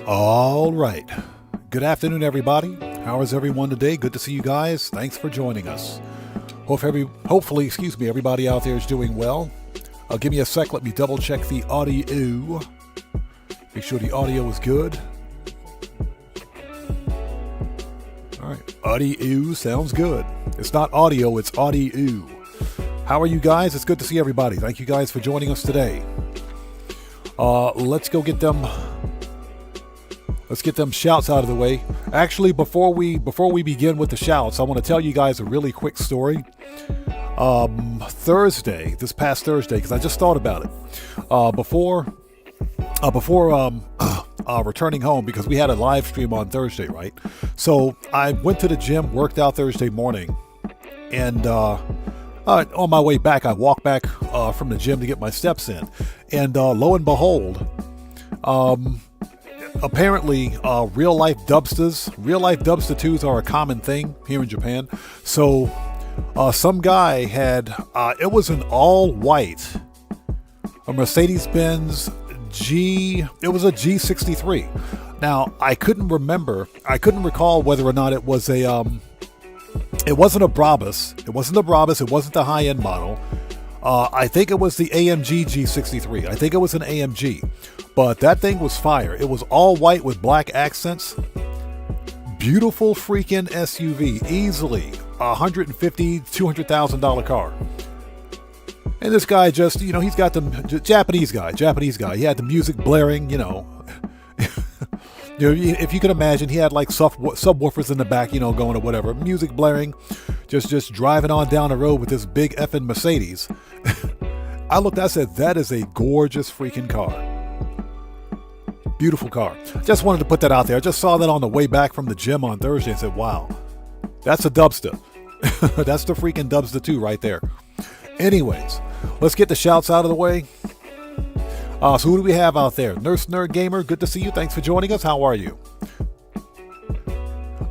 All right. Good afternoon, everybody. How is everyone today? Good to see you guys. Thanks for joining us. Hopefully, everybody out there is doing well. Give me a sec. Let me double check the audio. Make sure the audio is good. All right. Audio sounds good. It's not audio, it's audio. How are you guys? It's good to see everybody. Thank you guys for joining us today. Let's get them shouts out of the way. Actually, before we begin with the shouts, I want to tell you guys a really quick story. This past Thursday, because I just thought about it. Before returning home, because we had a live stream on Thursday, right? So I went to the gym, worked out Thursday morning, and on my way back, I walked back from the gym to get my steps in, and lo and behold, apparently real life dubsters 2s are a common thing here in Japan. So some guy had it was an all white Mercedes-Benz it was a G63. Now I couldn't recall whether or not it was it wasn't a Brabus. It wasn't the high-end model. I think it was the AMG G63. I think it was an AMG. But that thing was fire. It was all white with black accents. Beautiful freaking SUV. Easily $150,000, $200,000 car. And this guy just, he's got the Japanese guy. He had the music blaring, if you can imagine, he had like subwoofers in the back, going or whatever. Music blaring, just driving on down the road with this big effing Mercedes. I said, that is a gorgeous freaking car. Beautiful car. Just wanted to put that out there. I just saw that on the way back from the gym on Thursday and said, wow, that's a dubster. That's the freaking dubster 2 right there. Anyways, let's get the shouts out of the way. So who do we have out there? Nurse Nerd Gamer, good to see you. Thanks for joining us. How are you?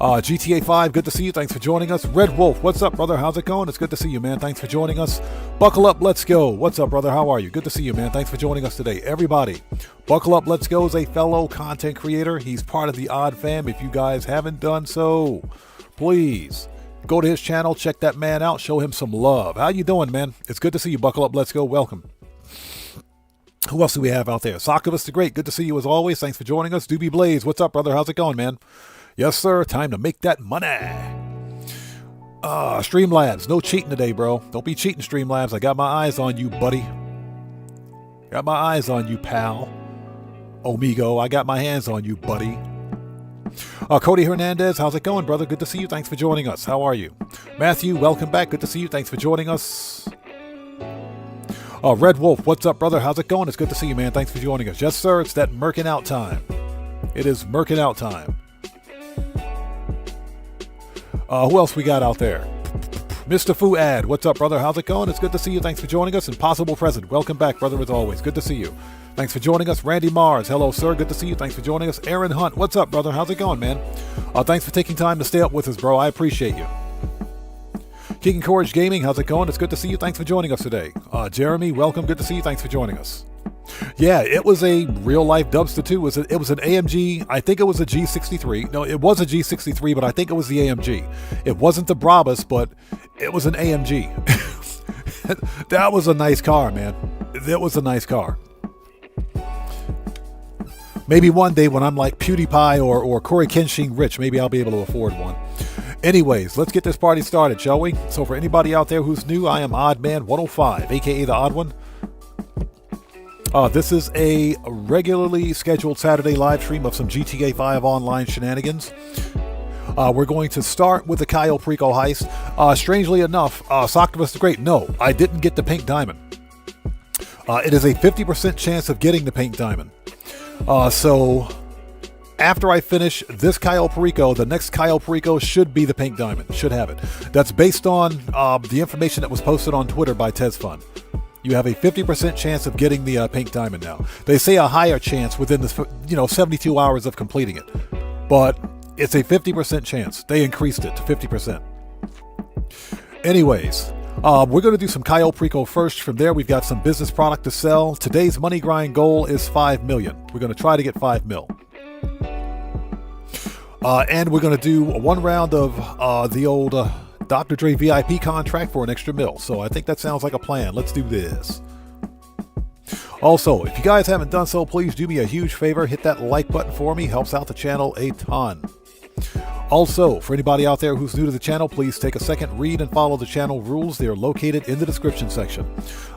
GTA 5, good to see you. Thanks for joining us. Red Wolf, what's up, brother? How's it going? It's good to see you, man. Thanks for joining us. Buckle Up, Let's Go. What's up, brother? How are you? Good to see you, man. Thanks for joining us today. Everybody, Buckle Up, Let's Go is a fellow content creator. He's part of the Odd Fam. If you guys haven't done so, please go to his channel, check that man out, show him some love. How you doing, man? It's good to see you. Buckle Up, Let's Go. Welcome. Who else do we have out there? Sockivus the Great, good to see you as always. Thanks for joining us. Doobie Blaze, what's up, brother? How's it going, man? Yes, sir. Time to make that money. Streamlabs, no cheating today, bro. Don't be cheating, Streamlabs. I got my eyes on you, buddy. Got my eyes on you, pal. Omigo, I got my hands on you, buddy. Cody Hernandez, how's it going, brother? Good to see you. Thanks for joining us. How are you? Matthew, welcome back. Good to see you. Thanks for joining us. Red Wolf, what's up, brother? How's it going? It's good to see you, man. Thanks for joining us. Yes, sir. It's that Merkin out time. It is Merkin out time. Who else we got out there? Mr. Fuad, what's up, brother? How's it going? It's good to see you. Thanks for joining us. Impossible President, welcome back, brother, as always. Good to see you. Thanks for joining us. Randy Mars, hello, sir. Good to see you. Thanks for joining us. Aaron Hunt, what's up, brother? How's it going, man? Thanks for taking time to stay up with us, bro. I appreciate you. King and Courage Gaming, how's it going? It's good to see you. Thanks for joining us today. Jeremy, welcome. Good to see you. Thanks for joining us. Yeah, it was a real-life dubster, too. It was an AMG. I think it was a G63. No, it was a G63, but I think it was the AMG. It wasn't the Brabus, but it was an AMG. That was a nice car, man. That was a nice car. Maybe one day when I'm like PewDiePie or Corey Kenshin rich, maybe I'll be able to afford one. Anyways, let's get this party started, shall we? So for anybody out there who's new, I am Oddman105, aka the Odd One. This is a regularly scheduled Saturday live stream of some GTA 5 online shenanigans. We're going to start with the Cayo Perico heist. Strangely enough, Socktivus the Great, no, I didn't get the pink diamond. It is a 50% chance of getting the pink diamond. So after I finish this Cayo Perico, the next Cayo Perico should be the pink diamond. Should have it. That's based on the information that was posted on Twitter by TezFun. You have a 50% chance of getting the pink diamond now. They say a higher chance within the 72 hours of completing it, but it's a 50% chance. They increased it to 50%. Anyways, we're going to do some Cayo Perico first. From there, we've got some business product to sell. Today's money grind goal is 5 million. We're going to try to get 5 mil. And we're going to do one round of the old Dr. Dre VIP contract for an extra mil. So I think that sounds like a plan. Let's do this. Also, if you guys haven't done so, please do me a huge favor. Hit that like button for me. Helps out the channel a ton. Also, for anybody out there who's new to the channel, please take a second, read and follow the channel rules. They are located in the description section.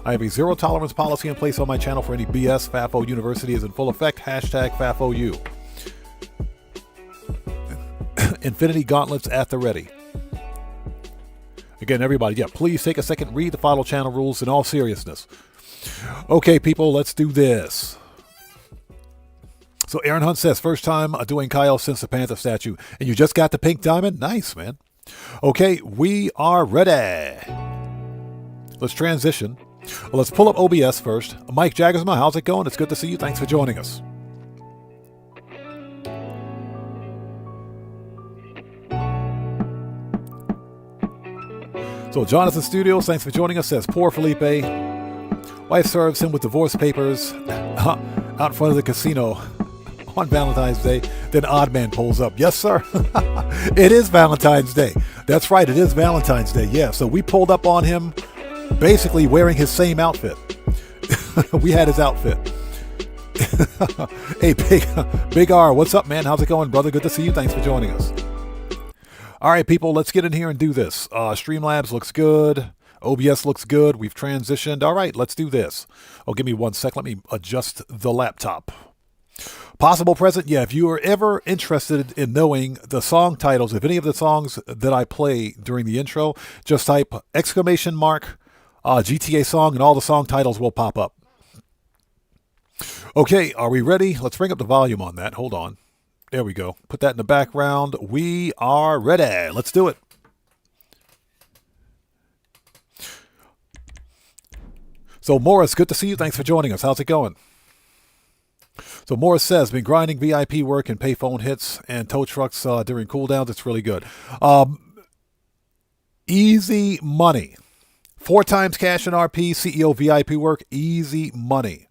I have a zero tolerance policy in place on my channel for any BS. FAFO University is in full effect. Hashtag FAFOU. Infinity gauntlets at the ready. Again, everybody, yeah, please take a second, read the follow channel rules in all seriousness. Okay, people, let's do this. So Aaron Hunt says, first time doing Kyle since the Panther statue. And you just got the pink diamond? Nice, man. Okay, we are ready. Let's transition. Well, let's pull up OBS first. Mike Jaggersma, how's it going? It's good to see you. Thanks for joining us. So Jonathan Studios, thanks for joining us, says, poor Felipe. Wife serves him with divorce papers out in front of the casino on Valentine's Day. Then Odd Man pulls up. Yes, sir. It is Valentine's Day. That's right. It is Valentine's Day. Yeah. So we pulled up on him basically wearing his same outfit. We had his outfit. Hey, Big R, what's up, man? How's it going, brother? Good to see you. Thanks for joining us. All right, people, let's get in here and do this. Streamlabs looks good. OBS looks good. We've transitioned. All right, let's do this. Oh, give me 1 sec. Let me adjust the laptop. Possible present. Yeah, if you are ever interested in knowing the song titles of any of the songs that I play during the intro, just type exclamation mark GTA song and all the song titles will pop up. Okay, are we ready? Let's bring up the volume on that. Hold on. There we go. Put that in the background. We are ready. Let's do it. So Morris, good to see you. Thanks for joining us. How's it going? So Morris says, been grinding VIP work and payphone hits and tow trucks during cooldowns. It's really good. Easy money. 4 times cash in RP, CEO VIP work, easy money.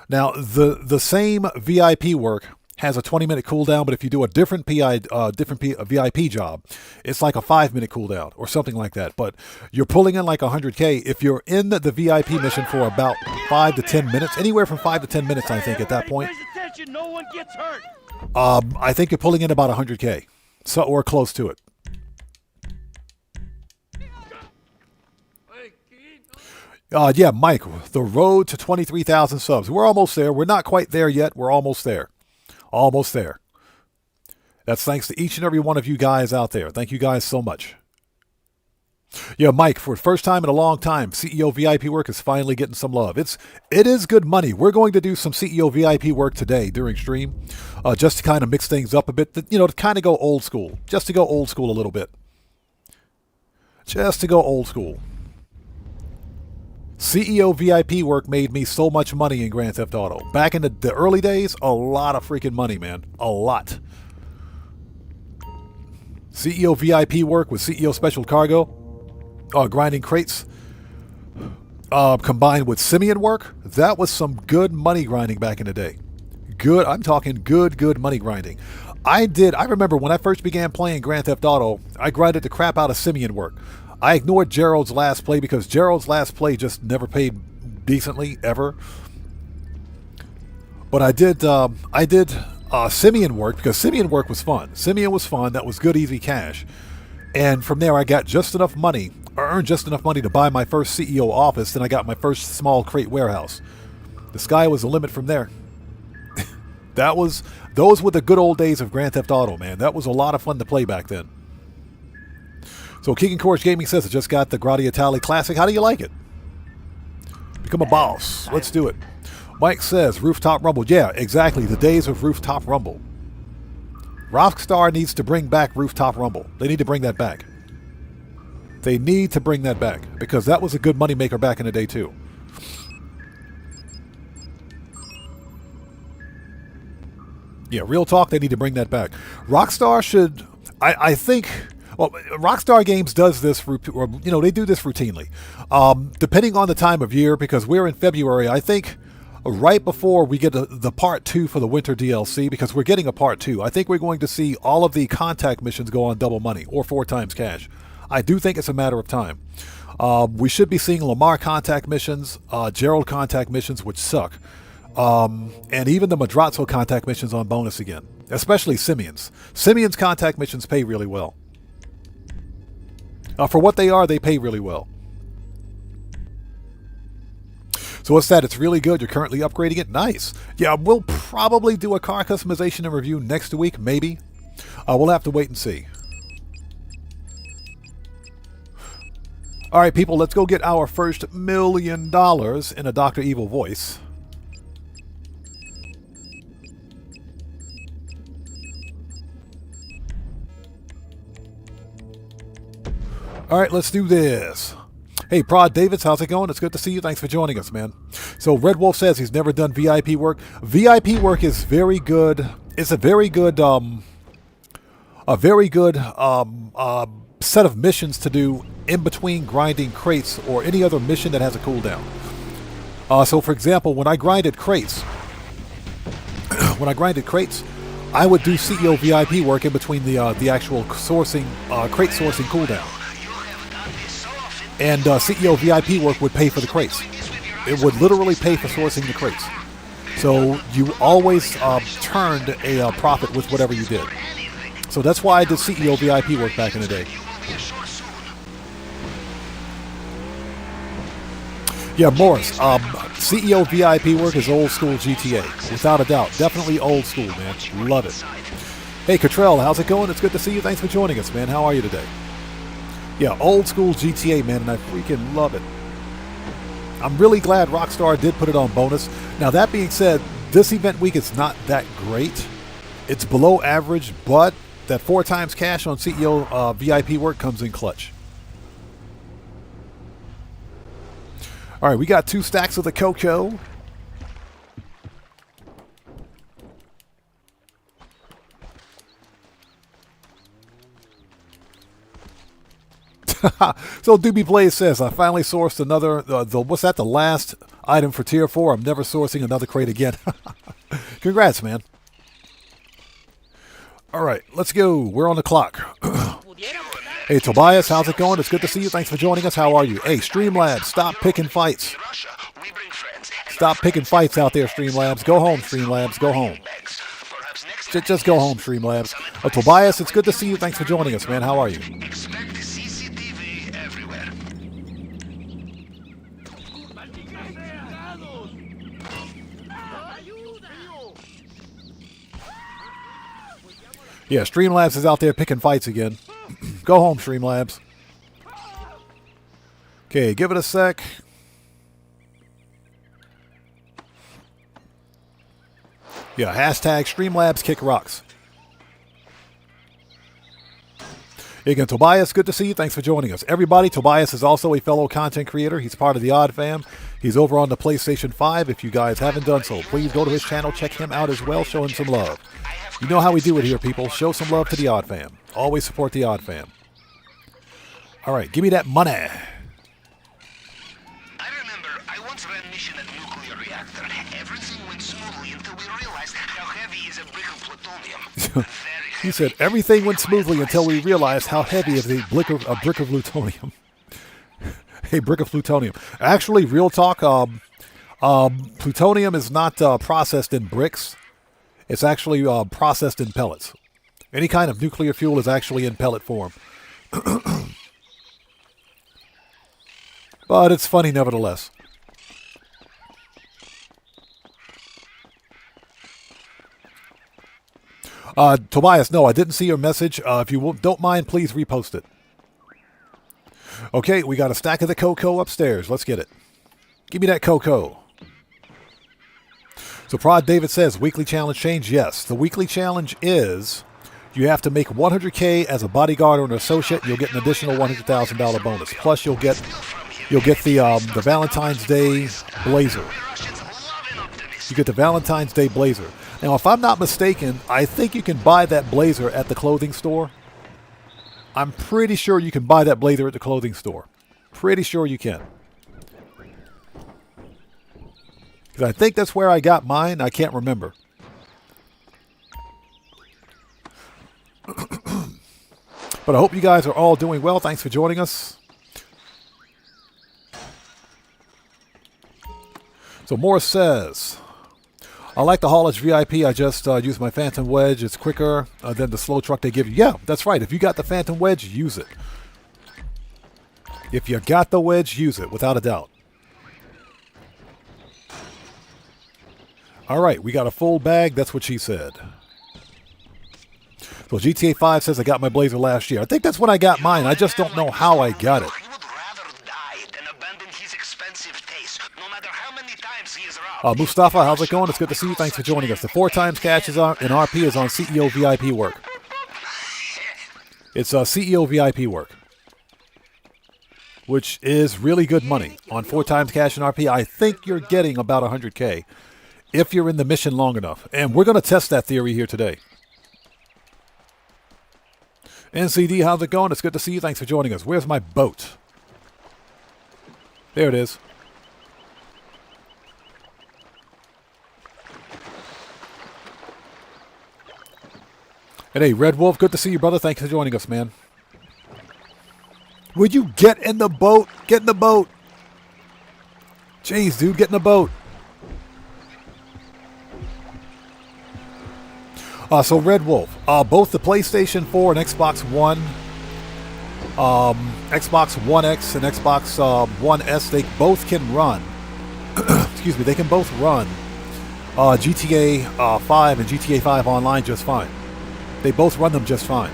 Now, the same VIP work has a 20-minute cooldown, but if you do a different VIP job, it's like a 5-minute cooldown or something like that. But you're pulling in like 100K. If you're in the VIP mission for about 5 to 10 minutes, anywhere from 5 to 10 minutes, I think at that point, no one gets hurt. I think you're pulling in about 100K, so or close to it. Yeah, Mike, the road to 23,000 subs. We're almost there. We're not quite there yet. We're almost there. Almost there. That's thanks to each and every one of you guys out there. Thank you guys so much. Yeah, Mike, for the first time in a long time, CEO VIP work is finally getting some love. It is good money. We're going to do some CEO VIP work today during stream, just to kind of mix things up a bit, to kind of go old school. Just to go old school a little bit. Just to go old school. CEO VIP work made me so much money in Grand Theft Auto. Back in the early days, a lot of freaking money, man. A lot. CEO VIP work with CEO Special Cargo, grinding crates, combined with Simeon work, that was some good money grinding back in the day. Good, I'm talking good money grinding. I remember when I first began playing Grand Theft Auto, I grinded the crap out of Simeon work. I ignored Gerald's last play because Gerald's last play just never paid decently, ever. But I did Simeon work because Simeon work was fun. Simeon was fun. That was good, easy cash. And from there, I got just enough money, or earned just enough money to buy my first CEO office. Then I got my first small crate warehouse. The sky was the limit from there. Those were the good old days of Grand Theft Auto, man. That was a lot of fun to play back then. So King and Courage Gaming says, I just got the Gradiatali Classic. How do you like it? Become a boss. Let's do it. Mike says, Rooftop Rumble. Yeah, exactly. The days of Rooftop Rumble. Rockstar needs to bring back Rooftop Rumble. They need to bring that back. They need to bring that back because that was a good moneymaker back in the day too. Yeah, real talk, they need to bring that back. Rockstar should, I think... Well, Rockstar Games does this, they do this routinely. Depending on the time of year, because we're in February, I think right before we get the part 2 for the winter DLC, because we're getting a part 2. I think we're going to see all of the contact missions go on double money or 4 times cash. I do think it's a matter of time. We should be seeing Lamar contact missions, Gerald contact missions, which suck, and even the Moderator contact missions on bonus again, especially Simeon's. Simeon's contact missions pay really well. For what they are, they pay really well. So what's that? It's really good. You're currently upgrading it. Nice. Yeah, we'll probably do a car customization and review next week, maybe. We'll have to wait and see. All right, people, let's go get our first $1 million in a Dr. Evil voice. All right, let's do this. Hey, Prod Davids, how's it going? It's good to see you. Thanks for joining us, man. So Red Wolf says he's never done VIP work. VIP work is very good. It's a very good set of missions to do in between grinding crates or any other mission that has a cooldown. So, for example, when I grinded crates, I would do CEO VIP work in between the actual sourcing crate sourcing cooldown. And CEO VIP work would pay for the crates. It would literally pay for sourcing the crates. So you always turned a profit with whatever you did. So that's why I did CEO VIP work back in the day. Yeah, Morris, CEO VIP work is old school GTA, without a doubt. Definitely old school, man. Love it. Hey, Cottrell, how's it going? It's good to see you. Thanks for joining us, man. How are you today? Yeah, old school GTA, man, and I freaking love it. I'm really glad Rockstar did put it on bonus. Now, that being said, this event week is not that great. It's below average, but that 4 times cash on CEO VIP work comes in clutch. All right, we got 2 stacks of the cocoa. So Doobie Blaze says, I finally sourced another, what's that, the last item for tier 4. I'm never sourcing another crate again. Congrats, man. All right, let's go. We're on the clock. Hey, Tobias, how's it going? It's good to see you. Thanks for joining us. How are you? Hey, Streamlabs, stop picking fights. Stop picking fights out there, Streamlabs. Go home, Streamlabs. Go home. Just go home, Streamlabs. Tobias, it's good to see you. Thanks for joining us, man. How are you? Yeah, Streamlabs is out there picking fights again. Go home, Streamlabs. Okay, give it a sec. Yeah, hashtag Streamlabs kick rocks. Again, Tobias, good to see you. Thanks for joining us. Everybody, Tobias is also a fellow content creator. He's part of the Odd Fam. He's over on the PlayStation 5. If you guys haven't done so, please go to his channel, check him out as well, show him some love. You know how we do it here, people. Show some love to the Odd Fam. Always support the Odd Fam. All right, give me that money. I remember I once ran a mission at a nuclear reactor. Everything went smoothly until we realized how heavy is a brick of plutonium. He said everything went smoothly until we realized how heavy is a brick of plutonium. A brick of plutonium. Actually, real talk, plutonium is not processed in bricks. It's actually processed in pellets. Any kind of nuclear fuel is actually in pellet form. But it's funny nevertheless. Tobias, no, I didn't see your message. If you don't mind, please repost it. Okay, we got a stack of the cocoa upstairs. Let's get it. Give me that cocoa. So Prod David says, weekly challenge change? Yes. The weekly challenge is you have to make 100K as a bodyguard or an associate. You'll get an additional $100,000 bonus. Plus, you'll get the Valentine's Day blazer. You get the Valentine's Day blazer. Now, if I'm not mistaken, I think you can buy that blazer at the clothing store. I'm pretty sure you can buy that blazer at the clothing store. Pretty sure you can. Because I think that's where I got mine. I can't remember. But I hope you guys are all doing well. Thanks for joining us. So Morris says, I like the haulage VIP. I just use my Phantom Wedge. It's quicker than the slow truck they give you. Yeah, that's right. If you got the Phantom Wedge, use it. If you got the Wedge, use it, without a doubt. All right, we got a full bag. That's what she said. Well, GTA 5 says I got my Blazer last year. I think that's when I got mine. I just don't know how I got it. He would rather die than abandon his expensive taste, no matter how many times he is robbed. Mustafa, how's it going? It's good to see you. Thanks for joining us. The 4 times cash is on, in RP is on CEO VIP work. It's CEO VIP work, which is really good money. On 4 times cash in RP, I think you're getting about 100K if you're in the mission long enough. And we're going to test that theory here today. NCD, how's it going? It's good to see you. Thanks for joining us. Where's my boat? There it is. And hey, Red Wolf, good to see you, brother. Thanks for joining us, man. Would you get in the boat? Get in the boat. Jeez, dude, get in the boat. So Red Wolf, both the PlayStation 4 and Xbox One, Xbox One X and Xbox One S, they both can run. Excuse me, they can both run GTA 5 and GTA 5 Online just fine. They both run them just fine.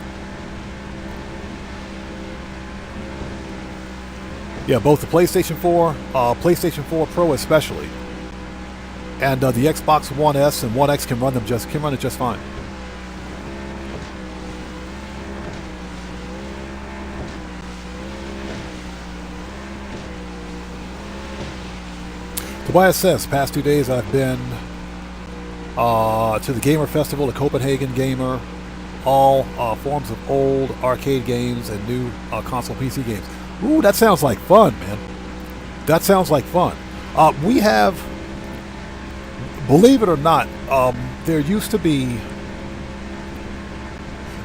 Yeah, both the PlayStation 4, PlayStation 4 Pro especially, and the Xbox One S and One X can run it just fine. Tobias says, past 2 days I've been to the Gamer Festival, the Copenhagen Gamer, all forms of old arcade games and new console PC games. Ooh, that sounds like fun, man. That sounds like fun. We have, believe it or not, there used to be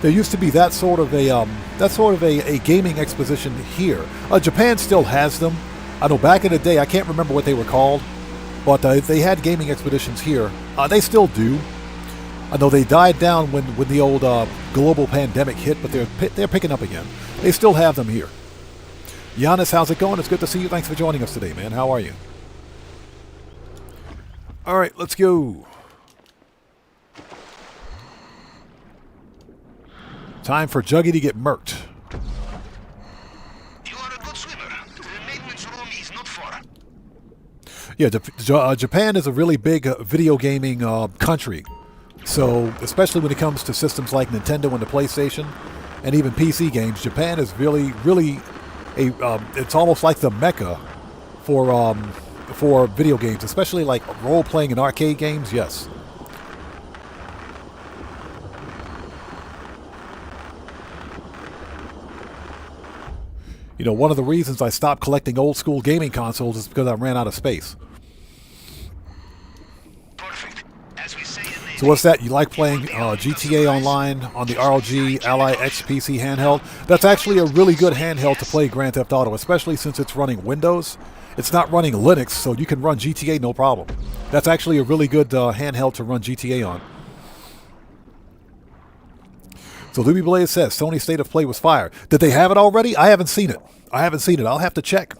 that sort of a gaming exposition here. Japan still has them. I know back in the day, I can't remember what they were called, but they had gaming expeditions here. They still do. I know they died down when the old global pandemic hit, but they're picking up again. They still have them here. Giannis, how's it going? It's good to see you. Thanks for joining us today, man. How are you? All right, let's go. Time for Juggy to get murked. You are a good swimmer. The maintenance room is not far. Yeah, Japan is a really big video gaming country. So, especially when it comes to systems like Nintendo and the PlayStation, and even PC games, Japan is really it's almost like the mecca for video games, especially like role-playing and arcade games. Yes. You know, one of the reasons I stopped collecting old school gaming consoles is because I ran out of space. Perfect. As we say in So what's that? You like playing GTA Online on the ROG Ally X PC handheld? That's actually a really good handheld to play Grand Theft Auto, especially since it's running Windows. It's not running Linux, so you can run GTA no problem. That's actually a really good handheld to run GTA on. So Luby Blaze says, Sony State of Play was fire. Did they have it already? I haven't seen it. I'll have to check.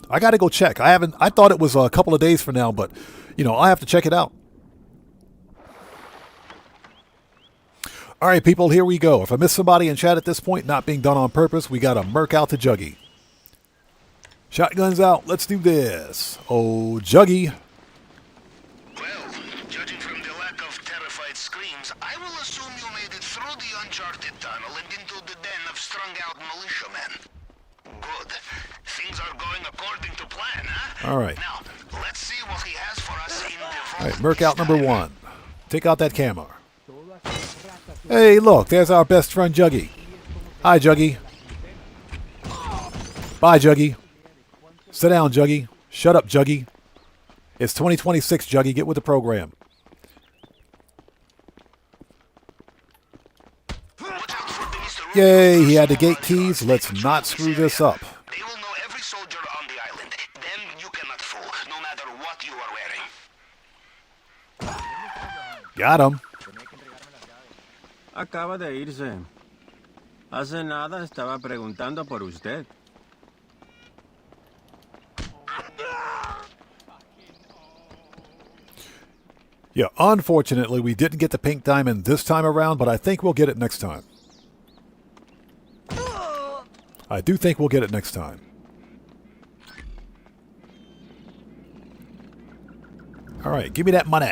I got to go check. I thought it was a couple of days from now, but, you know, I'll have to check it out. All right, people, here we go. If I miss somebody in chat at this point, not being done on purpose, we got to murk out to Juggy. Shotguns out. Let's do this. Oh, Juggy. Well, judging from the lack of terrified screams, I will assume you made it through the uncharted tunnel and into the den of strung-out militiamen. Good. Things are going according to plan, huh? All right. Now, let's see what he has for us in the vault. All right, murk out number 1. Take out that camera. Hey, look, there's our best friend Juggy. Hi, Juggy. Bye, Juggy. Sit down, Juggy. Shut up, Juggy. It's 2026, Juggy. Get with the program. Yay, he had the gate keys. Let's not screw this up. They will know every soldier on the island. Them you cannot fool, no matter what you are wearing. Got him. Acaba de irse. Hace nada estaba preguntando por usted. Yeah, unfortunately, we didn't get the pink diamond this time around, but I think we'll get it next time. I do think we'll get it next time. All right, give me that money.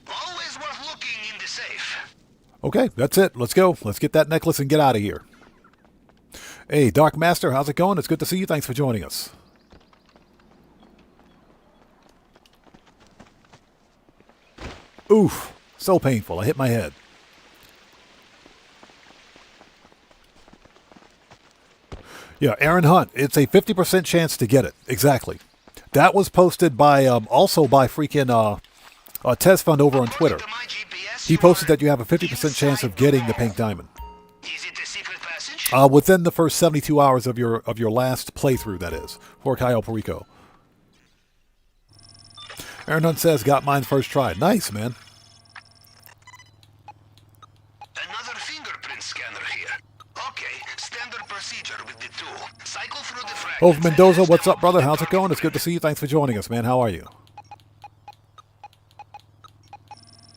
Always worth looking in the safe. Okay, that's it. Let's go. Let's get that necklace and get out of here. Hey, Dark Master, how's it going? It's good to see you. Thanks for joining us. Oof, so painful. I hit my head. Yeah, Aaron Hunt. It's a 50% chance to get it. Exactly. That was posted by also by freaking Tez Fund over on Twitter. He posted that you have a 50% chance of getting the pink diamond. Is it a secret passage? Within the first 72 hours of your last playthrough, that is. For Kyle Perico. Aaron Hunt says, got mine first try. Nice, man. Another fingerprint scanner here. Okay, standard procedure with the tool. Cycle through the fragments. Over Mendoza, what's up, brother? How's it going? It's good to see you. Thanks for joining us, man. How are you?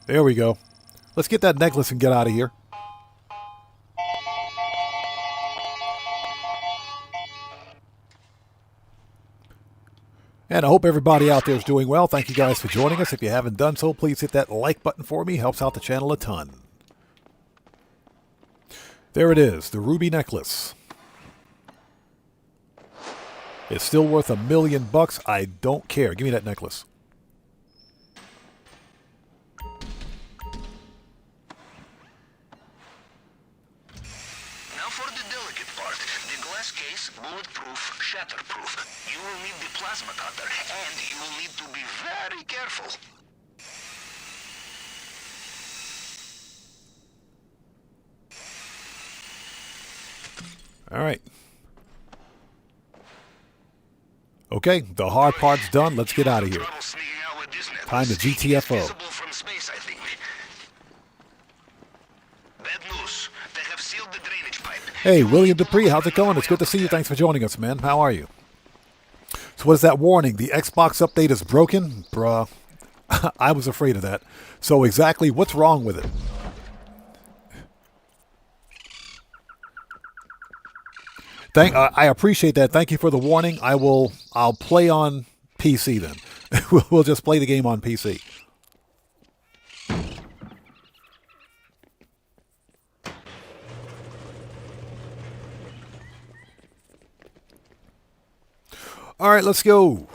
There we go. Let's get that necklace and get out of here. And I hope everybody out there is doing well. Thank you guys for joining us. If you haven't done so, please hit that like button for me. Helps out the channel a ton. There it is, the ruby necklace. It's still worth $1 million. I don't care. Give me that necklace. Now for the delicate part. The glass case, bulletproof, shatterproof. You will need the plasma cutter, and you will need to be very careful. All right. Okay, the hard part's done. Let's get out of here. Trouble sneaking out with this necklace. Time to It's GTFO. visible from space, I think. Bad news. They have sealed the drainage pipe. Hey, William Dupree, how's it going? It's good to see you. Thanks for joining us, man. How are you? So what is that warning? The Xbox update is broken? Bruh, I was afraid of that. So exactly what's wrong with it? I appreciate that. Thank you for the warning. I'll play on PC then. We'll just play the game on PC. All right, let's go.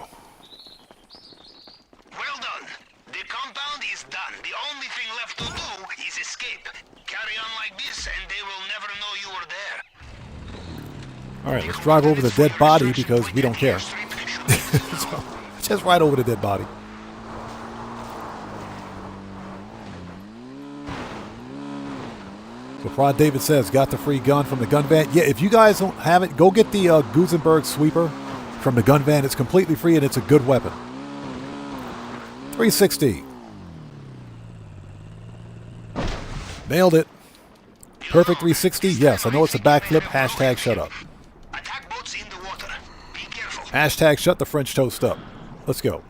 Well done. The compound is done. The only thing left to do is escape. Carry on like this, and they will never know you were there. All right, let's drive over the dead body because we don't care. So, just right over the dead body. So Prod David says, got the free gun from the gun van. Yeah, if you guys don't have it, go get the Gusenberg sweeper from the gun van. It's completely free and it's a good weapon. 360. Nailed it. Perfect 360. Yes, I know it's a backflip. Hashtag shut up. Attack boats in the water. Be careful. Hashtag shut the French toast up. Let's go.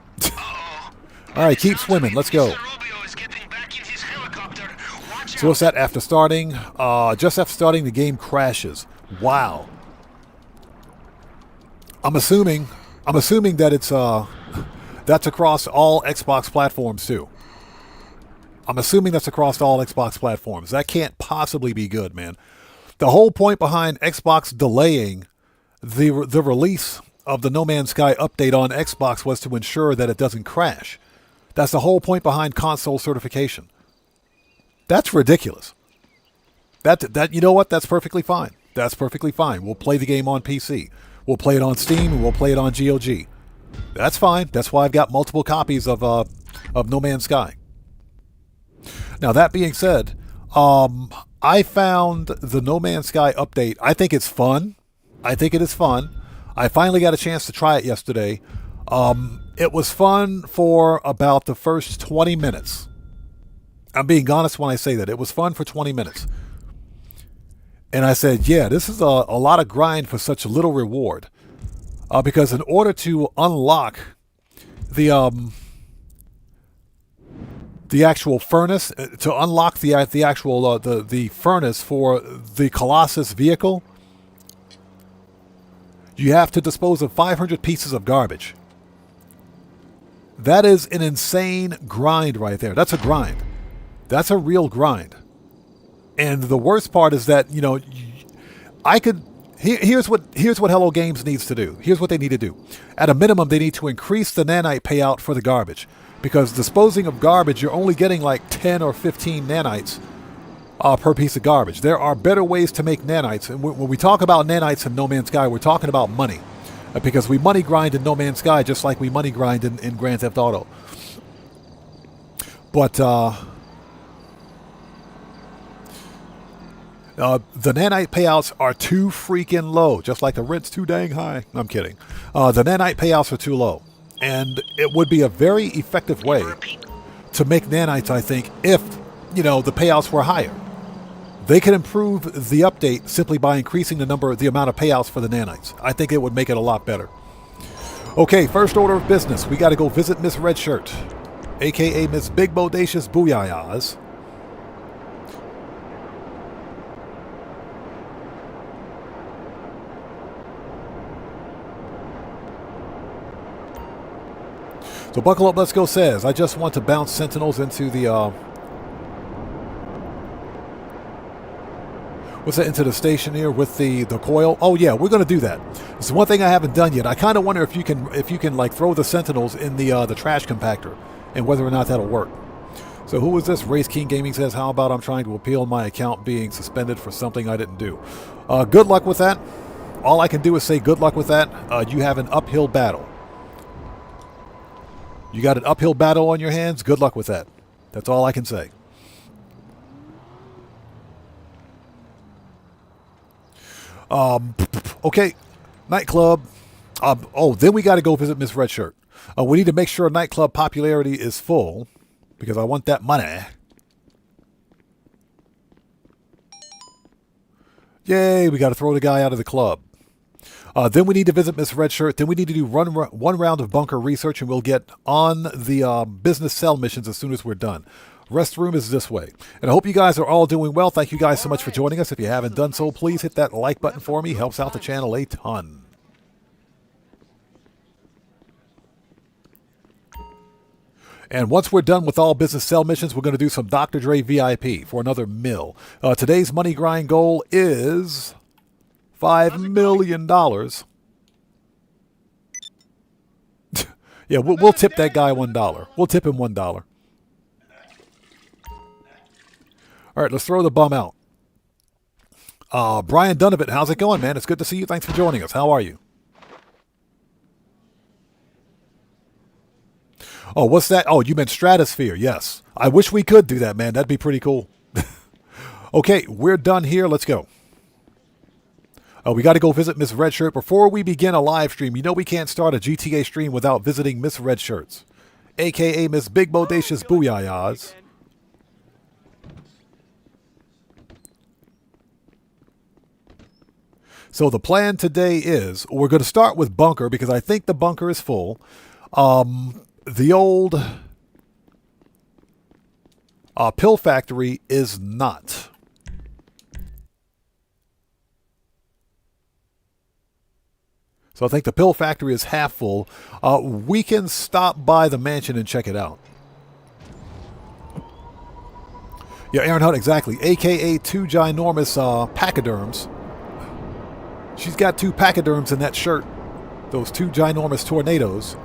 All right, keep swimming. Let's go. Rubio is getting back in his helicopter. Watch So what's that after starting? Just after starting, the game crashes. Wow. I'm assuming that it's that's across all Xbox platforms too. I'm assuming that's across all Xbox platforms. That can't possibly be good, man. The whole point behind Xbox delaying the release of the No Man's Sky update on Xbox was to ensure that it doesn't crash. That's the whole point behind console certification. That's ridiculous. That you know what? That's perfectly fine. That's perfectly fine. We'll play the game on PC. We'll play it on Steam, and we'll play it on GOG. That's fine. That's why I've got multiple copies of No Man's Sky. Now, that being said, I found the No Man's Sky update. I think it's fun. I think it is fun. I finally got a chance to try it yesterday. It was fun for about the first 20 minutes. I'm being honest when I say that. It was fun for 20 minutes. And I said, yeah, this is a lot of grind for such little reward. Because in order to unlock the actual furnace, to unlock the actual the furnace for the Colossus vehicle, you have to dispose of 500 pieces of garbage. That is an insane grind right there. That's a grind. That's a real grind. And the worst part is that, you know, I could... Here's what Hello Games needs to do. Here's what they need to do. At a minimum, they need to increase the nanite payout for the garbage. Because disposing of garbage, you're only getting like 10 or 15 nanites per piece of garbage. There are better ways to make nanites. And when we talk about nanites in No Man's Sky, we're talking about money. Because we money grind in No Man's Sky just like we money grind in Grand Theft Auto. But the nanite payouts are too freaking low. Just like the rent's too dang high. I'm kidding. The nanite payouts are too low. And it would be a very effective way to make nanites, I think, if, you know, the payouts were higher. They could improve the update simply by increasing the amount of payouts for the nanites. I think it would make it a lot better. Okay, first order of business. We got to go visit Miss Redshirt, a.k.a. Miss Big Bodacious Booyahs. So Buckle Up, Let's Go says, I just want to bounce sentinels into the, into the station here with the coil. Oh yeah, we're going to do that. It's one thing I haven't done yet. I kind of wonder if you can like throw the sentinels in the trash compactor and whether or not that'll work. So who is this? Race King Gaming says, how about I'm trying to appeal my account being suspended for something I didn't do? Good luck with that. All I can do is say good luck with that. You have an uphill battle. You got an uphill battle on your hands? Good luck with that. That's all I can say. Okay, nightclub. Then we got to go visit Miss Redshirt. We need to make sure nightclub popularity is full because I want that money. Yay, we got to throw the guy out of the club. Then we need to visit Miss Redshirt. Then we need to do one round of bunker research, and we'll get on the business cell missions as soon as we're done. Restroom is this way. And I hope you guys are all doing well. Thank you guys so much for joining us. If you haven't done so, please hit that like button for me. Helps out the channel a ton. And once we're done with all business cell missions, we're going to do some Dr. Dre VIP for another mill. Today's money grind goal is $5 million. Yeah, we'll tip that guy $1. We'll tip him $1. All right, let's throw the bum out. Brian Donovan, how's it going, man? It's good to see you. Thanks for joining us. How are you? Oh, what's that? Oh, you meant stratosphere. Yes. I wish we could do that, man. That'd be pretty cool. Okay, we're done here. Let's go. We got to go visit Miss Redshirt. Before we begin a live stream, you know we can't start a GTA stream without visiting Miss Redshirts, a.k.a. Miss Big Bodacious Booyahs. So the plan today is, we're going to start with bunker because I think the bunker is full. The old pill factory is not. So I think the pill factory is half full. We can stop by the mansion and check it out. Yeah, Aaron Hunt, exactly. A.k.a. two ginormous pachyderms. She's got two pachyderms in that shirt. Those two ginormous tornadoes.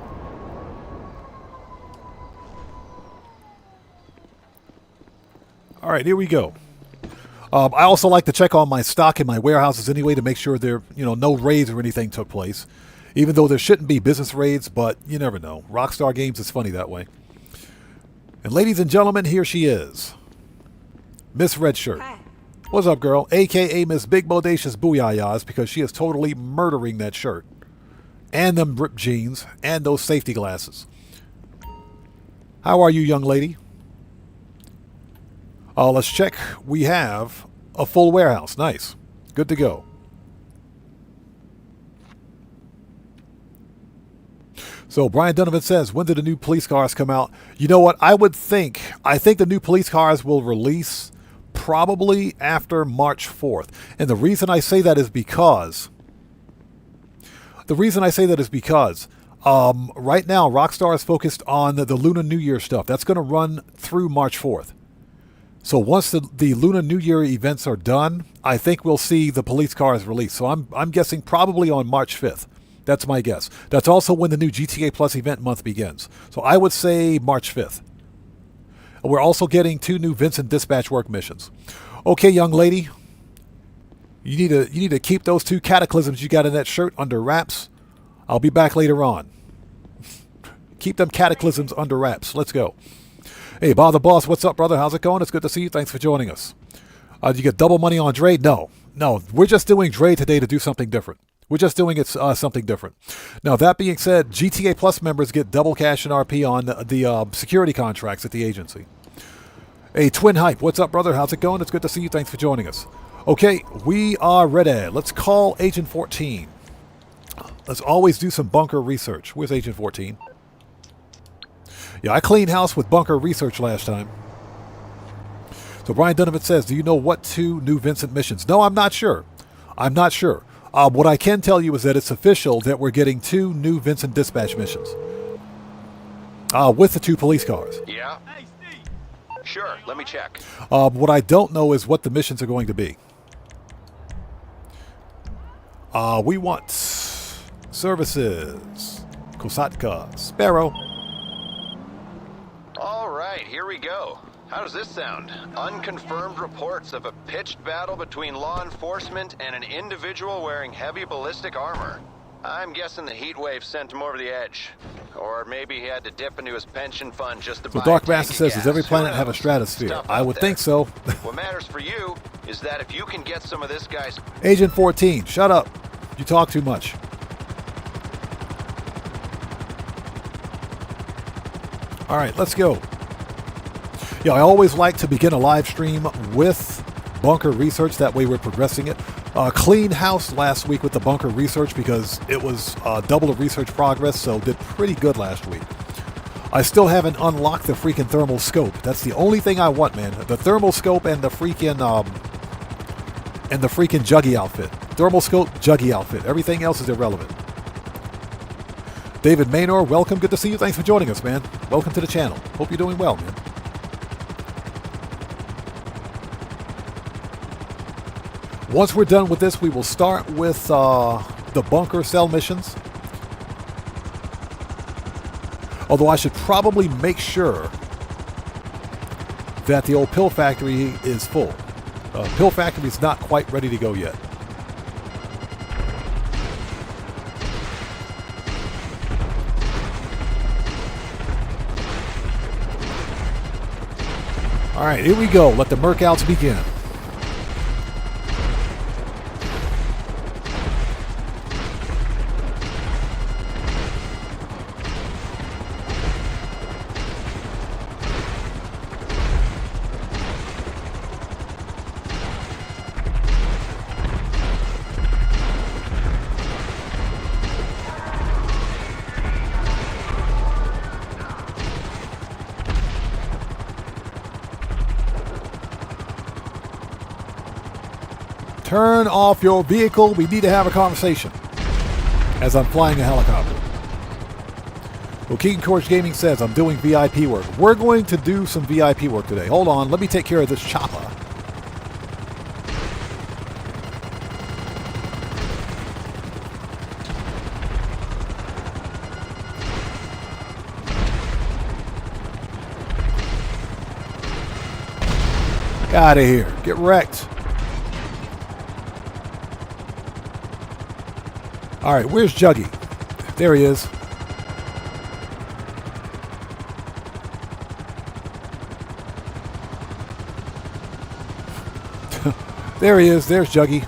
All right, here we go. I also like to check on my stock in my warehouses anyway to make sure there, no raids or anything took place. Even though there shouldn't be business raids, but you never know. Rockstar Games is funny that way. And ladies and gentlemen, here she is. Miss Redshirt. Hi. What's up, girl? AKA Miss Big Bodacious Booyahs, because she is totally murdering that shirt. And them ripped jeans. And those safety glasses. How are you, young lady? Let's check. We have a full warehouse. Nice. Good to go. So Brian Donovan says, when do the new police cars come out? You know what? I think the new police cars will release probably after March 4th. And the reason I say that is because right now Rockstar is focused on the Lunar New Year stuff. That's going to run through March 4th. So once the Lunar New Year events are done, I think we'll see the police cars released. So I'm guessing probably on March 5th. That's my guess. That's also when the new GTA Plus event month begins. So I would say March 5th. We're also getting 2 new Vincent Dispatch work missions. Okay, young lady. You need to keep those 2 cataclysms you got in that shirt under wraps. I'll be back later on. Keep them cataclysms under wraps. Let's go. Hey, Bob the Boss, what's up, brother? How's it going? It's good to see you. Thanks for joining us. Did you get double money on Dre? No. We're just doing Dre today to do something different. We're just doing something different. Now, that being said, GTA Plus members get double cash and RP on the security contracts at the agency. Hey, Twin Hype, what's up, brother? How's it going? It's good to see you. Thanks for joining us. Okay, we are ready. Let's call Agent 14. Let's always do some bunker research. Where's Agent 14? Yeah, I cleaned house with bunker research last time. So Brian Donovan says, do you know what 2 new Vincent missions? No, I'm not sure. What I can tell you is that it's official that we're getting 2 new Vincent Dispatch missions. With the 2 police cars. Yeah? Hey, Steve! Sure, let me check. What I don't know is what the missions are going to be. We want services. Kosatka. Sparrow. All right, here we go. How does this sound? Unconfirmed reports of a pitched battle between law enforcement and an individual wearing heavy ballistic armor. I'm guessing the heat wave sent him over the edge. Or maybe he had to dip into his pension fund just to buy Dark a tank Master of says, gas. does every Who planet have a knows? stratosphere? Stuff I out would there. think so. What matters for you is that if you can get some of this guy's... Agent 14, shut up. You talk too much. All right, let's go. Yeah, I always like to begin a live stream with bunker research. That way we're progressing it. Clean house last week with the bunker research because it was double the research progress, so did pretty good last week. I still haven't unlocked the freaking thermal scope. That's the only thing I want, man. The thermal scope and the freaking juggy outfit. Thermal scope, juggy outfit. Everything else is irrelevant. David Maynor, welcome. Good to see you. Thanks for joining us, man. Welcome to the channel. Hope you're doing well, man. Once we're done with this, we will start with the bunker cell missions. Although I should probably make sure that the old pill factory is full. Pill factory is not quite ready to go yet. All right, here we go. Let the merkouts begin. Turn off your vehicle. We need to have a conversation. As I'm flying a helicopter. Well, Keaton Courage Gaming says, I'm doing VIP work. We're going to do some VIP work today. Hold on. Let me take care of this chopper. Get out of here. Get wrecked. All right, where's Juggy? There he is. There he is. There's Juggy.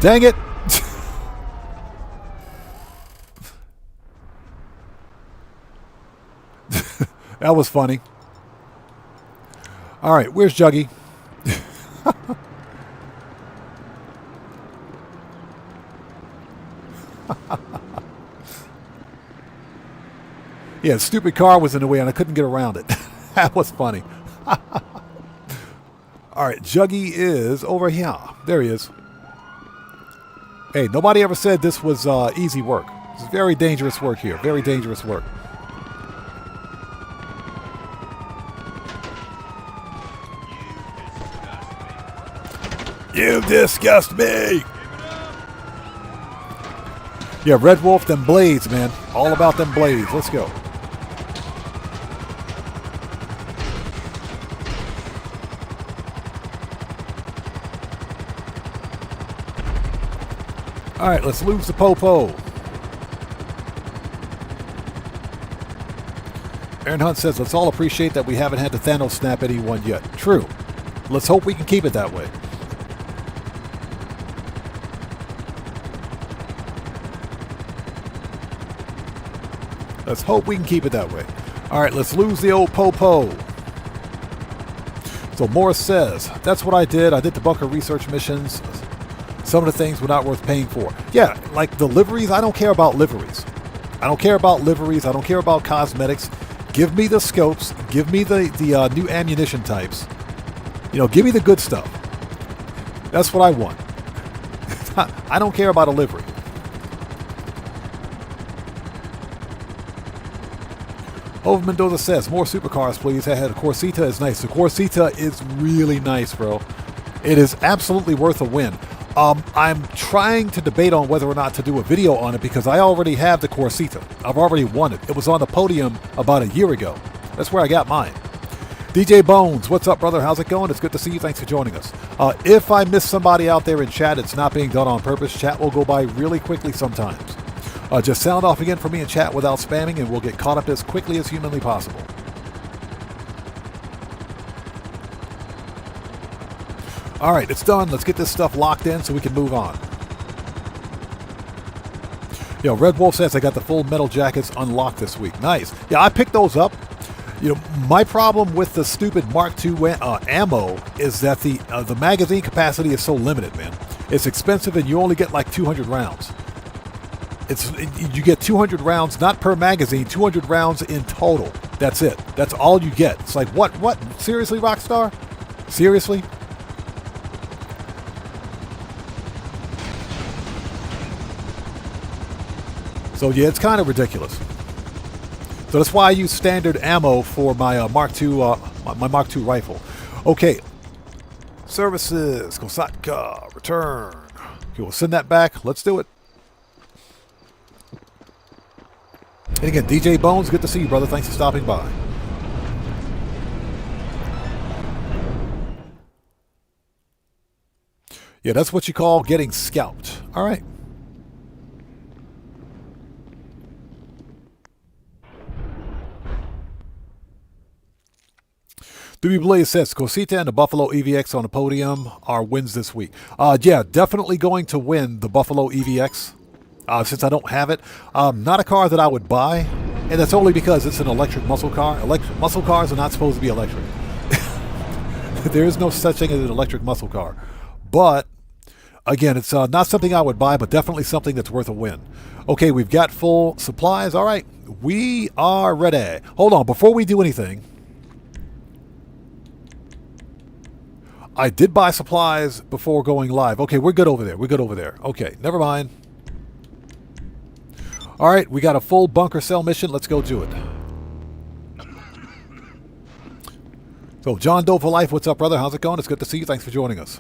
Dang it. That was funny. All right, where's Juggy? Yeah, stupid car was in the way and I couldn't get around it. That was funny. All right, Juggy is over here. There he is. Hey, nobody ever said this was easy work. It's very dangerous work here. Very dangerous work. You disgust me! Yeah, Red Wolf, them blades, man. All about them blades. Let's go. All right, let's lose the popo. Aaron Hunt says, let's all appreciate that we haven't had the Thanos snap anyone yet. True. Let's hope we can keep it that way. Let's hope we can keep it that way. All right, let's lose the old popo. So Morris says, that's what I did. I did the bunker research missions. Some of the things were not worth paying for. Yeah, like the liveries, I don't care about liveries. I don't care about liveries. I don't care about cosmetics. Give me the scopes. Give me the new ammunition types. You know, give me the good stuff. That's what I want. I don't care about a livery. Over Mendoza says, more supercars, please. The Corsita is nice. The Corsita is really nice, bro. It is absolutely worth a win. I'm trying to debate on whether or not to do a video on it because I already have the Corsita. I've already won it. It was on the podium about a year ago. That's where I got mine. DJ Bones, what's up, brother? How's it going? It's good to see you. Thanks for joining us. If I miss somebody out there in chat, it's not being done on purpose. Chat will go by really quickly sometimes. Just sound off again for me in chat without spamming, and we'll get caught up as quickly as humanly possible. All right, it's done. Let's get this stuff locked in so we can move on. Yo, Red Wolf says I got the full metal jackets unlocked this week. Nice. Yeah, I picked those up. You know, my problem with the stupid Mark II ammo is that the magazine capacity is so limited, man. It's expensive, and you only get like 200 rounds. You get 200 rounds, not per magazine, 200 rounds in total. That's it. That's all you get. It's like, what? Seriously, Rockstar? Seriously? So yeah, it's kind of ridiculous. So that's why I use standard ammo for my Mark II rifle. Okay. Services, Kosatka, return. Okay, we'll send that back. Let's do it. And again, DJ Bones, good to see you, brother. Thanks for stopping by. Yeah, that's what you call getting scalped. All right. Doobie Blaze says, Cosita and the Buffalo EVX on the podium are wins this week. Yeah, definitely going to win the Buffalo EVX. Since I don't have it. Not a car that I would buy, and that's only because it's an electric muscle car. Electric muscle cars are not supposed to be electric. There is no such thing as an electric muscle car. But, again, it's not something I would buy, but definitely something that's worth a win. Okay, we've got full supplies. All right, we are ready. Hold on, before we do anything, I did buy supplies before going live. Okay, we're good over there. We're good over there. Okay, never mind. All right, we got a full bunker cell mission. Let's go do it. So, John Doe for Life, what's up, brother? How's it going? It's good to see you. Thanks for joining us.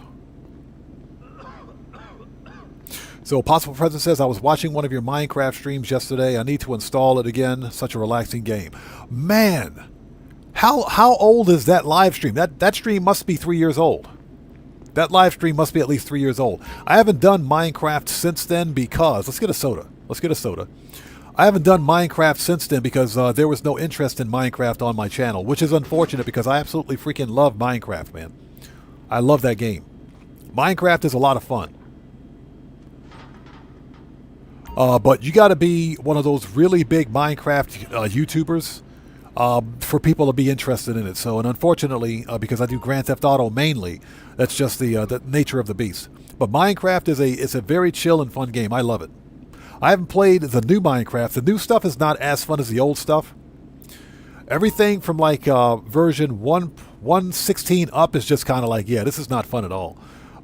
So, Possible President says, I was watching one of your Minecraft streams yesterday. I need to install it again. Such a relaxing game. Man, How old is that live stream? That stream must be 3 years old. That live stream must be at least 3 years old. I haven't done Minecraft since then because... Let's get a soda. I haven't done Minecraft since then because there was no interest in Minecraft on my channel, which is unfortunate because I absolutely freaking love Minecraft, man. I love that game. Minecraft is a lot of fun. But you got to be one of those really big Minecraft YouTubers for people to be interested in it. So, and unfortunately, because I do Grand Theft Auto mainly, that's just the nature of the beast. But Minecraft is a very chill and fun game. I love it. I haven't played the new Minecraft. The new stuff is not as fun as the old stuff. Everything from like version 1.16 up is just kind of like, yeah, this is not fun at all.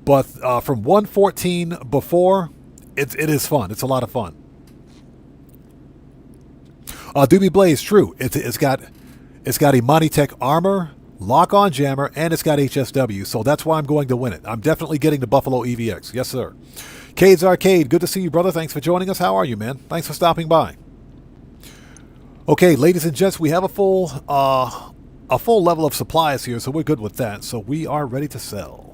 But from 1.14 before, it is fun. It's a lot of fun. Doobie Blaze, true. It's got Imanitech armor, lock-on jammer, and it's got HSW. So that's why I'm going to win it. I'm definitely getting the Buffalo EVX. Yes, sir. Cade's Arcade, good to see you, brother. Thanks for joining us. How are you, man? Thanks for stopping by. Okay, ladies and gents, we have a full level of supplies here, so we're good with that. So we are ready to sell.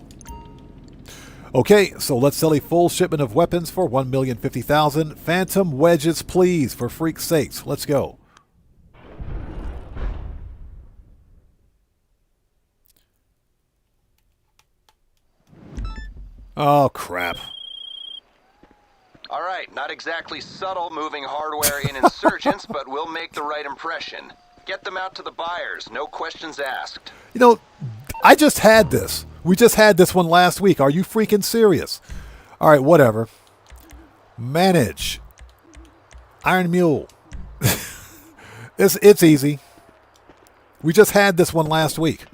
Okay, so let's sell a full shipment of weapons for 1,050,000. Phantom wedges, please, for freak's sakes. Let's go. Oh, crap. All right, not exactly subtle moving hardware in insurgents, but we'll make the right impression. Get them out to the buyers, no questions asked. You know, I just had this. We just had this one last week. Are you freaking serious? All right, whatever. Manage. Iron Mule. It's easy. We just had this one last week.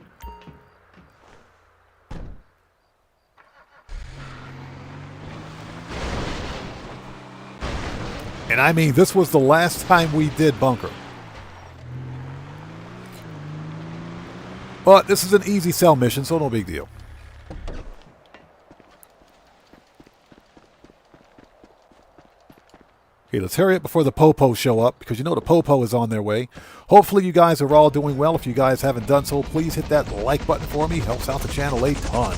And I mean, this was the last time we did Bunker. But this is an easy sell mission, so no big deal. Okay, let's hurry up before the Popo show up, because you know the Popo is on their way. Hopefully you guys are all doing well. If you guys haven't done so, please hit that like button for me. Helps out the channel a ton.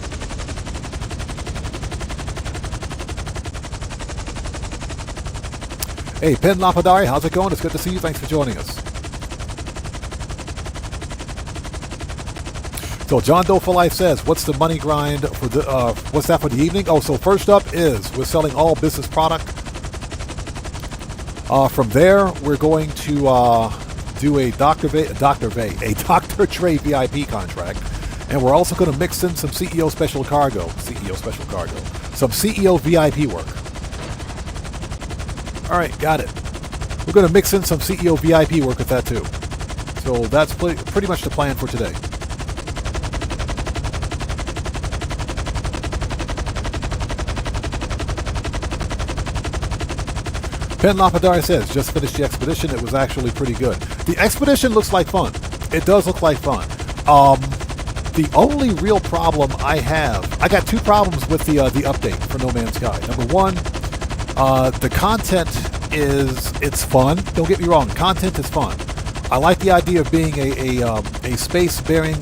Hey, Pen Lapidari, how's it going? It's good to see you. Thanks for joining us. So John Doe for Life says, what's the money grind for the, what's that for the evening? Oh, so first up is we're selling all business product. From there, we're going to do a Dr. Trey VIP contract. And we're also going to mix in some CEO special cargo. Some CEO VIP work. All right, got it. We're going to mix in some CEO VIP work with that too. So that's pretty much the plan for today. Ben Lapidari says, just finished the expedition. It was actually pretty good. The expedition looks like fun. It does look like fun. The only real problem I have, I got two problems with the update for No Man's Sky. Number one, the content it's fun. Don't get me wrong, content is fun. I like the idea of being a spacefaring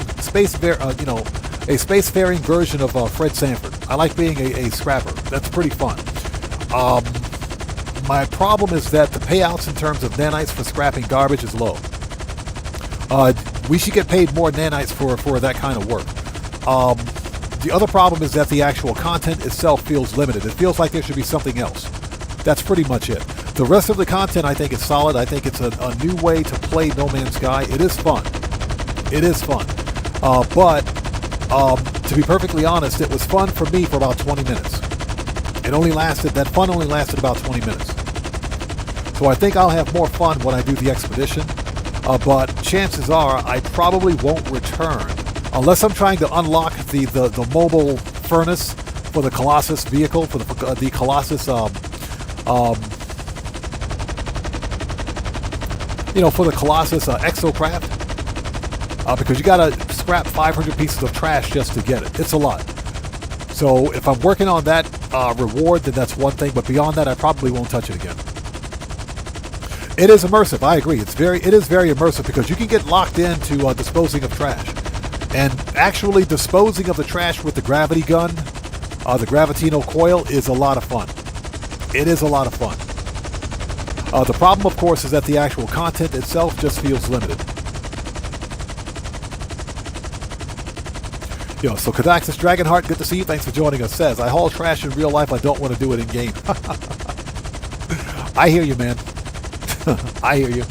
version of Fred Sanford. I like being a scrapper. That's pretty fun. My problem is that the payouts in terms of nanites for scrapping garbage is low. We should get paid more nanites for that kind of work. The other problem is that the actual content itself feels limited. It feels like there should be something else. That's pretty much it. The rest of the content I think is solid. I think it's a new way to play No Man's Sky. It is fun. It is fun. But to be perfectly honest, it was fun for me for about 20 minutes. That fun only lasted about 20 minutes. So I think I'll have more fun when I do the expedition. But chances are I probably won't return unless I'm trying to unlock the mobile furnace for the Colossus vehicle, for the Colossus for the Colossus exocraft, because you gotta scrap 500 pieces of trash just to get it. It's a lot. So if I'm working on that reward, then that's one thing, but beyond that, I probably won't touch it again. It is immersive. I agree. It is very immersive because you can get locked into disposing of trash, and actually disposing of the trash with the gravity gun, the gravitino coil, is a lot of fun. It is a lot of fun. The problem, of course, is that the actual content itself just feels limited. Yo, so Kadaxis Dragonheart, good to see you. Thanks for joining us. Says, I haul trash in real life. I don't want to do it in game. I hear you, man. I hear you.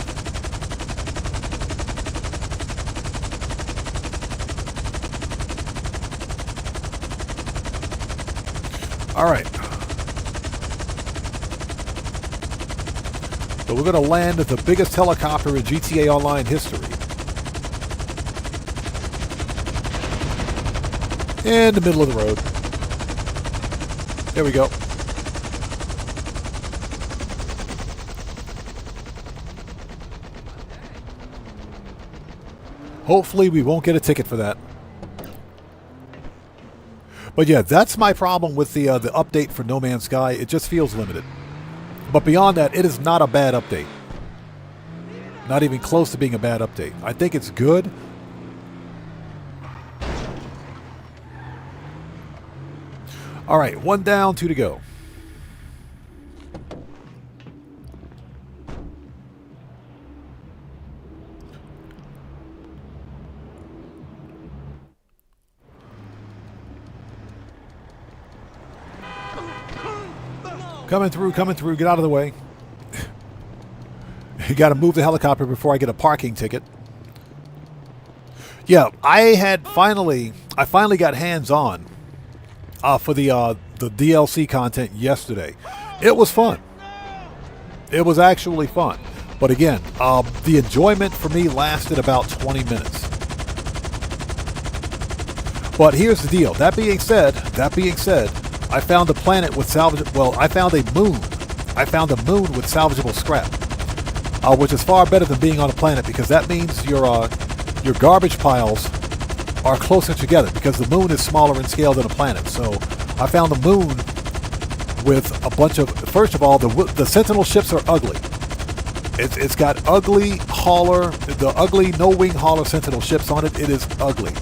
All right. So we're going to land at the biggest helicopter in GTA Online history. In the middle of the road. There we go. Hopefully we won't get a ticket for that. But yeah, that's my problem with the update for No Man's Sky. It just feels limited. But beyond that, it is not a bad update. Not even close to being a bad update. I think it's good. All right, 1 down, 2 to go. Coming through, get out of the way. You got to move the helicopter before I get a parking ticket. Yeah, I finally got hands-on for the DLC content yesterday. It was fun. It was actually fun. But again, the enjoyment for me lasted about 20 minutes. But here's the deal. That being said, I found a planet with I found a moon. I found a moon with salvageable scrap, which is far better than being on a planet because that means your garbage piles are closer together because the moon is smaller in scale than a planet. So I found a moon with a bunch of. First of all, the Sentinel ships are ugly. It's got ugly the ugly no-wing hauler Sentinel ships on it. It is ugly.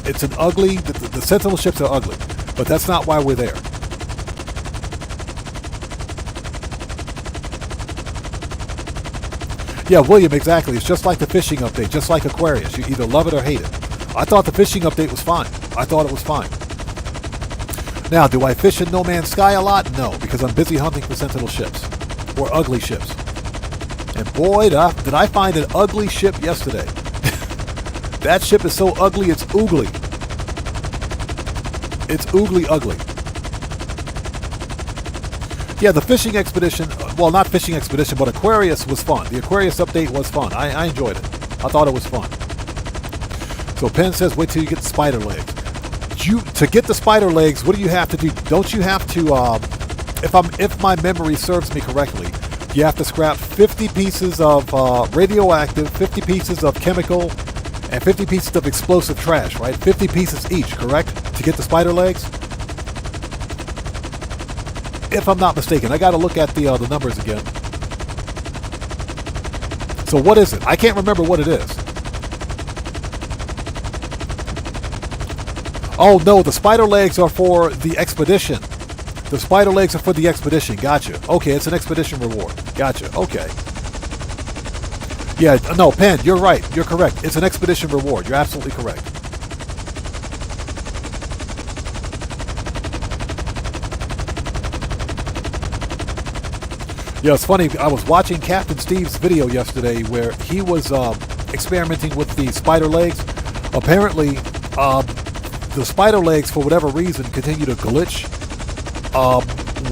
It's an ugly. The Sentinel ships are ugly. But that's not why we're there. Yeah, William, exactly. It's just like the fishing update, just like Aquarius. You either love it or hate it. I thought the fishing update was fine. I thought it was fine. Now, do I fish in No Man's Sky a lot? No, because I'm busy hunting for Sentinel ships. Or ugly ships. And boy, did I find an ugly ship yesterday. That ship is so ugly, it's oogly. It's oogly ugly. Yeah, the fishing expedition, well, not fishing expedition, but Aquarius was fun. The Aquarius update was fun. I enjoyed it. I thought it was fun. So Penn says, wait till you get the spider legs. To get the spider legs, what do you have to do? Don't you have to, if my memory serves me correctly, you have to scrap 50 pieces of radioactive, 50 pieces of chemical, and 50 pieces of explosive trash, right? 50 pieces each, correct? To get the spider legs? If I'm not mistaken. I got to look at the numbers again. So what is it? I can't remember what it is. Oh, no, the spider legs are for the expedition. The spider legs are for the expedition. Gotcha. Okay, it's an expedition reward. Gotcha. Okay. Yeah, no, Penn, you're right. You're correct. It's an expedition reward. You're absolutely correct. Yeah, it's funny. I was watching Captain Steve's video yesterday where he was experimenting with the spider legs. Apparently, the spider legs, for whatever reason, continue to glitch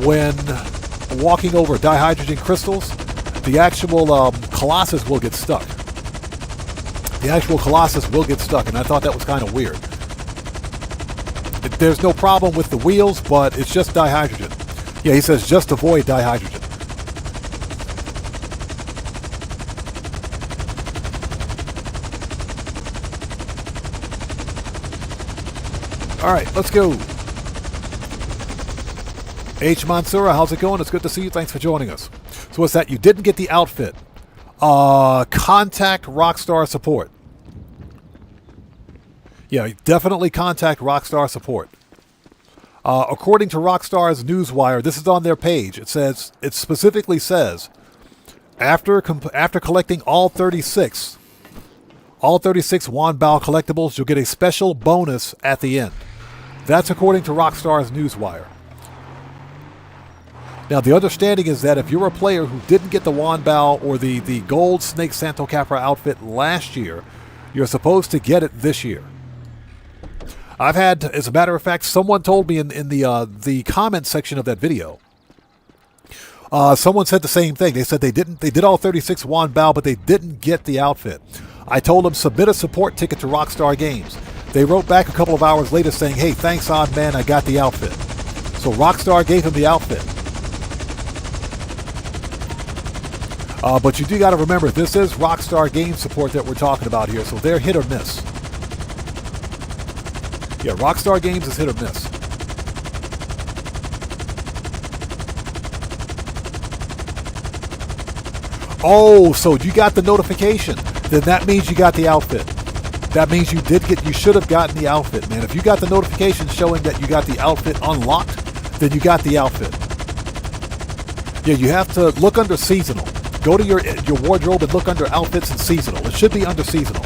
when walking over dihydrogen crystals. The actual Colossus will get stuck. The actual Colossus will get stuck, and I thought that was kind of weird. There's no problem with the wheels, but it's just dihydrogen. Yeah, he says just avoid dihydrogen. All right, let's go. H. Mansura, how's it going? It's good to see you. Thanks for joining us. So what's that? You didn't get the outfit. Contact Rockstar support. Yeah, definitely contact Rockstar support. According to Rockstar's Newswire, this is on their page. It specifically says, after collecting all 36 Wanbao collectibles, you'll get a special bonus at the end. That's according to Rockstar's Newswire. Now, the understanding is that if you're a player who didn't get the Wanbao or the gold Snake Santo Capra outfit last year, you're supposed to get it this year. I've had, as a matter of fact, someone told me in the comment section of that video. Someone said the same thing. They said they did all 36 Wanbao, but they didn't get the outfit. I told them submit a support ticket to Rockstar Games. They wrote back a couple of hours later saying, "Hey, thanks, odd man, I got the outfit." So Rockstar gave him the outfit. But you do got to remember, this is Rockstar Games support that we're talking about here, so they're hit or miss. Yeah, Rockstar Games is hit or miss. Oh, so you got the notification. Then that means you got the outfit. That means you should have gotten the outfit, man. If you got the notification showing that you got the outfit unlocked, then you got the outfit. Yeah, you have to look under seasonal. Go to your wardrobe and look under outfits and seasonal. It should be under seasonal.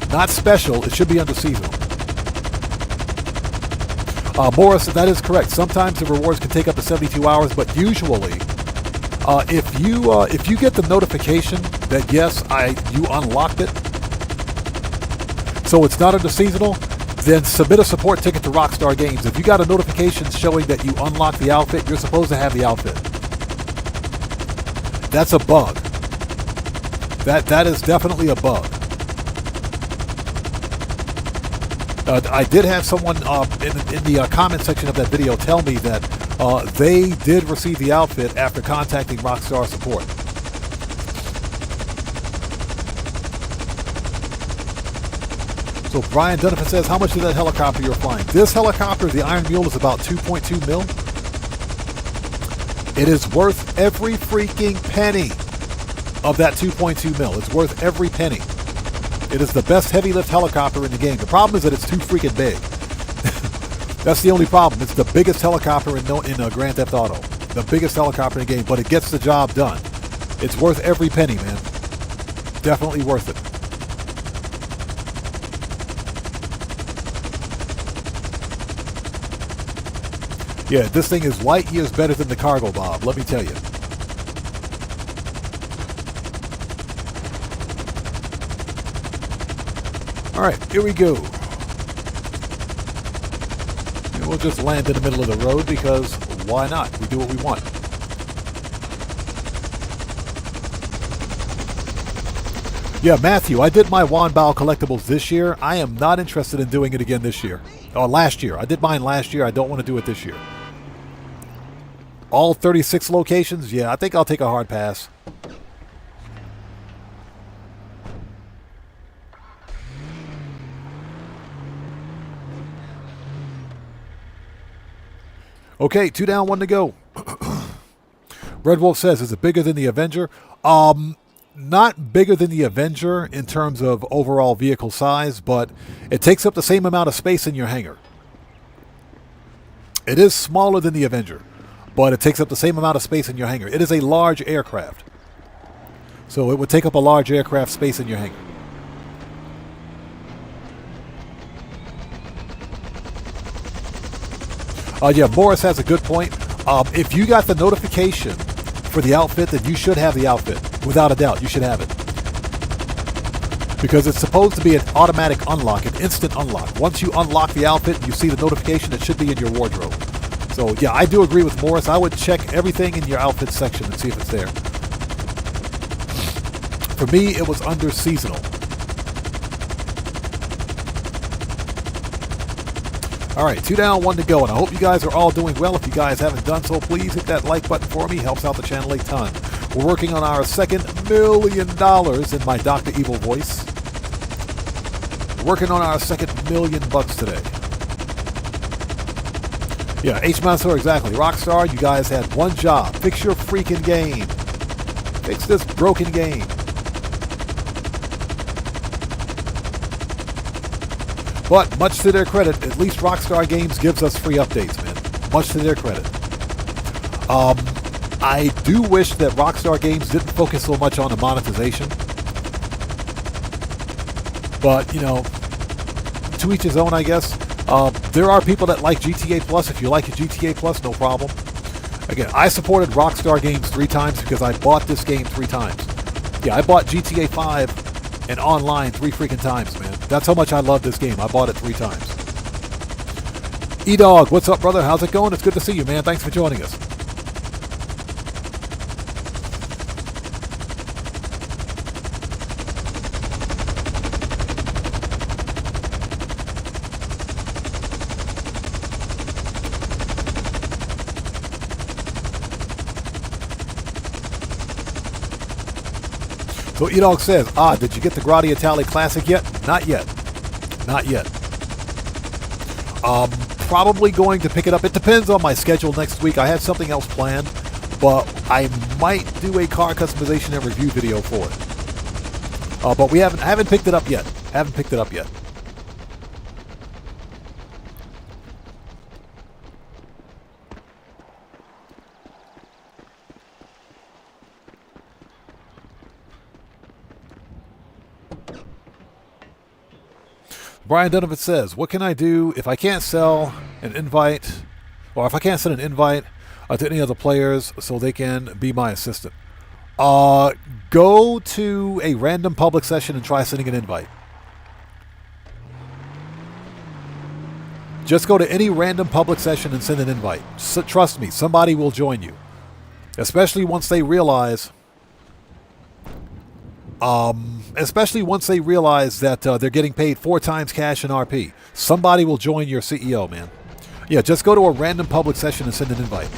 Not special, it should be under seasonal. Morris, that is correct. Sometimes the rewards can take up to 72 hours, but usually, if you get the notification that yes, you unlocked it, so it's not under seasonal, then submit a support ticket to Rockstar Games. If you got a notification showing that you unlocked the outfit, you're supposed to have the outfit. That's a bug. That is definitely a bug. I did have someone in the comment section of that video tell me that they did receive the outfit after contacting Rockstar support. So Brian Donovan says, how much is that helicopter you're flying? This helicopter, the Iron Mule, is about 2.2 mil. It is worth every freaking penny of that 2.2 mil. It's worth every penny. It is the best heavy lift helicopter in the game. The problem is that it's too freaking big. That's the only problem. It's the biggest helicopter in Grand Theft Auto. The biggest helicopter in the game, but it gets the job done. It's worth every penny, man. Definitely worth it. Yeah, this thing is light years better than the Cargo Bob, let me tell you. All right, here we go. And we'll just land in the middle of the road because why not? We do what we want. Yeah, Matthew, I did my Wanbao collectibles this year. I am not interested in doing it again this year. Or last year. I did mine last year. I don't want to do it this year. All 36 locations? Yeah, I think I'll take a hard pass. Okay, 2 down, 1 to go. Red Wolf says, is it bigger than the Avenger? Not bigger than the Avenger in terms of overall vehicle size, but it takes up the same amount of space in your hangar. It is smaller than the Avenger, but it takes up the same amount of space in your hangar. It is a large aircraft, so it would take up a large aircraft space in your hangar. Yeah, Morris has a good point. If you got the notification for the outfit, then you should have the outfit. Without a doubt, you should have it. Because it's supposed to be an automatic unlock, an instant unlock. Once you unlock the outfit and you see the notification, it should be in your wardrobe. So, yeah, I do agree with Morris. I would check everything in your outfit section and see if it's there. For me, it was under seasonal. All right, 2 down, 1 to go, and I hope you guys are all doing well. If you guys haven't done so, please hit that like button for me. Helps out the channel a ton. We're working on our second $1 million in my Dr. Evil voice. We're working on our second $1 million today. Yeah, H. Mansour, exactly. Rockstar, you guys had one job. Fix your freaking game. Fix this broken game. But much to their credit, at least Rockstar Games gives us free updates, man. Much to their credit. I do wish that Rockstar Games didn't focus so much on the monetization. But, you know, to each his own, I guess. There are people that like GTA Plus. If you like GTA Plus, no problem. Again, I supported Rockstar Games 3 times because I bought this game 3 times. Yeah, I bought GTA 5 and online 3 freaking times, man. That's how much I love this game. I bought it 3 times. E-Dog, what's up, brother? How's it going? It's good to see you, man. Thanks for joining us. So E-Dog says, did you get the Gradiatali Classic yet? Not yet. Not yet. Probably going to pick it up. It depends on my schedule next week. I had something else planned, but I might do a car customization and review video for it. But I haven't picked it up yet. Haven't picked it up yet. Brian Donovan says, what can I do if I can't sell an invite, or if I can't send an invite to any other players so they can be my assistant? Go to a random public session and try sending an invite. Just go to any random public session and send an invite. Trust me, somebody will join you. Especially once they realize... that they're getting paid 4 times cash in RP. Somebody will join your CEO, man. Yeah, just go to a random public session and send an invite.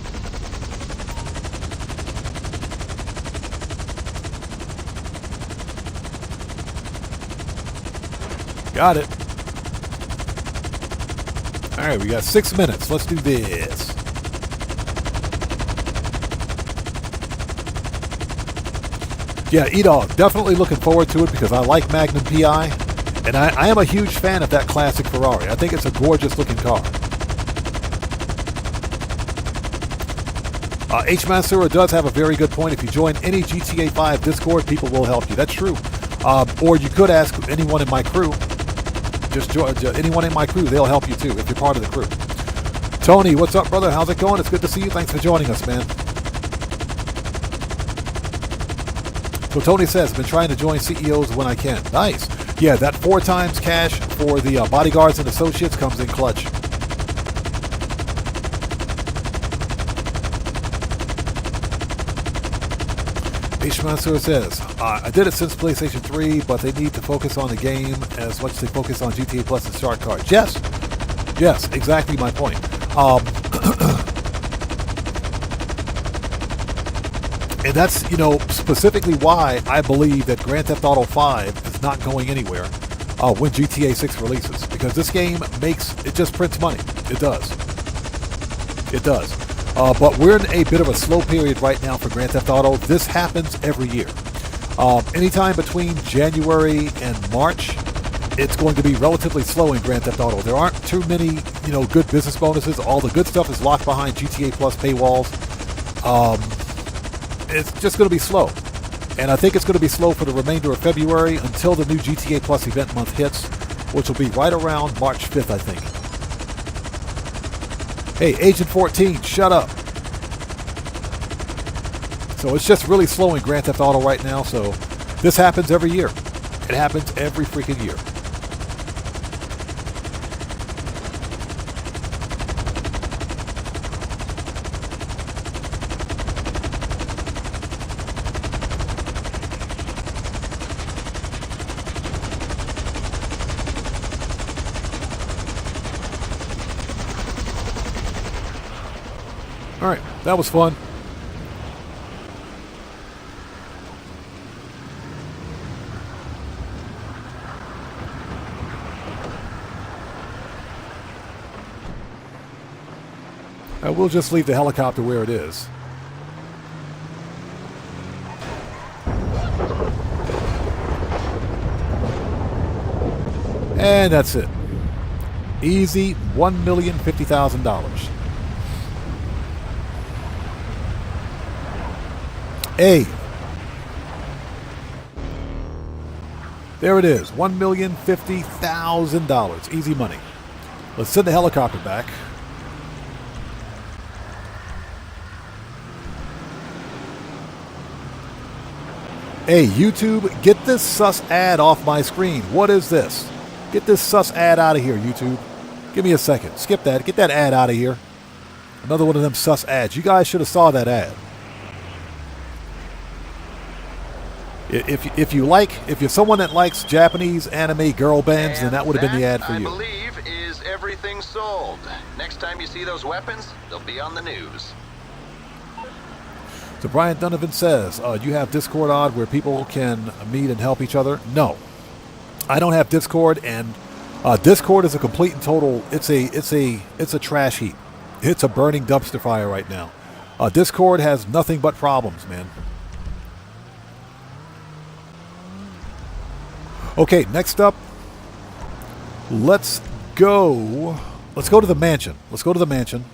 Got it. All right, we got 6 minutes. Let's do this. Yeah, E-Dog, definitely looking forward to it because I like Magnum PI, and I am a huge fan of that classic Ferrari. I think it's a gorgeous looking car. H. Mansour does have a very good point. If you join any GTA 5 Discord, people will help you. That's true. Or you could ask anyone in my crew. Just join anyone in my crew. They'll help you too if you're part of the crew. Tony, what's up, brother? How's it going? It's good to see you. Thanks for joining us, man. So Tony says, I've been trying to join CEOs when I can. Nice. Yeah, that 4 times cash for the bodyguards and associates comes in clutch. H. Mansour says, I did it since PlayStation 3, but they need to focus on the game as much as they focus on GTA Plus and Shark Cards. Yes. Yes, exactly my point. And that's, you know, specifically why I believe that Grand Theft Auto 5 is not going anywhere when GTA 6 releases. Because this game it just prints money. It does. It does. But we're in a bit of a slow period right now for Grand Theft Auto. This happens every year. Anytime between January and March, it's going to be relatively slow in Grand Theft Auto. There aren't too many, you know, good business bonuses. All the good stuff is locked behind GTA Plus paywalls. It's just going to be slow. And I think it's going to be slow for the remainder of February until the new GTA Plus event month hits, which will be right around March 5th, I think. Hey, Agent 14, shut up. So it's just really slow in Grand Theft Auto right now, so this happens every year. It happens every freaking year. All right, that was fun. We'll just leave the helicopter where it is. And that's it. Easy $1,050,000. Hey. There it is. $1,050,000. Easy money. Let's send the helicopter back. Hey, YouTube, get this sus ad off my screen. What is this? Get this sus ad out of here, YouTube. Give me a second. Skip that. Get that ad out of here. Another one of them sus ads. You guys should have saw that ad. If you're someone that likes Japanese anime girl bands, then that would have been the ad for you. I believe is everything sold. Next time you see those weapons, they'll be on the news. So Brian Donovan says, you have Discord on where people can meet and help each other? No. I don't have Discord, and Discord is a complete and total, it's a trash heap. It's a burning dumpster fire right now. Discord has nothing but problems, man. Okay, next up, let's go to the mansion. Let's go to the mansion.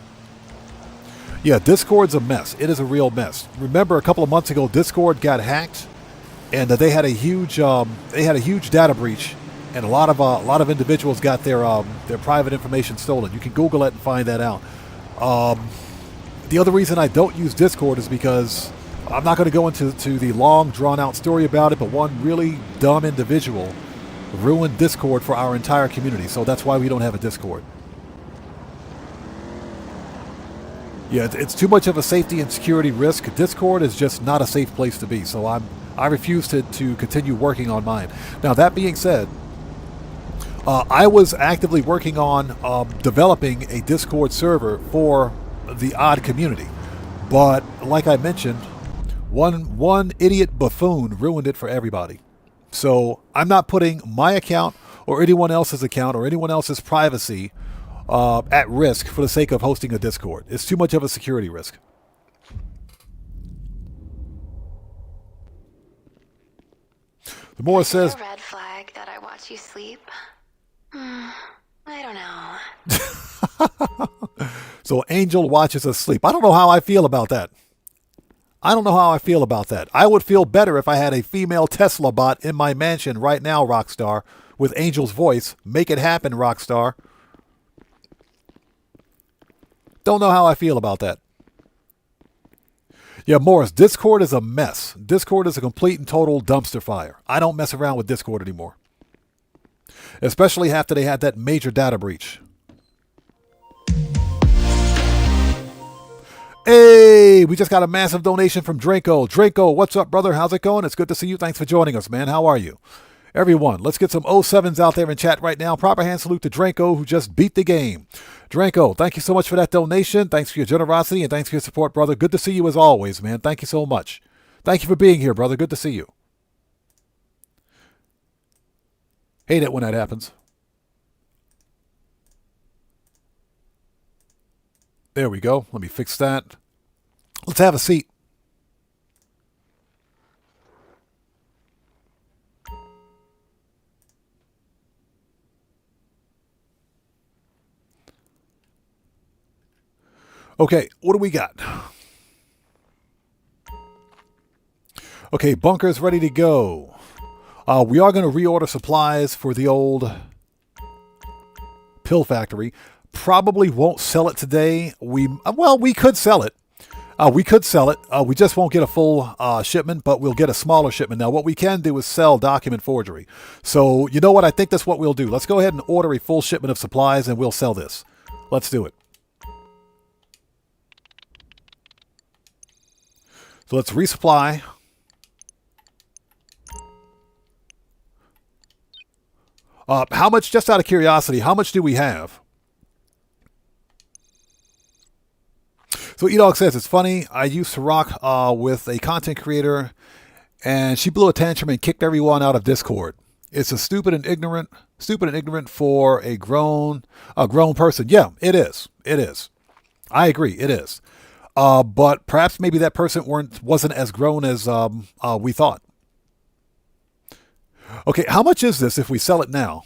Yeah, Discord's a mess. It is a real mess. Remember, a couple of months ago, Discord got hacked, and they had a huge data breach, and a lot of individuals got their private information stolen. You can Google it and find that out. The other reason I don't use Discord is because I'm not going to go into the long, drawn-out story about it, but one really dumb individual ruined Discord for our entire community, so that's why we don't have a Discord. Yeah, it's too much of a safety and security risk. Discord is just not a safe place to be, so I refuse to continue working on mine. Now, that being said, I was actively working on developing a Discord server for the odd community, but like I mentioned, one idiot buffoon ruined it for everybody. So I'm not putting my account or anyone else's account or anyone else's privacy at risk for the sake of hosting a Discord. It's too much of a security risk. The more says, a red flag that I watch you sleep? I don't know. So Angel watches us sleep. I don't know how I feel about that. I would feel better if I had a female Tesla bot in my mansion right now, Rockstar, with Angel's voice. Make it happen, Rockstar. Don't know how I feel about that. Yeah, Morris, Discord is a mess. Discord is a complete and total dumpster fire. I don't mess around with Discord anymore. Especially after they had that major data breach. Hey, we just got a massive donation from Draco. Draco, what's up, brother? How's it going? It's good to see you. Thanks for joining us, man. How are you? Everyone, let's get some 07s out there in chat right now. Proper hand salute to Draco, who just beat the game. Draco, thank you so much for that donation. Thanks for your generosity and thanks for your support, brother. Good to see you as always, man. Thank you so much. Thank you for being here, brother. Good to see you. Hate it when that happens. There we go. Let me fix that. Let's have a seat. Okay, what do we got? Okay, bunker's ready to go. We are going to reorder supplies for the old pill factory. Probably won't sell it today. We could sell it. We just won't get a full shipment, but we'll get a smaller shipment. Now, what we can do is sell document forgery. So, you know what? I think that's what we'll do. Let's go ahead and order a full shipment of supplies, and we'll sell this. Let's do it. So let's resupply. How much, just out of curiosity, how much do we have? So E-Dog says, it's funny, I used to rock with a content creator, and she blew a tantrum and kicked everyone out of Discord. It's a stupid and ignorant for a grown person. Yeah, it is. It is. I agree, it is. But perhaps maybe that person wasn't as grown as we thought. Okay, how much is this if we sell it now?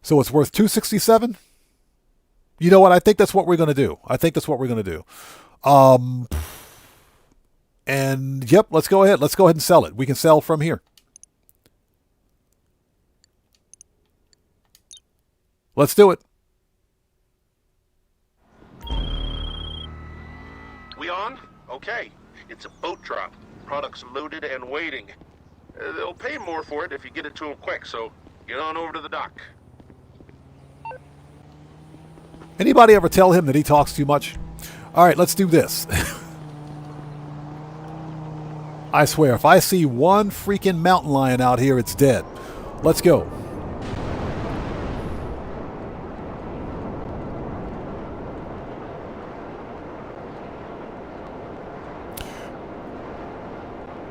So it's worth $267? You know what? I think that's what we're going to do. And yep, let's go ahead. Let's go ahead and sell it. We can sell from here. Let's do it. We on? Okay. It's a boat drop. Products loaded and waiting. They'll pay more for it if you get it to them quick, so get on over to the dock. Anybody ever tell him that he talks too much? All right, let's do this. I swear, if I see one freaking mountain lion out here, it's dead. Let's go.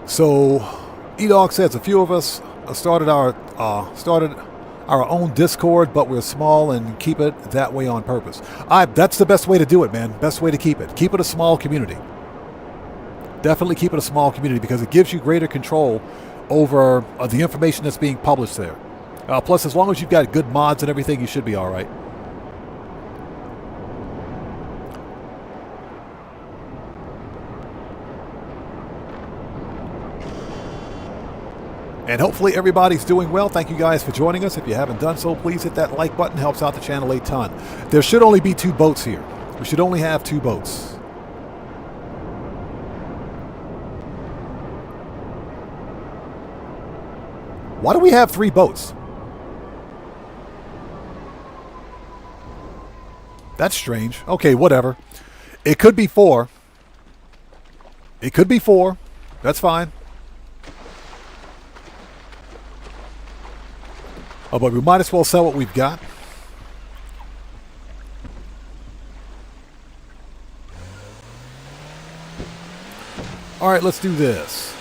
So, E-Dog says a few of us started our own Discord, but we're small and keep it that way on purpose. That's the best way to do it, man. Best way to keep it. Keep it a small community. Definitely keep it a small community because it gives you greater control over the information that's being published there. Plus, as long as you've got good mods and everything, you should be all right. And hopefully everybody's doing well. Thank you guys for joining us. If you haven't done so, please hit that like button. Helps out the channel a ton. There should only be 2 boats here. We should only have 2 boats. Why do we have 3 boats? That's strange. Okay, whatever. It could be 4. It could be 4. That's fine. Oh, but we might as well sell what we've got. All right, let's do this.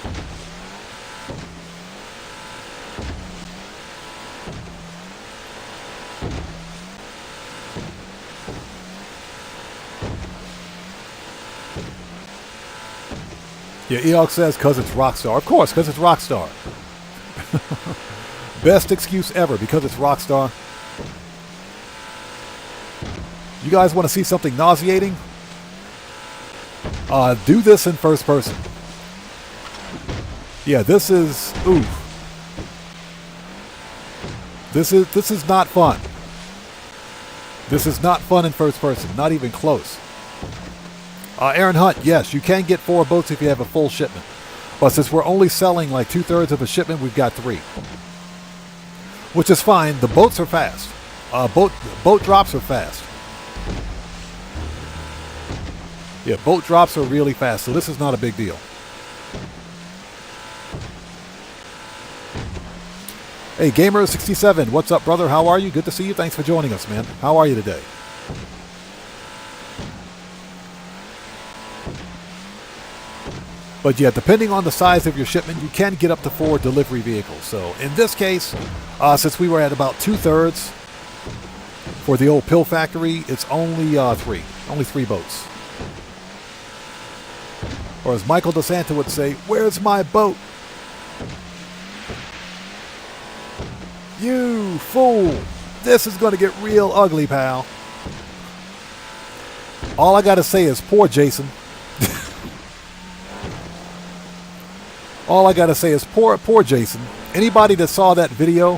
Yeah, Eok says because it's Rockstar. Of course, because it's Rockstar. Best excuse ever, because it's Rockstar. You guys want to see something nauseating? Do this in first person. Yeah, this is oof. This is not fun. This is not fun in first person. Not even close. Aaron Hunt, yes, you can get 4 boats if you have a full shipment. But since we're only selling like 2/3 of a shipment, we've got 3. Which is fine. The boats are fast. Boat drops are fast. Yeah, boat drops are really fast, so this is not a big deal. Hey, Gamer67, what's up, brother? How are you? Good to see you. Thanks for joining us, man. How are you today? But yeah, depending on the size of your shipment, you can get up to 4 delivery vehicles. So in this case, since we were at about 2/3 for the old pill factory, it's only 3. Only 3 boats. Or as Michael DeSanta would say, where's my boat? You fool! This is going to get real ugly, pal. All I got to say is poor Jason. All I got to say is poor Jason. Anybody that saw that video,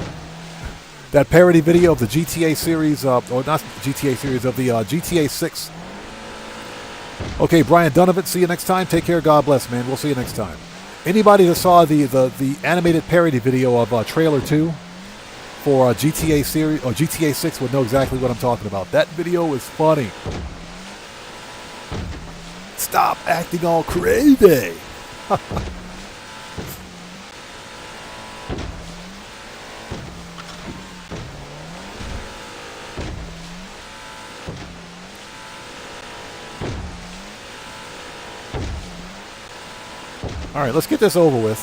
that parody video of the GTA series, or not GTA series, of the GTA 6. Okay, Brian Donovan, see you next time. Take care. God bless, man. We'll see you next time. Anybody that saw the animated parody video of Trailer 2 for GTA series or GTA 6 would know exactly what I'm talking about. That video is funny. Stop acting all crazy. All right, let's get this over with.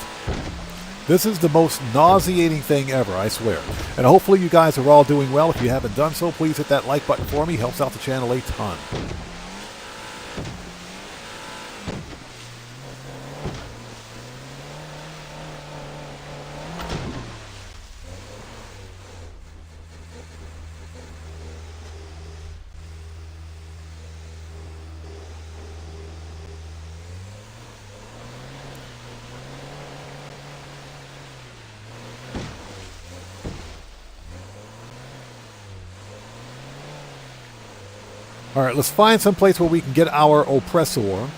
This is the most nauseating thing ever, I swear. And hopefully you guys are all doing well. If you haven't done so, please hit that like button for me. Helps out the channel a ton. All right, let's find some place where we can get our oppressor.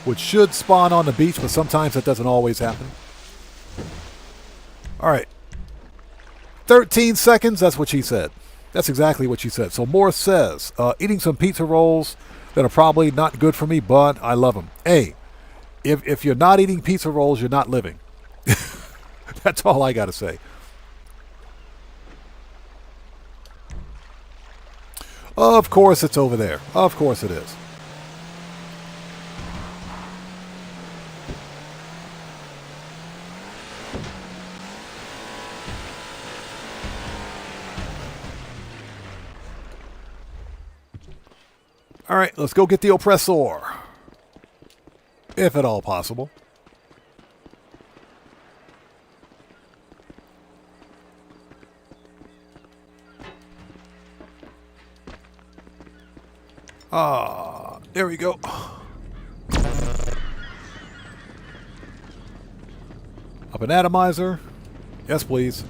Which should spawn on the beach, but sometimes that doesn't always happen. All right. 13 seconds, that's what she said. That's exactly what she said. So Morris says, eating some pizza rolls that are probably not good for me, but I love them. Hey, if you're not eating pizza rolls, you're not living. That's all I got to say. Of course it's over there. Of course it is. All right, let's go get the oppressor. If at all possible. There we go. Up an atomizer. Yes, please.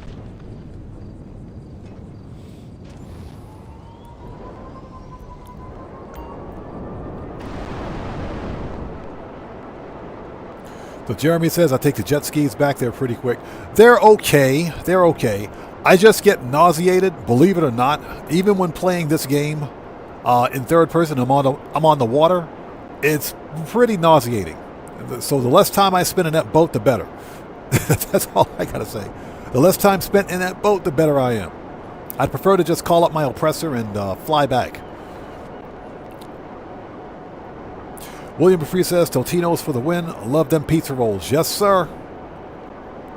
So Jeremy says, I take the jet skis back there pretty quick. They're okay. They're okay. I just get nauseated, believe it or not. Even when playing this game in third person, I'm on the water. It's pretty nauseating. So the less time I spend in that boat, the better. That's all I got to say. The less time spent in that boat, the better I am. I'd prefer to just call up my oppressor and fly back. William Befree says, Totino's for the win. Love them pizza rolls. Yes, sir.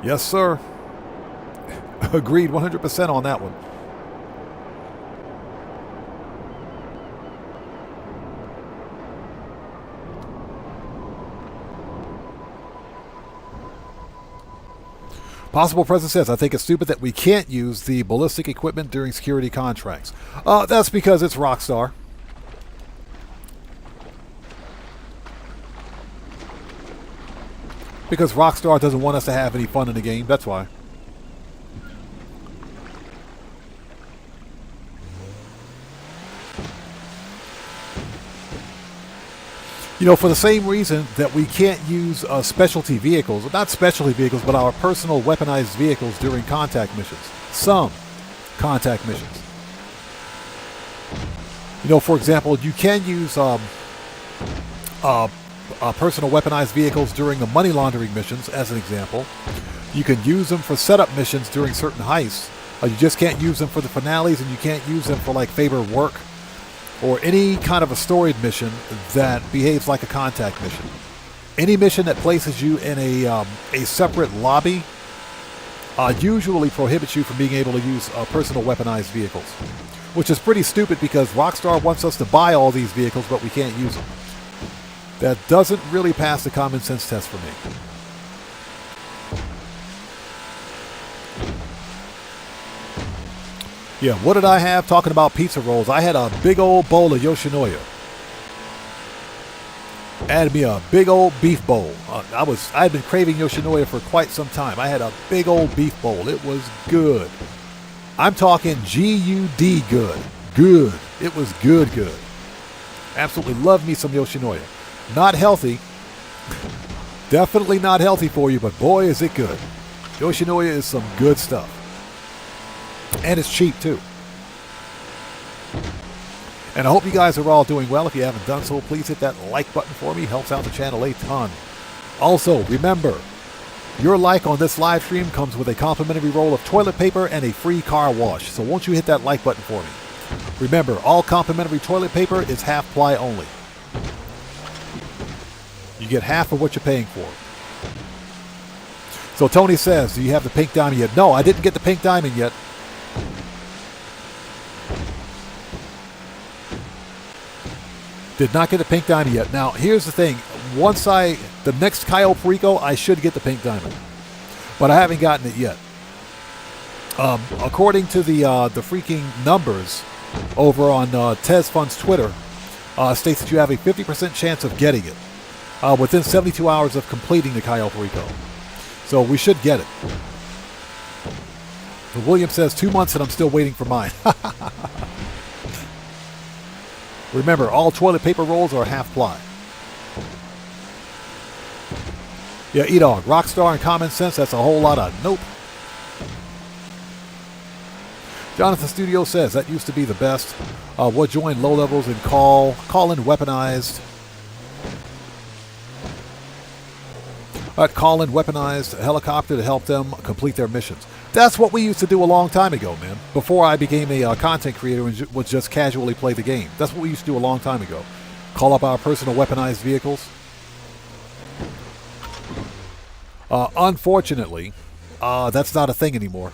Yes, sir. Agreed 100% on that one. Possible President says, I think it's stupid that we can't use the ballistic equipment during security contracts. That's because it's Rockstar. Because Rockstar doesn't want us to have any fun in the game. That's why. You know, for the same reason that we can't use specialty vehicles, not specialty vehicles, but our personal weaponized vehicles during contact missions. Some contact missions. You know, for example, you can use personal weaponized vehicles during the money laundering missions, as an example. You can use them for setup missions during certain heists. You just can't use them for the finales, and you can't use them for like favor work or any kind of a storied mission that behaves like a contact mission. Any mission that places you in a separate lobby usually prohibits you from being able to use personal weaponized vehicles, which is pretty stupid because Rockstar wants us to buy all these vehicles, but we can't use them. That doesn't really pass the common sense test for me. Yeah, what did I have talking about pizza rolls? I had a big old bowl of Yoshinoya. Added me a big old beef bowl. I'd been craving Yoshinoya for quite some time. I had a big old beef bowl. It was good. I'm talking G-U-D good. Good. It was good. Absolutely love me some Yoshinoya. Not healthy. Definitely not healthy for you, but boy is it good. Yoshinoya is some good stuff. And it's cheap too. And I hope you guys are all doing well. If you haven't done so, please hit that like button for me. Helps out the channel a ton. Also, remember, your like on this live stream comes with a complimentary roll of toilet paper and a free car wash. So won't you hit that like button for me? Remember, all complimentary toilet paper is half ply only. You get half of what you're paying for. So Tony says, do you have the pink diamond yet? No, I didn't get the pink diamond yet. Did not get the pink diamond yet. Now, here's the thing. The next Cayo Perico, I should get the pink diamond. But I haven't gotten it yet. According to the freaking numbers over on Tez Fun's Twitter, states that you have a 50% chance of getting it within 72 hours of completing the Cayo Perico. So we should get it. William says 2 months and I'm still waiting for mine. Remember, all toilet paper rolls are half ply. Yeah, E-Dog, Rockstar and Common Sense, that's a whole lot of nope. Jonathan Studio says, that used to be the best. Would join low levels and call in weaponized. Call in weaponized helicopter to help them complete their missions. That's what we used to do a long time ago, man. Before I became a content creator and would just casually play the game. That's what we used to do a long time ago. Call up our personal weaponized vehicles. Unfortunately, that's not a thing anymore.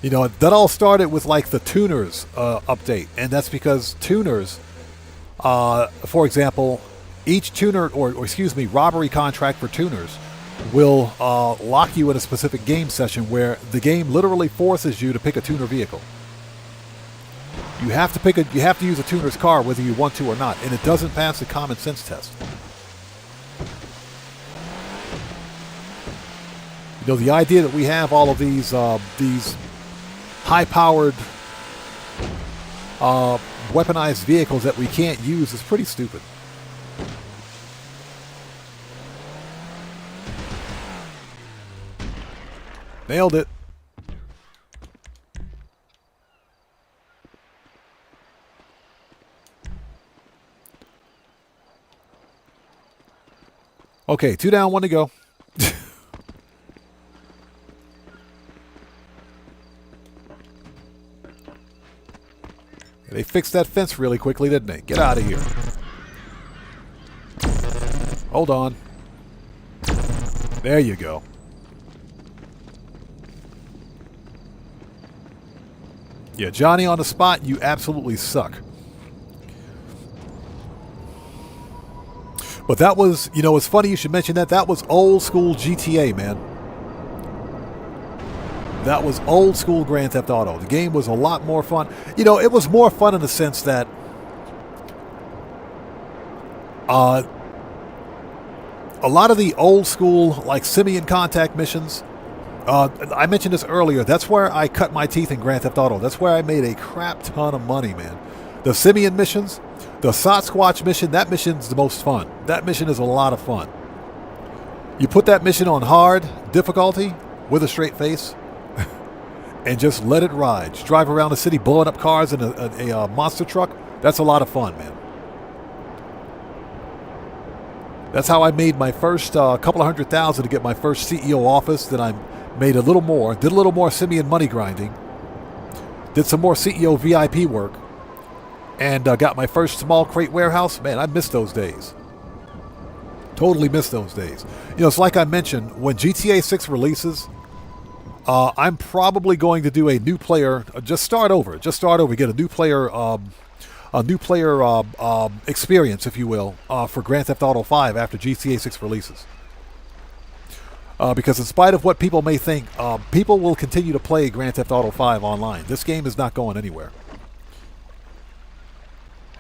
You know, that all started with like the tuners update. And that's because tuners, for example, each tuner, or excuse me, robbery contract for tuners will lock you in a specific game session where the game literally forces you to pick a tuner vehicle. You have to use a tuner's car whether you want to or not, and it doesn't pass the common sense test. You know, the idea that we have all of these high-powered weaponized vehicles that we can't use is pretty stupid. Nailed it. Okay, 2 down, 1 to go. They fixed that fence really quickly, didn't they? Get out of here. Hold on. There you go. Yeah, Johnny on the spot, you absolutely suck. But that was, you know, it's funny you should mention that. That was old school GTA, man. That was old school Grand Theft Auto. The game was a lot more fun. You know, it was more fun in the sense that a lot of the old school, like Simian Contact missions, I mentioned this earlier, that's where I cut my teeth in Grand Theft Auto. That's where I made a crap ton of money, man. The Simian missions, the Sasquatch mission, that mission's the most fun. That mission is a lot of fun. You put that mission on hard difficulty with a straight face and just let it ride. Just drive around the city blowing up cars in a monster truck. That's a lot of fun, man. That's how I made my first couple of $100,000 to get my first CEO office. Then I made a little more, did a little more Simian money grinding, did some more CEO VIP work, and got my first small crate warehouse. Man, I miss those days. Totally miss those days. You know, it's like I mentioned, when GTA 6 releases, I'm probably going to do a new player, just start over, get a new player experience, if you will, for Grand Theft Auto 5 after GTA 6 releases. Because in spite of what people may think, people will continue to play Grand Theft Auto 5 online. This game is not going anywhere.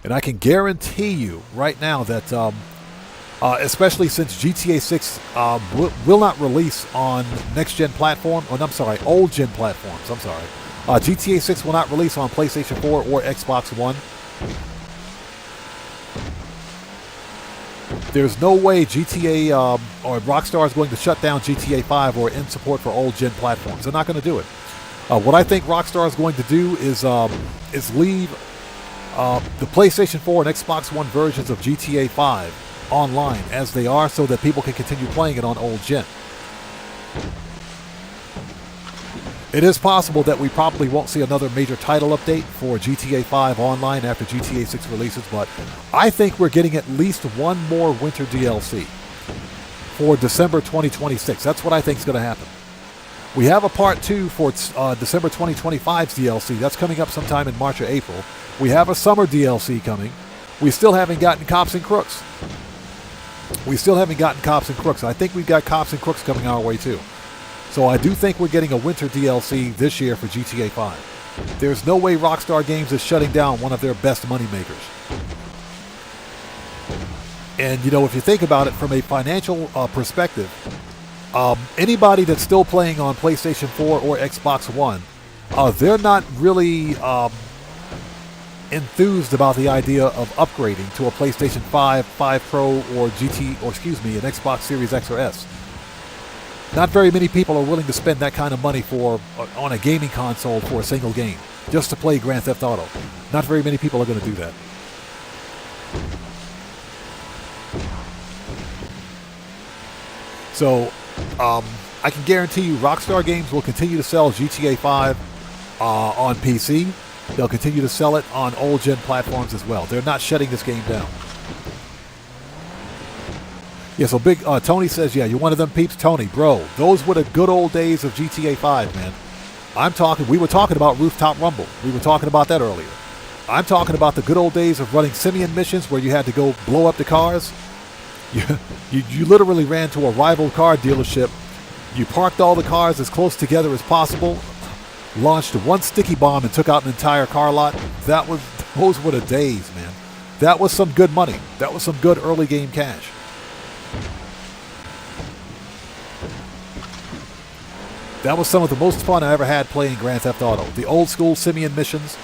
And I can guarantee you right now that, especially since GTA 6 will not release on next-gen platform, old-gen platforms, GTA 6 will not release on PlayStation 4 or Xbox One. There's no way GTA or Rockstar is going to shut down GTA 5 or end support for old-gen platforms. They're not going to do it. What I think Rockstar is going to do is leave the PlayStation 4 and Xbox One versions of GTA 5 online as they are so that people can continue playing it on old-gen. It is possible that we probably won't see another major title update for GTA 5 online after GTA 6 releases, but I think we're getting at least one more winter DLC for December 2026. That's what I think is going to happen. We have a part 2 for December 2025's DLC. That's coming up sometime in March or April. We have a summer DLC coming. We still haven't gotten Cops and Crooks. I think we've got Cops and Crooks coming our way too. So I do think we're getting a winter DLC this year for GTA 5. There's no way Rockstar Games is shutting down one of their best money makers. And, you know, if you think about it from a financial perspective, Anybody that's still playing on PlayStation 4 or Xbox One, they're not really enthused about the idea of upgrading to a PlayStation 5, 5 Pro, or an Xbox Series X or S. Not very many people are willing to spend that kind of money on a gaming console for a single game, just to play Grand Theft Auto. Not very many people are going to do that. So, I can guarantee you Rockstar Games will continue to sell GTA 5 on PC. They'll continue to sell it on old-gen platforms as well. They're not shutting this game down. Yeah, so Big Tony says, yeah, you're one of them peeps. Tony, bro, those were the good old days of GTA 5, man. We were talking about Rooftop Rumble. We were talking about that earlier. I'm talking about the good old days of running Simeon missions where you had to go blow up the cars. You literally ran to a rival car dealership. You parked all the cars as close together as possible, launched one sticky bomb and took out an entire car lot. Those were the days, man. That was some good money. That was some good early game cash. That was some of the most fun I ever had playing Grand Theft Auto. The old school Simeon missions.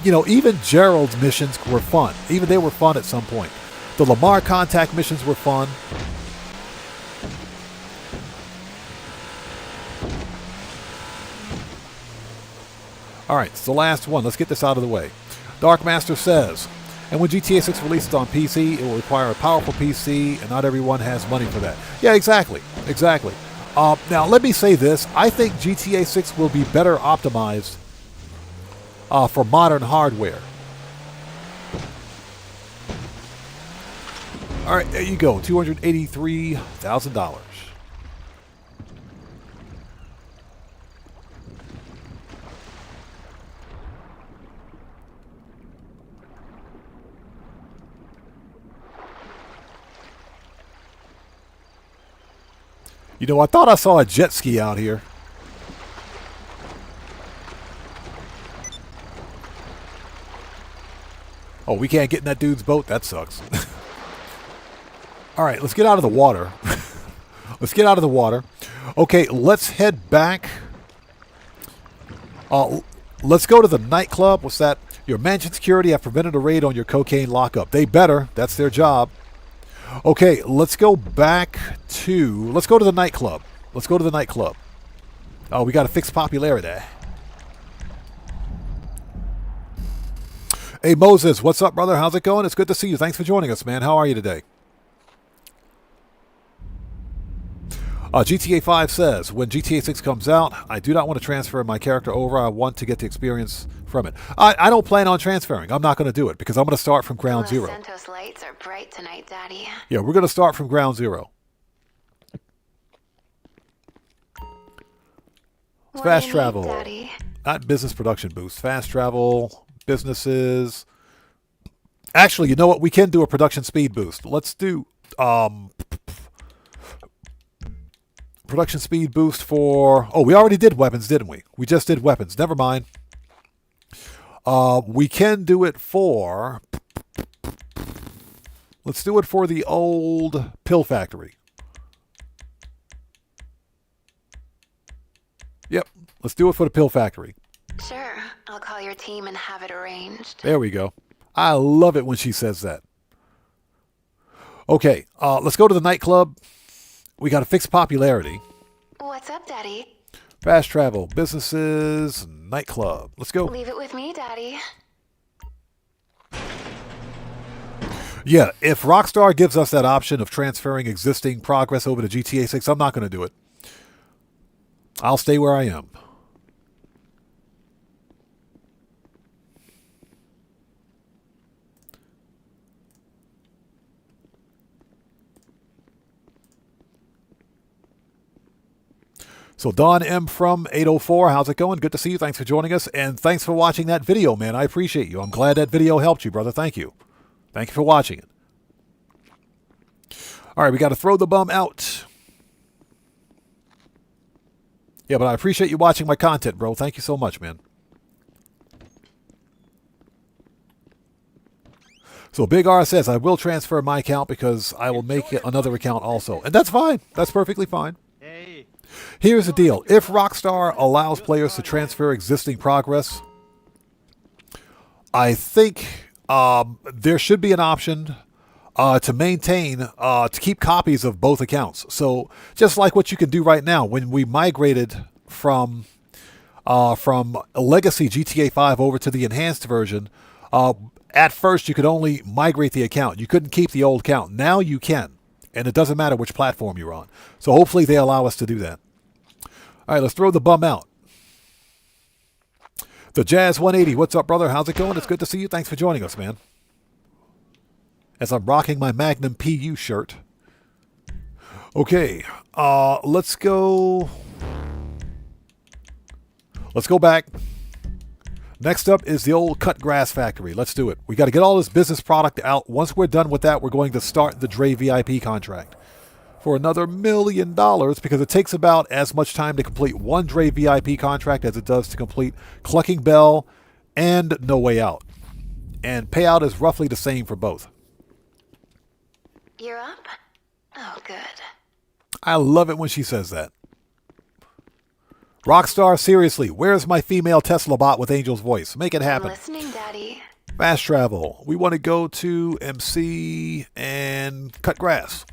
Even Gerald's missions were fun. Even they were fun at some point. The Lamar Contact missions were fun. Alright, it's the last one. Let's get this out of the way. Dark Master says, and when GTA 6 releases on PC, it will require a powerful PC, and not everyone has money for that. Yeah, exactly. Exactly. Now, let me say this. I think GTA 6 will be better optimized for modern hardware. All right, there you go. $283,000. I thought I saw a jet ski out here. Oh, we can't get in that dude's boat? That sucks. All right, let's get out of the water. Let's get out of the water. Okay, let's head back. Let's go to the nightclub. What's that? Your mansion security have prevented a raid on your cocaine lockup. They better. That's their job. Okay, let's go back to... Let's go to the nightclub. Let's go to the nightclub. Oh, we got to fix popularity. Hey, Moses, what's up, brother? How's it going? It's good to see you. Thanks for joining us, man. How are you today? GTA 5 says, when GTA 6 comes out, I do not want to transfer my character over. I want to get the experience from it. I don't plan on transferring. I'm not going to do it because I'm going to start from ground zero. Santos lights are bright tonight, Daddy. Yeah, we're going to start from ground zero. It's fast travel. Daddy? Not business production boost. Fast travel, businesses. Actually, you know what? We can do a production speed boost. Let's do production speed boost for... Oh, we already did weapons, didn't we? We just did weapons. Never mind. We can do it for... Let's do it for the old pill factory. Yep. Let's do it for the pill factory. Sure. I'll call your team and have it arranged. There we go. I love it when she says that. Okay. Let's go to the nightclub. We got to fix popularity. What's up, Daddy? Fast travel, businesses, nightclub. Let's go. Leave it with me, Daddy. Yeah, if Rockstar gives us that option of transferring existing progress over to GTA 6, I'm not going to do it. I'll stay where I am. So Don M from 804, how's it going? Good to see you. Thanks for joining us. And thanks for watching that video, man. I appreciate you. I'm glad that video helped you, brother. Thank you. Thank you for watching it. All right, we got to throw the bum out. Yeah, but I appreciate you watching my content, bro. Thank you so much, man. So Big R says, I will transfer my account because I will make another account also. And that's fine. That's perfectly fine. Hey, Here's the deal. If Rockstar allows players to transfer existing progress, I think there should be an option to maintain, to keep copies of both accounts. So just like what you can do right now, when we migrated from Legacy GTA 5 over to the enhanced version, at first you could only migrate the account. You couldn't keep the old account. Now you can, and it doesn't matter which platform you're on. So hopefully they allow us to do that. All right, let's throw the bum out. The Jazz 180, what's up, brother? How's it going? It's good to see you. Thanks for joining us, man. As I'm rocking my Magnum PU shirt. Okay, let's go back. Next up is the old cut grass factory. Let's do it. We got to get all this business product out. Once we're done with that, we're going to start the Dre VIP contract for another $1 million, because it takes about as much time to complete one Dre VIP contract as it does to complete Clucking Bell and No Way Out. And payout is roughly the same for both. You're up? Oh, good. I love it when she says that. Rockstar, seriously, where's my female Tesla bot with Angel's voice? Make it happen. I'm listening, Daddy. Fast travel. We want to go to MC and cut grass.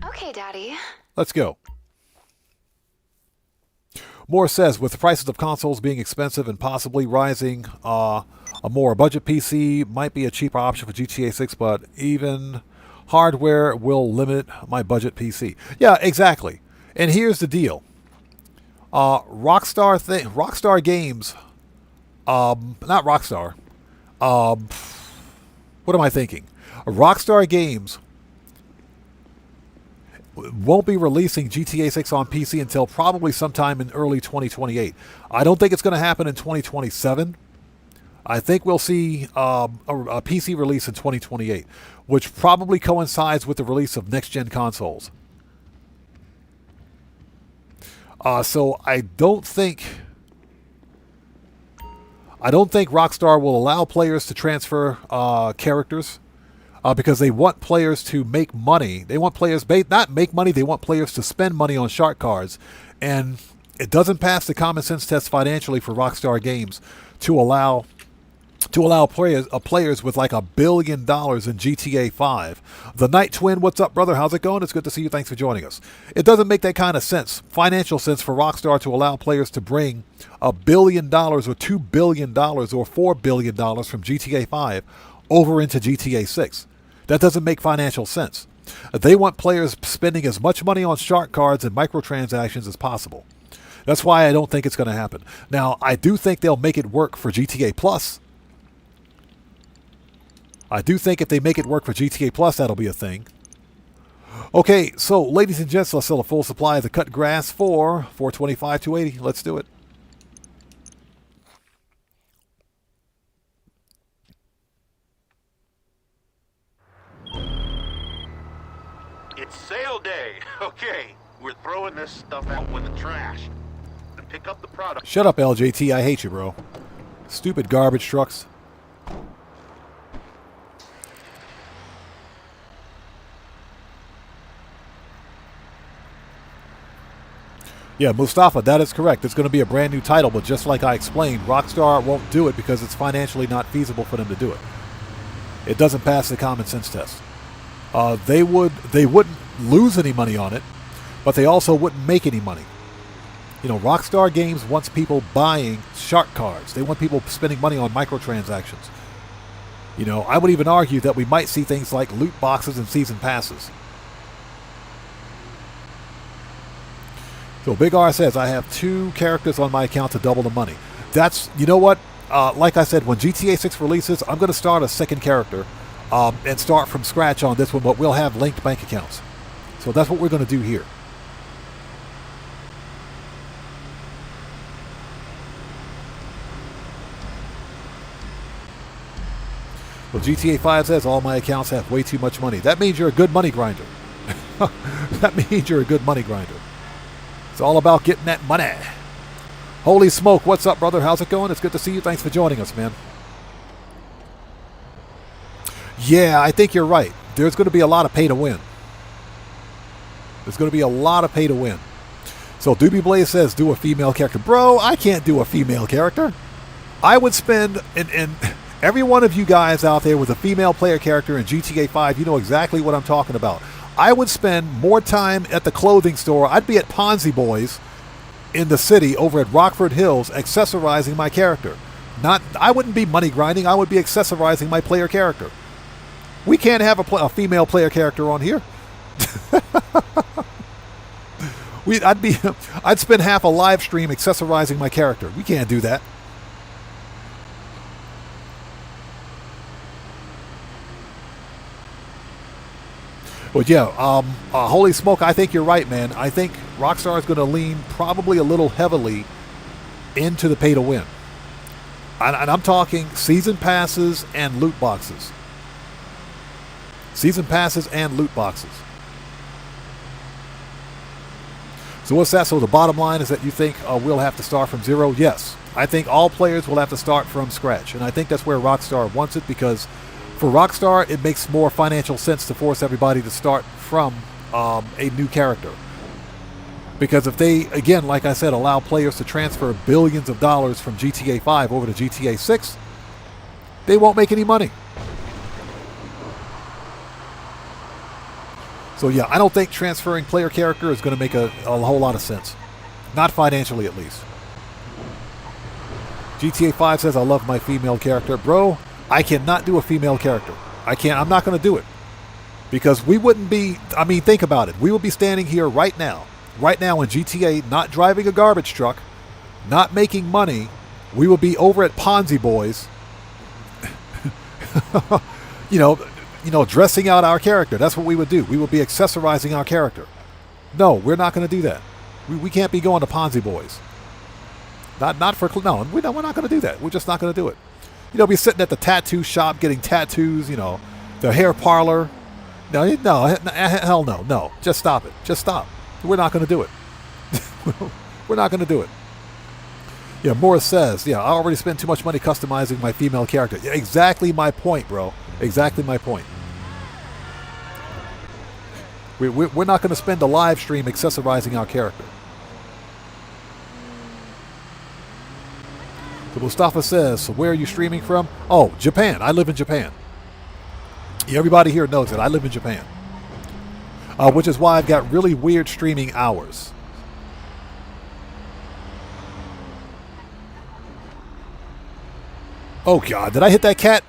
Okay, Daddy. Let's go. Moore says, with the prices of consoles being expensive and possibly rising, a more budget PC might be a cheaper option for GTA 6, but even hardware will limit my budget PC. Yeah, exactly. And here's the deal. Rockstar Games, not Rockstar. What am I thinking? Rockstar Games won't be releasing GTA 6 on PC until probably sometime in early 2028. I don't think it's going to happen in 2027. I think we'll see a PC release in 2028, which probably coincides with the release of next-gen consoles. So I don't think Rockstar will allow players to transfer characters because they want players to make money. They want players not make money. They want players to spend money on shark cards, and it doesn't pass the common sense test financially for Rockstar Games to allow players with like $1 billion in GTA 5. The Night Twin, what's up, brother? How's it going? It's good to see you. Thanks for joining us. It doesn't make that kind of sense, financial sense, for Rockstar to allow players to bring $1 billion or $2 billion or $4 billion from GTA 5 over into GTA 6. That doesn't make financial sense. They want players spending as much money on shark cards and microtransactions as possible. That's why I don't think it's going to happen. Now, I do think they'll make it work for GTA Plus. I do think if they make it work for GTA Plus, that'll be a thing. Okay, so ladies and gents, let's sell a full supply of the cut grass for $425.280. Let's do it. It's sale day. Okay, we're throwing this stuff out with the trash. And pick up the product. Shut up, LJT. I hate you, bro. Stupid garbage trucks. Yeah, Mustafa, that is correct. It's going to be a brand new title, but just like I explained, Rockstar won't do it because it's financially not feasible for them to do it. It doesn't pass the common sense test. They wouldn't lose any money on it, but they also wouldn't make any money. You know, Rockstar Games wants people buying shark cards. They want people spending money on microtransactions. You know, I would even argue that we might see things like loot boxes and season passes. So Big R says, I have 2 characters on my account to double the money. That's, you know what? Like I said, when GTA 6 releases, I'm going to start a second character and start from scratch on this one, but we'll have linked bank accounts. So that's what we're going to do here. Well, GTA 5 says, all my accounts have way too much money. That means you're a good money grinder. That means you're a good money grinder. It's all about getting that money. Holy smoke, what's up, brother? How's it going? It's good to see you. Thanks for joining us, man. Yeah, I think you're right. There's going to be a lot of pay to win. There's going to be a lot of pay to win. So Doobie Blaze says, do a female character. Bro, I can't do a female character. I would spend, and every one of you guys out there with a female player character in GTA 5, you know exactly what I'm talking about. I would spend more time at the clothing store. I'd be at Ponzi Boys in the city over at Rockford Hills accessorizing my character. I wouldn't be money grinding. I would be accessorizing my player character. We can't have a female player character on here. I'd spend half a live stream accessorizing my character. We can't do that. But yeah, holy smoke, I think you're right, man. I think Rockstar is going to lean probably a little heavily into the pay to win. And I'm talking season passes and loot boxes. Season passes and loot boxes. So what's that? So the bottom line is that you think we'll have to start from zero? Yes. I think all players will have to start from scratch. And I think that's where Rockstar wants it, because for Rockstar, it makes more financial sense to force everybody to start from a new character. Because if they, again, like I said, allow players to transfer billions of dollars from GTA 5 over to GTA 6, they won't make any money. So yeah, I don't think transferring player character is going to make a whole lot of sense. Not financially, at least. GTA 5 says, I love my female character. Bro, I cannot do a female character. I can't. I'm not going to do it. Because we wouldn't be, I mean, think about it. We would be standing here right now in GTA, not driving a garbage truck, not making money. We would be over at Ponzi Boys, you know, dressing out our character. That's what we would do. We would be accessorizing our character. No, we're not going to do that. We can't be going to Ponzi Boys. We're not going to do that. We're just not going to do it. You know, be sitting at the tattoo shop getting tattoos, you know, the hair parlor. No, hell no, no. Just stop it. Just stop. We're not going to do it. We're not going to do it. Yeah, Morris says, yeah, I already spent too much money customizing my female character. Yeah, exactly my point, bro. Exactly my point. We're not going to spend a live stream accessorizing our character. So Mustafa says, so where are you streaming from? Oh, Japan. I live in Japan. Yeah, everybody here knows it. I live in Japan. Which is why I've got really weird streaming hours. Oh, God. Did I hit that cat?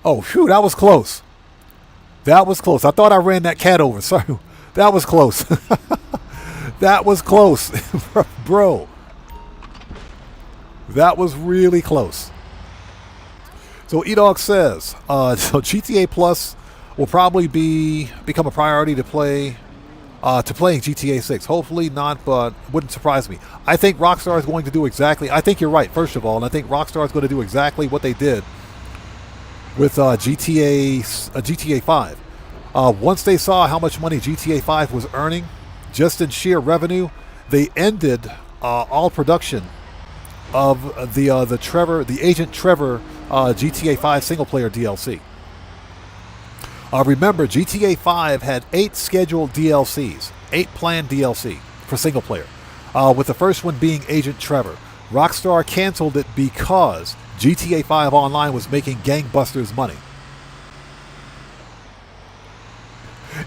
Oh, phew. That was close. That was close. I thought I ran that cat over. Sorry. That was close. That was close. Bro. That was really close. So E-Dog says, so GTA Plus will probably become a priority to playing GTA 6. Hopefully not, but wouldn't surprise me. I think Rockstar is going to do exactly, I think you're right, first of all, and I think Rockstar is going to do exactly what they did with GTA 5. Once they saw how much money GTA 5 was earning, just in sheer revenue, they ended all production of the Agent Trevor GTA 5 single-player DLC. Remember, GTA 5 had 8 scheduled DLCs, 8 planned DLC for single-player, with the first one being Agent Trevor. Rockstar canceled it because GTA 5 Online was making gangbusters money.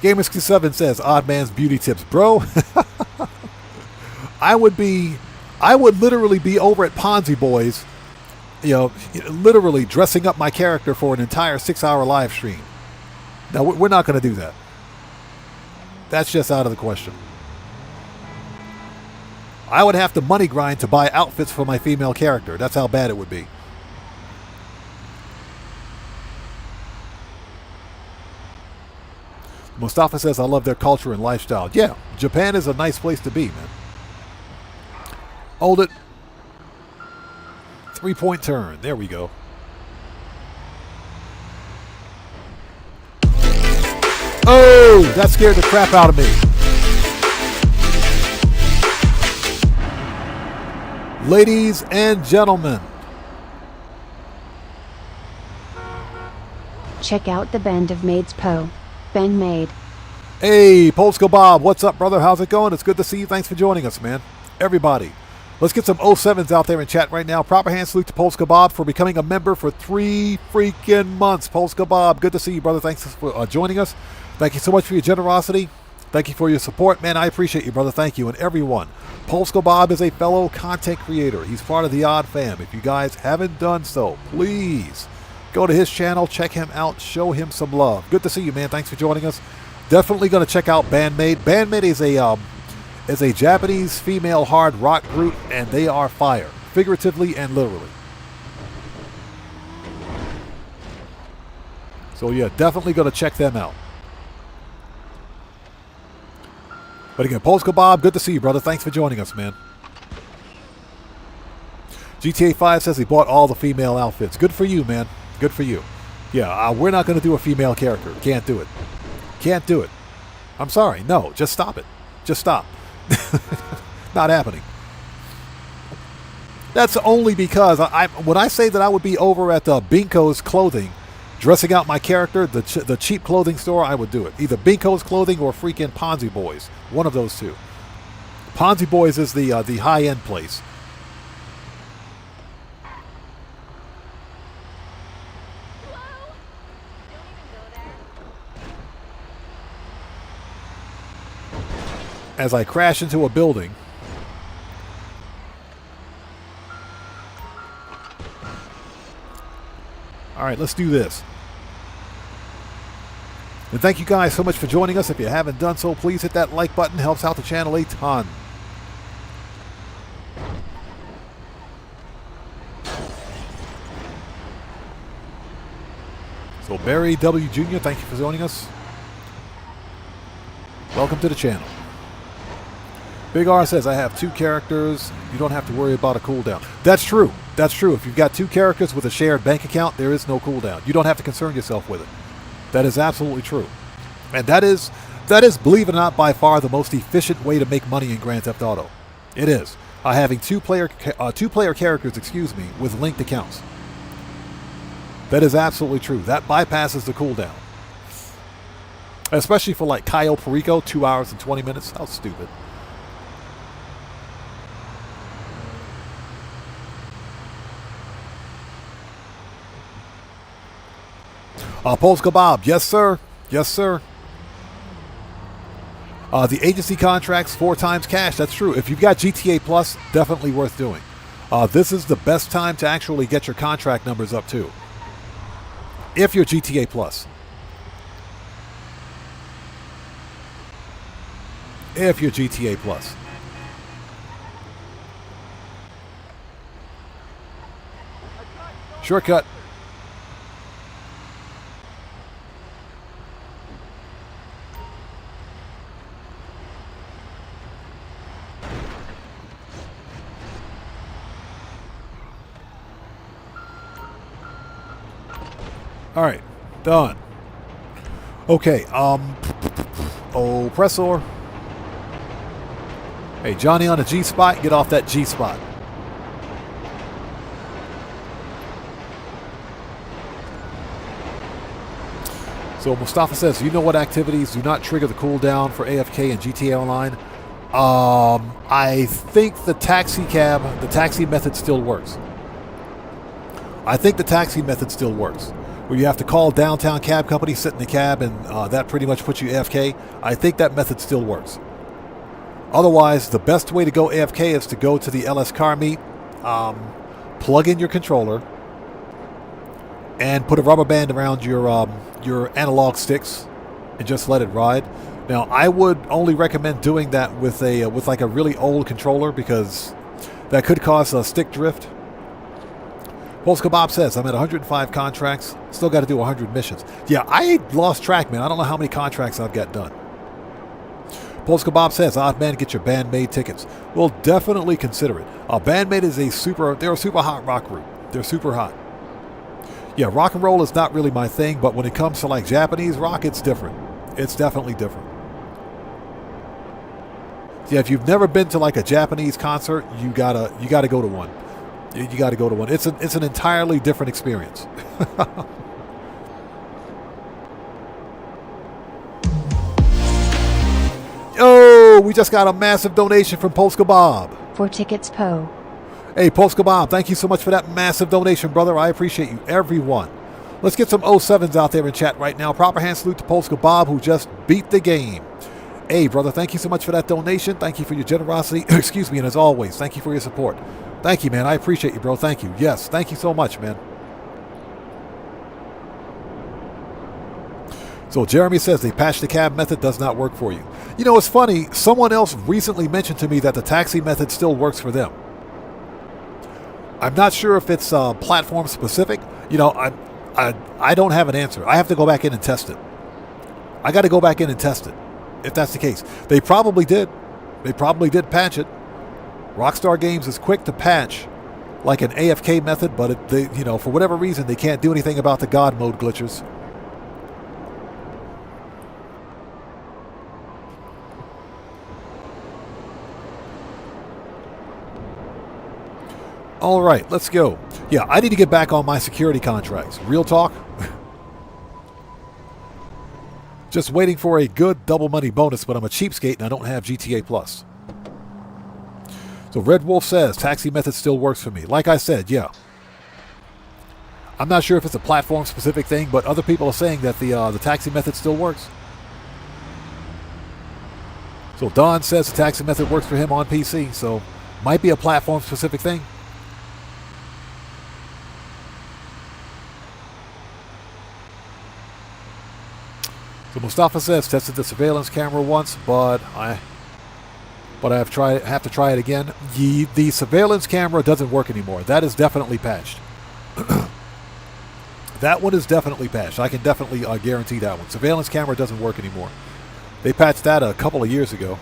Gamers7 says, Odd Man's Beauty Tips. Bro, I would literally be over at Ponzi Boys, you know, literally dressing up my character for an entire 6-hour live stream. No, we're not going to do that. That's just out of the question. I would have to money grind to buy outfits for my female character. That's how bad it would be. Mustafa says, I love their culture and lifestyle. Yeah, Japan is a nice place to be, man. Hold it. 3-point turn. There we go. Oh, that scared the crap out of me. Ladies and gentlemen. Check out the Band of Maids Poe. Ben Maid. Hey, Polsko Bob, what's up, brother? How's it going? It's good to see you. Thanks for joining us, man. Everybody, let's get some 07s out there in chat right now. Proper hand salute to Polsko Bob for becoming a member for 3 freaking months. Polsko Bob, good to see you, brother. Thanks for joining us. Thank you so much for your generosity. Thank you for your support, man. I appreciate you, brother. Thank you. And everyone, Polsko Bob is a fellow content creator. He's part of the Odd Fam. If you guys haven't done so, please go to his channel, check him out, show him some love. Good to see you, man. Thanks for joining us. Definitely going to check out Bandmate. Bandmate is a Japanese female hard rock group, and they are fire, figuratively and literally. So yeah, definitely going to check them out. But again, Polsko Bob, good to see you, brother. Thanks for joining us, man. GTA 5 says he bought all the female outfits. Good for you, man. Good for you. Yeah, we're not going to do a female character. Can't do it. Can't do it. I'm sorry. No, just stop it. Just stop. Not happening. That's only because when I say that I would be over at Binko's Clothing, dressing out my character, the cheap clothing store, I would do it. Either Binko's Clothing or freaking Ponzi Boys. One of those two. Ponzi Boys is the high-end place. As I crash into a building. All right, let's do this. And thank you guys so much for joining us. If you haven't done so, please hit that like button. Helps out the channel a ton. So Barry W. Jr., thank you for joining us. Welcome to the channel. Big R says, I have 2 characters. You don't have to worry about a cooldown. That's true. That's true. If you've got 2 characters with a shared bank account, there is no cooldown. You don't have to concern yourself with it. That is absolutely true. And that is, believe it or not, by far the most efficient way to make money in Grand Theft Auto. It is. Having two player characters, with linked accounts. That is absolutely true. That bypasses the cooldown. Especially for like Cayo Perico, 2 hours and 20 minutes. How stupid. Polsko Bob, yes sir, yes sir. The agency contracts 4 times cash. That's true. If you've got GTA Plus, definitely worth doing. This is the best time to actually get your contract numbers up too. If you're GTA Plus. If you're GTA Plus. Shortcut. All right, done. Okay, Oppressor. Hey, Johnny on the G spot, get off that G spot. So Mustafa says, you know what activities do not trigger the cooldown for AFK and GTA Online? I think the taxi method still works. I think the taxi method still works. Where you have to call downtown cab company, sit in the cab, and that pretty much puts you AFK. I think that method still works. Otherwise, the best way to go AFK is to go to the LS car meet, plug in your controller, and put a rubber band around your analog sticks, and just let it ride. Now, I would only recommend doing that with like a really old controller because that could cause a stick drift. Polsko Bob says, I'm at 105 contracts. Still got to do 100 missions. Yeah, I lost track, man. I don't know how many contracts I've got done. Polsko Bob says, Odd Man, get your Bandmate tickets. We'll definitely consider it. Bandmate is they're a super hot rock group. They're super hot. Yeah, rock and roll is not really my thing, but when it comes to like Japanese rock, it's different. It's definitely different. Yeah, if you've never been to like a Japanese concert, you gotta go to one. You got to go to one. It's an entirely different experience. Whoa, we just got a massive donation from Polska Bob. 4 tickets, Poe. Hey, Polska Bob, thank you so much for that massive donation, brother. I appreciate you, everyone. Let's get some 07s out there in chat right now. Proper hand salute to Polska Bob, who just beat the game. Hey, brother, thank you so much for that donation. Thank you for your generosity. Excuse me, and as always, thank you for your support. Thank you, man. I appreciate you, bro. Thank you. Yes, thank you so much, man. So Jeremy says the patch the cab method does not work for you. You know, it's funny. Someone else recently mentioned to me that the taxi method still works for them. I'm not sure if it's platform specific. You know, I don't have an answer. I have to go back in and test it. I got to go back in and test it, if that's the case. They probably did. They probably did patch it. Rockstar Games is quick to patch like an AFK method, but you know, for whatever reason, they can't do anything about the God mode glitches. All right, let's go. Yeah, I need to get back on my security contracts. Real talk. Just waiting for a good double money bonus, but I'm a cheapskate and I don't have GTA Plus. So Red Wolf says taxi method still works for me. Like I said, yeah. I'm not sure if it's a platform specific thing, but other people are saying that the taxi method still works. So Don says the taxi method works for him on PC, so might be a platform specific thing. So Mustafa says tested the surveillance camera once, but I have to try it again. The surveillance camera doesn't work anymore. That is definitely patched. That one is definitely patched. I can definitely guarantee that one. Surveillance camera doesn't work anymore. They patched that a couple of years ago.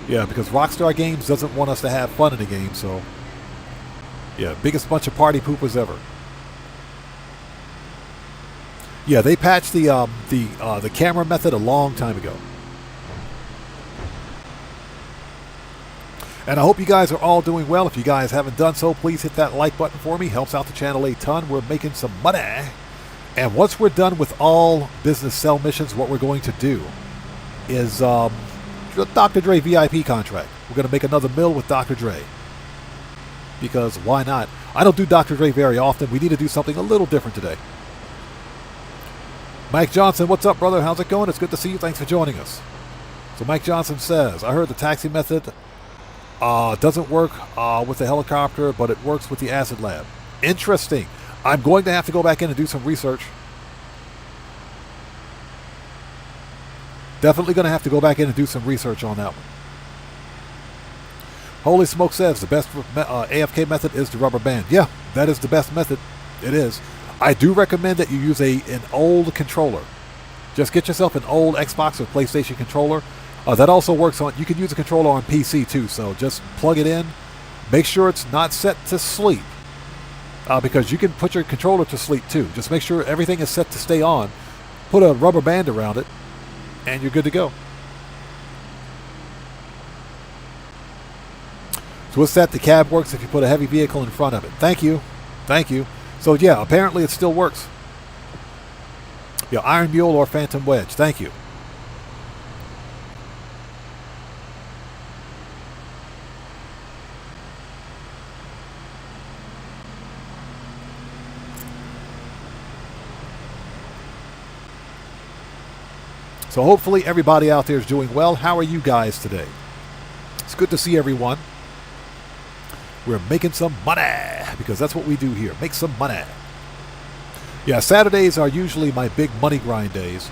Yeah, because Rockstar Games doesn't want us to have fun in the game, so yeah, biggest bunch of party poopers ever. Yeah, they patched the camera method a long time ago. And I hope you guys are all doing well. If you guys haven't done so, please hit that like button for me. Helps out the channel a ton. We're making some money. And once we're done with all business sell missions, what we're going to do is the Dr. Dre VIP contract. We're going to make another mill with Dr. Dre. Because why not? I don't do Dr. Dre very often. We need to do something a little different today. Mike Johnson, what's up, brother? How's it going? It's good to see you. Thanks for joining us. So Mike Johnson says, I heard the taxi method doesn't work with the helicopter, but it works with the acid lab. Interesting. I'm going to have to go back in and do some research. Definitely going to have to go back in and do some research on that one. Holy Smoke says the best AFK method is the rubber band. Yeah, that is the best method. It is. I do recommend that you use an old controller. Just get yourself an old Xbox or PlayStation controller. That also works on, you can use a controller on PC too, so just plug it in. Make sure it's not set to sleep, because you can put your controller to sleep too. Just make sure everything is set to stay on. Put a rubber band around it, and you're good to go. So what's that? The cab works if you put a heavy vehicle in front of it. Thank you. Thank you. So yeah, apparently it still works. Yeah, Iron Mule or Phantom Wedge. Thank you. So hopefully everybody out there is doing well. How are you guys today? It's good to see everyone. We're making some money, because that's what we do here. Make some money. Yeah, Saturdays are usually my big money grind days.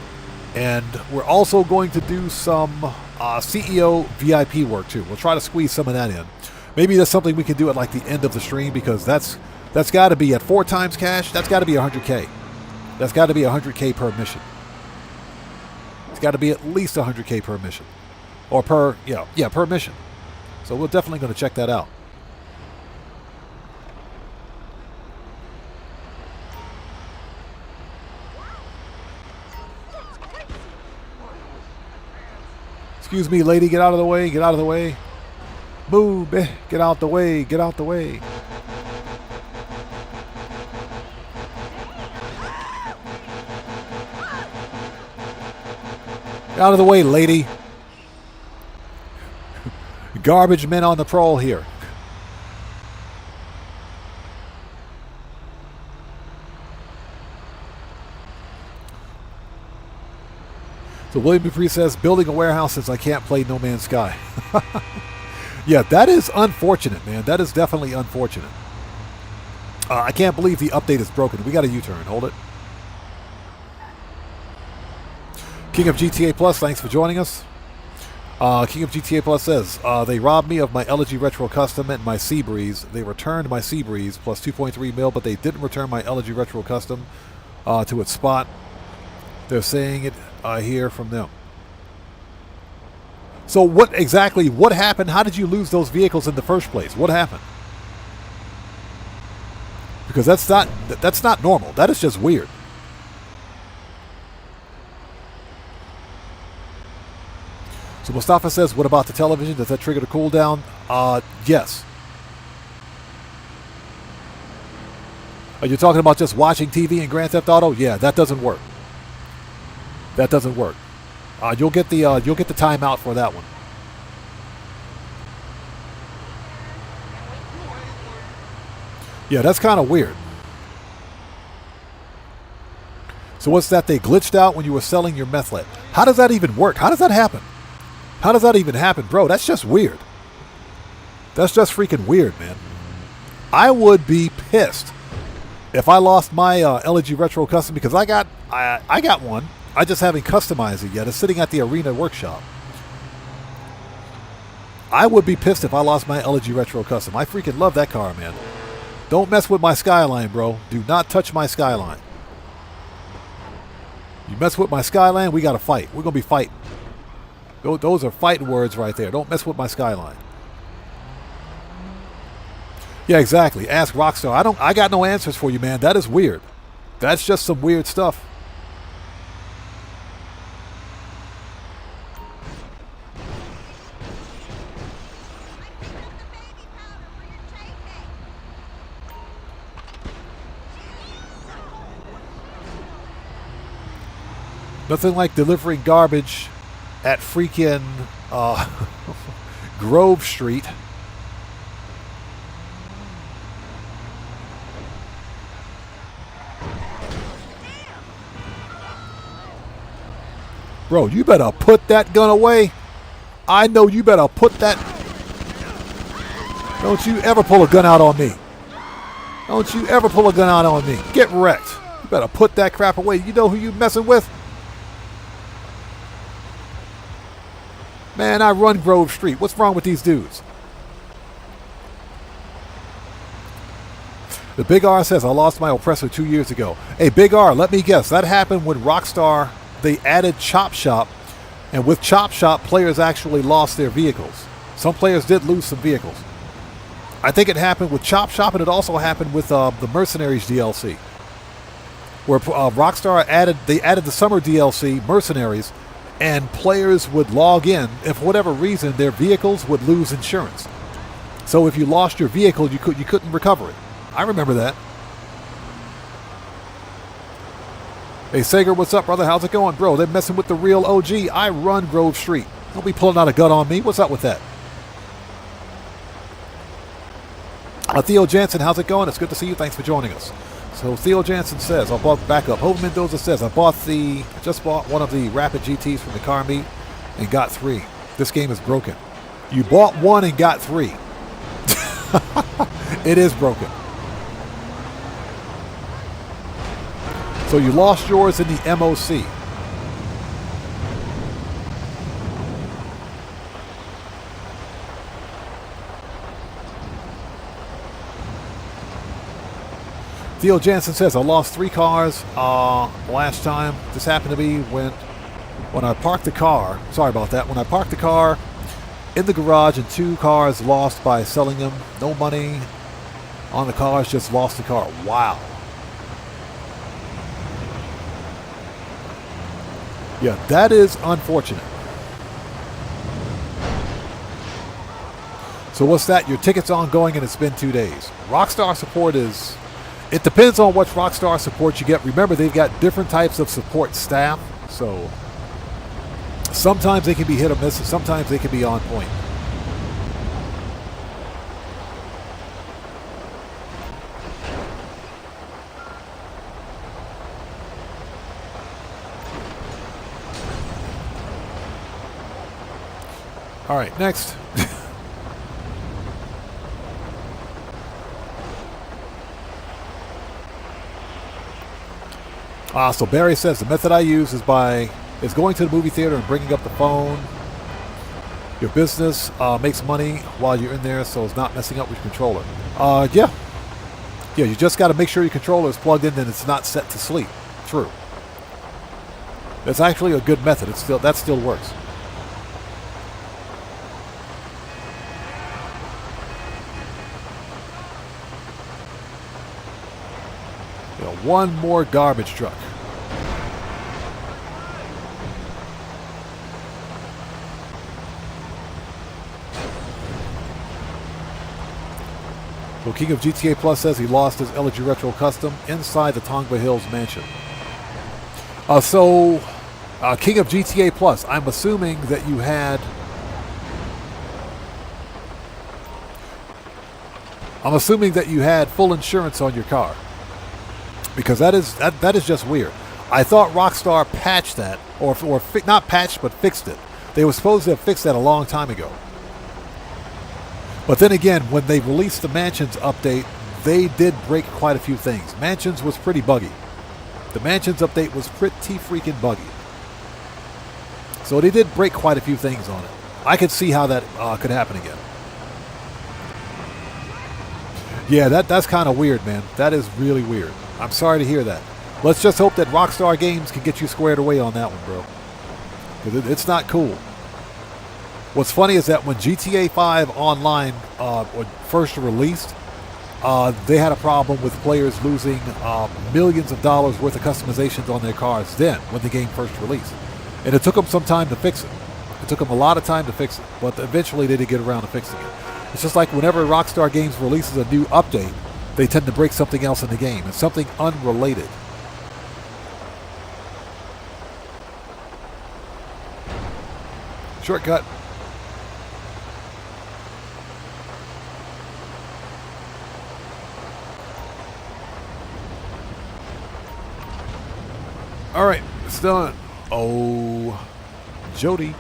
And we're also going to do some CEO VIP work too. We'll try to squeeze some of that in. Maybe that's something we can do at like the end of the stream, because that's got to be at 4 times cash. That's got to be 100K. That's got to be 100K per mission. It's got to be at least 100K per mission. Or per mission. So we're definitely going to check that out. Excuse me, lady, get out of the way, get out of the way. Move, get out the way, get out the way. Out of the way, lady. Garbage men on the prowl here. So William Dupree says, building a warehouse since I can't play No Man's Sky. Yeah, that is unfortunate, man. That is definitely unfortunate. I can't believe the update is broken. We got a U-turn. Hold it. King of GTA Plus, thanks for joining us. King of GTA Plus says, they robbed me of my LG Retro Custom and my Seabreeze. They returned my Seabreeze plus 2.3 mil, but they didn't return my LG Retro Custom to its spot. They're saying it here from them. So what happened? How did you lose those vehicles in the first place? What happened? Because that's not normal. That is just weird. So Mustafa says, what about the television? Does that trigger the cooldown? Yes. Are you talking about just watching TV in Grand Theft Auto? Yeah, that doesn't work. That doesn't work. You'll get the timeout for that one. Yeah, that's kind of weird. So what's that? They glitched out when you were selling your meth lab. How does that even work? How does that happen? How does that even happen, bro? That's just weird. That's just freaking weird, man. I would be pissed if I lost my LG Retro Custom because I got one. I just haven't customized it yet. It's sitting at the Arena workshop. I would be pissed if I lost my LG Retro Custom. I freaking love that car, man. Don't mess with my Skyline, bro. Do not touch my Skyline. You mess with my Skyline, we got to fight. We're going to be fighting. Those are fighting words right there. Don't mess with my Skyline. Yeah, exactly. Ask Rockstar. I got no answers for you, man. That is weird. That's just some weird stuff. Nothing like delivering garbage at freaking Grove Street. Bro, you better put that gun away. I know you better put that. Don't you ever pull a gun out on me. Don't you ever pull a gun out on me. Get wrecked. You better put that crap away. You know who you messing with? Man, I run Grove Street. What's wrong with these dudes? The Big R says, I lost my oppressor 2 years ago. Hey, Big R, let me guess. That happened when Rockstar, they added Chop Shop. And with Chop Shop, players actually lost their vehicles. Some players did lose some vehicles. I think it happened with Chop Shop, and it also happened with the Mercenaries DLC. Where Rockstar added the summer DLC, Mercenaries, and players would log in, and for whatever reason, their vehicles would lose insurance. So if you lost your vehicle, you couldn't recover it. I remember that. Hey, Sager, what's up, brother? How's it going? Bro, they're messing with the real OG. I run Grove Street. Don't be pulling out a gun on me. What's up with that? Theo Jansen, how's it going? It's good to see you. Thanks for joining us. So Theo Jansen says, I bought backup. Hope Mendoza says, I just bought one of the Rapid GTs from the car meet and got 3. This game is broken. You bought 1 and got 3. It is broken. So you lost yours in the MOC. Theo Jansen says, I lost 3 cars last time. This happened to me when I parked the car. Sorry about that. When I parked the car in the garage and 2 cars lost by selling them. No money on the cars, just lost the car. Wow. Yeah, that is unfortunate. So what's that? Your ticket's ongoing and it's been 2 days. Rockstar support is... It depends on what Rockstar support you get. Remember, they've got different types of support staff. So Sometimes they can be hit or miss, and sometimes they can be on point. All right, next. So Barry says the method I use is going to the movie theater and bringing up the phone. Your business makes money while you're in there, so it's not messing up with your controller. Yeah, you just got to make sure your controller is plugged in and it's not set to sleep. True. That's actually a good method. That still works. One more garbage truck. Well, King of GTA Plus says he lost his LG Retro Custom inside the Tongva Hills mansion. King of GTA Plus, I'm assuming that you had... full insurance on your car. Because that is just weird. I thought Rockstar patched that, not patched, but fixed it. They were supposed to have fixed that a long time ago. But then again, when they released the Mansions update, they did break quite a few things. Mansions was pretty buggy. The Mansions update was pretty freaking buggy. So they did break quite a few things on it. I could see how that could happen again. Yeah, that's kind of weird, man. That is really weird. I'm sorry to hear that. Let's just hope that Rockstar Games can get you squared away on that one, bro. Because it's not cool. What's funny is that when GTA 5 Online first released, they had a problem with players losing millions of dollars worth of customizations on their cars then, when the game first released. And it took them some time to fix it. It took them a lot of time to fix it, but eventually they did get around to fixing it. It's just like whenever Rockstar Games releases a new update, they tend to break something else in the game. It's something unrelated. Shortcut. All right, it's done. Oh, Jody.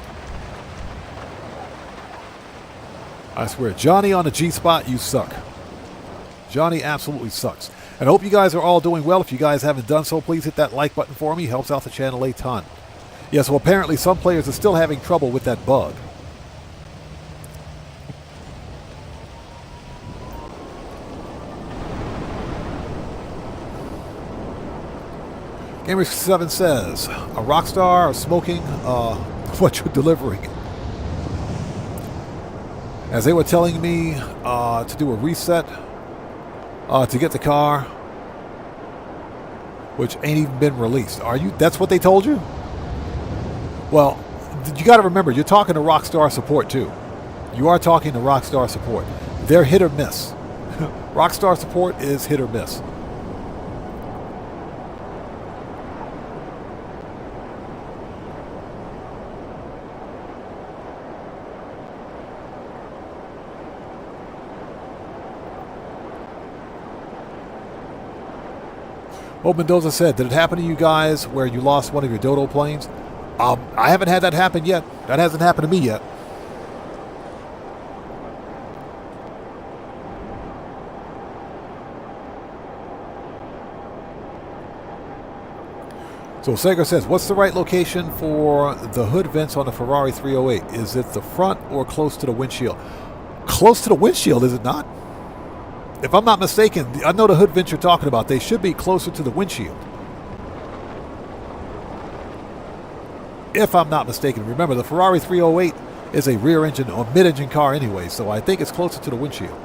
I swear, Johnny on the G-spot, you suck. Johnny absolutely sucks. And I hope you guys are all doing well. If you guys haven't done so, please hit that like button for me. Helps out the channel a ton. Yeah, so apparently some players are still having trouble with that bug. Gamer7 says, a Rockstar are smoking what you're delivering. As they were telling me to do a reset to get the car, which ain't even been released. That's what they told you? Well, you got to remember, you're talking to Rockstar support too. You are talking to Rockstar support. They're hit or miss. Rockstar support is hit or miss. Old Mendoza said, did it happen to you guys where you lost one of your Dodo planes? I haven't had that happen yet. That hasn't happened to me yet. So Sega says, what's the right location for the hood vents on the Ferrari 308? Is it the front or close to the windshield? Close to the windshield, is it not? If I'm not mistaken, I know the hood vents you're talking about. They should be closer to the windshield. If I'm not mistaken. Remember, the Ferrari 308 is a rear engine or mid-engine car anyway, so I think it's closer to the windshield.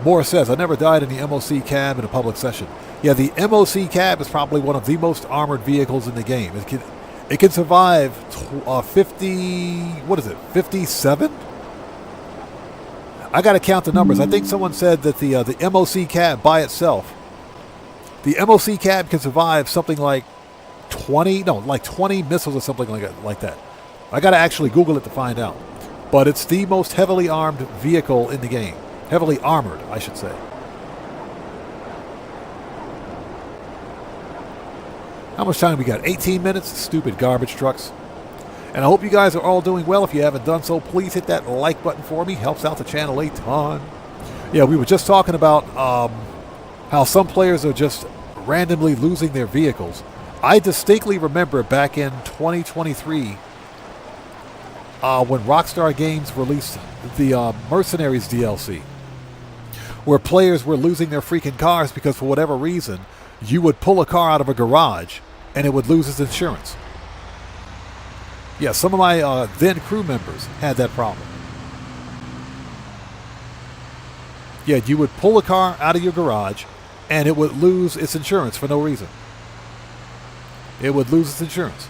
Moore says, I never died in the MOC cab in a public session. Yeah, the MOC cab is probably one of the most armored vehicles in the game. It can survive 57? I got to count the numbers. I think someone said that the MOC cab by itself The MOC cab can survive something like 20 missiles or something like that. I got to actually Google it to find out. But it's the most heavily armed vehicle in the game. Heavily armored, I should say. How much time we got? 18 minutes? Stupid garbage trucks. And I hope you guys are all doing well. If you haven't done so, please hit that like button for me. Helps out the channel a ton. Yeah, we were just talking about how some players are just randomly losing their vehicles. I distinctly remember back in 2023 when Rockstar Games released the Mercenaries DLC, where players were losing their freaking cars because for whatever reason, you would pull a car out of a garage and it would lose its insurance. Yeah, some of my then crew members had that problem. Yeah, you would pull a car out of your garage and it would lose its insurance for no reason. It would lose its insurance.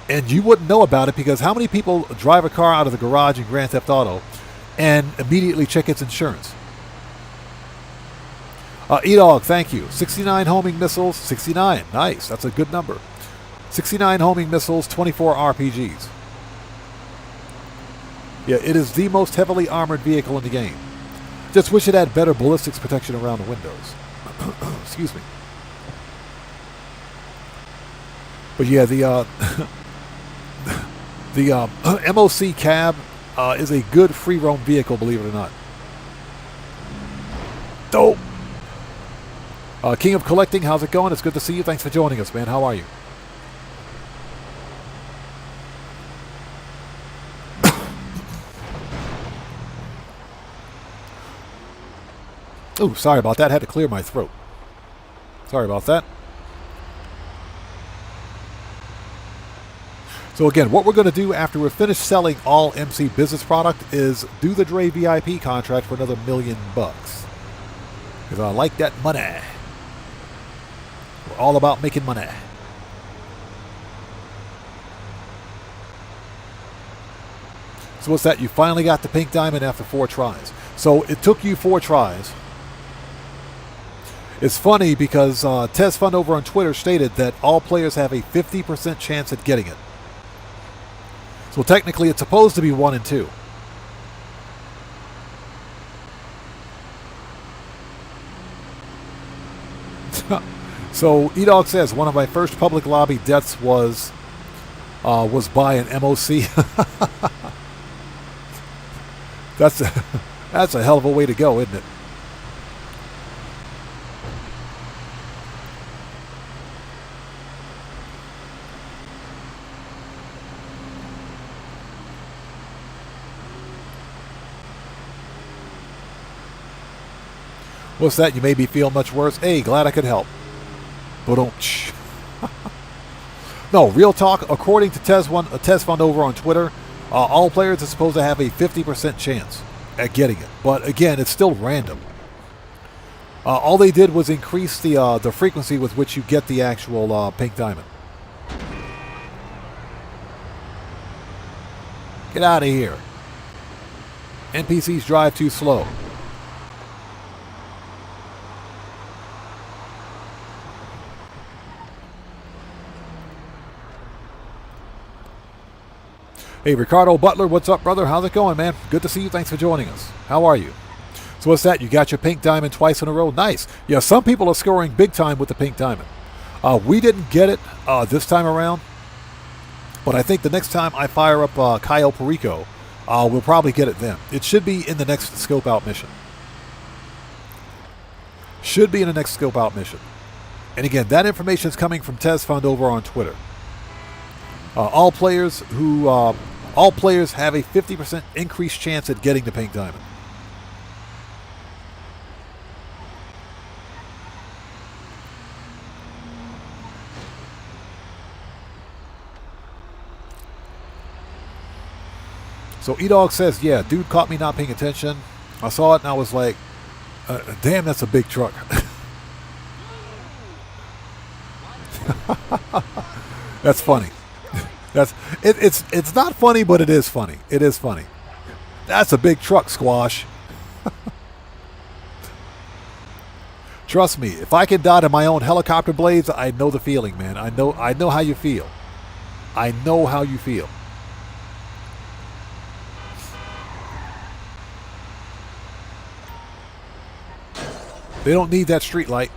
And you wouldn't know about it because how many people drive a car out of the garage in Grand Theft Auto and immediately check its insurance? E-Dog, thank you. 69 homing missiles. 69. Nice. That's a good number. 69 homing missiles, 24 RPGs. Yeah, it is the most heavily armored vehicle in the game. Just wish it had better ballistics protection around the windows. Excuse me. But yeah, the MOC cab is a good free roam vehicle, believe it or not. Dope. King of Collecting, how's it going? It's good to see you. Thanks for joining us, man. How are you? Oh, sorry about that. I had to clear my throat. Sorry about that. So again, what we're going to do after we're finished selling all MC business product is do the Dre VIP contract for another $1 million. Because I like that money. We're all about making money. So what's that? You finally got the pink diamond after 4 tries. So it took you 4 tries. It's funny because Tez Fund over on Twitter stated that all players have a 50% chance at getting it. So technically it's supposed to be 1 and 2. So E-Dog says one of my first public lobby deaths was by an MOC. That's a hell of a way to go, isn't it? What's that? You made me feel much worse. Hey, glad I could help. But don't. No, real talk. According to Tez Fund over on Twitter, all players are supposed to have a 50% chance at getting it. But again, it's still random. All they did was increase the frequency with which you get the actual pink diamond. Get out of here. NPCs drive too slow. Hey, Ricardo Butler, what's up, brother? How's it going, man? Good to see you. Thanks for joining us. How are you? So what's that? You got your pink diamond twice in a row? Nice. Yeah, some people are scoring big time with the pink diamond. We didn't get it this time around, but I think the next time I fire up Cayo Perico, we'll probably get it then. It should be in the next scope out mission. Should be in the next scope out mission. And again, that information is coming from Tez Fund over on Twitter. All players have a 50% increased chance at getting the pink diamond. So E-Dog says, yeah, dude caught me not paying attention. I saw it and I was like, damn, that's a big truck. That's funny. It's not funny, but it is funny. It is funny. That's a big truck, Squash. Trust me, if I can die to my own helicopter blades, I know the feeling, man. I know how you feel. I know how you feel. They don't need that street light.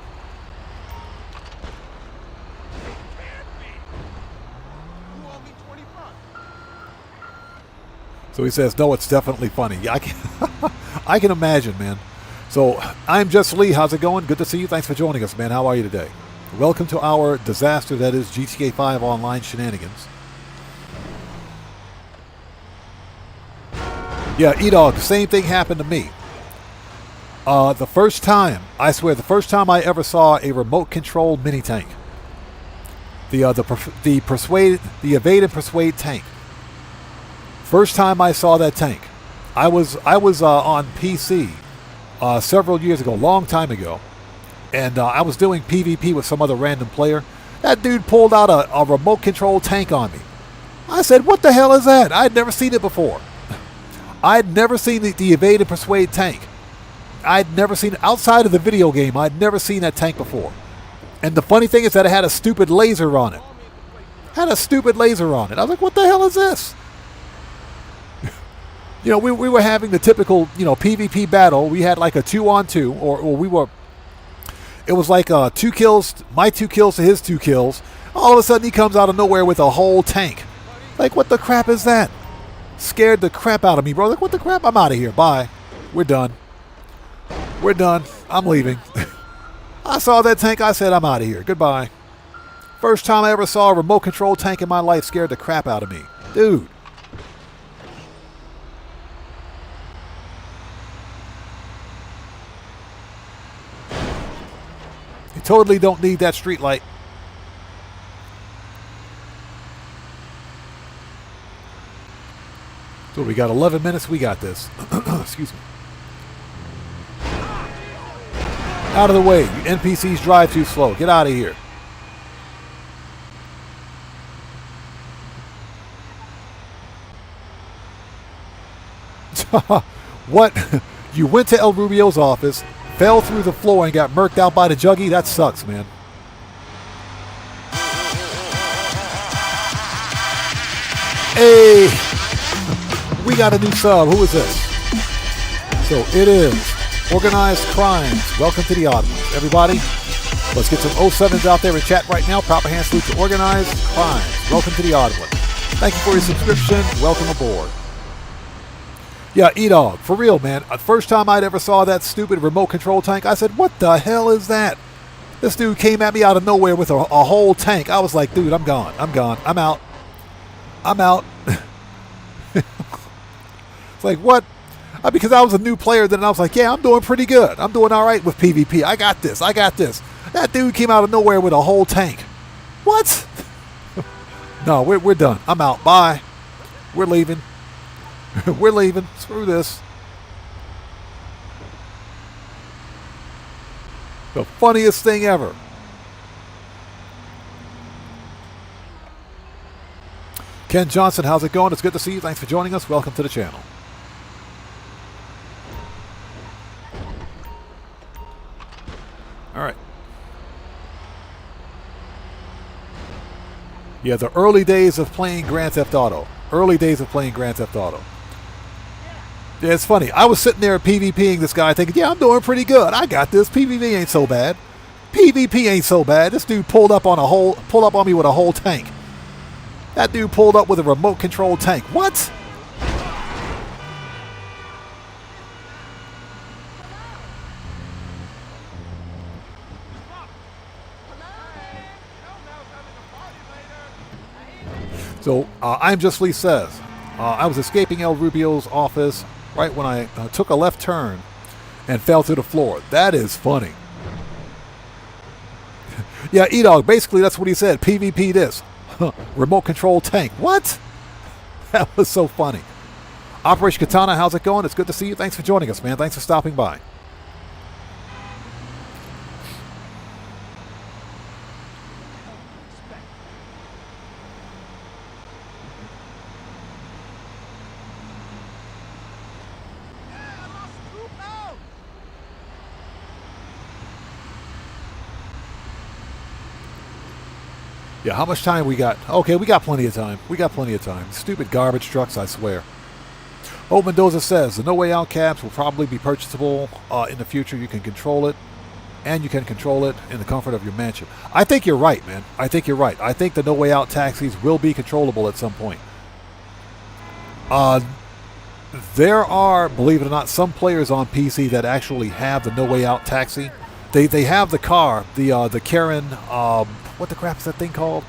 So he says, no, it's definitely funny. Yeah, I can imagine, man. So I'm Just Lee. How's it going? Good to see you. Thanks for joining us, man. How are you today? Welcome to our disaster that is GTA 5 online shenanigans. Yeah, E-Dog, the same thing happened to me. The first time I ever saw a remote-controlled mini-tank. The Evade and Persuade tank. First time I saw that tank. I was on PC several years ago, long time ago, and I was doing PvP with some other random player. That dude pulled out a remote-controlled tank on me. I said, what the hell is that? I'd never seen it before. I'd never seen the Evade and Persuade tank. I'd never seen it outside of the video game. I'd never seen that tank before. And the funny thing is that it had a stupid laser on it. I was like, what the hell is this? You know, we were having the typical, PvP battle. We had like a 2-on-2, or it was like 2 kills, my 2 kills to his 2 kills. All of a sudden he comes out of nowhere with a whole tank. Like, what the crap is that? Scared the crap out of me, bro. Like, what the crap? I'm out of here. Bye. We're done. I'm leaving. I saw that tank. I said, I'm out of here. Goodbye. First time I ever saw a remote control tank in my life scared the crap out of me. Dude. You totally don't need that street light. So we got 11 minutes. We got this. Excuse me. Out of the way. You NPCs drive too slow. Get out of here. What? You went to El Rubio's office, fell through the floor, and got murked out by the juggy? That sucks, man. Hey! We got a new sub. Who is this? So it is Organized Crimes. Welcome to the Odd Ones. Everybody, let's get some 07s out there in chat right now. Proper hand salute to Organized Crimes. Welcome to the Odd Ones. Thank you for your subscription. Welcome aboard. Yeah, E-Dog, for real, man. First time I'd ever saw that stupid remote control tank, I said, what the hell is that? This dude came at me out of nowhere with a whole tank. I was like, dude, I'm gone. I'm out. It's like, what? Because I was a new player then, I was like, yeah, I'm doing pretty good. I'm doing all right with PvP. I got this. That dude came out of nowhere with a whole tank. What? No, we're done. I'm out. Bye. We're leaving. We're leaving. Screw this. The funniest thing ever. Ken Johnson, how's it going? It's good to see you. Thanks for joining us. Welcome to the channel. All right. Yeah, the early days of playing Grand Theft Auto. Yeah, it's funny. I was sitting there PvPing this guy thinking, yeah, I'm doing pretty good. I got this. PvP ain't so bad. This dude pulled up on me with a whole tank. That dude pulled up with a remote control tank. What? So, I'm Just Lee says, I was escaping El Rubio's office right when I took a left turn and fell to the floor. That is funny. Yeah, E-Dog, basically that's what he said. PvP this. Remote control tank. What? That was so funny. Operation Katana, how's it going? It's good to see you. Thanks for joining us, man. Thanks for stopping by. Yeah, how much time we got? Okay, we got plenty of time. We got plenty of time. Stupid garbage trucks, I swear. Hope Mendoza says the No Way Out cabs will probably be purchasable in the future. You can control it, and you can control it in the comfort of your mansion. I think you're right, man. I think you're right. I think the No Way Out taxis will be controllable at some point. There are, believe it or not, some players on PC that actually have the No Way Out taxi. They have the car, the Karen, what the crap is that thing called?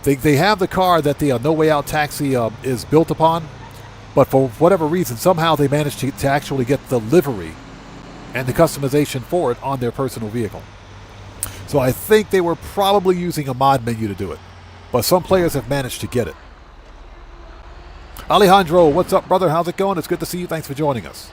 They have the car that the No Way Out taxi is built upon, but for whatever reason, somehow they managed to actually get the livery and the customization for it on their personal vehicle. So I think they were probably using a mod menu to do it, but some players have managed to get it. Alejandro, what's up, brother? How's it going? It's good to see you. Thanks for joining us.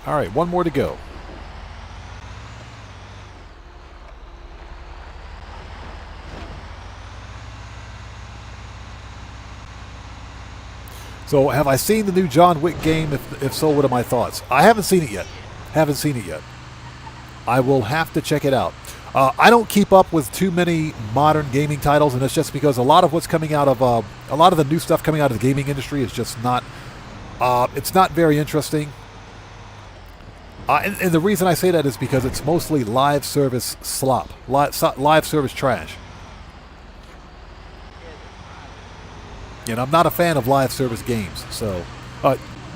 All right, one more to go. So, have I seen the new John Wick game? If so, what are my thoughts? I haven't seen it yet. I will have to check it out. I don't keep up with too many modern gaming titles, and it's just because a lot of what's coming out of a lot of the new stuff coming out of the gaming industry is just not. It's not very interesting. And the reason I say that is because it's mostly live service slop, live service trash. And I'm not a fan of live service games, so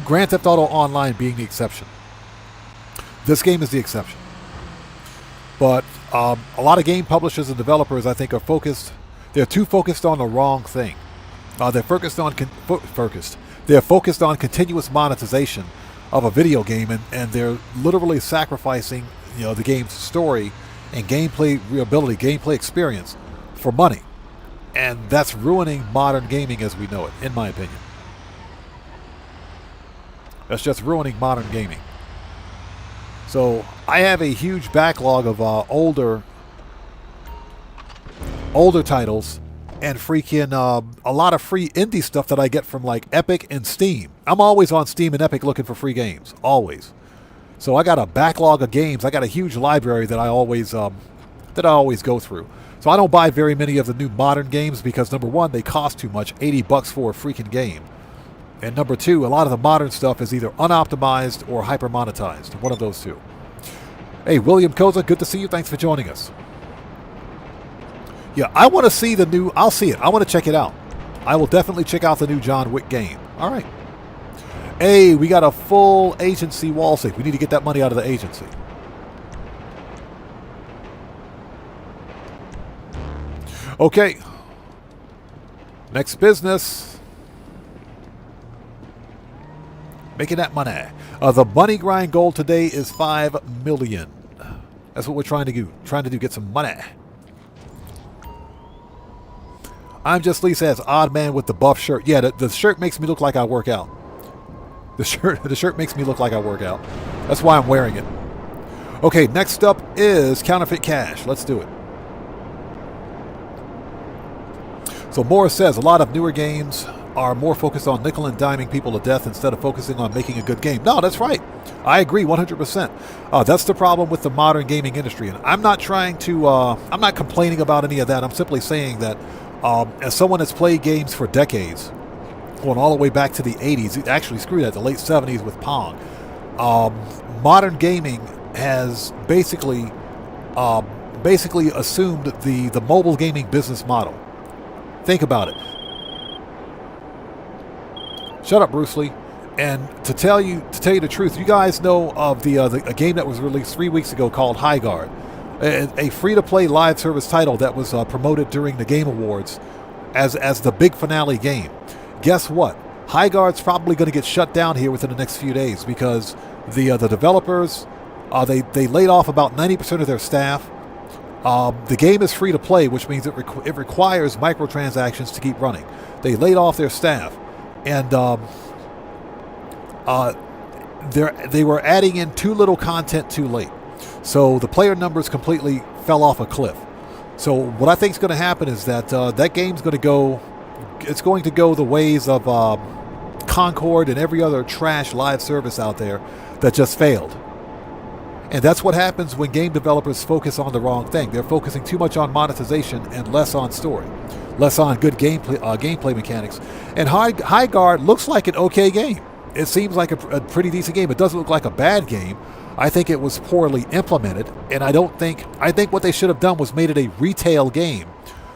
Grand Theft Auto Online being the exception. This game is the exception. But a lot of game publishers and developers, I think, are focused. They're too focused on the wrong thing. They're focused on continuous monetization of a video game, and they're literally sacrificing, the game's story and gameplay ability, gameplay experience for money. And that's ruining modern gaming as we know it, in my opinion. That's just ruining modern gaming. So I have a huge backlog of older titles and freaking a lot of free indie stuff that I get from like Epic and Steam. I'm always on Steam and Epic looking for free games, always. So I got a backlog of games. I got a huge library that I always go through. So I don't buy very many of the new modern games because number one, they cost too much, $80 for a freaking game. And number two, a lot of the modern stuff is either unoptimized or hyper monetized. One of those two. Hey, William Koza, good to see you. Thanks for joining us. Yeah, I want to see the new... I'll see it. I want to check it out. I will definitely check out the new John Wick game. All right. Hey, we got a full agency wall safe. We need to get that money out of the agency. Okay. Next business. Making that money. The money grind goal today is 5 million. That's what we're trying to do. Get some money. I'm Just Lee says, odd man with the buff shirt. Yeah, the shirt makes me look like I work out. The shirt makes me look like I work out. That's why I'm wearing it. Okay, next up is counterfeit cash. Let's do it. So Morris says, a lot of newer games are more focused on nickel and diming people to death instead of focusing on making a good game. No, that's right. I agree 100%. That's the problem with the modern gaming industry. And I'm not trying to, I'm not complaining about any of that. I'm simply saying that as someone that's played games for decades, going all the way back to the 80s, actually screw that, the late 70s with Pong, modern gaming has basically assumed the mobile gaming business model. Think about it. Shut up, Bruce Lee. And to tell you the truth, you guys know of a game that was released 3 weeks ago called High Guard, a free-to-play live service title that was promoted during the Game Awards as the big finale game. Guess what? High Guard's probably going to get shut down here within the next few days because the developers they laid off about 90% of their staff. The game is free to play, which means it requires microtransactions to keep running. They laid off their staff, and they were adding in too little content too late. So the player numbers completely fell off a cliff. So what I think is going to happen is that that game's going to go. It's going to go the ways of Concord and every other trash live service out there that just failed. And that's what happens when game developers focus on the wrong thing. They're focusing too much on monetization and less on story, less on good gameplay mechanics. And High Guard looks like an okay game. It seems like a pretty decent game. It doesn't look like a bad game. I think it was poorly implemented, and I think what they should have done was made it a retail game,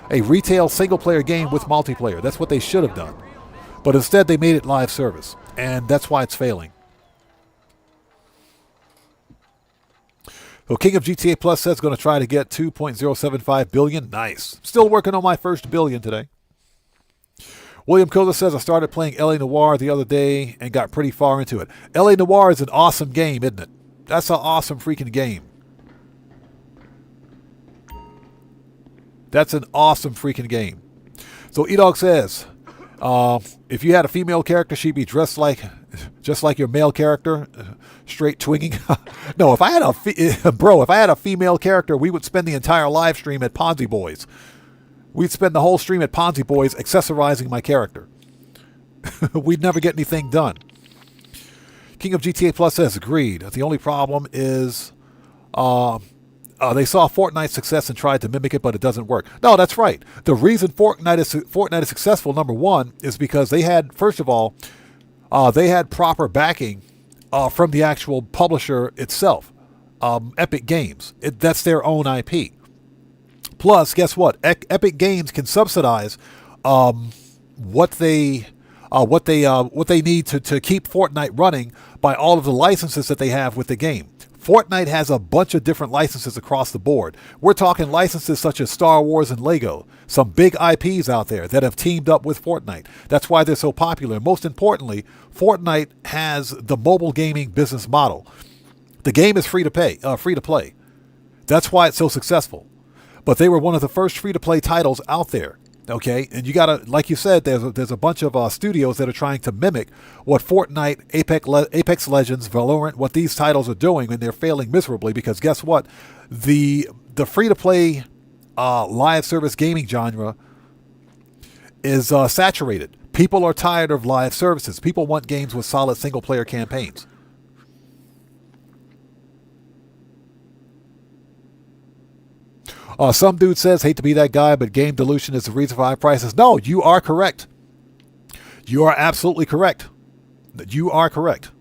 a retail single-player game with multiplayer. That's what they should have done. But instead, they made it live service, and that's why it's failing. So King of GTA Plus says going to try to get 2.075 billion. Nice. Still working on my first billion today. William Koza says, I started playing L.A. Noire the other day and got pretty far into it. L.A. Noire is an awesome game, isn't it? That's an awesome freaking game. That's an awesome freaking game. So E-Dog says, if you had a female character, she'd be dressed just like your male character, straight twinging. No, if I had a female character, we would spend the entire live stream at Ponzi Boys. We'd spend the whole stream at Ponzi Boys accessorizing my character. We'd never get anything done. King of GTA Plus says, agreed. The only problem is they saw Fortnite's success and tried to mimic it, but it doesn't work. No, that's right. The reason Fortnite is successful, number one, is because they had, first of all, they had proper backing from the actual publisher itself, Epic Games. That's their own IP. Plus, guess what? Epic Games can subsidize what they need to keep Fortnite running by all of the licenses that they have with the game. Fortnite has a bunch of different licenses across the board. We're talking licenses such as Star Wars and Lego, some big IPs out there that have teamed up with Fortnite. That's why they're so popular. Most importantly, Fortnite has the mobile gaming business model. The game is free to play. That's why it's so successful. But they were one of the first free-to-play titles out there. Okay, and you gotta, like you said, there's a bunch of studios that are trying to mimic what Fortnite, Apex Legends, Valorant, what these titles are doing, and they're failing miserably because guess what? The free-to-play live service gaming genre is saturated. People are tired of live services. People want games with solid single-player campaigns. Some dude says, hate to be that guy, but game dilution is the reason for high prices. No, you are correct. You are absolutely correct. You are correct.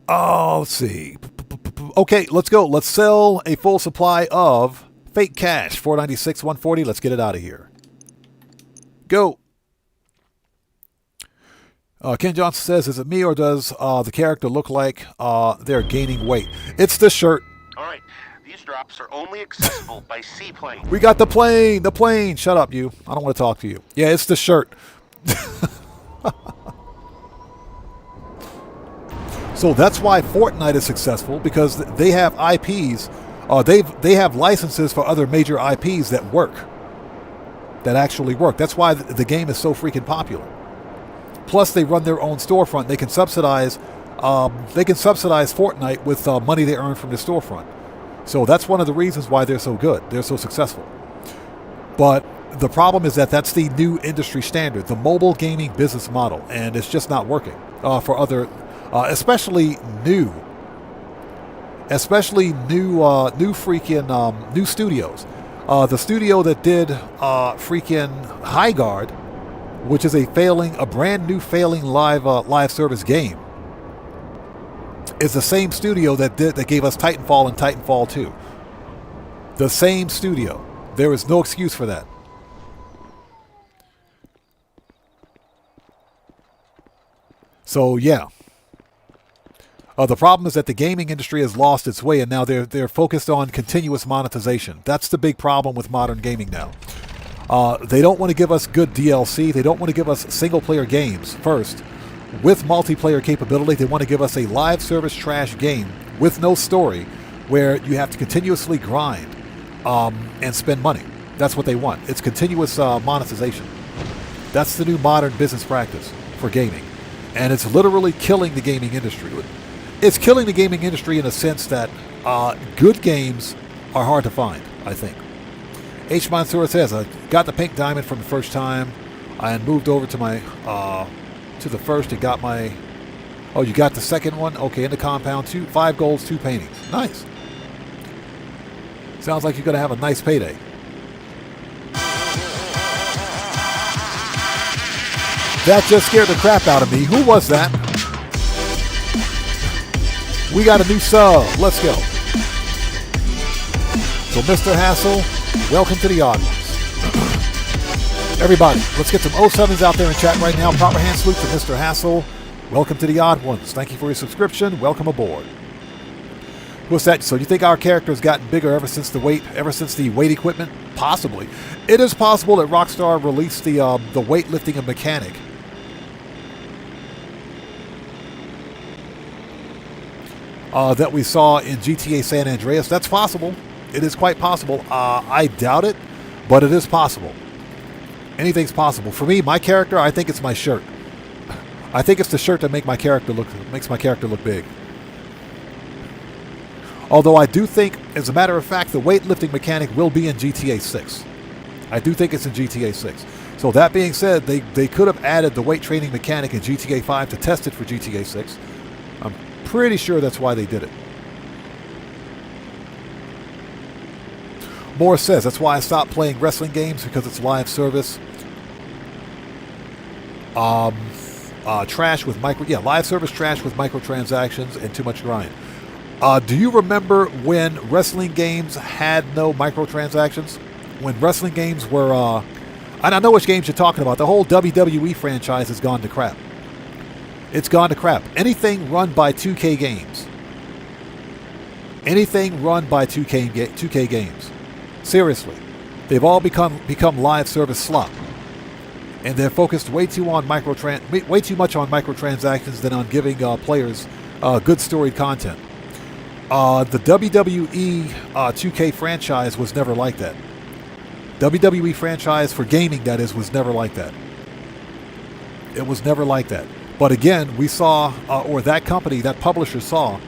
Oh, let's see. Okay, let's go. Let's sell a full supply of fake cash. $496, $140. Let's get it out of here. Go. Ken Johnson says, is it me or does the character look like they're gaining weight? It's the shirt. All right. These drops are only accessible by seaplane. We got the plane. The plane. Shut up, you. I don't want to talk to you. Yeah, it's the shirt. So that's why Fortnite is successful, because they have IPs. They have licenses for other major IPs that work. That actually work. That's why the game is so freaking popular. Plus, they run their own storefront. They can subsidize. Fortnite with money they earn from the storefront. So that's one of the reasons why they're so good. They're so successful. But the problem is that that's the new industry standard, the mobile gaming business model, and it's just not working for other, especially new studios. The studio that did freaking High Guard, which is a brand new failing live service game, is the same studio that gave us Titanfall and Titanfall 2. The same studio. There is no excuse for that. So yeah. The problem is that the gaming industry has lost its way, and now they're focused on continuous monetization. That's the big problem with modern gaming now. They don't want to give us good DLC. They don't want to give us single-player games first. With multiplayer capability, they want to give us a live service trash game with no story where you have to continuously grind and spend money. That's what they want. It's continuous monetization. That's the new modern business practice for gaming. And it's literally killing the gaming industry. It's killing the gaming industry in a sense that good games are hard to find, I think. H. Mansour says, I got the pink diamond from the first time. I moved over to my to the first and got my... Oh, you got the second one? Okay, in the compound. 5 golds, 2 paintings. Nice. Sounds like you're going to have a nice payday. That just scared the crap out of me. Who was that? We got a new sub. Let's go. So, Mr. Hassel, welcome to the Odd Ones. Everybody, let's get some 07s out there in chat right now. Proper hand salute to Mr. Hassel. Welcome to the Odd Ones. Thank you for your subscription. Welcome aboard. What's that? So you think our character has gotten bigger ever since the weight equipment? Possibly. It is possible that Rockstar released the weightlifting and mechanic. That we saw in GTA San Andreas. That's possible. It is quite possible. I doubt it, but it is possible. Anything's possible. For me, my character, I think it's my shirt. I think it's the shirt that makes my character look big. Although I do think, as a matter of fact, the weightlifting mechanic will be in GTA 6. I do think it's in GTA 6. So that being said, they could have added the weight training mechanic in GTA 5 to test it for GTA 6. I'm pretty sure that's why they did it. Morris says, that's why I stopped playing wrestling games, because it's live service. Trash with live service trash with microtransactions and too much grind. Do you remember when wrestling games had no microtransactions? When wrestling games were, and I know which games you're talking about. The whole WWE franchise has gone to crap. It's gone to crap. Anything run by 2K games. Anything run by 2K games. Seriously. They've all become live service slop. And they're focused way too much on microtransactions than on giving players good storied content. The WWE 2K franchise was never like that. WWE franchise for gaming, that is, was never like that. It was never like that. But again, we saw, or that company, that publisher saw,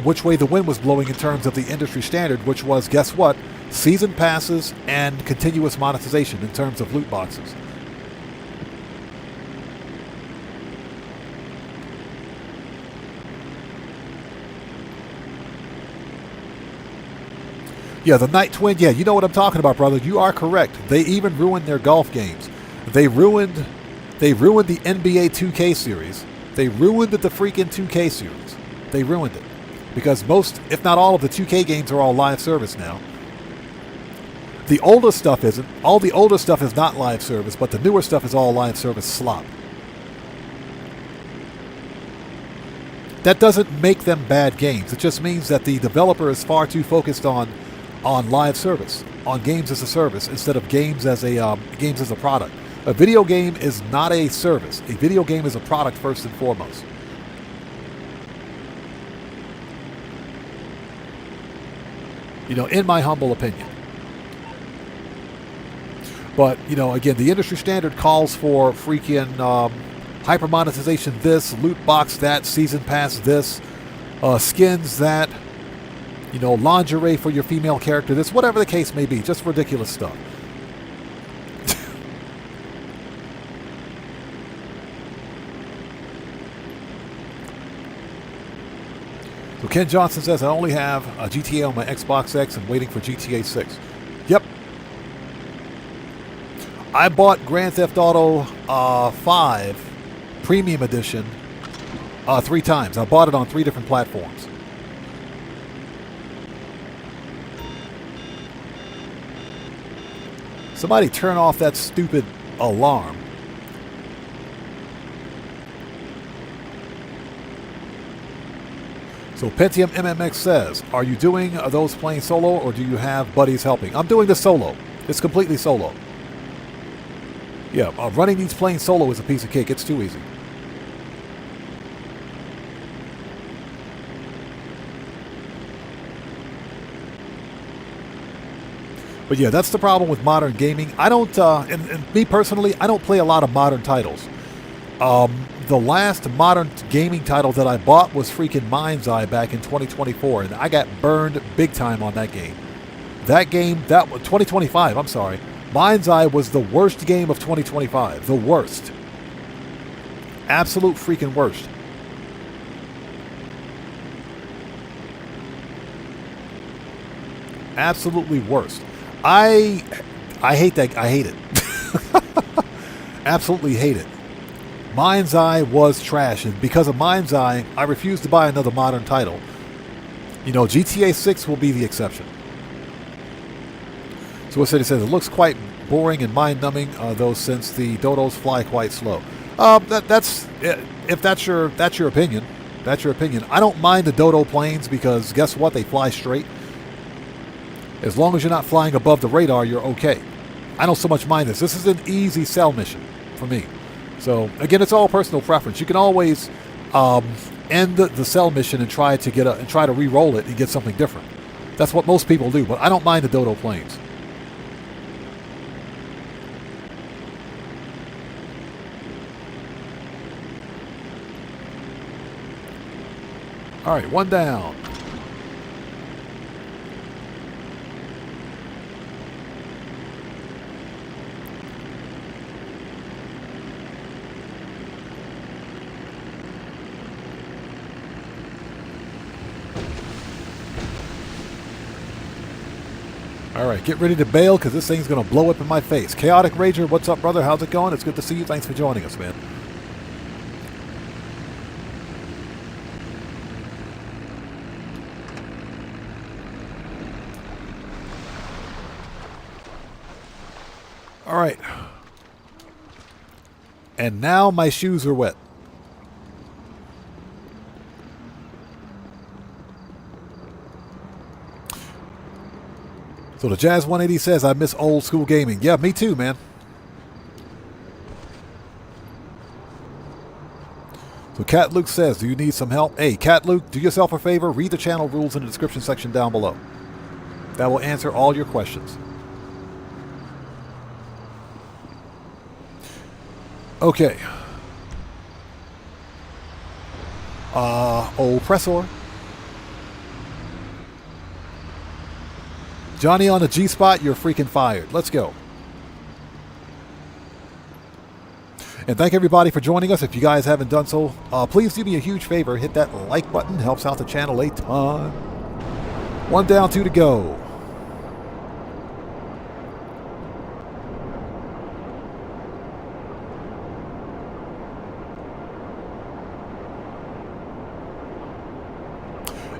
which way the wind was blowing in terms of the industry standard, which was, guess what? Season passes and continuous monetization in terms of loot boxes. Yeah, the Night Twin, yeah, you know what I'm talking about, brother. You are correct. They even ruined their golf games. They ruined the NBA 2K series. They ruined the freaking 2K series. They ruined it. Because most, if not all, of the 2K games are all live service now. The older stuff isn't. All the older stuff is not live service, but the newer stuff is all live service slop. That doesn't make them bad games. It just means that the developer is far too focused on live service, on games as a service, instead of games as a product. A video game is not a service. A video game is a product first and foremost. You know, in my humble opinion. But, you know, again, the industry standard calls for freaking hyper monetization this, loot box that, season pass this, skins that, you know, lingerie for your female character this, whatever the case may be. Just ridiculous stuff. So Ken Johnson says, I only have a GTA on my Xbox X and waiting for GTA 6. Yep. I bought Grand Theft Auto 5 Premium Edition 3 times. I bought it on 3 different platforms. Somebody turn off that stupid alarm. So Pentium MMX says, are you doing those playing solo or do you have buddies helping? I'm doing the solo. It's completely solo. Yeah, running these playing solo is a piece of cake. It's too easy. But yeah, that's the problem with modern gaming. I don't, and me personally, I don't play a lot of modern titles. The last modern gaming title that I bought was freaking Mind's Eye back in 2024, and I got burned big time on that game. That was 2025, I'm sorry. Mind's Eye was the worst game of 2025. The worst. Absolute freaking worst. Absolutely worst. I hate that. I hate it. Absolutely hate it. Mind's Eye was trash, and because of Mind's Eye, I refuse to buy another modern title. You know, GTA 6 will be the exception. So what said, it says it looks quite boring and mind-numbing, though, since the dodos fly quite slow. That's if that's your opinion. That's your opinion. I don't mind the dodo planes because guess what? They fly straight. As long as you're not flying above the radar, you're okay. I don't so much mind this. This is an easy cell mission for me. So again, it's all personal preference. You can always end the cell mission and try to re-roll it and get something different. That's what most people do. But I don't mind the dodo planes. All right, one down. All right, get ready to bail because this thing's going to blow up in my face. Chaotic Rager, what's up, brother? How's it going? It's good to see you. Thanks for joining us, man. All right. And now my shoes are wet. So the Jazz 180 says, I miss old school gaming. Yeah, me too, man. So Cat Luke says, do you need some help? Hey, Cat Luke, do yourself a favor. Read the channel rules in the description section down below. That will answer all your questions. Okay. Oppressor. Johnny on the G-spot, you're freaking fired. Let's go. And thank everybody for joining us. If you guys haven't done so, please do me a huge favor. Hit that like button. Helps out the channel a ton. One down, two to go.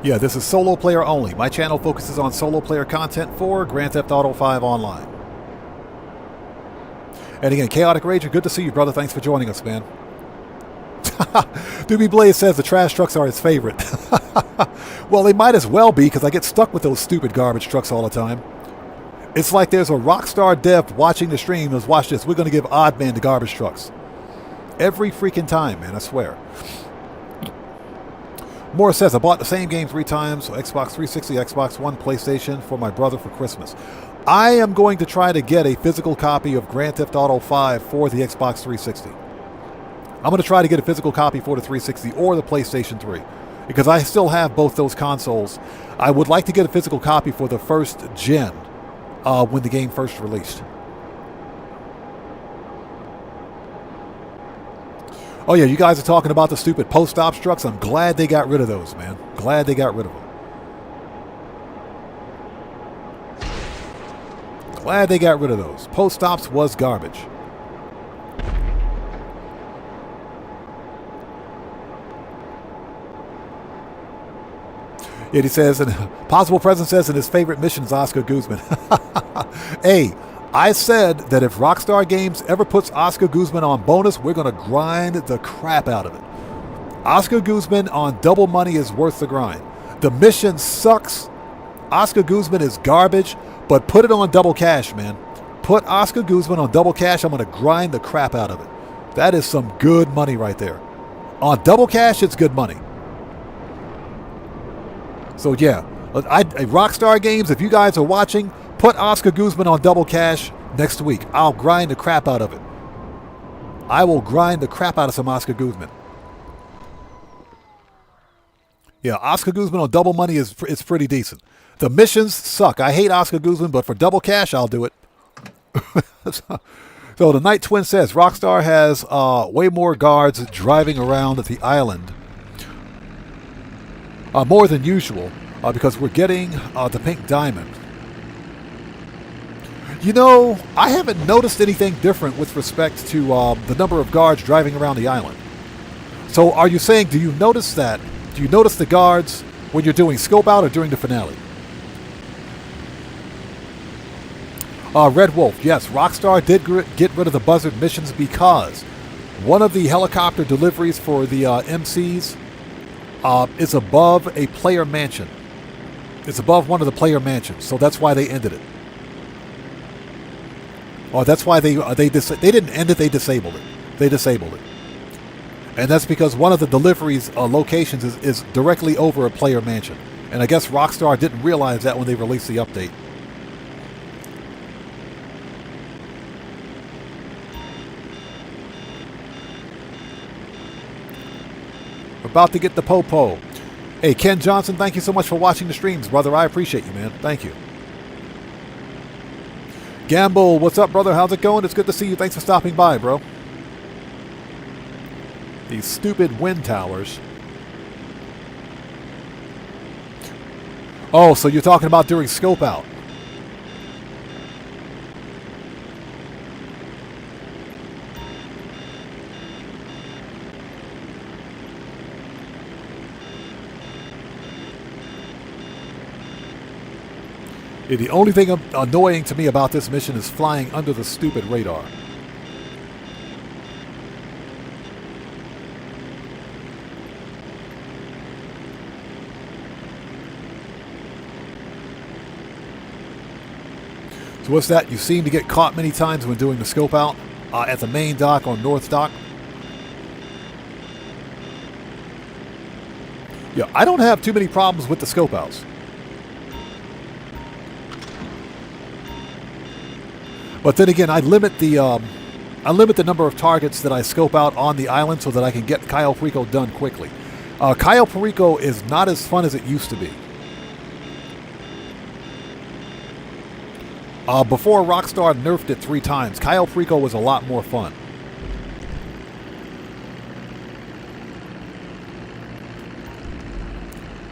Yeah, this is solo player only. My channel focuses on solo player content for Grand Theft Auto 5 Online. And again, Chaotic Rager, good to see you, brother. Thanks for joining us, man. Doobie Blaze says the trash trucks are his favorite. Well, they might as well be because I get stuck with those stupid garbage trucks all the time. It's like there's a Rockstar dev watching the stream. Let's watch this. We're going to give Oddman the garbage trucks. Every freaking time, man, I swear. Morris says, I bought the same game 3 times, Xbox 360, Xbox One, PlayStation, for my brother for Christmas. I am going to try to get a physical copy of Grand Theft Auto 5 for the Xbox 360. I'm going to try to get a physical copy for the 360 or the PlayStation 3, because I still have both those consoles. I would like to get a physical copy for the first gen when the game first released. Oh yeah, you guys are talking about the stupid post-ops trucks. I'm glad they got rid of those, man. Glad they got rid of them. Glad they got rid of those. Post-ops was garbage. Yeah, he says, and Possible President says, and his favorite mission is Oscar Guzman. Hey, I said that if Rockstar Games ever puts Oscar Guzman on bonus, we're going to grind the crap out of it. Oscar Guzman on double money is worth the grind. The mission sucks. Oscar Guzman is garbage, but put it on double cash, man. Put Oscar Guzman on double cash. I'm going to grind the crap out of it. That is some good money right there. On double cash, it's good money. So yeah, Rockstar Games, if you guys are watching, put Oscar Guzman on double cash next week. I'll grind the crap out of it. I will grind the crap out of some Oscar Guzman. Yeah, Oscar Guzman on double money is pretty decent. The missions suck. I hate Oscar Guzman, but for double cash, I'll do it. So the Night Twin says, Rockstar has way more guards driving around the island. More than usual, because we're getting the pink diamond. You know, I haven't noticed anything different with respect to the number of guards driving around the island. So are you saying, do you notice that? Do you notice the guards when you're doing scope out or during the finale? Red Wolf, yes, Rockstar did get rid of the buzzard missions because one of the helicopter deliveries for the MCs is above a player mansion. It's above one of the player mansions, so that's why they ended it. Or that's why they didn't end it, they disabled it. They disabled it. And that's because one of the deliveries locations is directly over a player mansion. And I guess Rockstar didn't realize that when they released the update. We're about to get the po-po. Hey, Ken Johnson, thank you so much for watching the streams, brother. I appreciate you, man. Thank you. Gamble, what's up, brother? How's it going? It's good to see you. Thanks for stopping by, bro. These stupid wind towers. Oh, so you're talking about during scope out. Yeah, the only thing annoying to me about this mission is flying under the stupid radar. So what's that? You seem to get caught many times when doing the scope out at the main dock or north dock. Yeah, I don't have too many problems with the scope outs. But then again, I limit the number of targets that I scope out on the island so that I can get Cayo Perico done quickly. Cayo Perico is not as fun as it used to be. Before Rockstar nerfed it 3 times, Cayo Perico was a lot more fun.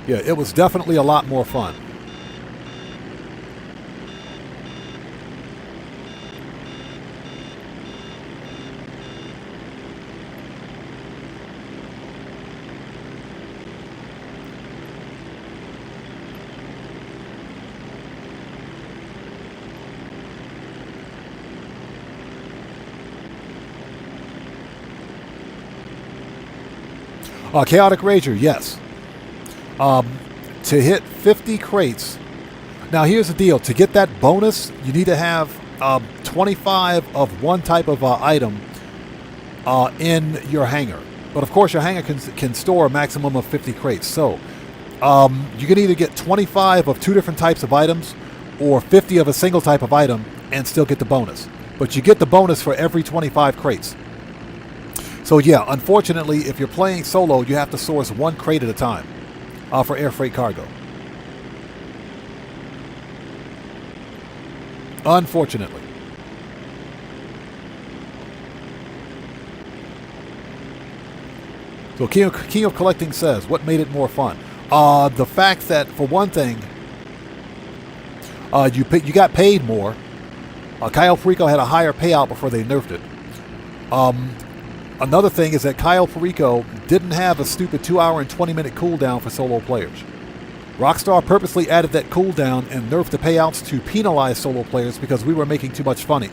Yeah, it was definitely a lot more fun. Chaotic Rager, yes. To hit 50 crates. Now here's the deal. To get that bonus, you need to have 25 of one type of item in your hangar. But of course your hangar can store a maximum of 50 crates. So you can either get 25 of 2 different types of items or 50 of a single type of item and still get the bonus. But you get the bonus for every 25 crates. So yeah, unfortunately, if you're playing solo, you have to source 1 crate at a time for air freight cargo. Unfortunately. So King of Collecting says, what made it more fun? The fact that, for one thing, you got paid more. Cayo Perico had a higher payout before they nerfed it. Another thing is that Cayo Perico didn't have a stupid 2-hour and 20-minute cooldown for solo players. Rockstar purposely added that cooldown and nerfed the payouts to penalize solo players because we were making too much money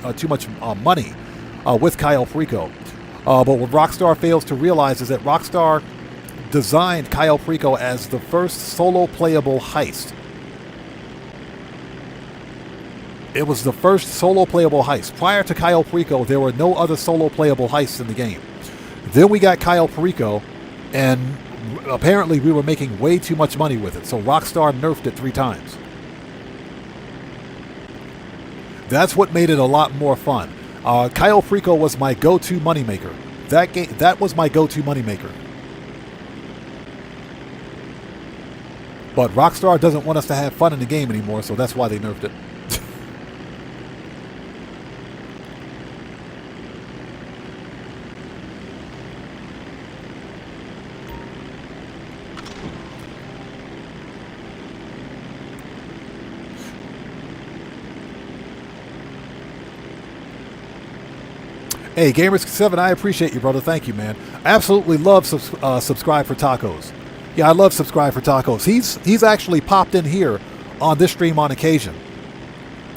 with Cayo Perico. But what Rockstar fails to realize is that Rockstar designed Cayo Perico as the first solo playable heist. It was the first solo playable heist. Prior to Cayo Perico, there were no other solo playable heists in the game. Then we got Cayo Perico, and apparently we were making way too much money with it, so Rockstar nerfed it 3 times. That's what made it a lot more fun. Cayo Perico was my go-to moneymaker. That was my go-to moneymaker. But Rockstar doesn't want us to have fun in the game anymore, so that's why they nerfed it. Hey, Gamers7, I appreciate you, brother. Thank you, man. I absolutely love Subscribe for Tacos. Yeah, I love Subscribe for Tacos. He's actually popped in here on this stream on occasion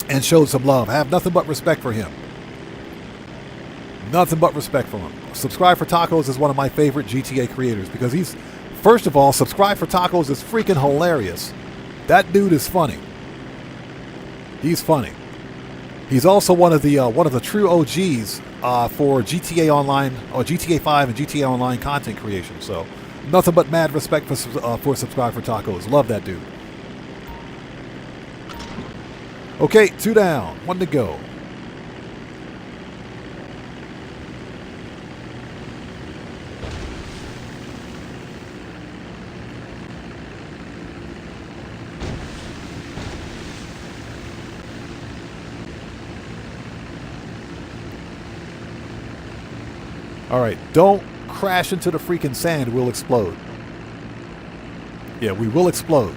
and showed some love. I have nothing but respect for him. Nothing but respect for him. Subscribe for Tacos is one of my favorite GTA creators because first of all, Subscribe for Tacos is freaking hilarious. That dude is funny. He's funny. He's also one of the true OGs for GTA Online or GTA 5 and GTA Online content creation. So nothing but mad respect for Subscribe for Tacos. Love that dude. Okay, 2 down, 1 to go. All right, don't crash into the freaking sand. We'll explode. Yeah, we will explode.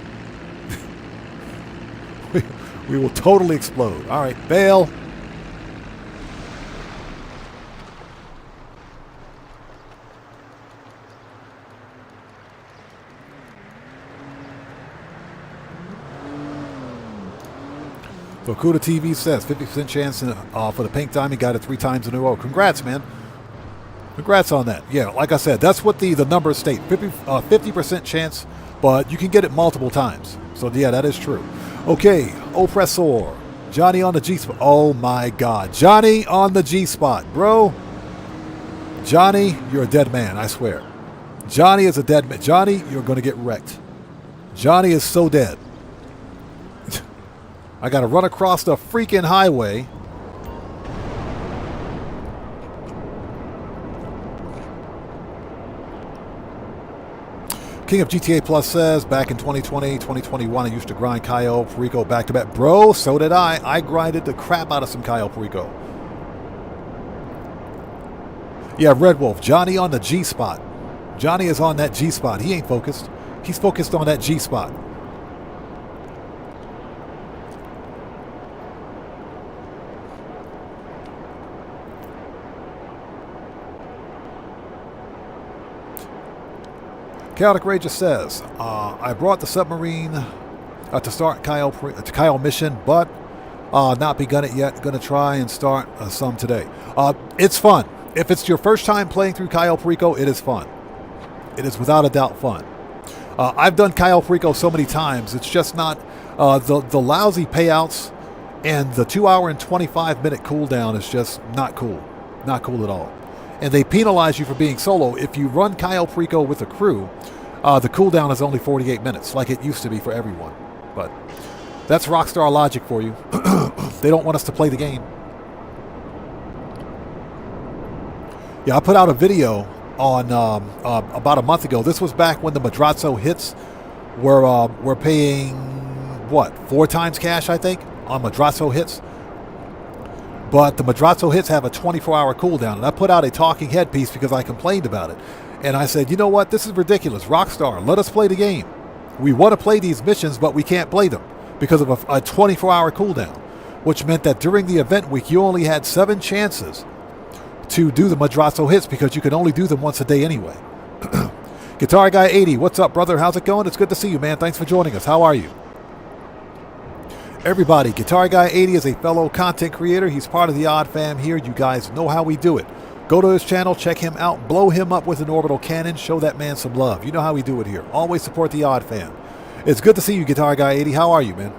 we will totally explode. All right, bail. Fukuda TV says 50% chance for the pink diamond. Got it 3 times in a row. Congrats, man. Congrats on that. Yeah, like I said, that's what the numbers state. 50% chance, but you can get it multiple times. So, yeah, that is true. Okay, Oppressor. Johnny on the G-spot. Oh, my God. Johnny on the G-spot, bro. Johnny, you're a dead man, I swear. Johnny is a dead man. Johnny, you're going to get wrecked. Johnny is so dead. I got to run across the freaking highway. King of GTA Plus says, back in 2020, 2021, I used to grind Cayo Perico back-to-back. Bro, so did I. I grinded the crap out of some Cayo Perico. Yeah, Red Wolf. Johnny on the G-spot. Johnny is on that G-spot. He ain't focused. He's focused on that G-spot. Chaotic Rager says, I brought the submarine to start Cayo mission, but not begun it yet. Going to try and start some today. It's fun. If it's your first time playing through Cayo Perico, it is fun. It is without a doubt fun. I've done Cayo Perico so many times. It's just not the lousy payouts and the 2 hour and 25 minute cooldown is just not cool. Not cool at all. And they penalize you for being solo. If you run Cayo Perico with a crew, the cooldown is only 48 minutes, like it used to be for everyone. But that's Rockstar logic for you. They don't want us to play the game. Yeah, I put out a video on about a month ago. This was back when the Madrazo hits were paying, what, 4 times cash, I think, on Madrazo hits. But the Madrazo hits have a 24-hour cooldown. And I put out a talking head piece because I complained about it. And I said, you know what? This is ridiculous. Rockstar, let us play the game. We want to play these missions, but we can't play them because of a 24-hour cooldown, which meant that during the event week, you only had 7 chances to do the Madrazo hits because you could only do them once a day anyway. Guitar Guy 80, what's up, brother? How's it going? It's good to see you, man. Thanks for joining us. How are you? Everybody, Guitar Guy 80 is a fellow content creator. He's part of the Odd Fam here. You guys know how we do it. Go to his channel, check him out, blow him up with an orbital cannon, show that man some love. You know how we do it here. Always support the Odd Fam. It's good to see you, Guitar Guy 80. How are you, man?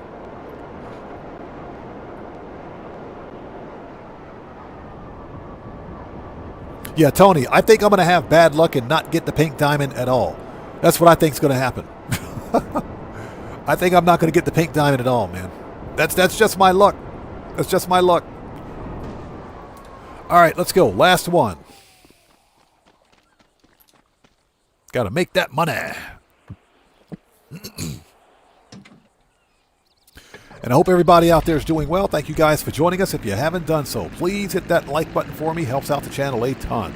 Yeah, Tony, I think I'm going to have bad luck and not get the pink diamond at all. That's what I think is going to happen. I think I'm not going to get the pink diamond at all, man. That's just my luck. That's just my luck. All right, let's go. Last one. Got to make that money. And I hope everybody out there is doing well. Thank you guys for joining us. If you haven't done so, please hit that like button for me. Helps out the channel a ton.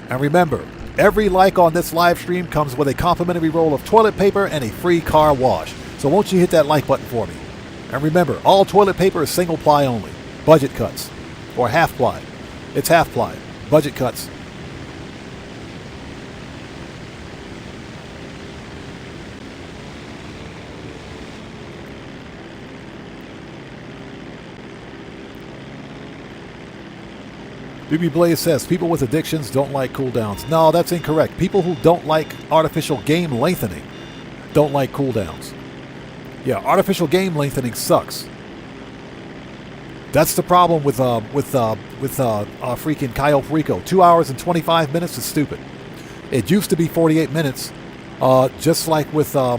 And remember, every like on this live stream comes with a complimentary roll of toilet paper and a free car wash. So won't you hit that like button for me? And remember, all toilet paper is single ply only. Budget cuts. Or half ply. It's half ply. Budget cuts. BB Blaze says, people with addictions don't like cooldowns. No, that's incorrect. People who don't like artificial game lengthening don't like cooldowns. Yeah, artificial game lengthening sucks. That's the problem with freaking Cayo Perico. 2 hours and 25 minutes is stupid. It used to be 48 minutes, just like with all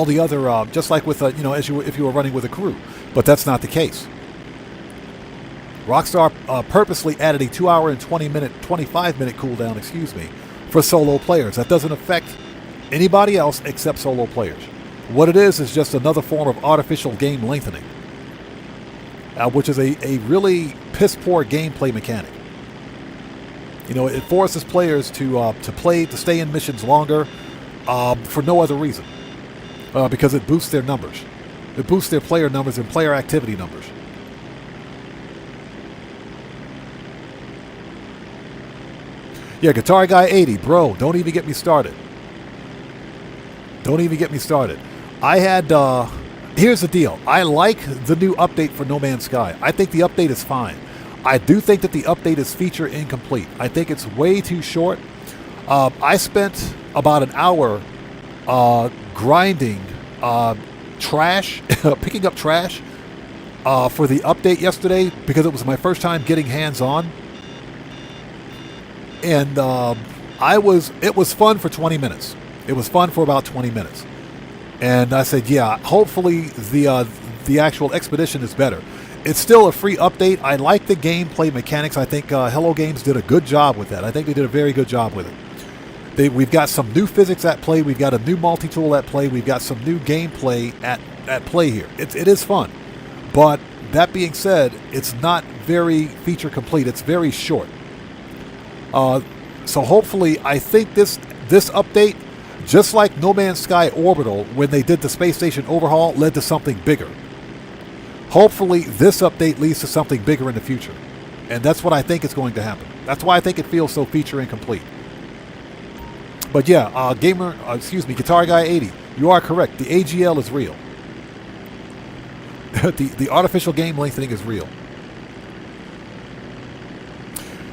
the other, just like with if you were running with a crew. But that's not the case. Rockstar purposely added a 2 hour and 25 minute cooldown, for solo players. That doesn't affect anybody else except solo players. What it is just another form of artificial game lengthening, which is a really piss poor gameplay mechanic. It forces players to stay in missions longer for no other reason, because it boosts their numbers. It boosts their player numbers and player activity numbers. Yeah, Guitar Guy 80, bro, don't even get me started. Don't even get me started. I had, here's the deal. I like the new update for No Man's Sky. I think the update is fine. I do think that the update is feature incomplete. I think it's way too short. I spent about an hour grinding trash, picking up trash for the update yesterday because it was my first time getting hands-on. And it was fun for 20 minutes. It was fun for about 20 minutes. And I said, yeah, hopefully the actual expedition is better. It's still a free update. I like the gameplay mechanics. I think Hello Games did a good job with that. I think they did a very good job with it. We've got some new physics at play. We've got a new multi-tool at play. We've got some new gameplay at play here. It is fun. But that being said, it's not very feature complete. It's very short. So hopefully, I think this update, just like No Man's Sky Orbital, when they did the space station overhaul, led to something bigger. Hopefully, this update leads to something bigger in the future. And that's what I think is going to happen. That's why I think it feels so feature incomplete. But yeah, Guitar Guy 80, you are correct. The AGL is real. the artificial game lengthening is real.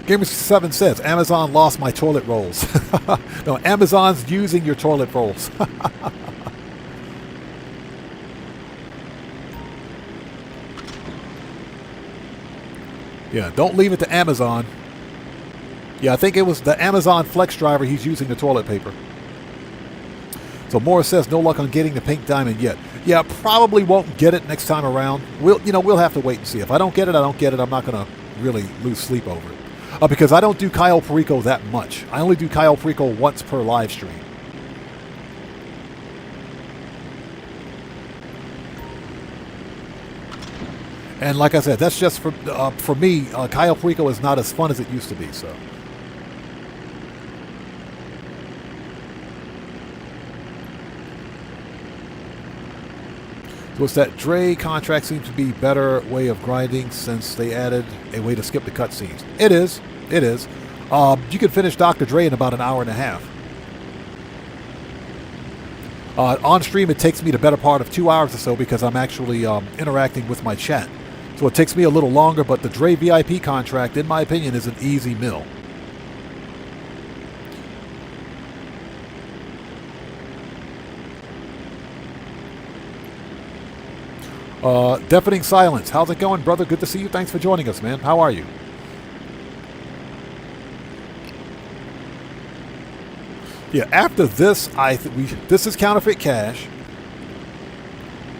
Gamer7 says, Amazon lost my toilet rolls. No, Amazon's using your toilet rolls. Yeah, don't leave it to Amazon. Yeah, I think it was the Amazon Flex driver he's using the toilet paper. So Morris says, no luck on getting the pink diamond yet. Yeah, probably won't get it next time around. We'll have to wait and see. If I don't get it, I don't get it. I'm not going to really lose sleep over it. Because I don't do Cayo Perico that much. I only do Cayo Perico once per live stream. And like I said, that's just for me. Cayo Perico is not as fun as it used to be. So it's that Dre contract seems to be a better way of grinding since they added a way to skip the cutscenes. It is. It is. You can finish Dr. Dre in about an hour and a half. On stream, it takes me the better part of 2 hours or so because I'm actually interacting with my chat. So it takes me a little longer, but the Dre VIP contract, in my opinion, is an easy mill. Deafening Silence. How's it going, brother? Good to see you. Thanks for joining us, man. How are you? Yeah, after this, this is Counterfeit Cash.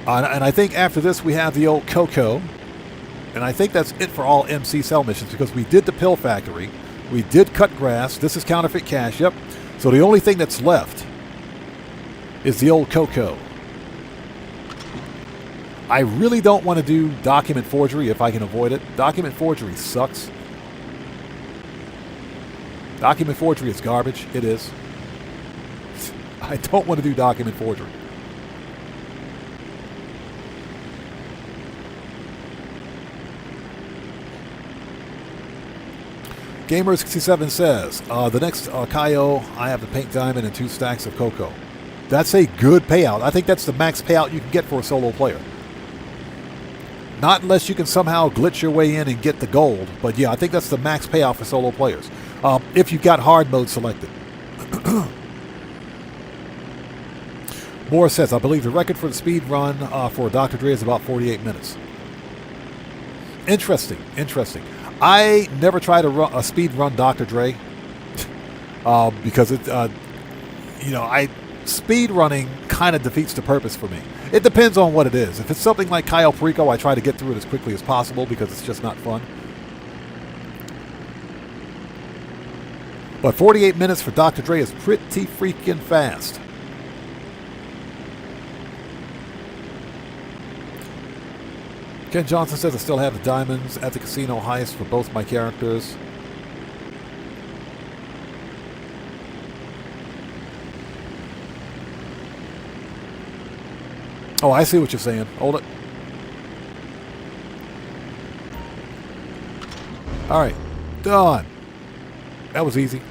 And I think after this, we have the old Coco. And I think that's it for all MC cell missions because we did the pill factory. We did cut grass. This is counterfeit cash. Yep. So the only thing that's left is the old Coco. I really don't want to do document forgery if I can avoid it. Document forgery sucks. Document forgery is garbage. It is. I don't want to do document forgery. Gamer67 says, the next Kaio, I have the pink diamond and 2 stacks of cocoa. That's a good payout. I think that's the max payout you can get for a solo player. Not unless you can somehow glitch your way in and get the gold. But yeah, I think that's the max payout for solo players. If you've got hard mode selected. Moore says, I believe the record for the speed run for Dr. Dre is about 48 minutes. Interesting. Interesting. I never try to speed run Dr. Dre because it, speed running kind of defeats the purpose for me. It depends on what it is. If it's something like Cayo Perico, I try to get through it as quickly as possible because it's just not fun. But 48 minutes for Dr. Dre is pretty freaking fast. Ken Johnson says I still have the diamonds at the casino heist for both my characters. Oh, I see what you're saying. Hold it. All right. Done. That was easy.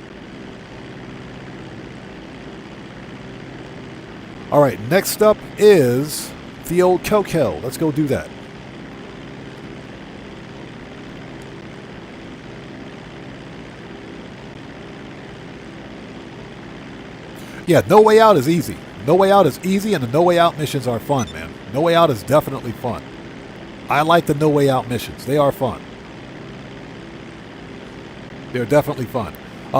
All right. Next up is the old Coco. Let's go do that. Yeah, No Way Out is easy. No Way Out is easy, and the No Way Out missions are fun, man. No Way Out is definitely fun. I like the No Way Out missions. They are fun. They're definitely fun.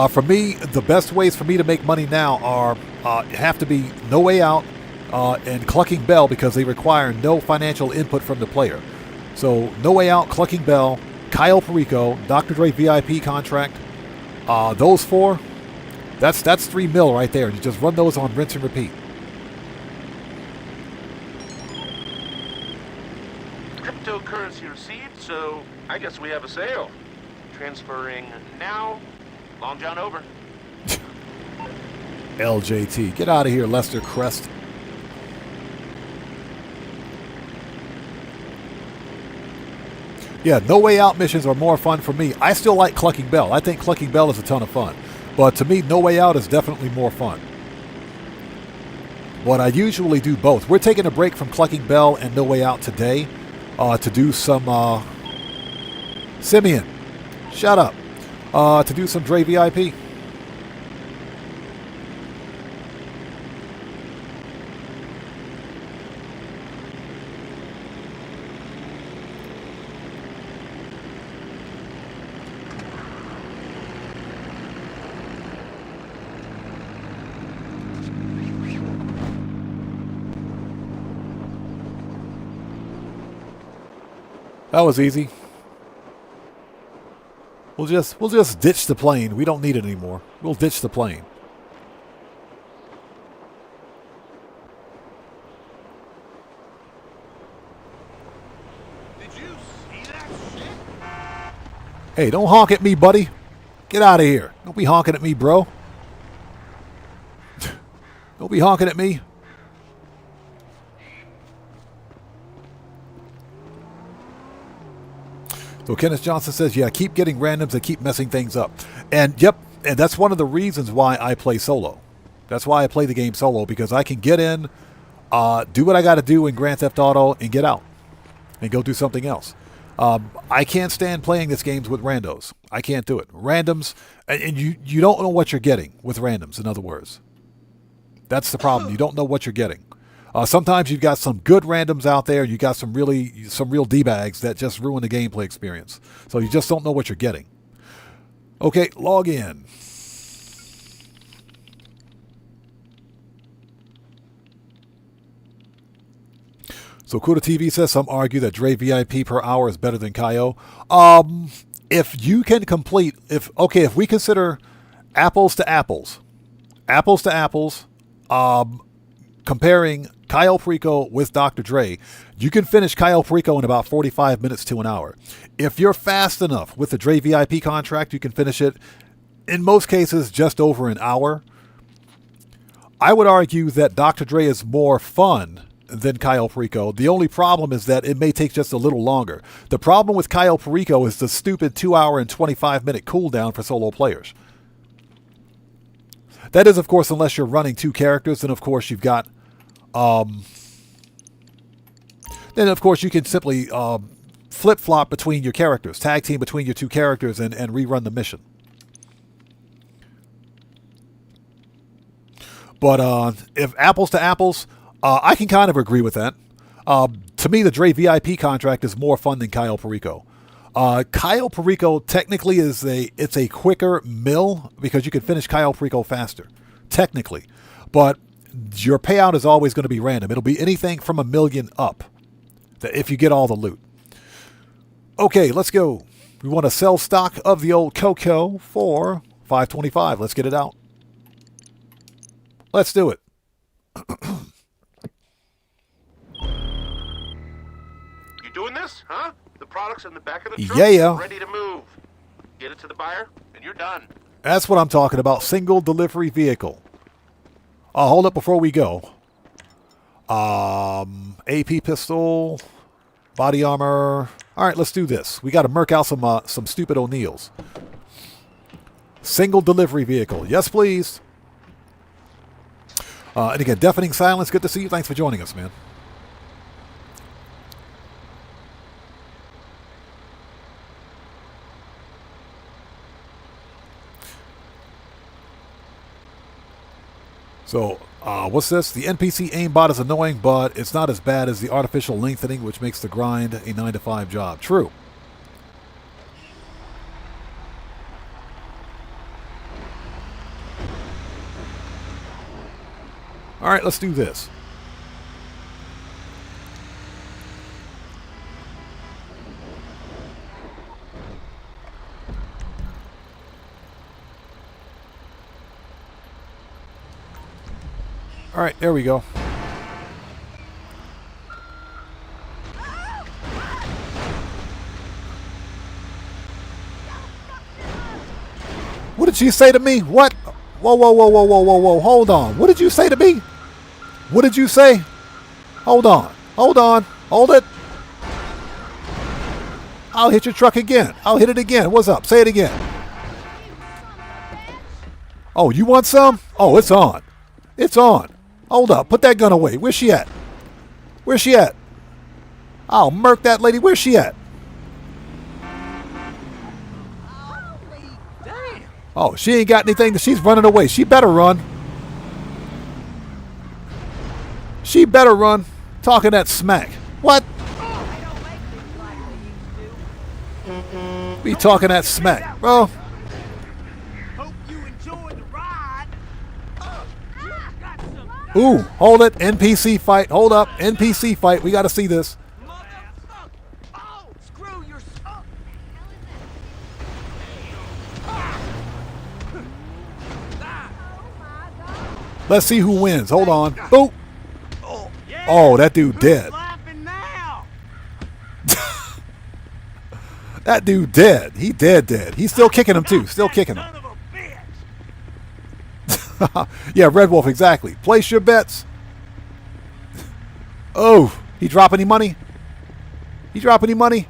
For me, the best ways for me to make money now are have to be No Way Out and Clucking Bell because they require no financial input from the player. So No Way Out, Clucking Bell, Cayo Perico, Dr. Dre VIP contract, those 4. That's $3 million right there. You just run those on rinse and repeat. Cryptocurrency received, so I guess we have a sale. Transferring now. Long John over. LJT. Get out of here, Lester Crest. Yeah, No Way Out missions are more fun for me. I still like Clucking Bell. I think Clucking Bell is a ton of fun. But to me, No Way Out is definitely more fun. But I usually do both. We're taking a break from Clucking Bell and No Way Out today to do some... Simeon, shut up. To do some Dre VIP. That was easy. We'll just ditch the plane. We don't need it anymore. We'll ditch the plane. Did you see that shit? Hey, don't honk at me, buddy. Get out of here. Don't be honking at me, bro. Don't be honking at me. So Kenneth Johnson says, yeah, keep getting randoms that keep messing things up. And yep, and that's one of the reasons why I play solo. That's why I play the game solo, because I can get in, do what I got to do in Grand Theft Auto, and get out. And go do something else. I can't stand playing these games with randos. I can't do it. Randoms, and you don't know what you're getting with randoms, in other words. That's the problem. You don't know what you're getting. Sometimes you've got some good randoms out there. You got some real D-bags that just ruin the gameplay experience. So you just don't know what you're getting. Okay, log in. So Kuda TV says some argue that Dre VIP per hour is better than Kaio. If you can complete, if we consider apples to apples, comparing Kyle Perico with Dr. Dre, you can finish Kyle Perico in about 45 minutes to an hour. If you're fast enough with the Dre VIP contract, you can finish it, in most cases, just over an hour. I would argue that Dr. Dre is more fun than Kyle Perico. The only problem is that it may take just a little longer. The problem with Kyle Perico is the stupid 2 hour and 25-minute cooldown for solo players. That is, of course, unless you're running two characters, and of course you've got then of course you can simply flip-flop between your characters, tag team between your two characters and rerun the mission. But if apples to apples, I can kind of agree with that. To me, the Dre VIP contract is more fun than Kyle Perico. Kyle Perico technically it's a quicker mill because you can finish Kyle Perico faster, technically. But your payout is always going to be random. It'll be anything from $1 million up if you get all the loot. Okay, let's go. We want to sell stock of the old Coco for $525. Let's get it out. Let's do it. You doing this, huh? The product's in the back of the truck. Yeah. Ready to move. Get it to the buyer, and you're done. That's what I'm talking about. Single delivery vehicle. Hold up before we go. AP pistol, body armor. All right, let's do this. We got to merc out some stupid O'Neills. Single delivery vehicle. Yes, please. And again, deafening silence. Good to see you. Thanks for joining us, man. So, what's this? The NPC aimbot is annoying, but it's not as bad as the artificial lengthening, which makes the grind a 9-to-5 job. True. All right, let's do this. All right, there we go. What did she say to me? What? Whoa, whoa, whoa, whoa, whoa, whoa, whoa. Hold on. What did you say to me? What did you say? Hold on. Hold on. Hold it. I'll hit your truck again. I'll hit it again. What's up? Say it again. Oh, you want some? Oh, it's on. It's on. Hold up. Put that gun away. Where's she at? Where's she at? I'll murk that lady. Where's she at? Oh, she ain't got anything. She's running away. She better run. She better run. Talking that smack. What? Be talking that smack, bro. Ooh, hold it. NPC fight. Hold up. NPC fight. We got to see this. Let's see who wins. Hold on. Boop. Oh, that dude dead. That dude dead. He dead. He's still kicking him too. Still kicking him. Yeah, Red Wolf, exactly. Place your bets. Oh, he drop any money? He drop any money?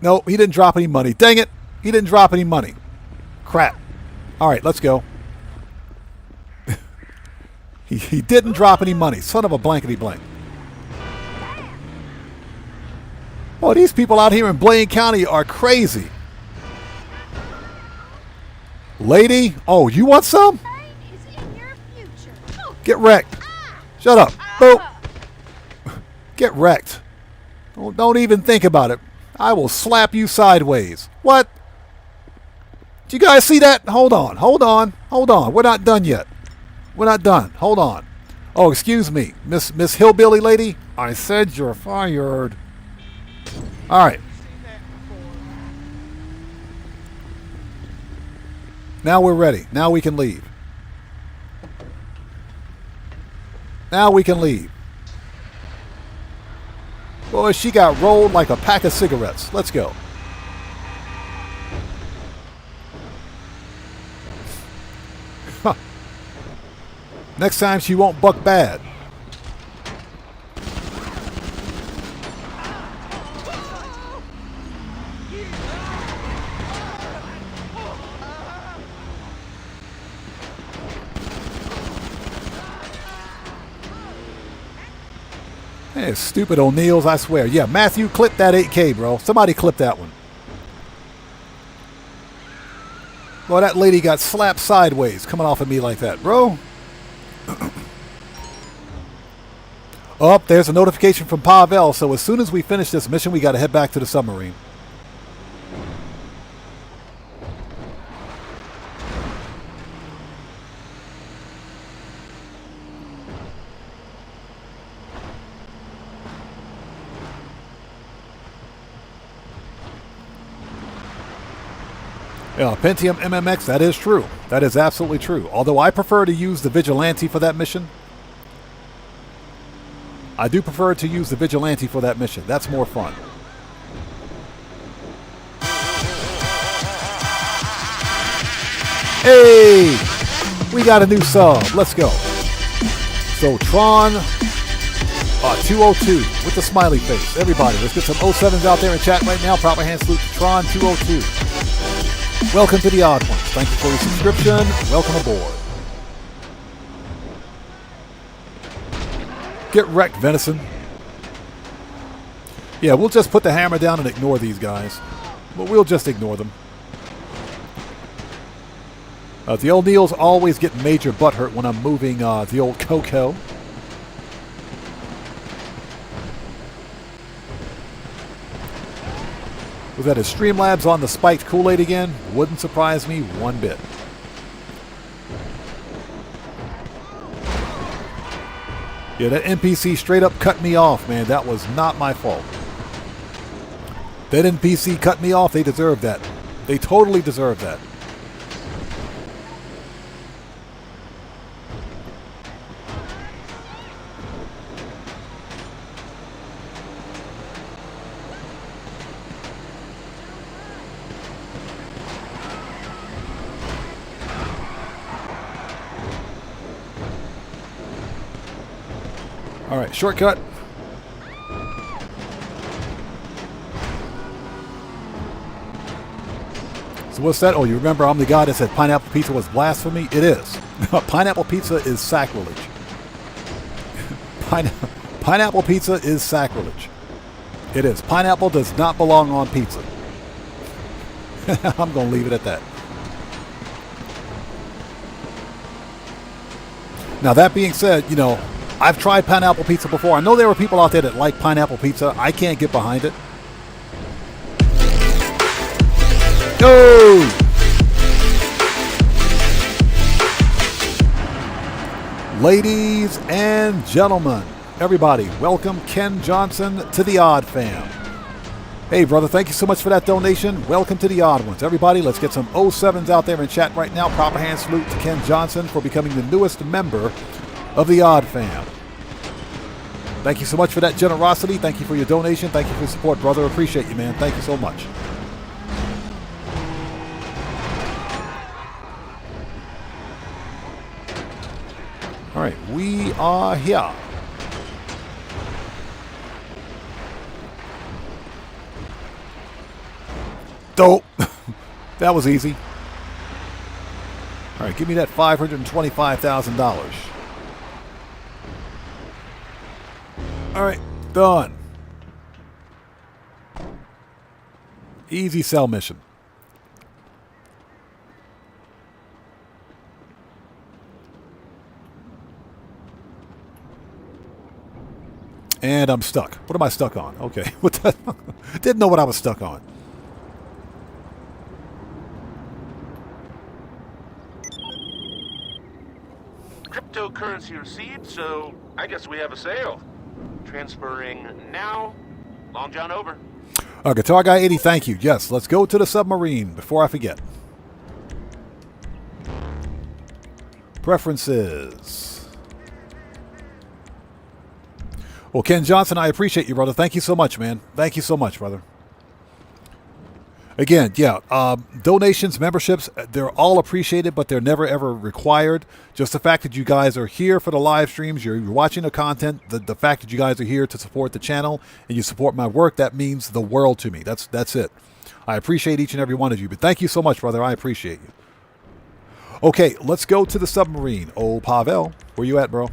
No, he didn't drop any money. Dang it. He didn't drop any money. Crap. All right, let's go. He didn't drop any money. Son of a blankety blank. Boy, these people out here in Blaine County are crazy. Lady, oh, you want some? Get wrecked. Shut up. Boop. Get wrecked. Don't even think about it. I will slap you sideways. What? Did you guys see that? Hold on. We're not done yet. We're not done. Hold on. Oh, excuse me, Miss Hillbilly lady. I said you're fired. All right. Now we're ready. Now we can leave. Now we can leave. Boy, she got rolled like a pack of cigarettes. Let's go. Huh. Next time she won't buck bad. Hey, stupid O'Neills, I swear. Yeah, Matthew, clip that 8K, bro. Somebody clip that one. Boy, that lady got slapped sideways coming off of me like that, bro. Oh, there's a notification from Pavel, so as soon as we finish this mission, we got to head back to the submarine. Yeah, Pentium MMX, that is true. That is absolutely true. Although I prefer to use the Vigilante for that mission. I do prefer to use the Vigilante for that mission. That's more fun. Hey! We got a new sub. Let's go. So, Tron 202 with the smiley face. Everybody, let's get some 07s out there in chat right now. Proper hand salute to Tron 202. Welcome to the Odd Ones. Thank you for your subscription. Welcome aboard. Get wrecked, Venison. Yeah, we'll just put the hammer down and ignore these guys. But we'll just ignore them. The O'Neills always get major butthurt when I'm moving the old Coco. Was that his Streamlabs on the spiked Kool-Aid again? Wouldn't surprise me one bit. Yeah, that NPC straight up cut me off, man. That was not my fault. That NPC cut me off. They deserve that. They totally deserve that. All right, shortcut. So what's that? Oh, you remember I'm the guy that said pineapple pizza was blasphemy? It is. Pineapple pizza is sacrilege. Pineapple pizza is sacrilege. It is. Pineapple does not belong on pizza. I'm going to leave it at that. Now, that being said, you know, I've tried pineapple pizza before. I know there are people out there that like pineapple pizza. I can't get behind it. Go! Ladies and gentlemen, everybody, welcome Ken Johnson to the Odd Fam. Hey, brother, thank you so much for that donation. Welcome to the Odd Ones. Everybody, let's get some 07s out there in chat right now. Proper hand salute to Ken Johnson for becoming the newest member of the Odd Fam. Thank you so much for that generosity. Thank you for your donation. Thank you for your support, brother. Appreciate you, man. Thank you so much. All right, we are here. Dope. That was easy. All right, give me that $525,000. All right, done. Easy sell mission. And I'm stuck. What am I stuck on? Okay. What the? Didn't know what I was stuck on. Cryptocurrency received, so I guess we have a sale. Transferring now. Long John over. Guitar Guy 80, thank you. Yes, let's go to the submarine before I forget. Preferences. Well, Ken Johnson, I appreciate you, brother. Thank you so much, man. Thank you so much, brother. Again, yeah, donations, memberships, they're all appreciated, but they're never, ever required. Just the fact that you guys are here for the live streams, you're watching the content, the fact that you guys are here to support the channel and you support my work, that means the world to me. That's it. I appreciate each and every one of you, but thank you so much, brother. I appreciate you. Okay, let's go to the submarine. Oh, Pavel, where you at, bro?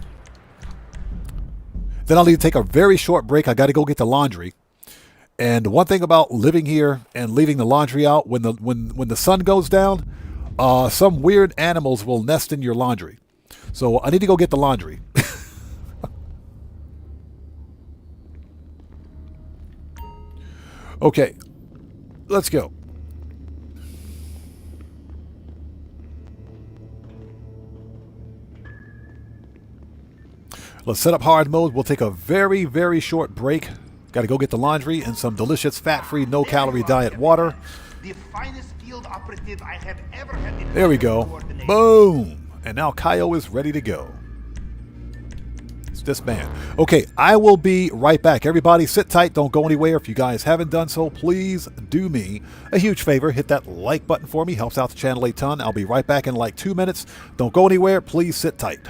Then I'll need to take a very short break. I got to go get the laundry. And one thing about living here and leaving the laundry out, when the sun goes down, some weird animals will nest in your laundry. So I need to go get the laundry. Okay, let's go. Let's set up hard mode. We'll take a very, very short break. Got to go get the laundry and some delicious fat-free, no-calorie diet water. The finest field operative I have ever had. There we go. Boom. And now Kaio is ready to go. It's this man. Okay, I will be right back. Everybody sit tight. Don't go anywhere. If you guys haven't done so, please do me a huge favor. Hit that like button for me. Helps out the channel a ton. I'll be right back in like 2 minutes. Don't go anywhere. Please sit tight.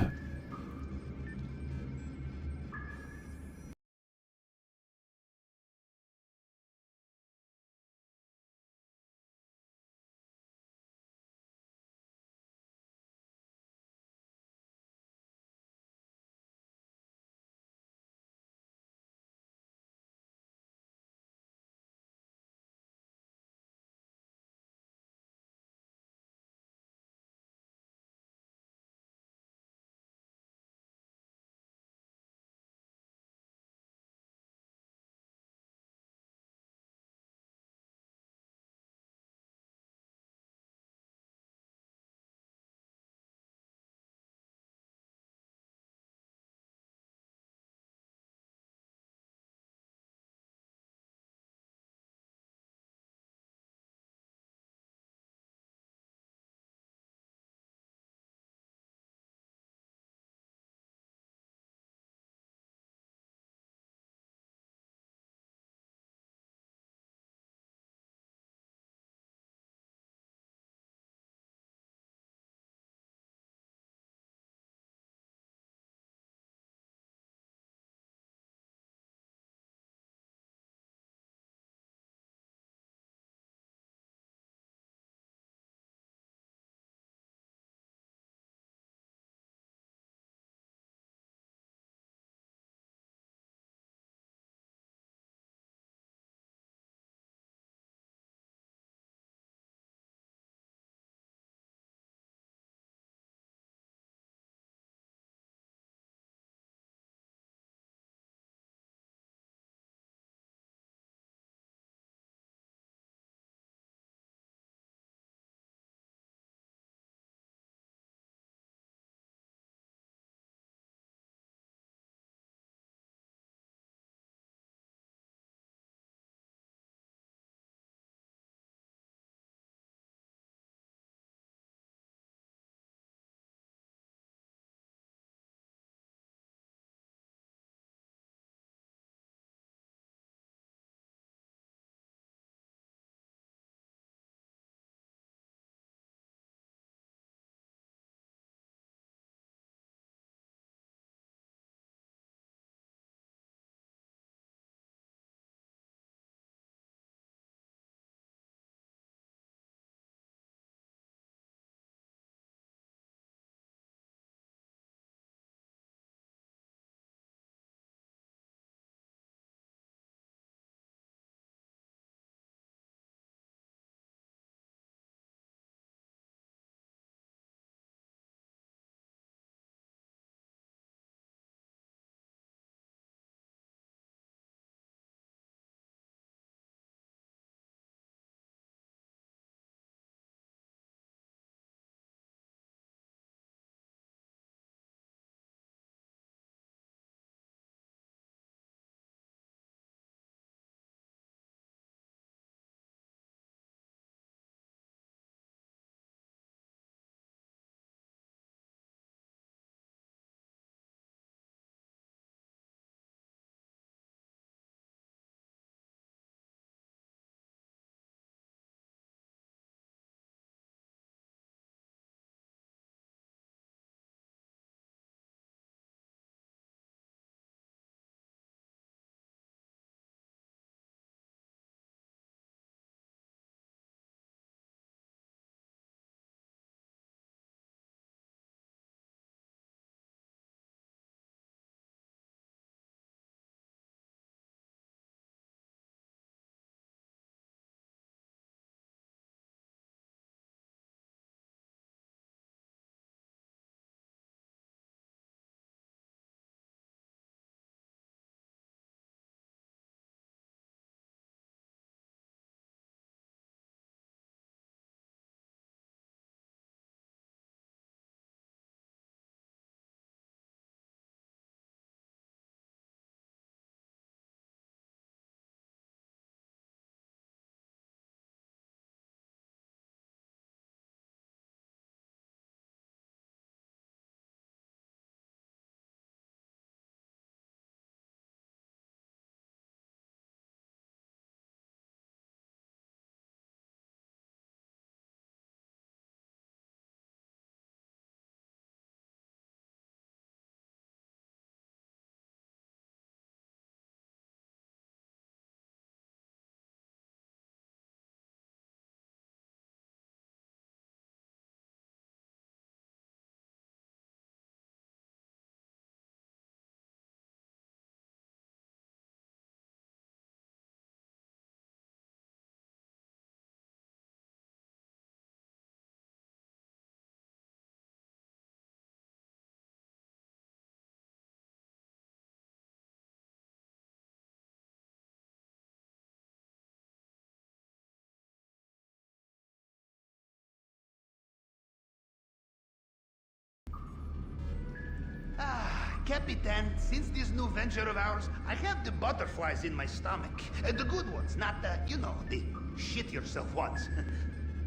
Capitan, since this new venture of ours, I have the butterflies in my stomach. The good ones, not the, you know, the shit yourself ones.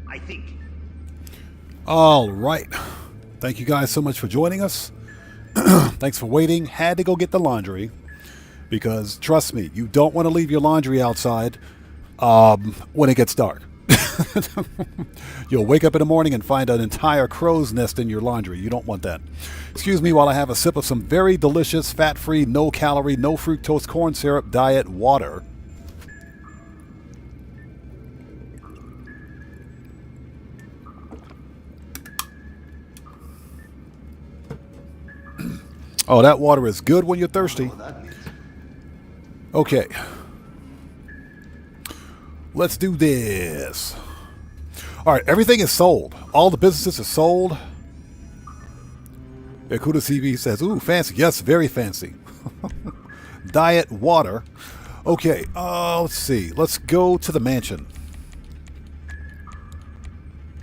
I think. All right. Thank you guys so much for joining us. Thanks for waiting. Had to go get the laundry because, trust me, you don't want to leave your laundry outside when it gets dark. You'll wake up in the morning and find an entire crow's nest in your laundry. You don't want that. Excuse me while I have a sip of some very delicious, fat-free, no-calorie, no-fructose corn syrup diet water. Oh, that water is good when you're thirsty. Okay. Let's do this. All right, everything is sold. All the businesses are sold. Yakuda CV says, ooh, fancy. Yes, very fancy. Diet water. Okay, let's see. Let's go to the mansion.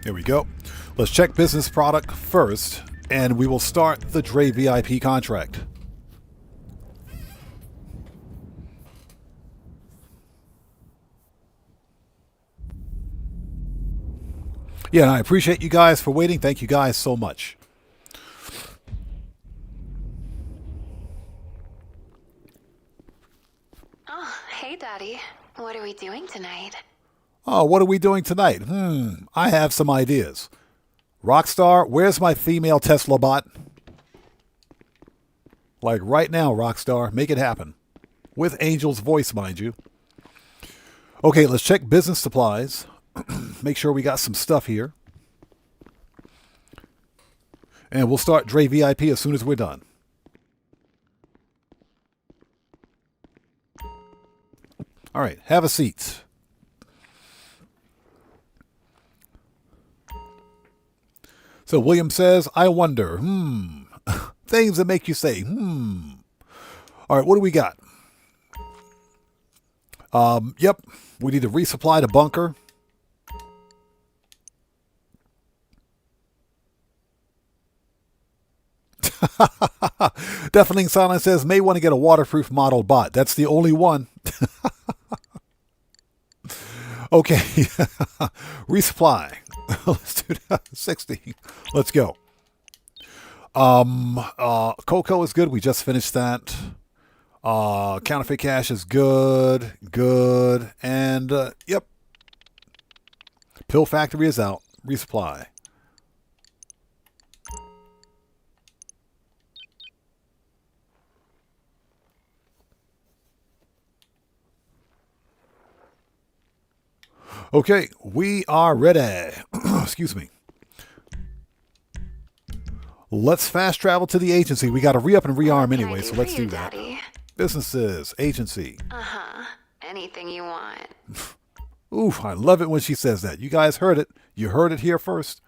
Here we go. Let's check business product first, and we will start the Dre VIP contract. Yeah, and I appreciate you guys for waiting. Thank you guys so much. Oh, hey, Daddy. What are we doing tonight? Oh, what are we doing tonight? I have some ideas. Rockstar, where's my female Tesla bot? Like right now, Rockstar. Make it happen. With Angel's voice, mind you. Okay, let's check business supplies. Make sure we got some stuff here. And we'll start Dre VIP as soon as we're done. All right, have a seat. So William says, I wonder, things that make you say, All right, what do we got? Yep, we need to resupply the bunker. Deafening Silence says, may want to get a waterproof model bot. That's the only one. Okay. Resupply. Let's do that. 60. Let's go. Cocoa is good. We just finished that. Counterfeit cash is good. Good. And, yep. Pill factory is out. Resupply. Okay, we are ready. Excuse me. Let's fast travel to the agency. We got to re-up and rearm anyway, so let's do that. Daddy? Businesses, agency. Uh-huh. Anything you want. Ooh, I love it when she says that. You guys heard it. You heard it here first.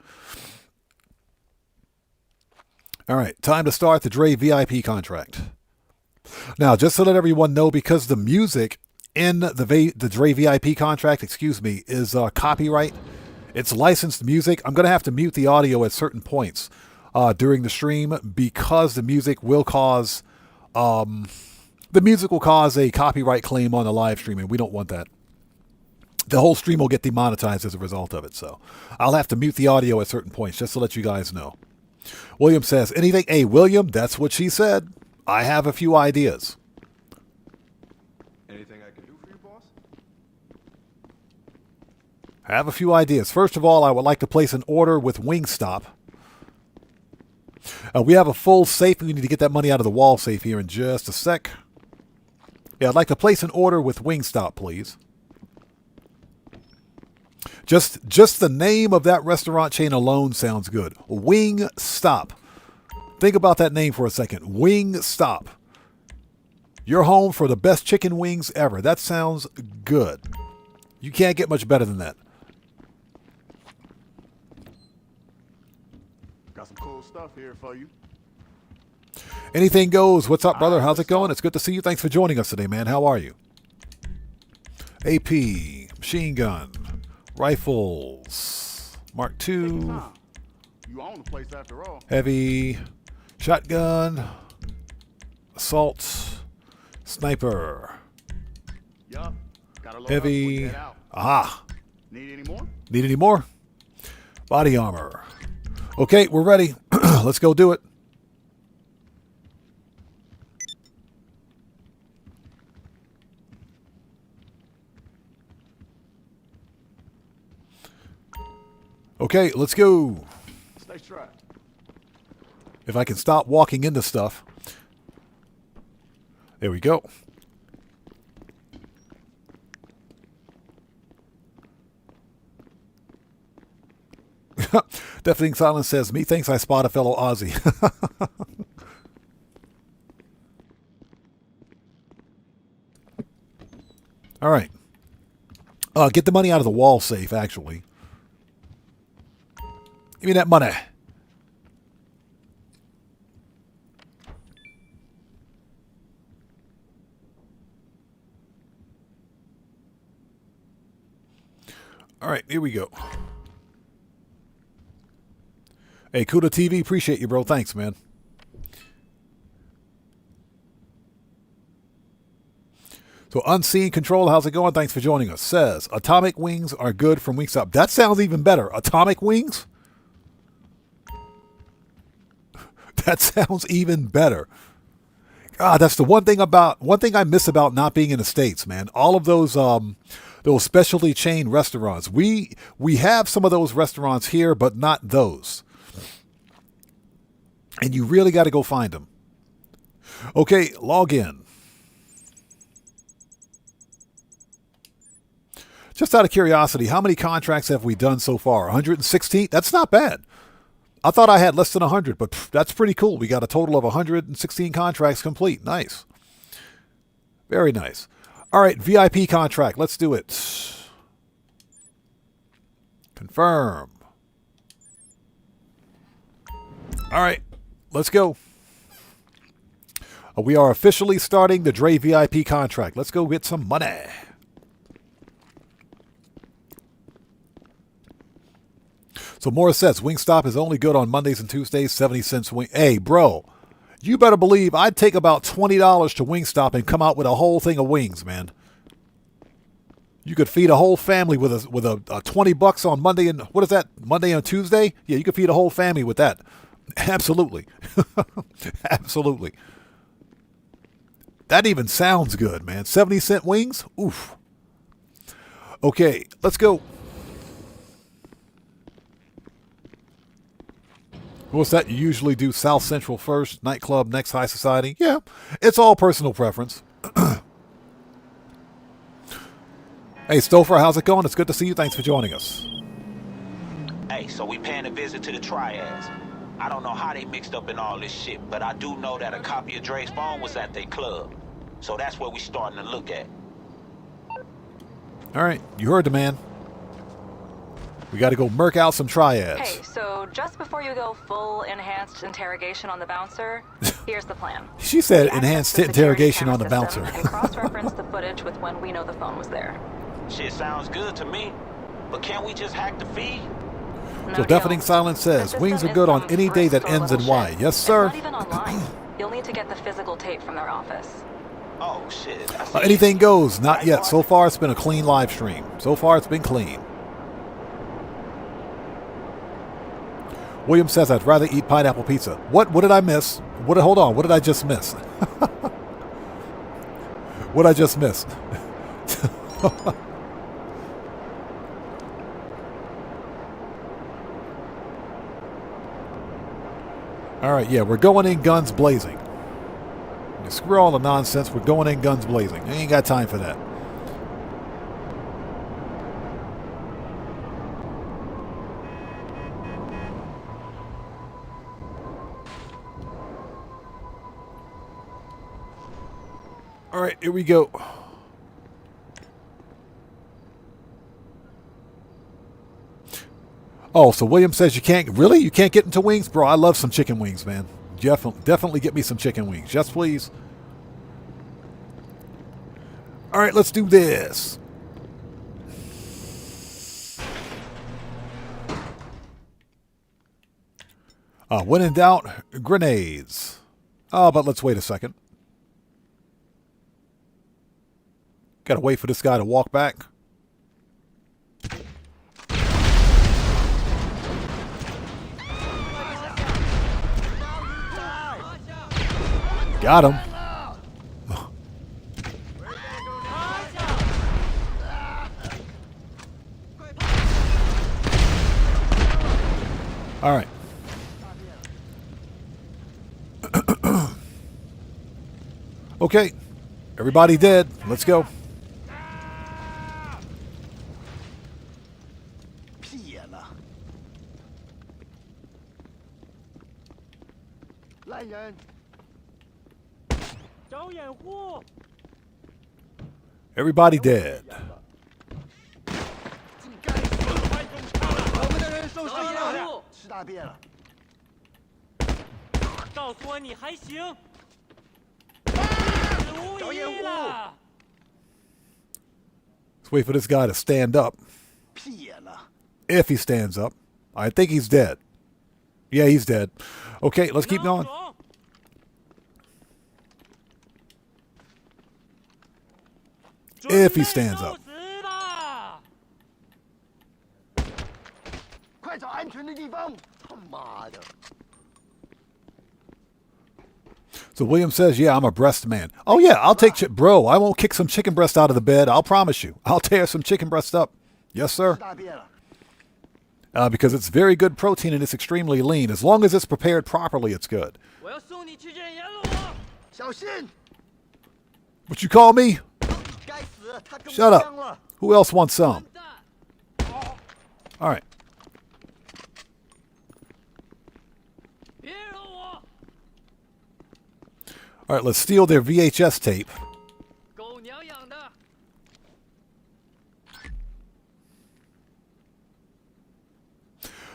All right, time to start the Dre VIP contract. Now, just to let everyone know, because the music in the Dre VIP contract, is copyright. It's licensed music. I'm going to have to mute the audio at certain points during the stream because the music will cause a copyright claim on the live stream, and we don't want that. The whole stream will get demonetized as a result of it, so I'll have to mute the audio at certain points just to let you guys know. William says, anything? Hey, William, that's what she said. I have a few ideas. I have a few ideas. First of all, I would like to place an order with Wingstop. We have a full safe. We need to get that money out of the wall safe here in just a sec. Yeah, I'd like to place an order with Wingstop, please. Just the name of that restaurant chain alone sounds good. Wingstop. Think about that name for a second. Wingstop. Your home for the best chicken wings ever. That sounds good. You can't get much better than that. Got some cool stuff here for you. Anything goes. What's up, brother? How's it going? It's good to see you. Thanks for joining us today, man. How are you? AP, machine gun, rifles, Mark II, You own the place after all. heavy, shotgun, Assault. Sniper. Yeah. Gotta load Heavy. up, get out. Aha. Need any more? Need any more? Body armor. Okay, we're ready. Let's go do it. Okay, let's go. Stay strapped. If I can stop walking into stuff. There we go. Deafening Silence says, methinks I spot a fellow Aussie. All right. Get the money out of the wall safe, actually. Give me that money. All right, here we go. Hey, Kuda TV, appreciate you, bro. Thanks, man. So, Unseen Control, how's it going? Thanks for joining us. Says, atomic wings are good from Wingstop. That sounds even better. Atomic wings? That sounds even better. God, that's the one thing I miss about not being in the States, man. All of those specialty chain restaurants. We have some of those restaurants here, but not those. And you really got to go find them. Okay, log in. Just out of curiosity, how many contracts have we done so far? 116? That's not bad. I thought I had less than 100, but that's pretty cool. We got a total of 116 contracts complete. Nice. Very nice. All right, VIP contract. Let's do it. Confirm. All right, let's go. We are officially starting the Dre VIP contract. Let's go get some money. So Morris says, Wingstop is only good on Mondays and Tuesdays, 70 cents wing. Hey, bro, you better believe I'd take about $20 to Wingstop and come out with a whole thing of wings, man. You could feed a whole family with a $20 on Monday and, what is that, Monday and Tuesday? Yeah, you could feed a whole family with that. Absolutely. Absolutely. That even sounds good, man. 70-cent wings? Oof. Okay, let's go. What's that? You usually do South Central first, nightclub next, high society? Yeah, it's all personal preference. Hey, Stouffer, how's it going? It's good to see you. Thanks for joining us. Hey, so we paying a visit to the Triads. I don't know how they mixed up in all this shit, but I do know that a copy of Dre's phone was at their club. So that's what we starting to look at. All right, you heard the man. We got to go murk out some Triads. Hey, so just before you go full enhanced interrogation on the bouncer, here's the plan. She said enhanced interrogation on the bouncer. And cross-reference the footage with when we know the phone was there. Shit sounds good to me, but can't we just hack the feed? So Deafening Silence says, wings are good on any day that ends in Y. Yes, sir. It's not even online. You'll need to get the physical tape from their office. Oh, shit. Anything goes. Not yet. So far, it's been a clean live stream. So far, it's been clean. William says, I'd rather eat pineapple pizza. What did I miss? Hold on. What did I just miss? What did I just miss? All right, yeah, we're going in guns blazing. Screw all the nonsense. We're going in guns blazing. I ain't got time for that. All right, here we go. Oh, so William says you can't get into wings? Bro, I love some chicken wings, man. Definitely get me some chicken wings. Yes, please. All right, let's do this. When in doubt, grenades. Oh, but let's wait a second. Gotta wait for this guy to walk back. Got him. All right. Okay. Everybody dead. Let's go. Everybody dead. Let's wait for this guy to stand up. If he stands up. I think he's dead. Yeah, he's dead. Okay, let's keep going. If he stands up. So William says, yeah, I'm a breast man. Oh, yeah, I'll take... Bro, I won't kick some chicken breast out of the bed. I'll promise you. I'll tear some chicken breast up. Yes, sir. Because it's very good protein and it's extremely lean. As long as it's prepared properly, it's good. What you call me? Shut up. Who else wants some? All right. All right, let's steal their VHS tape.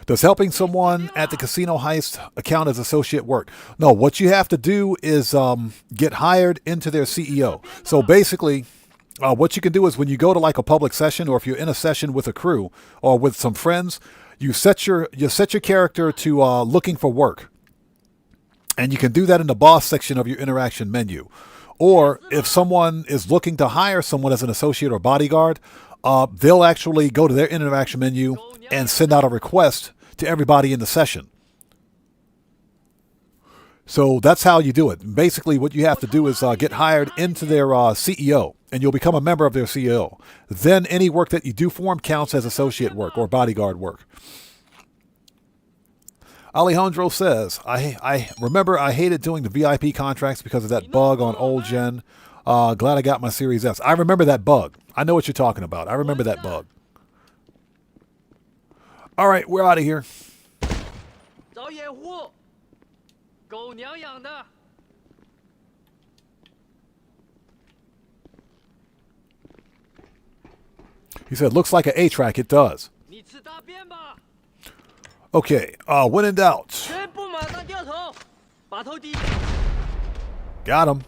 Does helping someone at the casino heist count as associate work? No, what you have to do is get hired into their CEO. So basically, what you can do is when you go to like a public session, or if you're in a session with a crew or with some friends, you set your character to looking for work. And you can do that in the boss section of your interaction menu. Or if someone is looking to hire someone as an associate or bodyguard, they'll actually go to their interaction menu and send out a request to everybody in the session. So that's how you do it. Basically, what you have to do is get hired into their CEO, and you'll become a member of their CEO. Then any work that you do for them counts as associate work or bodyguard work. Alejandro says, I remember I hated doing the VIP contracts because of that bug on old gen. Glad I got my Series S. I remember that bug. I know what you're talking about. I remember that bug. All right, we're out of here. He said, looks like an A-track. It does. Okay, when in doubt. Got him.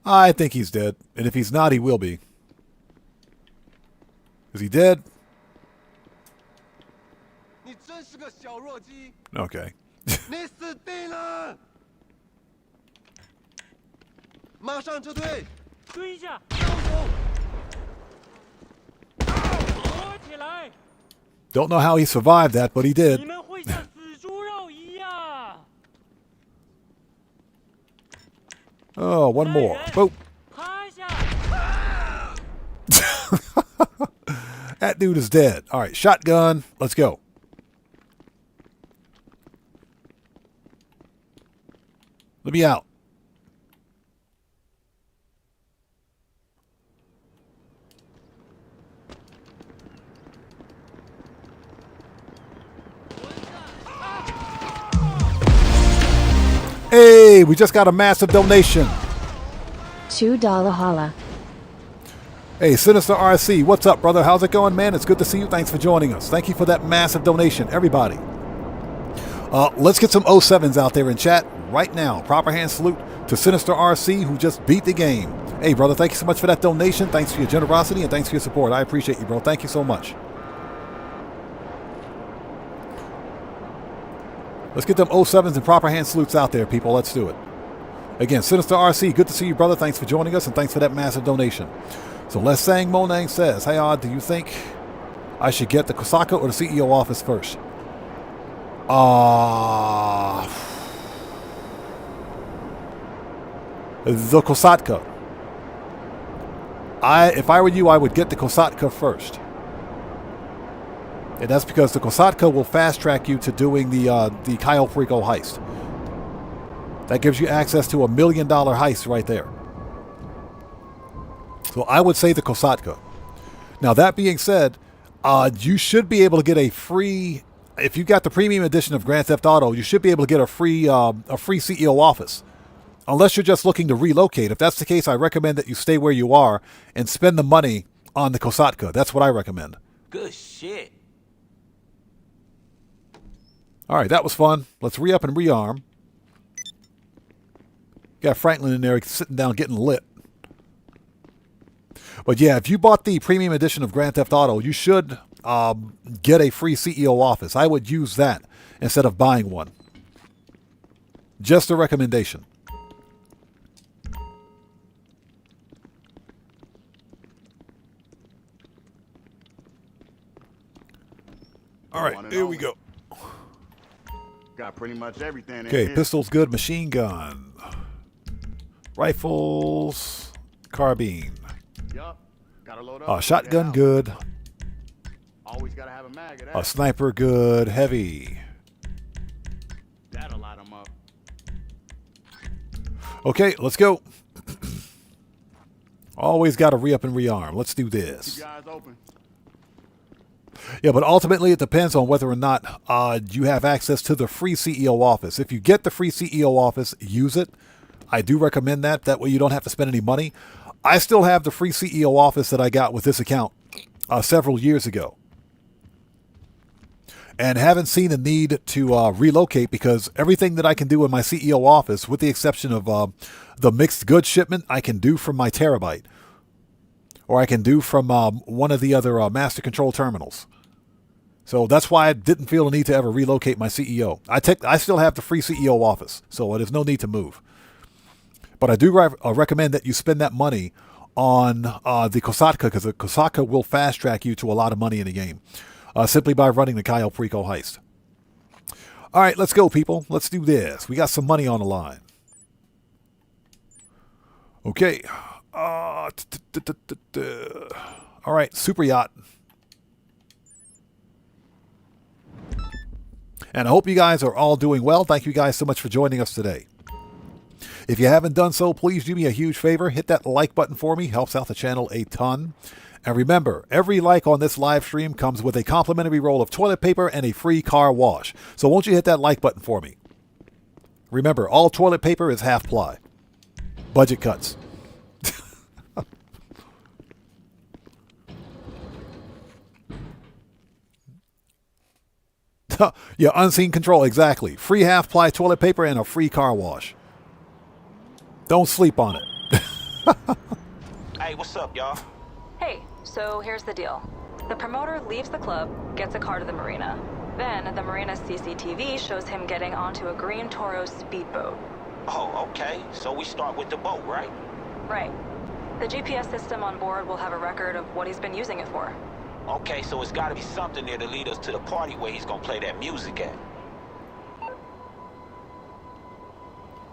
I think he's dead. And if he's not, he will be. Is he dead? Okay. Don't know how he survived that, but he did. Oh, one more. Boop. That dude is dead. All right, shotgun. Let's go. Let me out. Hey, we just got a massive donation. $2 holla. Hey, Sinister RC, what's up, brother? How's it going, man? It's good to see you. Thanks for joining us. Thank you for that massive donation, everybody. Let's get some 07s out there in chat right now. Proper hand salute to Sinister RC, who just beat the game. Hey, brother, thank you so much for that donation. Thanks for your generosity and thanks for your support. I appreciate you, bro. Thank you so much. Let's get them 07s and proper hand salutes out there, people. Let's do it. Again, Sinister RC, good to see you, brother. Thanks for joining us, and thanks for that massive donation. So Les Sang Monang says, hey, Odd, do you think I should get the Kosaka or the CEO office first? The Kosatka. If I were you, I would get the Kosatka first. And that's because the Kosatka will fast track you to doing the Cayo Perico heist. That gives you access to $1 million heist right there. So I would say the Kosatka. Now that being said, you should be able to get a free, if you got the premium edition of Grand Theft Auto, you should be able to get a free CEO office. Unless you're just looking to relocate. If that's the case, I recommend that you stay where you are and spend the money on the Kosatka. That's what I recommend. Good shit. All right, that was fun. Let's re-up and rearm. Got Franklin in there sitting down getting lit. But yeah, if you bought the premium edition of Grand Theft Auto, you should get a free CEO office. I would use that instead of buying one. Just a recommendation. All right, here we go. Got pretty much everything. Okay, pistols good, machine gun, rifles, carbine. Yup. Gotta load up. Shotgun good. Always gotta have a mag of that. Sniper good, heavy. That'll light them up. Okay, let's go. Always got to re-up and rearm. Let's do this. Keep your eyes open. Yeah, but ultimately it depends on whether or not you have access to the free CEO office. If you get the free CEO office, use it. I do recommend that. That way you don't have to spend any money. I still have the free CEO office that I got with this account several years ago. And haven't seen a need to relocate because everything that I can do in my CEO office, with the exception of the mixed goods shipment, I can do from my Terabyte. Or I can do from one of the other master control terminals. So that's why I didn't feel the need to ever relocate my CEO. I still have the free CEO office, so there's no need to move. But I do recommend that you spend that money on the Kosatka, because the Kosatka will fast track you to a lot of money in the game, simply by running the Cayo Perico heist. All right, let's go, people. Let's do this. We got some money on the line. Okay. All right, super yacht. And I hope you guys are all doing well. Thank you guys so much for joining us today. If you haven't done so, please do me a huge favor. Hit that like button for me. Helps out the channel a ton. And remember, every like on this live stream comes with a complimentary roll of toilet paper and a free car wash. So won't you hit that like button for me? Remember, all toilet paper is half ply. Budget cuts. Yeah, unseen control, exactly. Free half-ply toilet paper and a free car wash. Don't sleep on it. Hey, what's up, y'all? Hey, so here's the deal. The promoter leaves the club, gets a car to the marina. Then, the marina's CCTV shows him getting onto a green Toro speedboat. Oh, okay. So we start with the boat, right? Right. The GPS system on board will have a record of what he's been using it for. Okay, so it's gotta be something there to lead us to the party where he's gonna play that music at.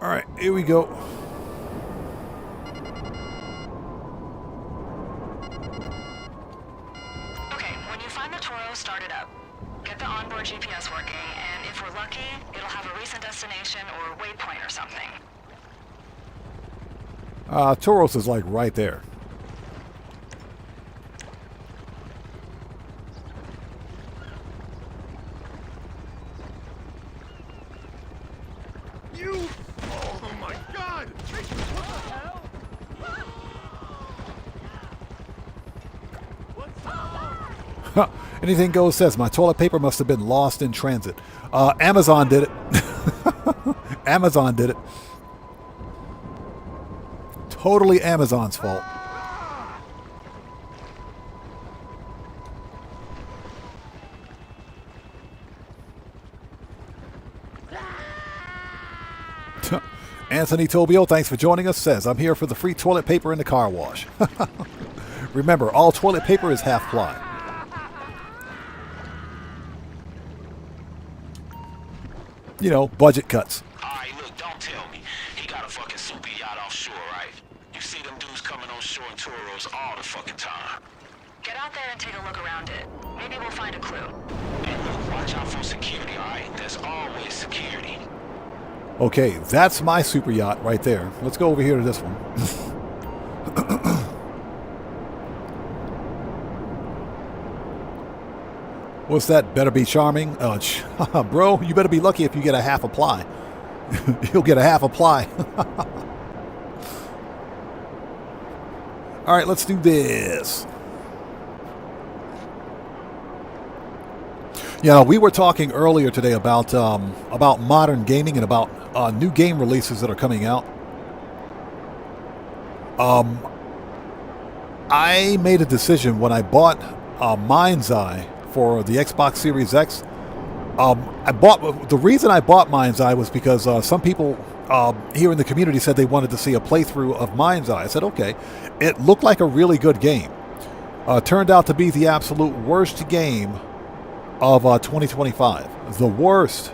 All right, here we go. Okay, when you find the Toro, start it up. Get the onboard GPS working, and if we're lucky, it'll have a recent destination or waypoint or something. Toros is like right there. Oh my God! What the hell? Anything goes says my toilet paper must have been lost in transit. Amazon did it. Amazon did it. Totally Amazon's fault. Anthony Tobio, thanks for joining us, says, I'm here for the free toilet paper in the car wash. Remember, all toilet paper is half ply. You know, budget cuts. Alright, look, don't tell me. He got a fucking super yacht offshore, right? You see them dudes coming on shore in Toros all the fucking time. Get out there and take a look around it. Maybe we'll find a clue. And look, watch out for security, alright? There's always security. Okay, that's my super yacht right there. Let's go over here to this one. What's that? Better be charming? Bro, you better be lucky if you get a half a ply. You'll get a half a ply. All right, let's do this. Yeah, we were talking earlier today about modern gaming and about new game releases that are coming out. I made a decision when I bought Mind's Eye for the Xbox Series X. The reason I bought Mind's Eye was because some people here in the community said they wanted to see a playthrough of Mind's Eye. I said, okay. It looked like a really good game. Turned out to be the absolute worst game of 2025. The worst.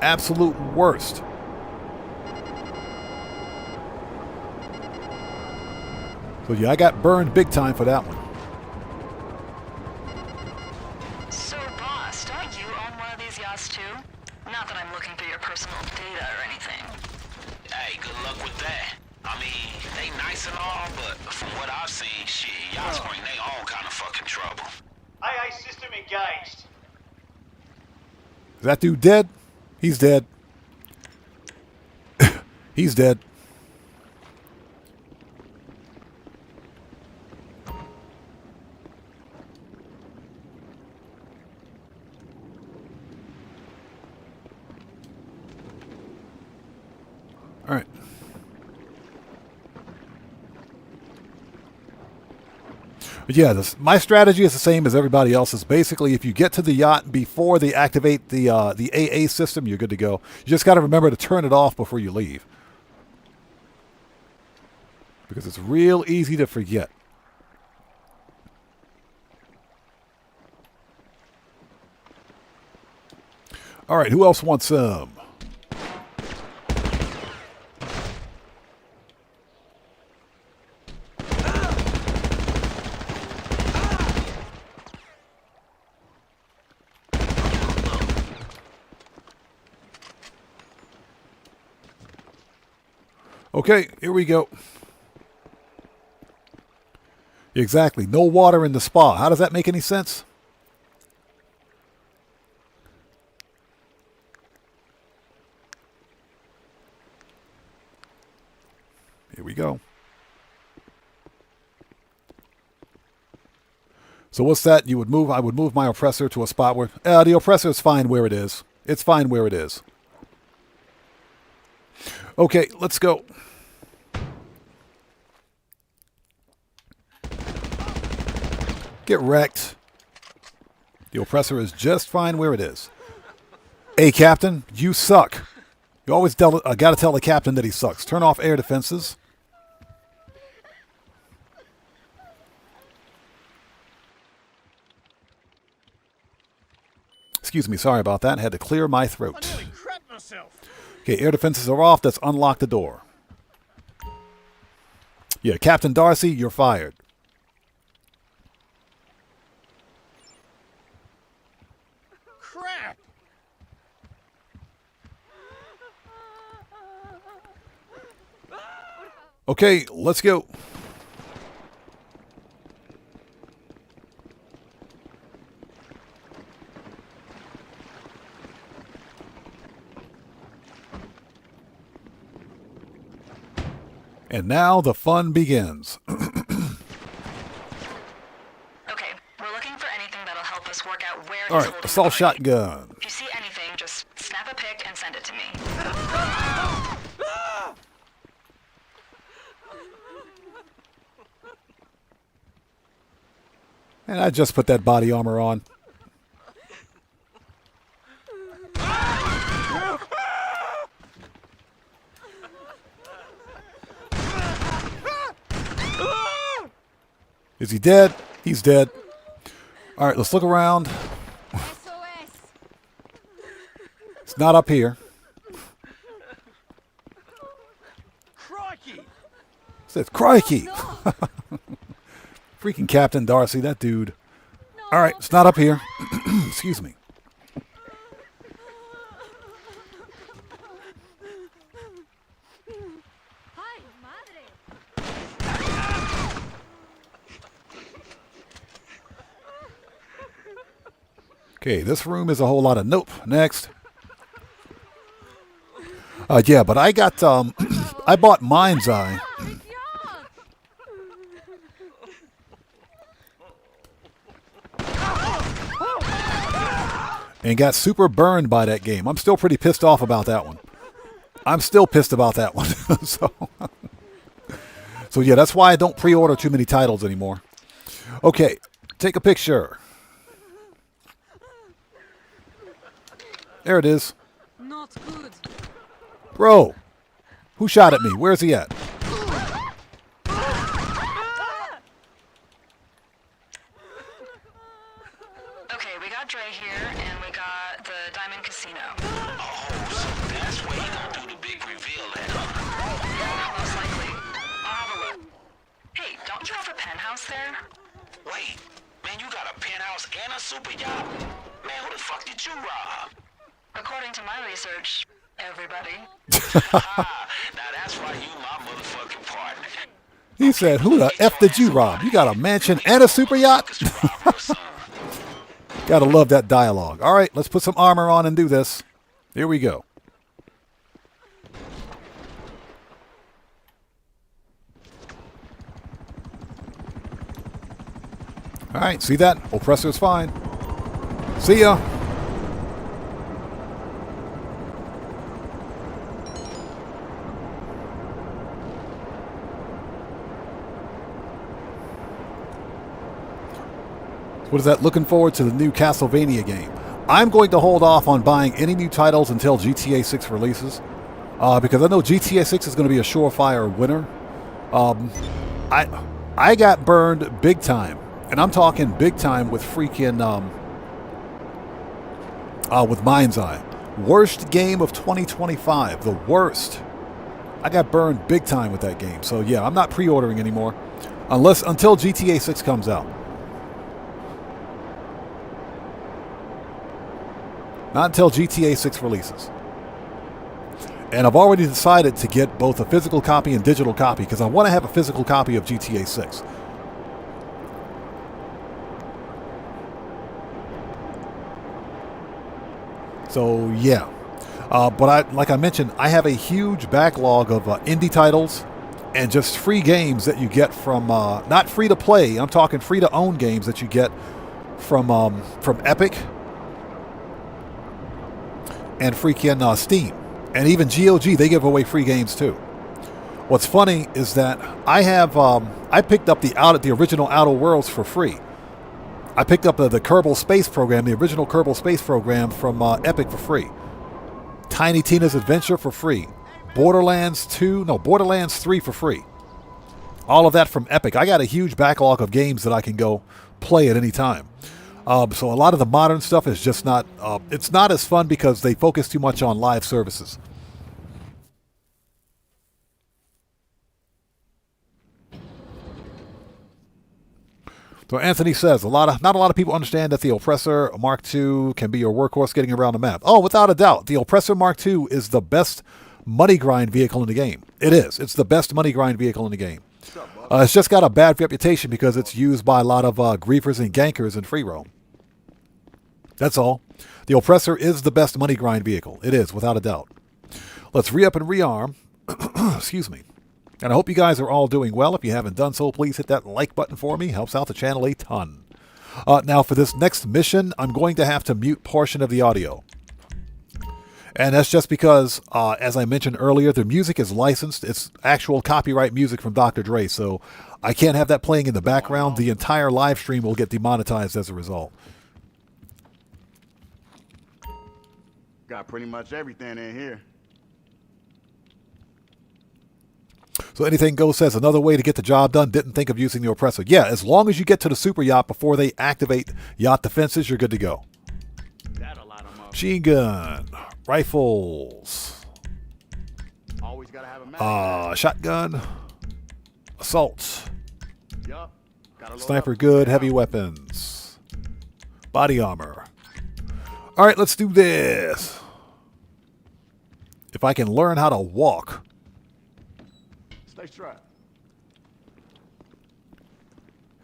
Absolute worst. So yeah, I got burned big time for that one. So, boss, don't you own one of these yachts too? Not that I'm looking through your personal data or anything. Hey, good luck with that. I mean, they nice and all, but from what I've seen, shit, yachts bring they own kind of fucking trouble. AA system engaged. Is that dude dead? He's dead. He's dead. All right. But yeah, my strategy is the same as everybody else's. Basically, if you get to the yacht before they activate the AA system, you're good to go. You just got to remember to turn it off before you leave, because it's real easy to forget. All right, who else wants some? Okay, here we go. Exactly. No water in the spa. How does that make any sense? Here we go. So what's that? You would move. I would move my oppressor to a spot where the oppressor is fine where it is. It's fine where it is. Okay, let's go. Get wrecked. The oppressor is just fine where it is. Hey, Captain, you suck. You always got to tell the captain that he sucks. Turn off air defenses. Excuse me, sorry about that. I had to clear my throat. I nearly crapped myself. Okay, air defenses are off. Let's unlock the door. Yeah, Captain Darcy, you're fired. Crap. Okay, let's go. And now the fun begins. Okay, we're looking for anything that'll help us work out where All he's right, holding assault the body. shotgun. If you see anything, just snap a pic and send it to me. And I just put that body armor on. Is he dead? He's dead. All right, let's look around. It's not up here. Crikey! It says crikey. Freaking Captain Darcy, that dude. All right, it's not up here. Excuse me. Okay, this room is a whole lot of nope. Next. Yeah, but I got I bought Mind's Eye. And got super burned by that game. I'm still pretty pissed off about that one. I'm still pissed about that one. So yeah, that's why I don't pre-order too many titles anymore. Okay, take a picture. There it is. Not good. Bro, who shot at me? Where's he at? Okay, we got Dre here, and we got the Diamond Casino. Oh, so that's where you gonna do the big reveal at, huh? Yeah, most likely. I'll have a look. Hey, don't you have a penthouse there? Wait, man, you got a penthouse and a super yacht? Man, who the fuck did you rob? According to my research, everybody. Now that's why you my motherfucking partner. He said, who the F did you rob? You got a mansion and a super yacht? Gotta love that dialogue. All right, let's put some armor on and do this. Here we go. All right, see that? Oppressor's fine. See ya. What is that? Looking forward to the new Castlevania game. I'm going to hold off on buying any new titles until GTA 6 releases. Because I know GTA 6 is going to be a surefire winner. I got burned big time. And I'm talking big time with freaking... with Mind's Eye. Worst game of 2025. The worst. I got burned big time with that game. So yeah, I'm not pre-ordering anymore. Until GTA 6 comes out. Not until GTA 6 releases. And I've already decided to get both a physical copy and digital copy because I want to have a physical copy of GTA 6. So, yeah. But like I mentioned, I have a huge backlog of indie titles and just free games that you get from, not free to play, I'm talking free to own games that you get from Epic and freaking Steam. And even GOG, they give away free games too. What's funny is that I have I picked up the original Outer Worlds for free. I picked up the Kerbal Space Program, the original Kerbal Space Program from Epic for free. Tiny Tina's Adventure for free. Borderlands 3 for free. All of that from Epic. I got a huge backlog of games that I can go play at any time. So a lot of the modern stuff is just not, it's not as fun because they focus too much on live services. So Anthony says, not a lot of people understand that the Oppressor Mark II can be your workhorse getting around the map. Oh, without a doubt. The Oppressor Mark II is the best money grind vehicle in the game. It is. It's the best money grind vehicle in the game. It's just got a bad reputation because it's used by a lot of griefers and gankers in free roam. That's all. The Oppressor is the best money grind vehicle. It is, without a doubt. Let's re-up and rearm. Excuse me. And I hope you guys are all doing well. If you haven't done so, please hit that like button for me. Helps out the channel a ton. Now, for this next mission, I'm going to have to mute portion of the audio. And that's just because, as I mentioned earlier, the music is licensed. It's actual copyright music from Dr. Dre, so I can't have that playing in the background. The entire live stream will get demonetized as a result. Got pretty much everything in here. So Anything Goes says another way to get the job done. Didn't think of using the oppressor. Yeah, as long as you get to the super yacht before they activate yacht defenses, you're good to go. Machine gun, rifles, Always gotta have a mag. shotgun, assault, Yup. Gotta load sniper up. good, heavy weapons, body armor. All right, let's do this. If I can learn how to walk. Stay strapped.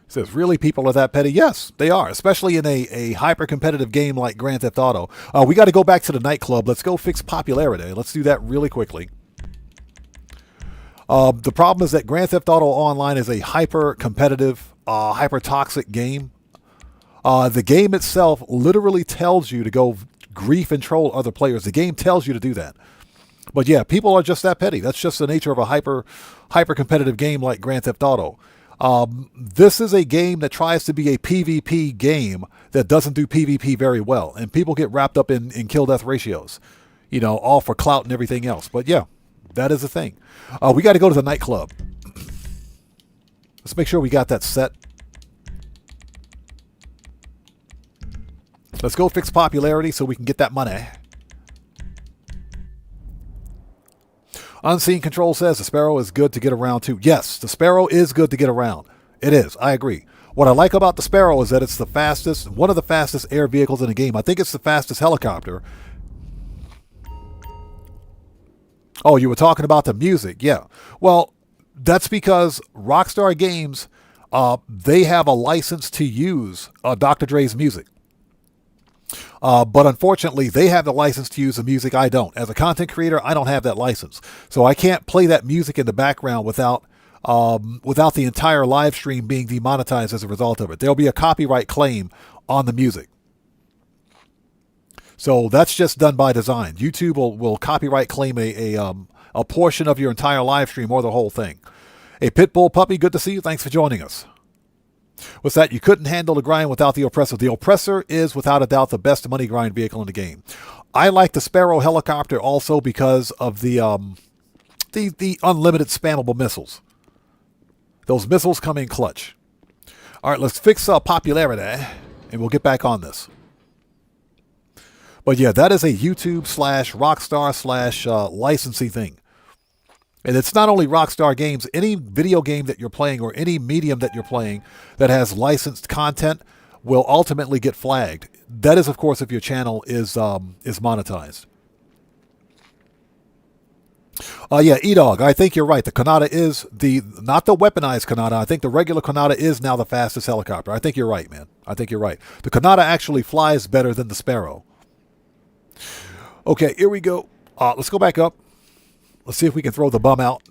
Says, really, people are that petty? Yes, they are, especially in a hyper-competitive game like Grand Theft Auto. We got to go back to the nightclub. Let's go fix popularity. Let's do that really quickly. The problem is that Grand Theft Auto Online is a hyper-competitive, hyper-toxic game. The game itself literally tells you to go grief and troll other players. The game tells you to do that. But yeah, people are just that petty. That's just the nature of a hyper-competitive game like Grand Theft Auto. This is a game that tries to be a PvP game that doesn't do PvP very well. And people get wrapped up in kill-death ratios. You know, all for clout and everything else. But yeah, that is the thing. We got to go to the nightclub. Let's make sure we got that set. Let's go fix popularity so we can get that money. Unseen Control says the Sparrow is good to get around too. Yes, the Sparrow is good to get around. It is. I agree. What I like about the Sparrow is that it's the fastest, one of the fastest air vehicles in the game. I think it's the fastest helicopter. Oh, you were talking about the music. Yeah. Well, that's because Rockstar Games, they have a license to use Dr. Dre's music. But unfortunately, they have the license to use the music. I don't. As a content creator, I don't have that license. So I can't play that music in the background without the entire live stream being demonetized as a result of it. There'll be a copyright claim on the music. So that's just done by design. YouTube will copyright claim a portion of your entire live stream or the whole thing. Hey, Pitbull Puppy, good to see you. Thanks for joining us. What's that? You couldn't handle the grind without the oppressor. The oppressor is without a doubt the best money grind vehicle in the game. I like the Sparrow helicopter also because of the unlimited spammable missiles. Those missiles come in clutch. All right, let's fix popularity, and we'll get back on this. But yeah, that is a YouTube / Rockstar / licensing thing. And it's not only Rockstar Games. Any video game that you're playing or any medium that you're playing that has licensed content will ultimately get flagged. That is, of course, if your channel is monetized. Yeah, E-Dog, I think you're right. The Kanata is not the weaponized Kanata. I think the regular Kanata is now the fastest helicopter. I think you're right, man. I think you're right. The Kanata actually flies better than the Sparrow. Okay, here we go. Let's go back up. Let's see if we can throw the bum out.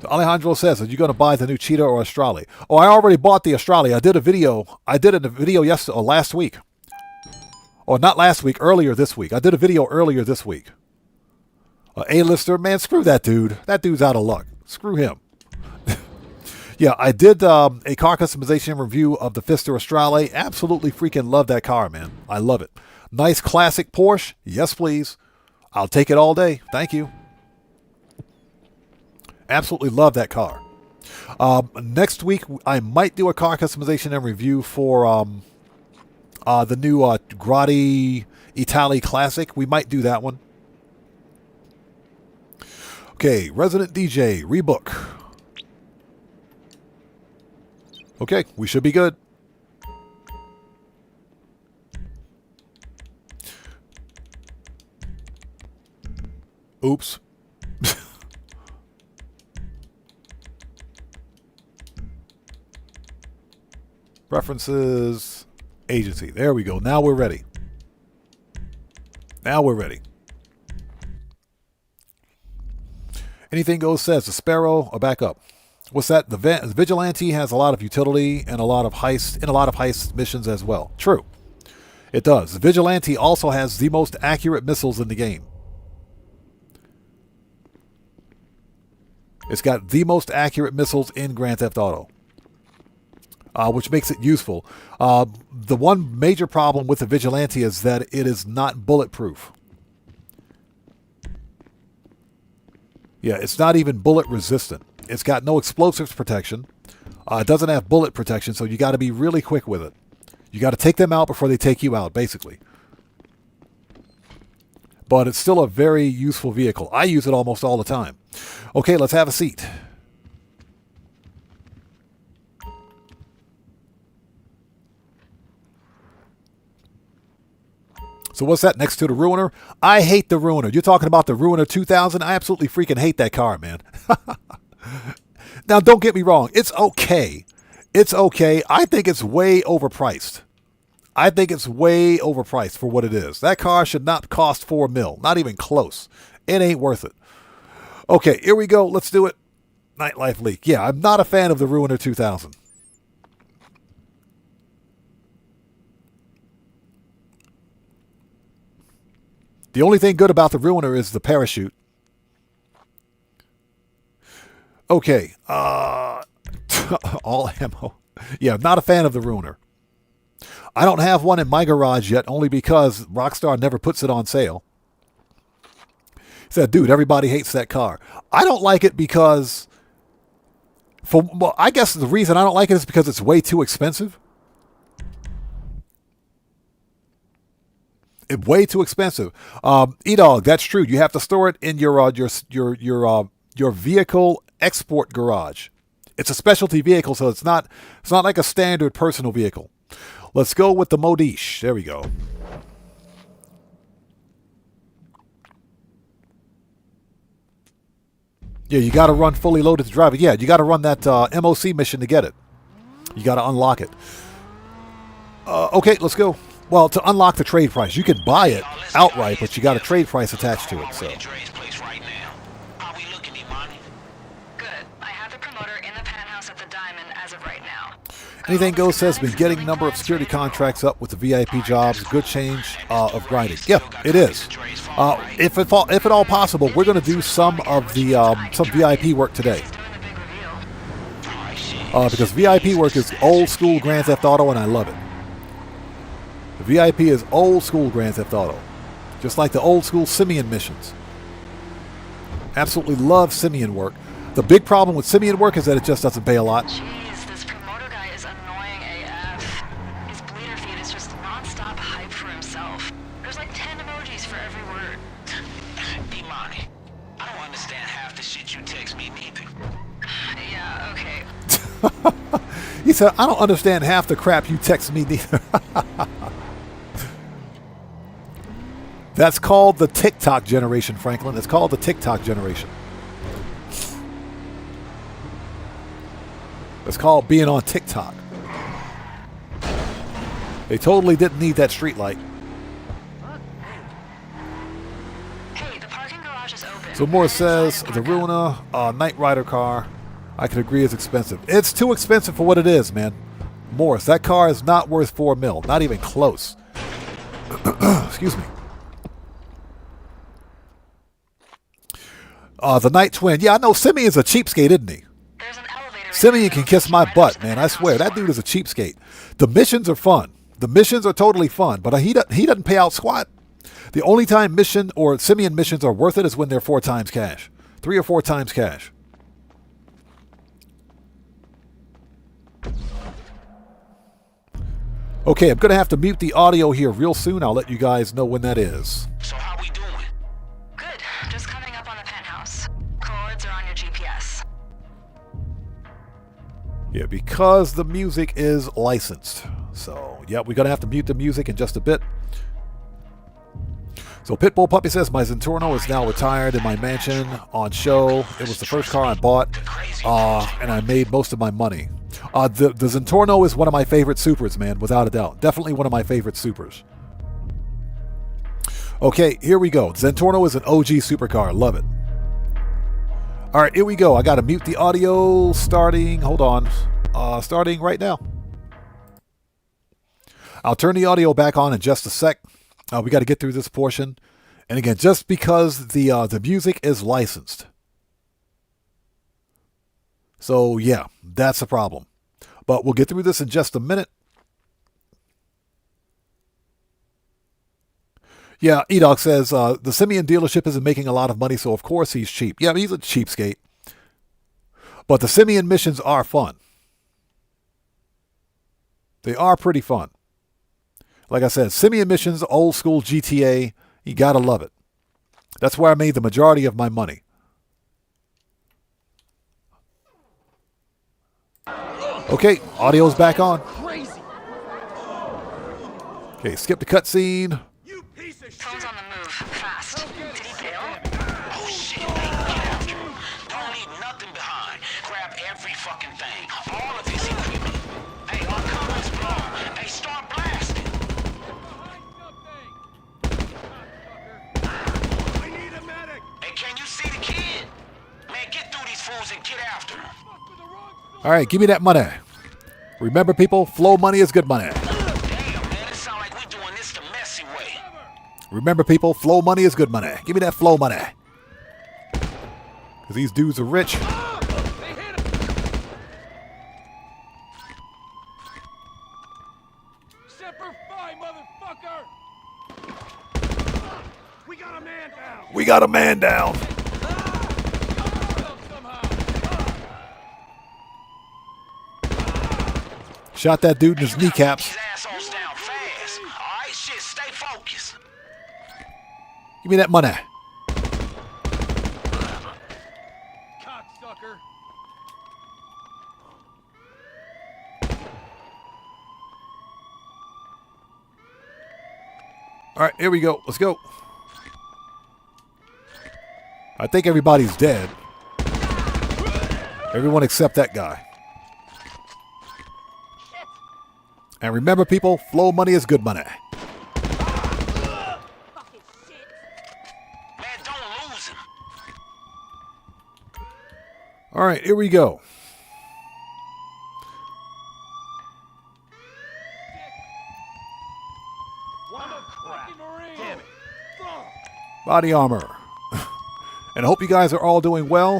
So Alejandro says, are you going to buy the new Cheetah or Astrali? Oh, I already bought the Astrali. I did a video yesterday or last week. Or not last week, earlier this week. I did a video earlier this week. A-lister, man, screw that dude. That dude's out of luck. Screw him. Yeah, I did a car customization review of the Fister Astrale. Absolutely freaking love that car, man. I love it. Nice classic Porsche. Yes, please. I'll take it all day. Thank you. Absolutely love that car. Next week, I might do a car customization and review for the new Grotti Italy Classic. We might do that one. Okay, Resident DJ, rebook. Okay, we should be good. Oops. Preferences, agency. There we go. Now we're ready. Now we're ready. Anything Goes says the Sparrow. Back up. What's that? The Vigilante has a lot of utility and a lot of heist missions as well. True. It does. The Vigilante also has the most accurate missiles in the game. It's got the most accurate missiles in Grand Theft Auto, which makes it useful. The one major problem with the Vigilante is that it is not bulletproof. Yeah, it's not even bullet resistant. It's got no explosives protection. It doesn't have bullet protection, so you got to be really quick with it. You got to take them out before they take you out, basically. But it's still a very useful vehicle. I use it almost all the time. Okay, let's have a seat. So what's that next to the Ruiner? I hate the Ruiner. You're talking about the Ruiner 2000? I absolutely freaking hate that car, man. Now, don't get me wrong. It's okay. It's okay. I think it's way overpriced. I think it's way overpriced for what it is. That car should not cost $4 million. Not even close. It ain't worth it. Okay, here we go. Let's do it. Nightlife leak. Yeah, I'm not a fan of the Ruiner 2000. The only thing good about the Ruiner is the parachute. Okay. All ammo. Yeah, I'm not a fan of the Ruiner. I don't have one in my garage yet, only because Rockstar never puts it on sale. He said, dude, everybody hates that car. I don't like it because... I guess the reason I don't like it is because it's way too expensive. Way too expensive. E-Dog, that's true. You have to store it in your vehicle export garage. It's a specialty vehicle, so it's not like a standard personal vehicle. Let's go with the Modish. There we go. Yeah, you got to run fully loaded to drive it. Yeah, you got to run that MOC mission to get it. You got to unlock it. Okay, let's go. Well, to unlock the trade price, you can buy it outright, but you got a trade price attached to it. So. Good. I have the promoter in the penthouse at the Diamond as of right now. Anything Goes says been getting number of security contracts up with the VIP jobs. Good change of grinding. Yeah, it is. If at all possible, we're going to do some of the some VIP work today. Because VIP work is old school Grand Theft Auto, and I love it. The VIP is old school Grand Theft Auto. Just like the old school Simeon missions. Absolutely love Simeon work. The big problem with Simeon work is that it just doesn't pay a lot. Jeez, this promoter guy is annoying AF. His bleeder feed is just non-stop hype for himself. There's like 10 emojis for every word. Imani, I don't understand half the shit you text me neither. Yeah, okay. He said, I don't understand half the crap you text me neither. That's called the TikTok generation, Franklin. It's called the TikTok generation. It's called being on TikTok. They totally didn't need that street light. Hey, the parking garage is open. So Morris says, the Ruiner, Knight Rider car, I can agree is expensive. It's too expensive for what it is, man. Morris, that car is not worth $4 million. Not even close. Excuse me. The Night Twin. Yeah, I know Simeon's a cheapskate, isn't he? Simeon can kiss my butt, man. I swear, that dude is a cheapskate. The missions are fun. The missions are totally fun, but he doesn't pay out squat. The only time mission or Simeon missions are worth it is when they're 4 times cash. 3 or 4 times cash. Okay, I'm going to have to mute the audio here real soon. I'll let you guys know when that is. So how we doing? Good. Just coming up on the penthouse. Codes are on your GPS. Yeah, because the music is licensed. So, yeah, we're going to have to mute the music in just a bit. So, Pitbull Puppy says, my Zentorno is now retired in my mansion on show. It was the first car I bought, and I made most of my money. The Zentorno is one of my favorite supers, man, without a doubt. Definitely one of my favorite supers. Okay, here we go. Zentorno is an OG supercar. Love it. All right, here we go. I got to mute the audio starting. Hold on. Starting right now. I'll turn the audio back on in just a sec. We got to get through this portion. And again, just because the music is licensed. So, yeah, that's the problem. But we'll get through this in just a minute. Yeah, Edog says the Simeon dealership isn't making a lot of money, so of course he's cheap. Yeah, he's a cheapskate. But the Simeon missions are fun. They are pretty fun. Like I said, Simeon missions, old school GTA, you gotta love it. That's where I made the majority of my money. Okay, audio's back on. Okay, skip the cutscene. Phone's on the move. Fast. Did he bail? Oh shit, man, get after him. Don't leave nothing behind. Grab every fucking thing. All of his equipment. Hey, our cover's blown. Hey, start blasting. I need a medic. Hey, can you see the kid? Man, get through these fools and get after him. All right, give me that money. Remember, people, flow money is good money. Damn, man, it sound like we're doing this the messy way. Remember, people, flow money is good money. Give me that flow money. Because these dudes are rich. Semper Fi, motherfucker! We got a man down. We got a man down. Shot that dude in his kneecaps. These assholes down fast. All right, shit, stay focused. Give me that money. Cocksucker. All right, here we go. Let's go. I think everybody's dead. Everyone except that guy. And remember, people, flow money is good money. Man, don't lose him. All right, here we go. Damn it. Body armor. And I hope you guys are all doing well.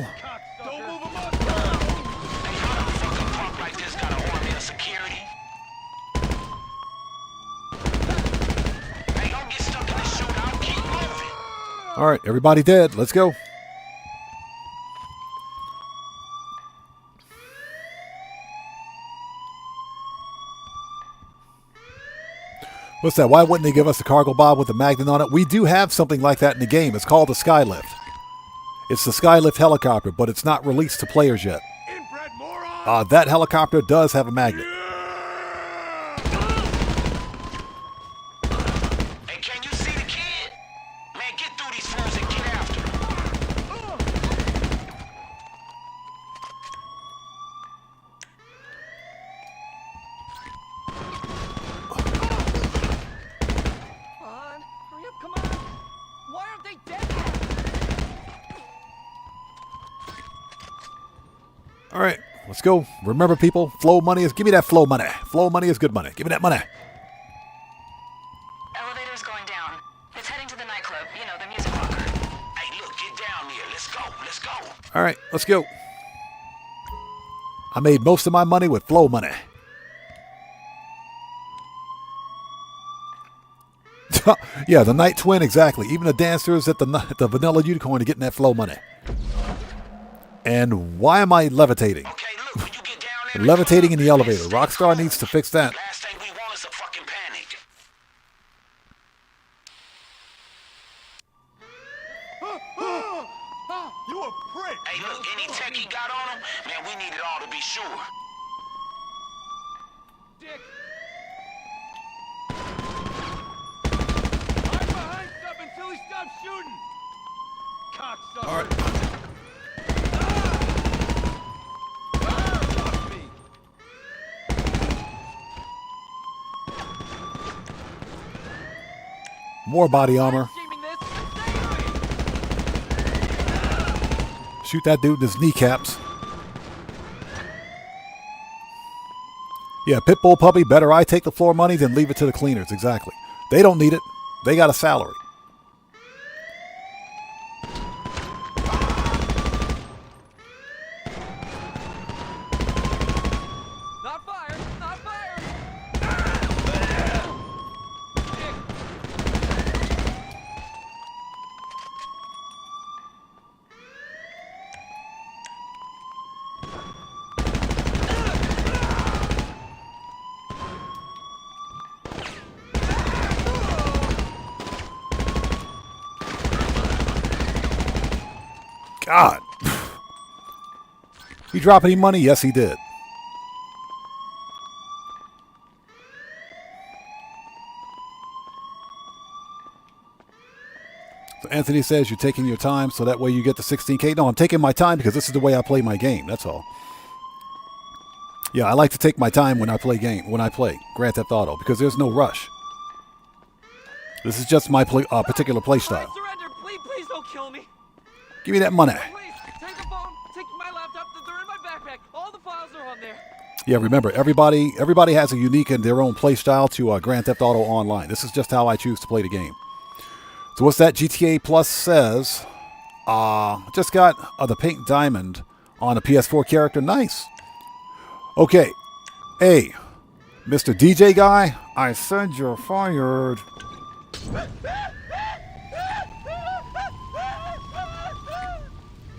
Don't move him up. Hey, how the fuck a punk like this got an army of security? Hey, don't get stuck in the shootout. Keep moving. All right, everybody dead. Let's go. What's that? Why wouldn't they give us a cargo bob with a magnet on it? We do have something like that in the game. It's called the Skylift. It's the Skylift helicopter, but it's not released to players yet. Inbred moron. That helicopter does have a magnet. Hey, can you see the kid? Man, get through these fools and get after him. Hurry up, come on. Why aren't they dead? All right, let's go. Remember, people, flow money is... Give me that flow money. Flow money is good money. Give me that money. Elevator's going down. It's heading to the nightclub. You know, the music locker. Hey, look, get down here. Let's go. Let's go. All right, let's go. I made most of my money with flow money. Yeah, the Night Twin, exactly. Even the dancers at the Vanilla Unicorn are getting that flow money. And why am I levitating? Okay, look, when you get down there, Levitating in the elevator. Rockstar needs to fix that. last thing we want is a fucking panic. You a prick. Hey, look, any tech he got on him, man, we need it all to be sure. Dick. I'm behind stuff until he stops shooting. Cocksucker. All right. Fuck me. More body armor. Streaming this. Stay away. Shoot that dude in his kneecaps. Yeah, Pitbull Puppy, better I take the floor money than leave it to the cleaners. Exactly. They don't need it. They got a salary. Not fired. Not fired. God. He drop any money? Yes, he did. So Anthony says you're taking your time so that way you get the 16K. No, I'm taking my time because this is the way I play my game. That's all. Yeah, I like to take my time when I play Grand Theft Auto because there's no rush. This is just my particular play style. Surrender, please don't kill me. Give me that money. Please, take the phone, take my laptop, they're in my backpack. All the files are on there. Yeah, remember, everybody has a unique and their own play style to Grand Theft Auto Online. This is just how I choose to play the game. So what's that? GTA Plus says, just got the pink diamond on a PS4 character. Nice. Okay. Hey, Mr. DJ guy, I said you're fired. You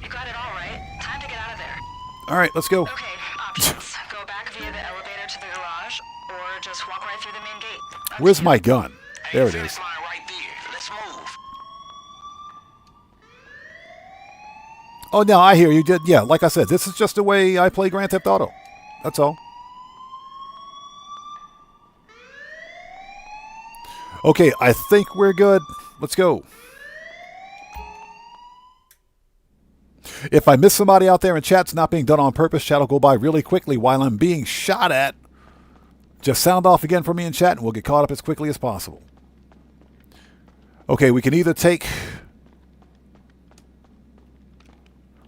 got it all right. Time to get out of there. All right, let's go. Okay, options. Go back via the elevator to the garage, or just walk right through the main gate. Where's my gun? There it is. Right there. Let's move. Oh, no, I hear you. Yeah, like I said, this is just the way I play Grand Theft Auto. That's all. Okay, I think we're good. Let's go. If I miss somebody out there in chat, it's not being done on purpose. Chat will go by really quickly while I'm being shot at. Just sound off again for me in chat and we'll get caught up as quickly as possible. Okay, we can either take...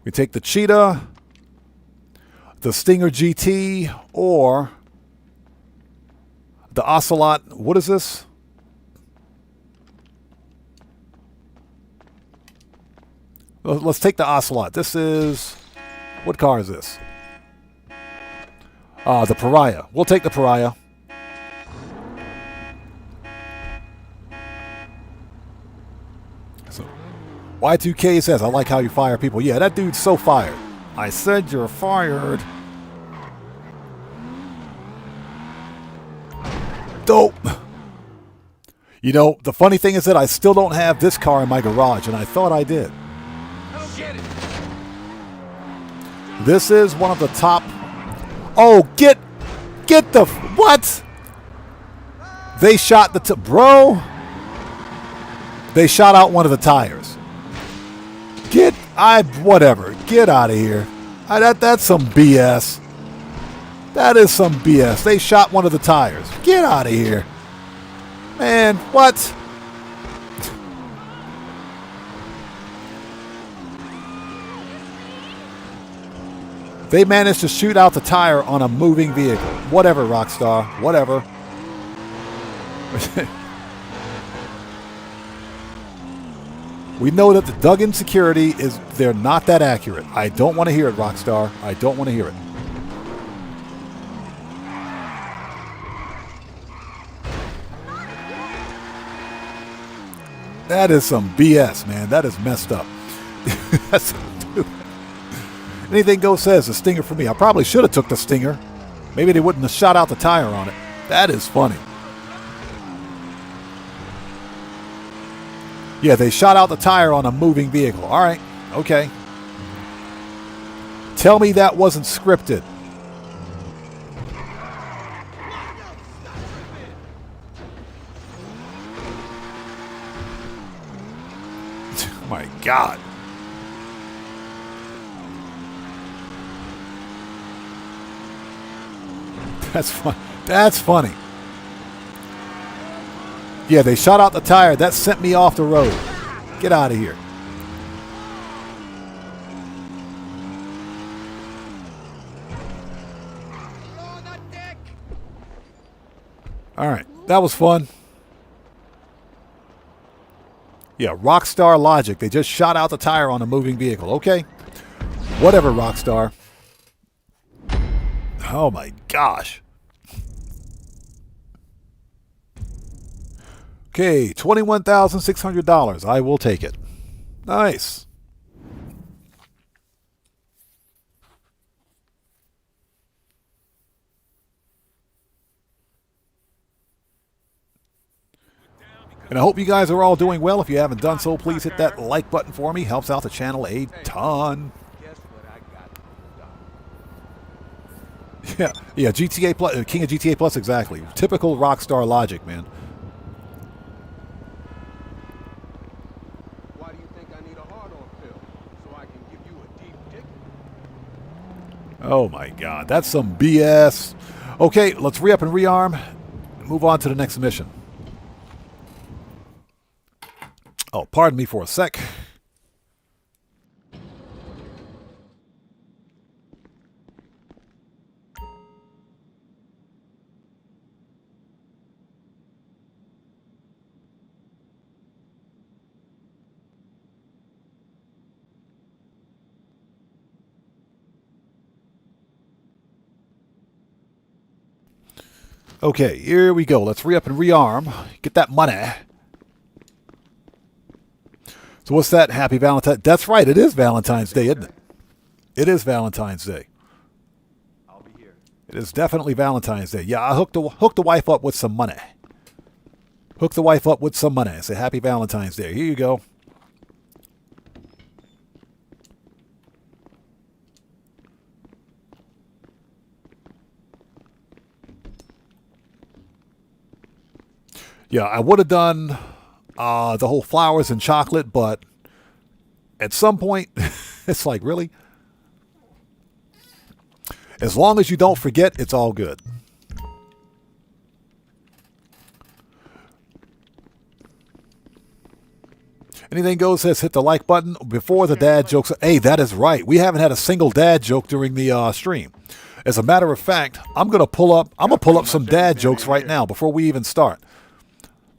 We take the Cheetah, the Stinger GT, or the Ocelot. What is this? Let's take the Ocelot. This is... What car is this? The Pariah. We'll take the Pariah. So, Y2K says, I like how you fire people. Yeah, that dude's so fired. I said you're fired. Dope. You know, the funny thing is that I still don't have this car in my garage, and I thought I did. This is one of the top... Oh, get the... What? They shot the... Bro. They shot out one of the tires. Whatever. Get out of here. That's some BS. That is some BS. They shot one of the tires. Get out of here. Man, what? They managed to shoot out the tire on a moving vehicle. Whatever, Rockstar. Whatever. We know that the Duggan security is... They're not that accurate. I don't want to hear it, Rockstar. I don't want to hear it. That is some BS, man. That is messed up. Anything Go says, a Stinger for me. I probably should have took the Stinger. Maybe they wouldn't have shot out the tire on it. That is funny. Yeah, they shot out the tire on a moving vehicle. All right. Okay. Tell me that wasn't scripted. My God. That's fun. That's funny. Yeah, they shot out the tire. That sent me off the road. Get out of here. All right. That was fun. Yeah, Rockstar logic. They just shot out the tire on a moving vehicle. Okay. Whatever, Rockstar. Oh, my gosh. Okay, $21,600. I will take it. Nice. And I hope you guys are all doing well. If you haven't done so, please hit that like button for me. Helps out the channel a ton. Yeah, GTA Plus, King of GTA Plus, exactly. Typical Rockstar logic, man. Why do you think I need a hard-on pill? So I can give you a deep dick? Oh my God, that's some BS. Okay, let's re-up and rearm. Move on to the next mission. Oh, pardon me for a sec. Okay, here we go. Let's re-up and rearm. Get that money. So what's that? Happy Valentine's. That's right. It is Valentine's Day, isn't it? It is Valentine's Day. I'll be here. It is definitely Valentine's Day. Yeah, I hooked the wife up with some money. Hook the wife up with some money. Say Happy Valentine's Day. Here you go. Yeah, I would have done the whole flowers and chocolate, but at some point, it's like, really? As long as you don't forget, it's all good. Anything goes says hit the like button before the dad jokes. Hey, that is right. We haven't had a single dad joke during the stream. As a matter of fact, I'm gonna pull up some dad jokes right now before we even start.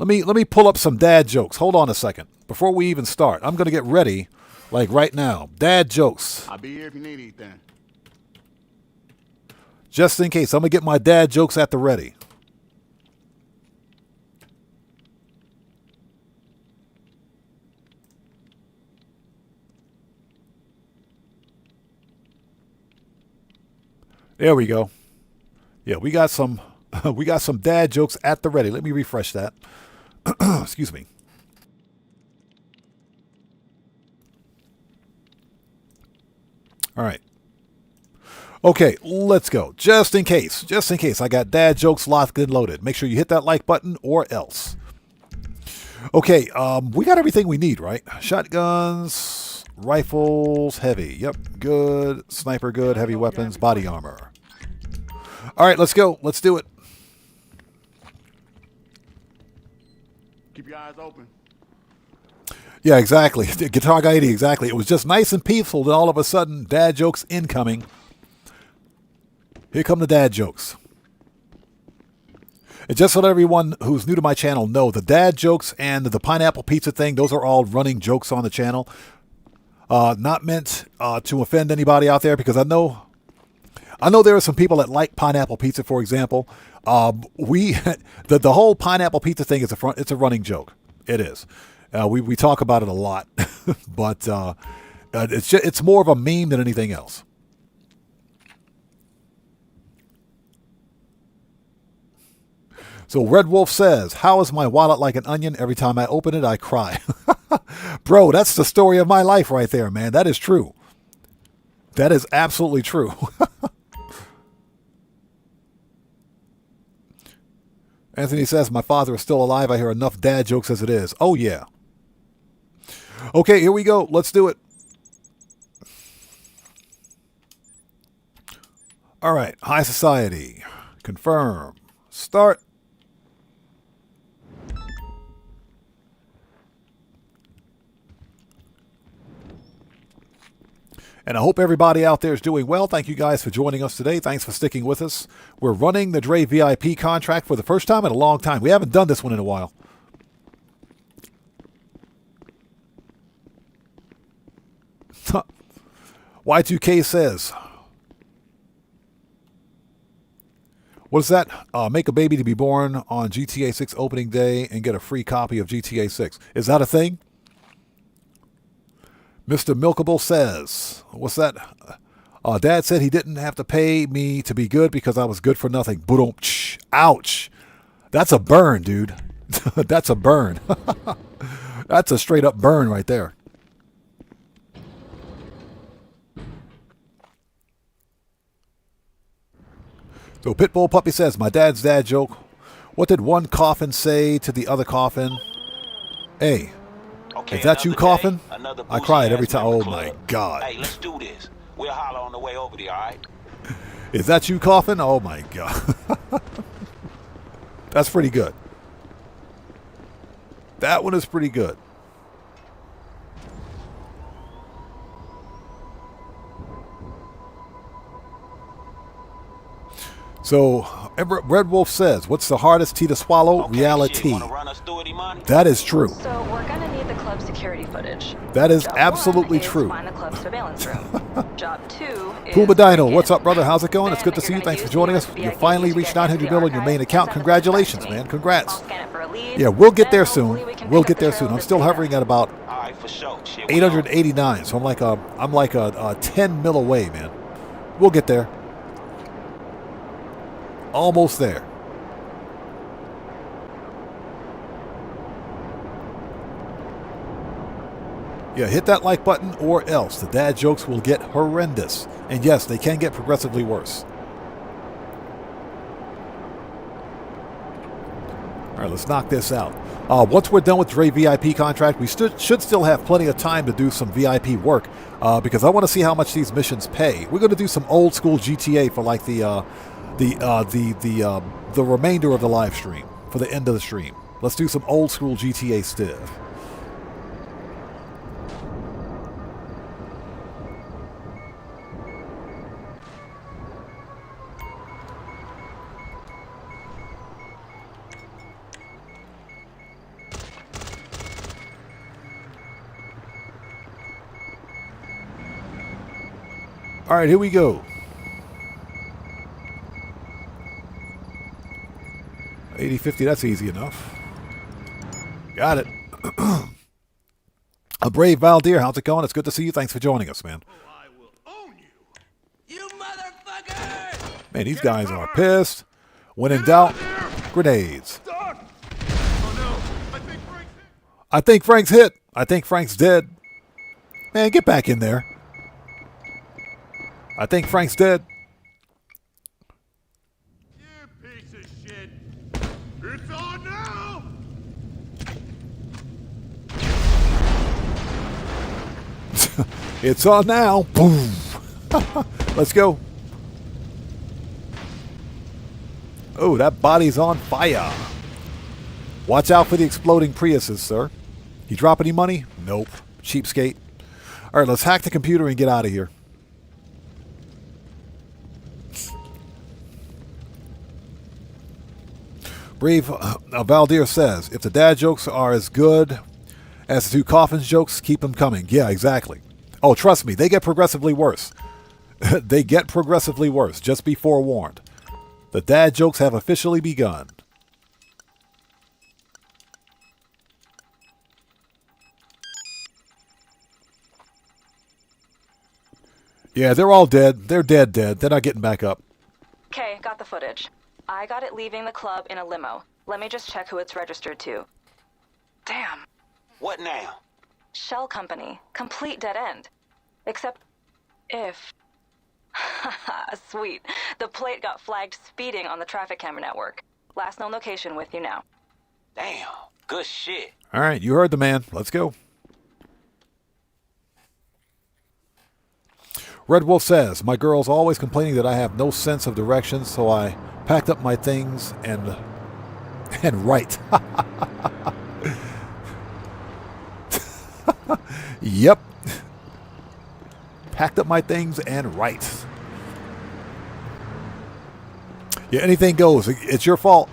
Let me pull up some dad jokes. Hold on a second. Before we even start, I'm gonna get ready, like right now. Dad jokes. I'll be here if you need anything. Just in case, I'm gonna get my dad jokes at the ready. There we go. Yeah, we got some dad jokes at the ready. Let me refresh that. Excuse me. All right. Okay, let's go. Just in case, I got dad jokes locked and loaded. Make sure you hit that like button or else. Okay, we got everything we need, right? Shotguns, rifles, heavy. Yep, good. Sniper, good. Heavy weapons, body armor. All right, let's go. Let's do it. Keep your eyes open. Yeah, exactly. Guitar Guy 80, exactly. It was just nice and peaceful, then all of a sudden, dad jokes incoming. Here come the dad jokes. And just so that everyone who's new to my channel know, the dad jokes and the pineapple pizza thing, those are all running jokes on the channel. Not meant to offend anybody out there, because I know there are some people that like pineapple pizza, for example. The whole pineapple pizza thing is it's a running joke. It is. We talk about it a lot, but it's more of a meme than anything else. So Red Wolf says, "How is my wallet like an onion? Every time I open it, I cry." Bro, that's the story of my life right there, man. That is true. That is absolutely true. Anthony says, "My father is still alive. I hear enough dad jokes as it is." Oh, yeah. Okay, here we go. Let's do it. All right. High Society. Confirm. Start. And I hope everybody out there is doing well. Thank you guys for joining us today. Thanks for sticking with us. We're running the Dre VIP contract for the first time in a long time. We haven't done this one in a while. Y2K says, what is that? Make a baby to be born on GTA 6 opening day and get a free copy of GTA 6. Is that a thing? Mr. Milkable says, what's that? Dad said he didn't have to pay me to be good because I was good for nothing. Boom. Ouch. That's a burn, dude. That's a burn. That's a straight up burn right there. So Pitbull Puppy says, my dad's dad joke. What did one coffin say to the other coffin? Hey, is that you, coffin? I cried every time. Oh my God. Hey, let's do this. We'll holler on the way over there, all right? Is that you, coffin? Oh my God. That's pretty good. That one is pretty good. So, Red Wolf says, what's the hardest tea to swallow? Reality. That is true. So we're going to need the club security footage. That is Job absolutely one is true. Find the club surveillance room. Job 2 is Puma Dino, what's up, brother? How's it going? It's good to see you. Thanks for joining us. You finally reached 900 mil on your main account. Congratulations, man. Congrats. Yeah, we'll get there soon. We'll get there soon. I'm still hovering at about 889, so I'm like a 10 mil away, man. We'll get there. Almost there. Yeah, hit that like button or else the dad jokes will get horrendous. And yes, they can get progressively worse. All right, let's knock this out. Once we're done with Dre VIP contract, we should still have plenty of time to do some VIP work because I want to see how much these missions pay. We're going to do some old school GTA for like the remainder of the live stream, for the end of the stream. Let's do some old school GTA stuff. All right, here we go. 80-50, that's easy enough. Got it. A brave Valdir, how's it going? It's good to see you. Thanks for joining us, man. Man, these guys are pissed. When in doubt, grenades. I think Frank's hit. I think Frank's dead. Man, get back in there. I think Frank's dead. It's on now! It's on now. Boom. Let's go. Oh, that body's on fire. Watch out for the exploding Priuses, sir. You drop any money? Nope. Cheapskate. All right, let's hack the computer and get out of here. Brave Valdir says, if the dad jokes are as good as the two coffins jokes, keep them coming. Yeah, exactly. Oh, trust me, they get progressively worse. They get progressively worse. Just be forewarned. The dad jokes have officially begun. Yeah, they're all dead. They're dead. They're not getting back up. Okay, got the footage. I got it leaving the club in a limo. Let me just check who it's registered to. Damn. What now? Shell company. Complete dead end. Except if... Sweet. The plate got flagged speeding on the traffic camera network. Last known location with you now. Damn. Good shit. All right, you heard the man. Let's go. Red Wolf says, my girl's always complaining that I have no sense of direction, so I packed up my things and right. Yep. Packed up my things and right. Yeah, anything goes. It's your fault.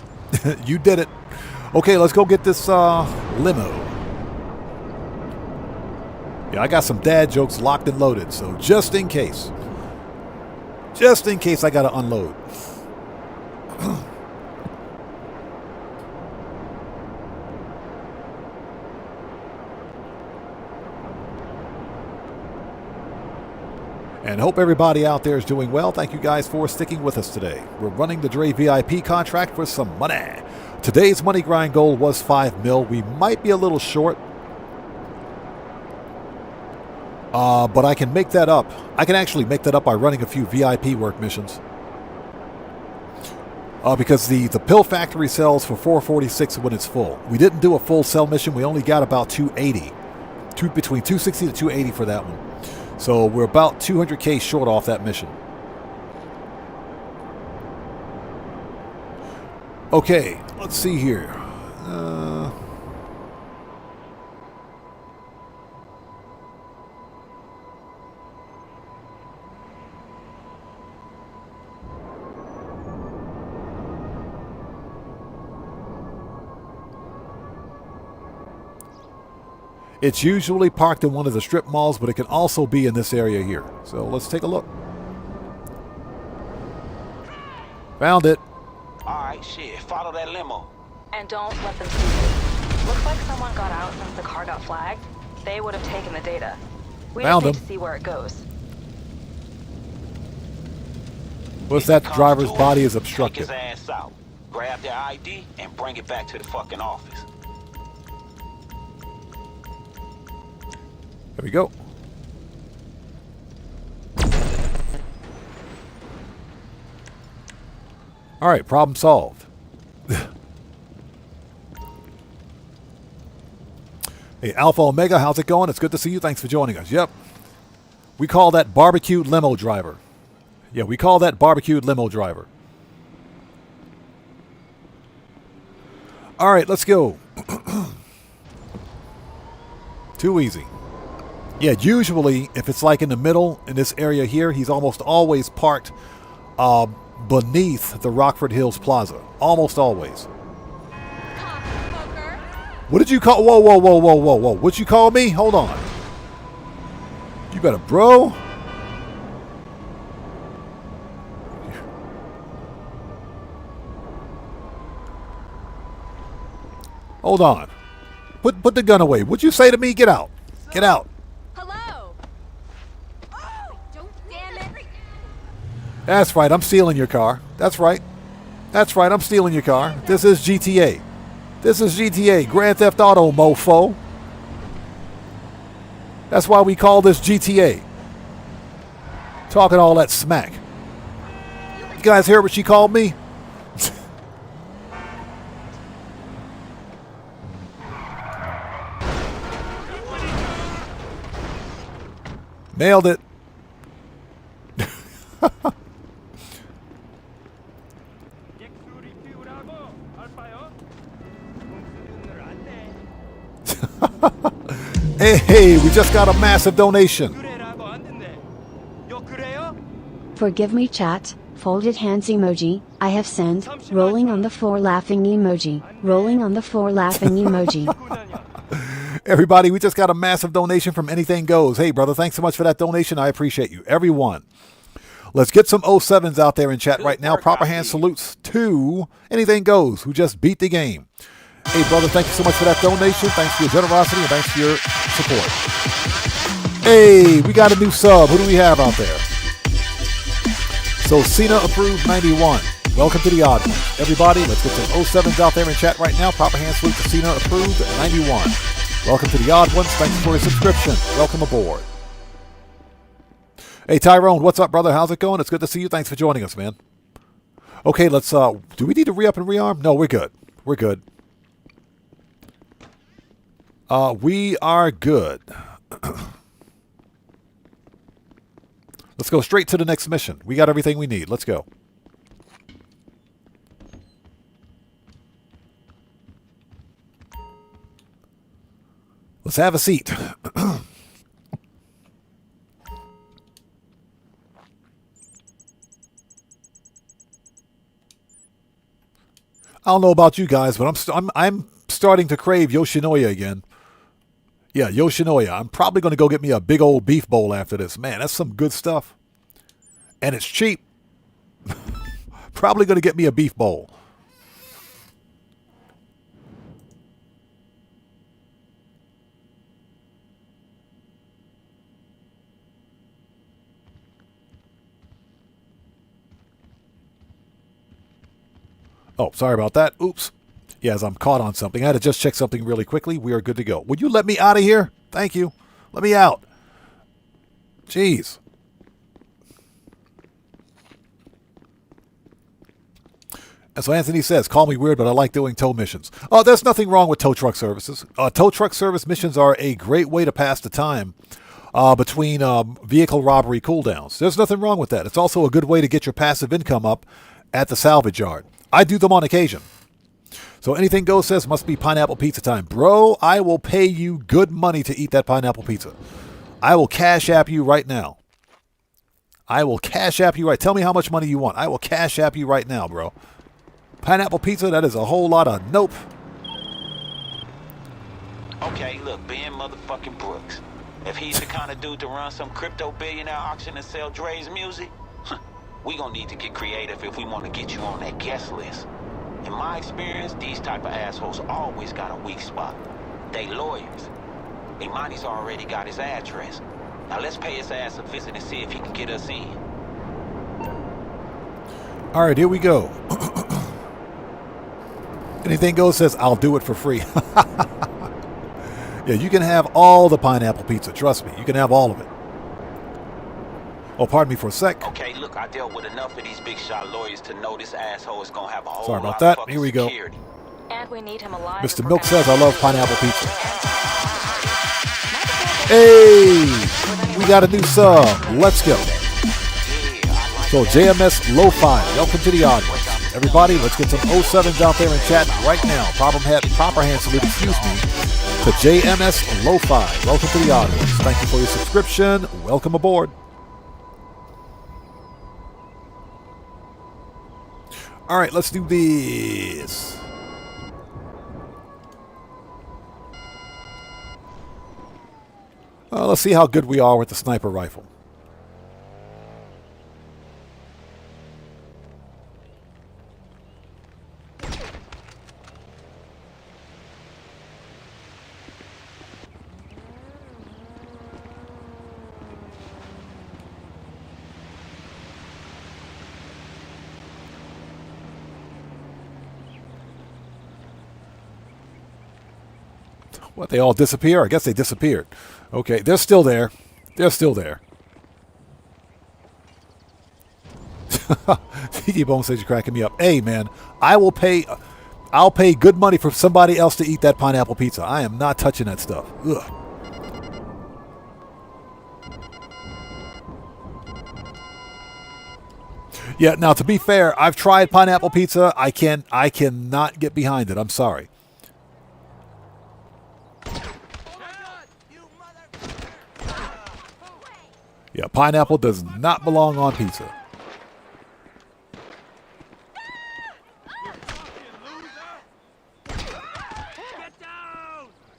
You did it. Okay, let's go get this limo. Yeah, I got some dad jokes locked and loaded, so just in case I got to unload. And hope everybody out there is doing well. Thank you guys for sticking with us today. We're running the Dre VIP contract for some money. Today's money grind goal was 5 mil. We might be a little short. But I can make that up. I can actually make that up by running a few VIP work missions. Because the pill factory sells for 446 when it's full. We didn't do a full sell mission. We only got about 280. Between 260 to 280 for that one. So we're about 200K short off that mission. Okay, let's see here. It's usually parked in one of the strip malls, but it can also be in this area here. So let's take a look. Found it. Alright, shit, follow that limo. And don't let them see you. Looks like someone got out since the car got flagged. They would have taken the data. We Found just need him. to see where it goes. What's that? Driver's body is obstructed. Take his ass out. Grab their ID and bring it back to the fucking office. There we go. All right, problem solved. Hey, Alpha Omega, how's it going? It's good to see you. Thanks for joining us. Yep. We call that barbecued limo driver. Yeah, we call that barbecued limo driver. All right, let's go. Too easy. Yeah, usually, if it's like in the middle, in this area here, he's almost always parked beneath the Rockford Hills Plaza. Almost always. What did you call? Whoa, whoa, whoa, whoa, whoa, whoa. What'd you call me? Hold on. You better, bro. Hold on. Put the gun away. What'd you say to me? Get out. Get out. That's right, I'm stealing your car. That's right. That's right, I'm stealing your car. This is GTA. This is GTA, Grand Theft Auto, mofo. That's why we call this GTA. Talking all that smack. You guys hear what she called me? Nailed it. Hey, we just got a massive donation. Forgive me, chat. Folded hands emoji. I have sent. Rolling on the floor laughing emoji. Rolling on the floor laughing emoji. Everybody, we just got a massive donation from Anything Goes. Hey, brother, thanks so much for that donation. I appreciate you. Everyone. Let's get some 07s out there in chat right now. Proper hand salutes to Anything Goes, who just beat the game. Hey, brother, thank you so much for that donation. Thanks for your generosity and thanks for your support. Hey, we got a new sub. Who do we have out there? So, Cena approved 91. Welcome to the odd one. Everybody, let's get some 07s out there in chat right now. Proper hand salute to Cena approved 91. Welcome to the odd ones. Thanks for your subscription. Welcome aboard. Hey, Tyrone, what's up, brother? How's it going? It's good to see you. Thanks for joining us, man. Okay, let's, do we need to re-up and rearm? No, we're good. We're good. We are good. Let's go straight to the next mission. We got everything we need. Let's go. Let's have a seat. I don't know about you guys, but I'm starting to crave Yoshinoya again. Yeah, Yoshinoya. I'm probably going to go get me a big old beef bowl after this. Man, that's some good stuff. And it's cheap. Probably going to get me a beef bowl. Oh, sorry about that. Oops. Yes, I'm caught on something. I had to just check something really quickly. We are good to go. Would you let me out of here? Thank you. Let me out. Jeez. And so Anthony says, call me weird, but I like doing tow missions. Oh, there's nothing wrong with tow truck services. Tow truck service missions are a great way to pass the time between vehicle robbery cooldowns. There's nothing wrong with that. It's also a good way to get your passive income up at the salvage yard. I do them on occasion. So anything goes says must be pineapple pizza time. Bro, I will pay you good money to eat that pineapple pizza. I will cash app you right now. I will cash app you right. Tell me how much money you want. I will cash app you right now, bro. Pineapple pizza, that is a whole lot of nope. Okay, look, Ben motherfucking Brooks. If he's the kind of dude to run some crypto billionaire auction and sell Dre's music, we gonna need to get creative if we want to get you on that guest list. In my experience, these type of assholes always got a weak spot. They lawyers. Imani's already got his address. Now let's pay his ass a visit and see if he can get us in. All right, here we go. Anything goes says, I'll do it for free. Yeah, you can have all the pineapple pizza. Trust me, you can have all of it. Oh, pardon me for a sec. Okay, look, I dealt with enough of these big shot lawyers to know this asshole is gonna have a whole Sorry about lot that. of Here we go. security. And we need him alive. Mr. Milk says, I love pineapple pizza. Hey, we got a new sub. Let's go. So JMS Lo-Fi, welcome to the audience. Everybody, let's get some 07s out there in chat right now. Proper hand salute, excuse me, to JMS Lo-Fi. Welcome to the audience. Thank you for your subscription. Welcome aboard. All right, let's do this. Let's see how good we are with the sniper rifle. What, they all disappear? I guess they disappeared. Okay, they're still there. They're still there. Tiki Bone says you're cracking me up. Hey, man, I'll pay good money for somebody else to eat that pineapple pizza. I am not touching that stuff. Ugh. Yeah, now to be fair, I've tried pineapple pizza. I cannot get behind it. I'm sorry. Yeah, pineapple does not belong on pizza.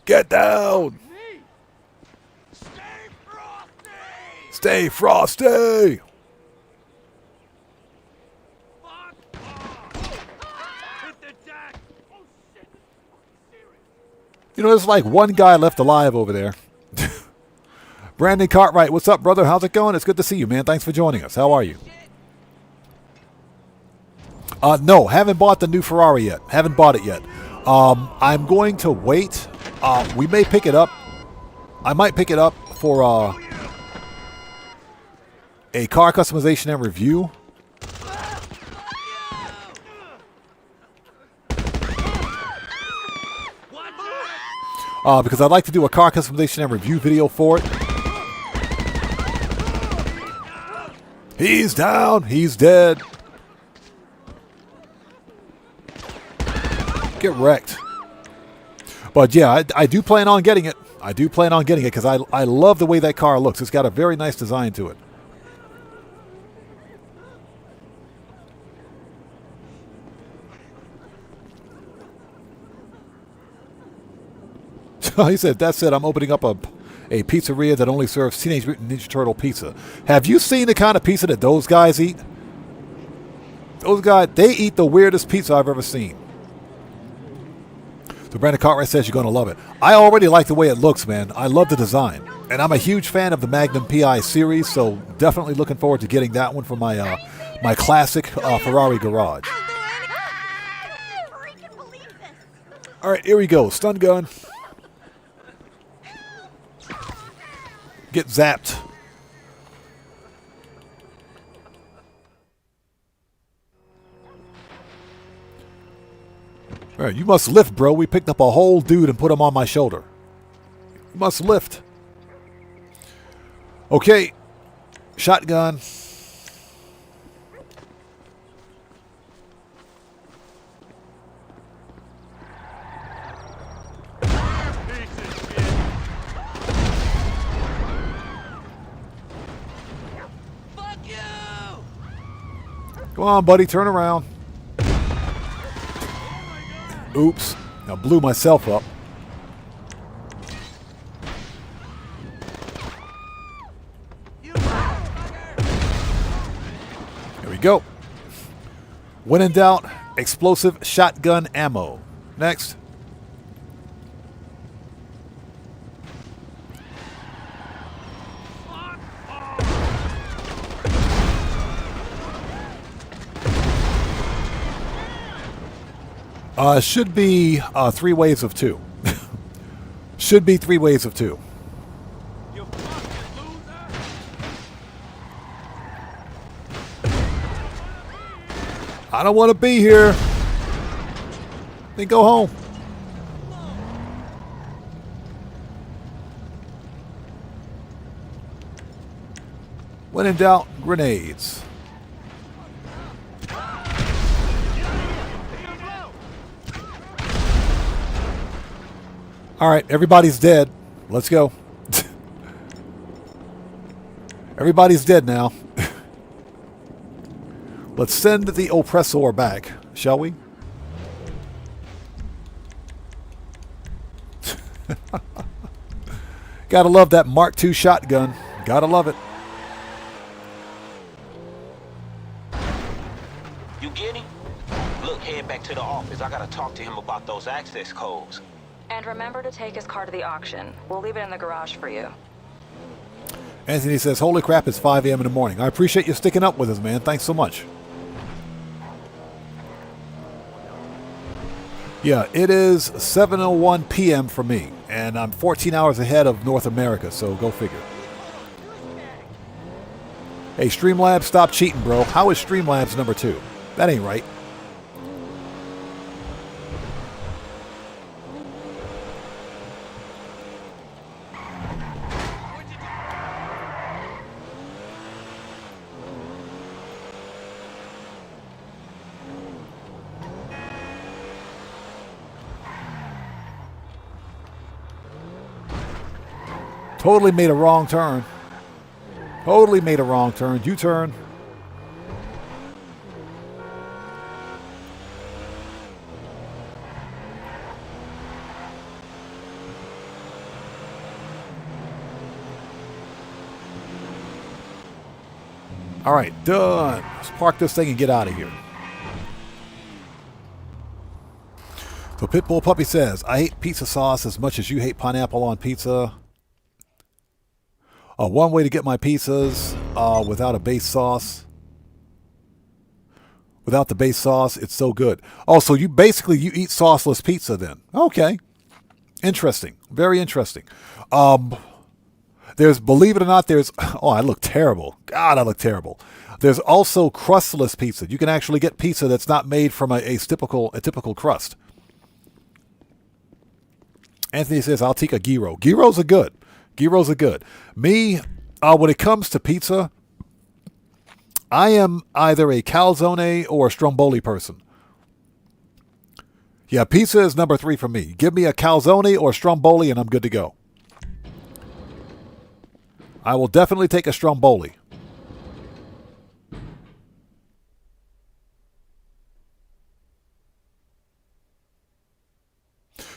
Get down! Stay frosty! You know, there's like one guy left alive over there. Brandon Cartwright, what's up, brother? How's it going? It's good to see you, man. Thanks for joining us. How are you? No, haven't bought the new Ferrari yet. Haven't bought it yet. I'm going to wait. We may pick it up. I might pick it up for a car customization and review. Because I'd like to do a car customization and review video for it. He's down. He's dead. Get wrecked. But yeah, I do plan on getting it. I do plan on getting it because I love the way that car looks. It's got a very nice design to it. He said, that's it. I'm opening up a pizzeria that only serves Teenage Mutant Ninja Turtle pizza. Have you seen the kind of pizza that those guys eat? Those guys, they eat the weirdest pizza I've ever seen. So Brandon Cartwright says you're going to love it. I already like the way it looks, man. I love the design. And I'm a huge fan of the Magnum PI series, so definitely looking forward to getting that one for my my classic Ferrari garage. All right, here we go. Stun gun. Get zapped. All right, you must lift, bro. We picked up a whole dude and put him on my shoulder. You must lift. Okay. Shotgun. Come on, buddy, turn around. Oops. I blew myself up. There we go. When in doubt, explosive shotgun ammo. Next. Should be 3 waves of 2. Should be 3 waves of 2. I don't want to be here. Then go home. When in doubt, grenades. All right, everybody's dead. Let's go. Everybody's dead now. Let's send the oppressor back, shall we? Gotta love that Mark II shotgun. Gotta love it. You get him? Look, head back to the office. I gotta talk to him about those access codes. And remember to take his car to the auction. We'll leave it in the garage for you. Anthony says, holy crap, it's 5 a.m. in the morning. I appreciate you sticking up with us, man. Thanks so much. Yeah, it is 7:01 p.m. for me, and I'm 14 hours ahead of North America, so go figure. Hey, Streamlabs, stop cheating, bro. How is Streamlabs number 2? That ain't right. Totally made a wrong turn. Totally made a wrong turn. U-turn. All right, done. Let's park this thing and get out of here. So Pitbull Puppy says, I hate pizza sauce as much as you hate pineapple on pizza. One way to get my pizzas without a base sauce. Without the base sauce, it's so good. Oh, so you basically you eat sauceless pizza then? Okay, interesting, very interesting. There's, believe it or not, there's. Oh, I look terrible. God, I look terrible. There's also crustless pizza. You can actually get pizza that's not made from a typical crust. Anthony says, I'll take a gyro. Gyros are good. Gyros are good. Me, when it comes to pizza, I am either a calzone or a stromboli person. Yeah, pizza is number 3 for me. Give me a calzone or a stromboli and I'm good to go. I will definitely take a stromboli.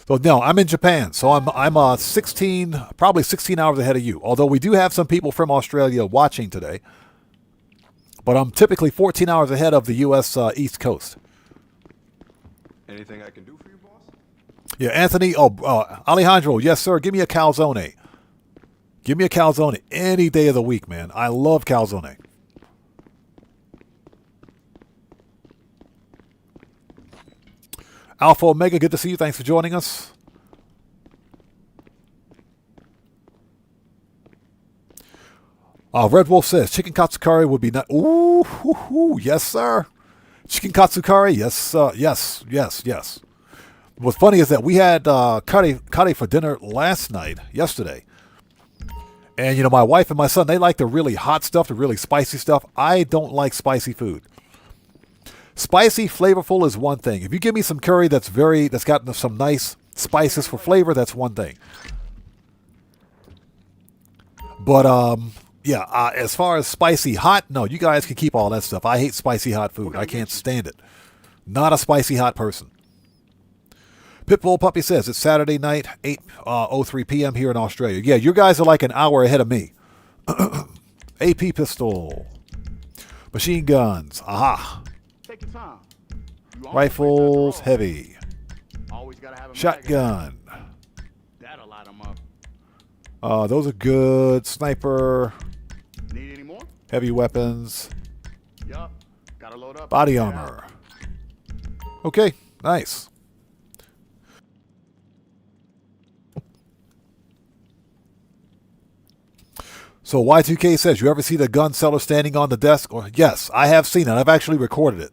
So no, I'm in Japan, so I'm probably 16 hours ahead of you. Although we do have some people from Australia watching today, but I'm typically 14 hours ahead of the U.S. East Coast. Anything I can do for you, boss? Yeah, Anthony. Alejandro. Yes, sir. Give me a calzone. Give me a calzone any day of the week, man. I love calzone. Alpha Omega, good to see you. Thanks for joining us. Red Wolf says chicken katsukari would be not. Ooh, yes, sir. Chicken katsukari, yes, yes. What's funny is that we had curry for dinner yesterday. And, you know, my wife and my son, they like the really hot stuff, the really spicy stuff. I don't like spicy food. Spicy, flavorful is one thing. If you give me some curry that's got some nice spices for flavor, that's one thing. But, yeah, as far as spicy hot, no, you guys can keep all that stuff. I hate spicy hot food. I can't stand it. Not a spicy hot person. Pitbull Puppy says it's Saturday night, 8:03 p.m. here in Australia. Yeah, you guys are like an hour ahead of me. AP pistol. Machine guns. Aha. Take your time. Rifles, heavy. Always gotta have a shotgun. That'll light them up. Those are good. Sniper. Need any more? Heavy weapons. Yup. Gotta load up. Body armor. Okay, nice. So Y2K says, you ever see the gun seller standing on the desk? Or, yes, I have seen it. I've actually recorded it.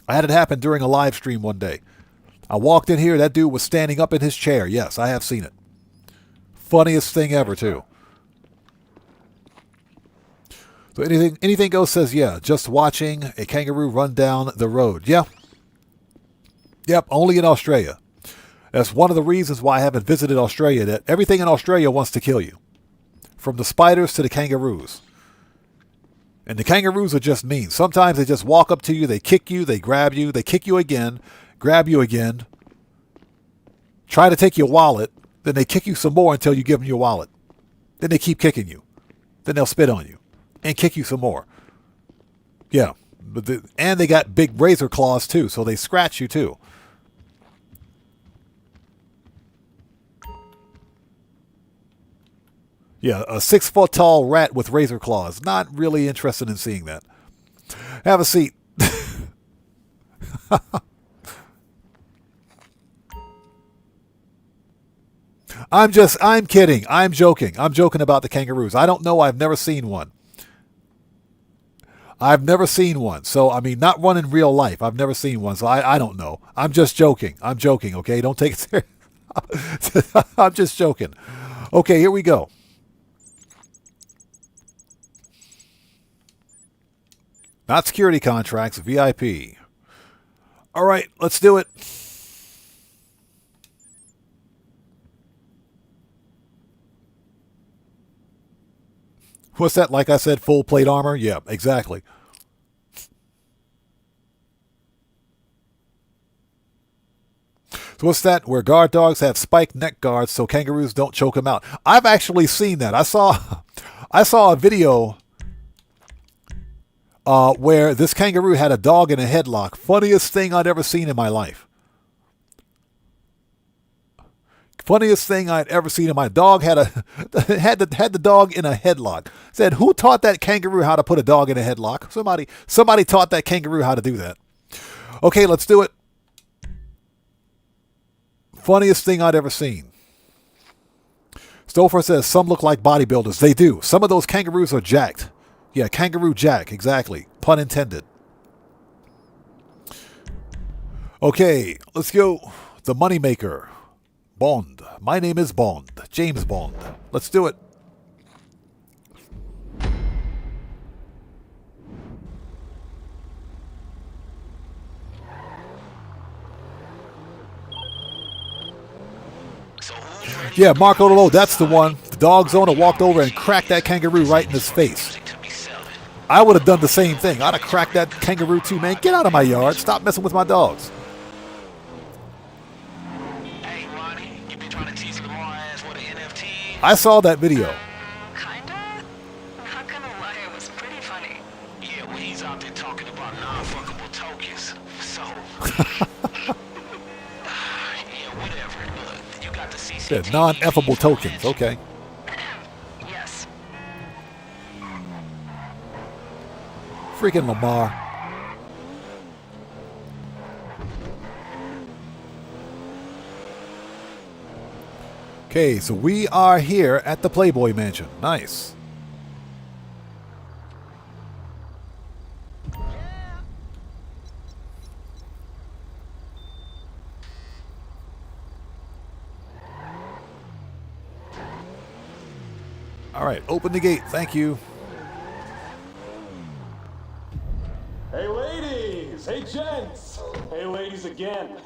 I had it happen during a live stream one day. I walked in here, that dude was standing up in his chair. Yes, I have seen it. Funniest thing ever, too. So anything goes says, yeah, just watching a kangaroo run down the road. Yeah. Yep, only in Australia. That's one of the reasons why I haven't visited Australia, that everything in Australia wants to kill you. From the spiders to the kangaroos. And the kangaroos are just mean. Sometimes they just walk up to you, they kick you, they grab you, they kick you again, grab you again, try to take your wallet, then they kick you some more until you give them your wallet. Then they keep kicking you. Then they'll spit on you and kick you some more. Yeah. And they got big razor claws too, so they scratch you too. Yeah, a 6-foot-tall rat with razor claws. Not really interested in seeing that. Have a seat. I'm kidding. I'm joking. I'm joking about the kangaroos. I don't know. I've never seen one. So, I mean, not one in real life. I've never seen one. So I don't know. I'm just joking. I'm joking, okay? Don't take it serious. I'm just joking. Okay, here we go. Not security contracts, VIP. All right, let's do it. What's that? Like I said, full plate armor? Yeah, exactly. So what's that? Where guard dogs have spiked neck guards so kangaroos don't choke them out. I've actually seen that. I saw a video where this kangaroo had a dog in a headlock. Funniest thing I'd ever seen in my life. Funniest thing I'd ever seen in my dog had the dog in a headlock. Said, who taught that kangaroo how to put a dog in a headlock? Somebody taught that kangaroo how to do that. Okay, let's do it. Funniest thing I'd ever seen. Stouffer says, some look like bodybuilders. They do. Some of those kangaroos are jacked. Yeah, kangaroo jack, exactly. Pun intended. Okay, let's go. The moneymaker. Bond. My name is Bond. James Bond. Let's do it. Yeah, Marco Lolo, that's the one. The dog's owner walked over and cracked that kangaroo right in his face. I would have done the same thing. I'd have cracked that kangaroo too, man. Get out of my yard. Stop messing with my dogs. Hey, Ronnie, you been trying to tease Lamar ass with an NFT? I saw that video. Kinda? Not gonna lie, it was pretty funny. Yeah, well, he's out there talking about non-fuckable tokens. So, yeah, whatever. Look, you got the CCTV. Non-effable tokens. Okay. Yes. Freaking Lamar. Okay, so we are here at the Playboy Mansion. Nice. All right, open the gate. Thank you. Hey, ladies! Hey, gents! Hey, ladies again.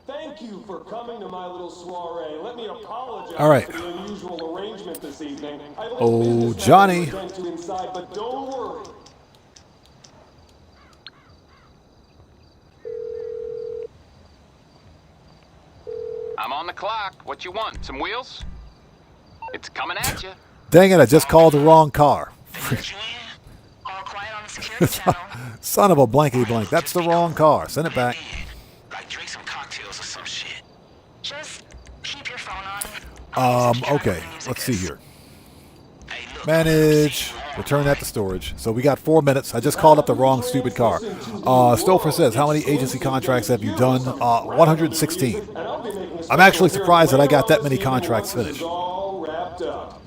Thank you for coming to my little soiree. Let me apologize All right. for the unusual arrangement this evening. I have a Oh, little business Johnny. matter to attend to inside, but don't worry. I'm on the clock. What you want? Some wheels? It's coming at you. Dang it, I just called the wrong car. All quiet on the security channel. Son of a blanky blank. That's the wrong car. Send it back. Like drink some cocktails or some shit. Just keep your phone on. Okay. Let's see here. Manage. Return that to storage. So we got 4 minutes. I just called up the wrong stupid car. Stouffer says, how many agency contracts have you done? 116. I'm actually surprised that I got that many contracts finished. All wrapped up.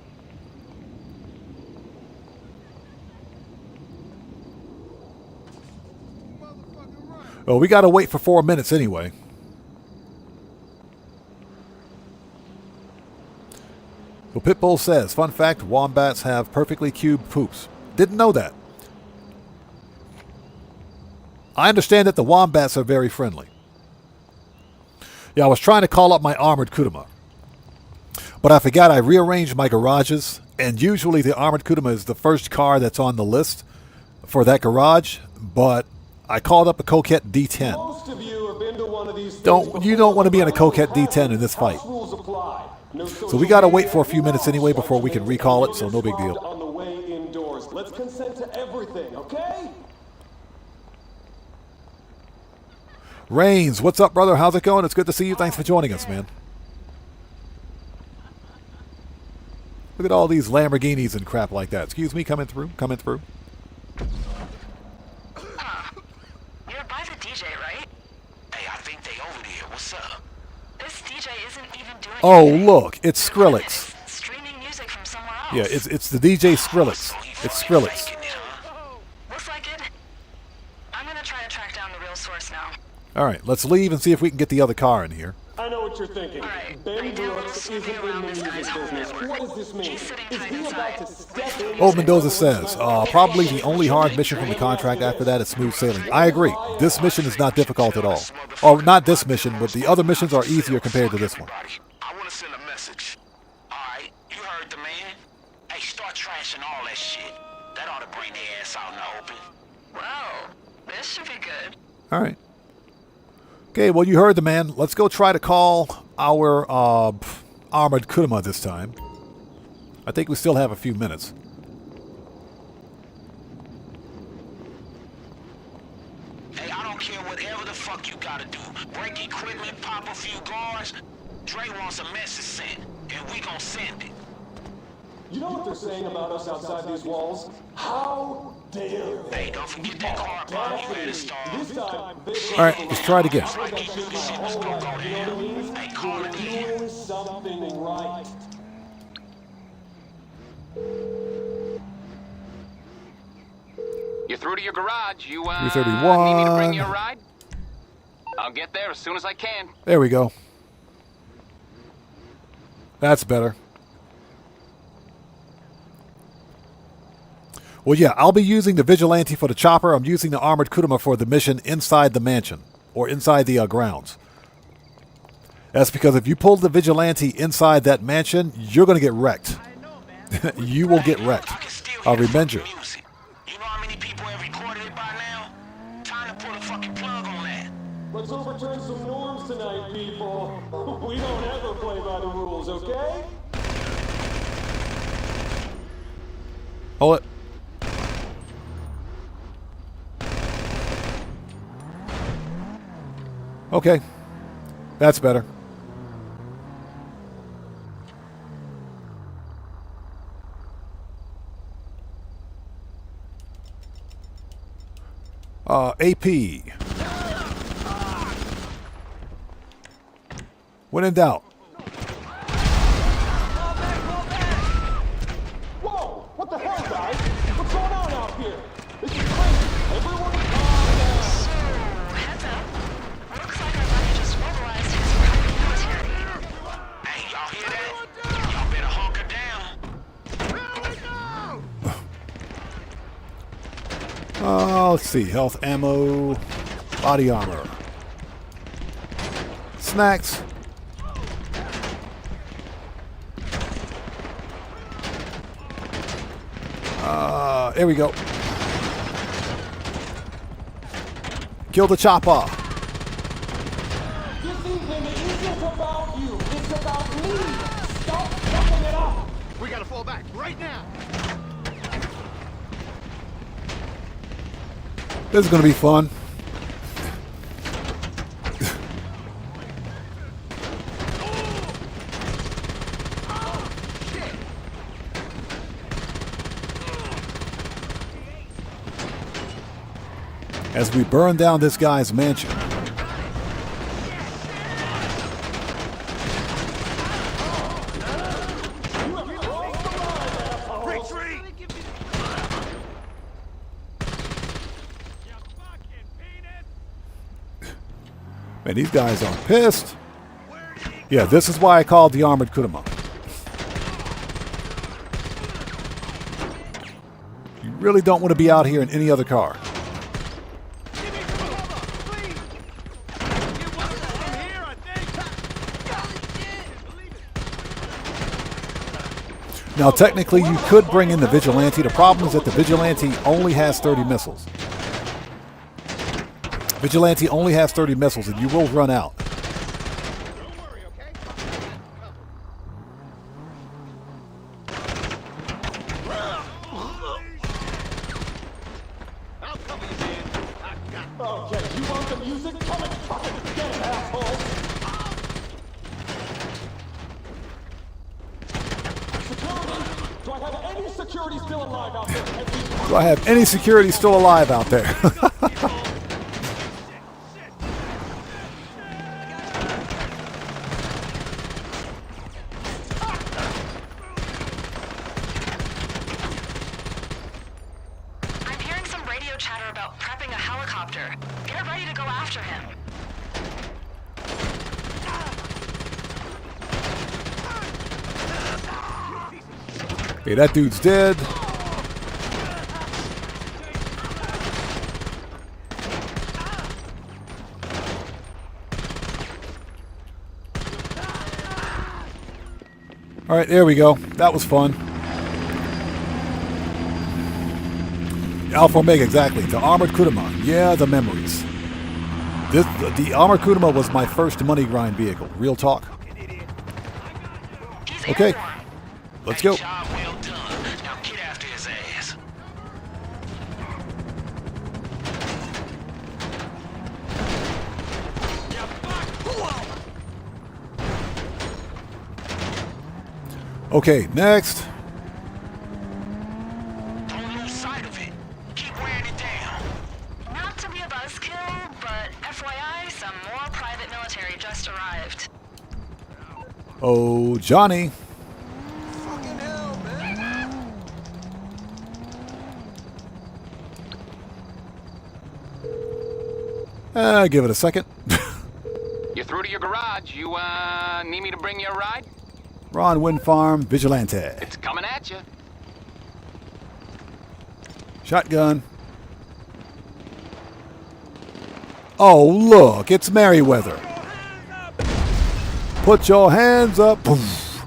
Well, we got to wait for 4 minutes anyway. So Pitbull says, fun fact, wombats have perfectly cubed poops. Didn't know that. I understand that the wombats are very friendly. Yeah, I was trying to call up my armored Kudama. But I forgot I rearranged my garages, and usually the armored Kudama is the first car that's on the list for that garage, but I called up a Coquette D10. Most of you have been to one of these You don't want to be in a Coquette D10 in this fight. rules apply. No So we got to wait for a few minutes anyway before we can recall it, so no big deal. On the way indoors. Let's consent to everything, okay? Rains, what's up, brother? How's it going? It's good to see you. Thanks for joining us, man. Look at all these Lamborghinis and crap like that. Excuse me, coming through. You're by the DJ, right? Hey, I think they over there. What's up? This DJ isn't even doing Oh, anything. look, it's Skrillex. Streaming music from somewhere else. Yeah, it's the DJ Skrillex. It's Skrillex. Looks like it. I'm gonna try to track down the real source now. All right, let's leave and see if we can get the other car in here. I know what you're thinking. Ben Brooks isn't in the music business. What does this mean? Is he about to step in? Old Mendoza says, probably the only hard mission from the contract after that is smooth sailing. I agree. This mission is not difficult at all. Or not this mission, but the other missions are easier compared to this one. I want to send a message. Alright, you heard the man. Hey, start trashing all that shit. That ought to bring their ass out in the open. Well, this should be good. All right. Okay, well, you heard the man. Let's go try to call our armored Kuruma this time. I think we still have a few minutes. Hey, I don't care whatever the fuck you gotta do. Break equipment, pop a few guards. Dre wants a message sent, and we gon' send it. You know what they're saying about us outside these walls? How dare they? Hey, don't forget that car bomb you had installed. This time, All right, let's try it again. doing something right. You're through to your garage. You, 331. need me to bring you a ride? I'll get there as soon as I can. There we go. That's better. Well, yeah, I'll be using the Vigilante for the chopper. I'm using the Armored Kuruma for the mission inside the mansion, or inside the grounds. That's because if you pull the Vigilante inside that mansion, you're going to get wrecked. You will get wrecked. I'll remind you. You know how many people have recorded it by now? Time to pull a fucking plug on that. Let's overturn some norms tonight, people. We don't ever play by the rules, okay? Hold it. Okay. That's better. AP. When in doubt. Let's see. Health, ammo, body armor, snacks. There we go. Kill the chopper. This evening isn't about you. It's about me. Stop fucking it up. We gotta fall back right now. This is going to be fun. As we burn down this guy's mansion. Man, these guys are pissed. Yeah, this is why I called the Armored Kuruma. You really don't want to be out here in any other car. Now, technically, you could bring in the Vigilante. The problem is that the Vigilante only has 30 missiles. Vigilante only has 30 missiles, and you will run out. Okay, you want the music? Come and fucking get it, asshole! Security? Do I have any security still alive out there? Do I have any security still alive out there? I'm hearing some radio chatter about prepping a helicopter. Get ready to go after him. Okay, that dude's dead. All right, there we go. That was fun. Alpha Omega, exactly. The Armored Kuruma. Yeah, the memories. The Armored Kuruma was my first money grind vehicle. Real talk. Okay, let's go. Job well done. Now get after his ass. Okay, next. Don't lose sight of it. Keep wearing it down. Not to be a buzzkill, but FYI, some more private military just arrived. Oh, Johnny. Give it a second. You're through to your garage. You, need me to bring you a ride? Ron Wind Farm, Vigilante. It's coming at you. Shotgun. Oh, look, it's Merryweather. Put your hands up. Poof.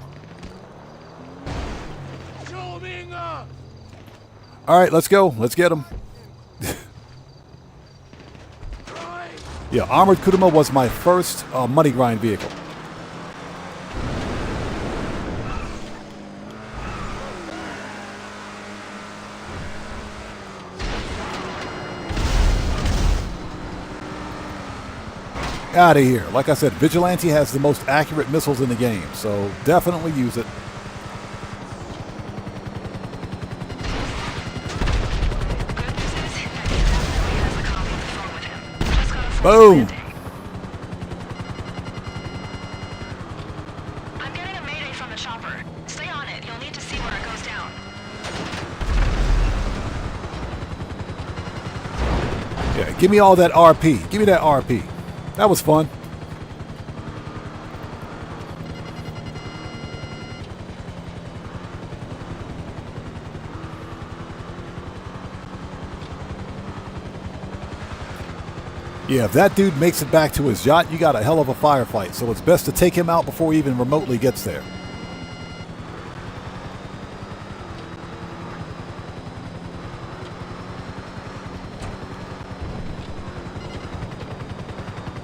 All right, let's go. Let's get him. Yeah, Armored Kuruma was my first money grind vehicle. Out of here. Like I said, Vigilante has the most accurate missiles in the game, so definitely use it. Boom! I'm getting a mayday from the chopper. Stay on it. You'll need to see where it goes down. Yeah, give me all that RP. Give me that RP. That was fun. Yeah, if that dude makes it back to his yacht, you got a hell of a firefight. So it's best to take him out before he even remotely gets there.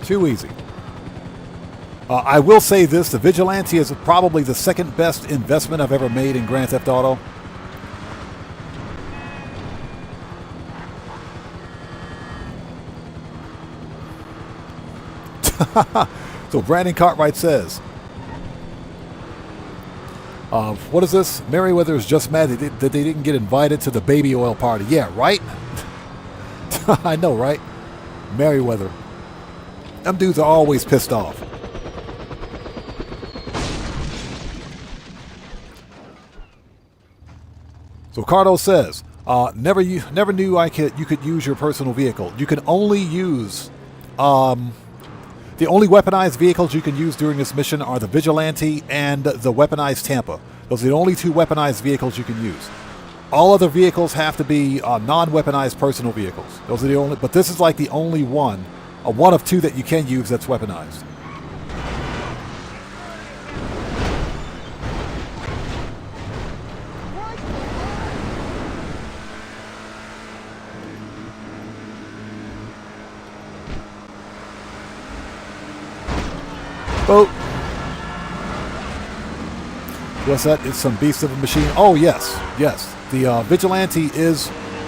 Too easy. I will say this, the Vigilante is probably the second best investment I've ever made in Grand Theft Auto. So Brandon Cartwright says, what is this? Merriweather is just mad that they didn't get invited to the baby oil party. Yeah, right? I know, right? Merriweather. Them dudes are always pissed off. So Cardo says, never knew you could use your personal vehicle. You can only use, the only weaponized vehicles you can use during this mission are the Vigilante and the weaponized Tampa. Those are the only two weaponized vehicles you can use. All other vehicles have to be non-weaponized personal vehicles. Those are the only, but this is like the only one of two that you can use that's weaponized. Boat. What's that? It's some beast of a machine. Oh yes, yes. The Vigilante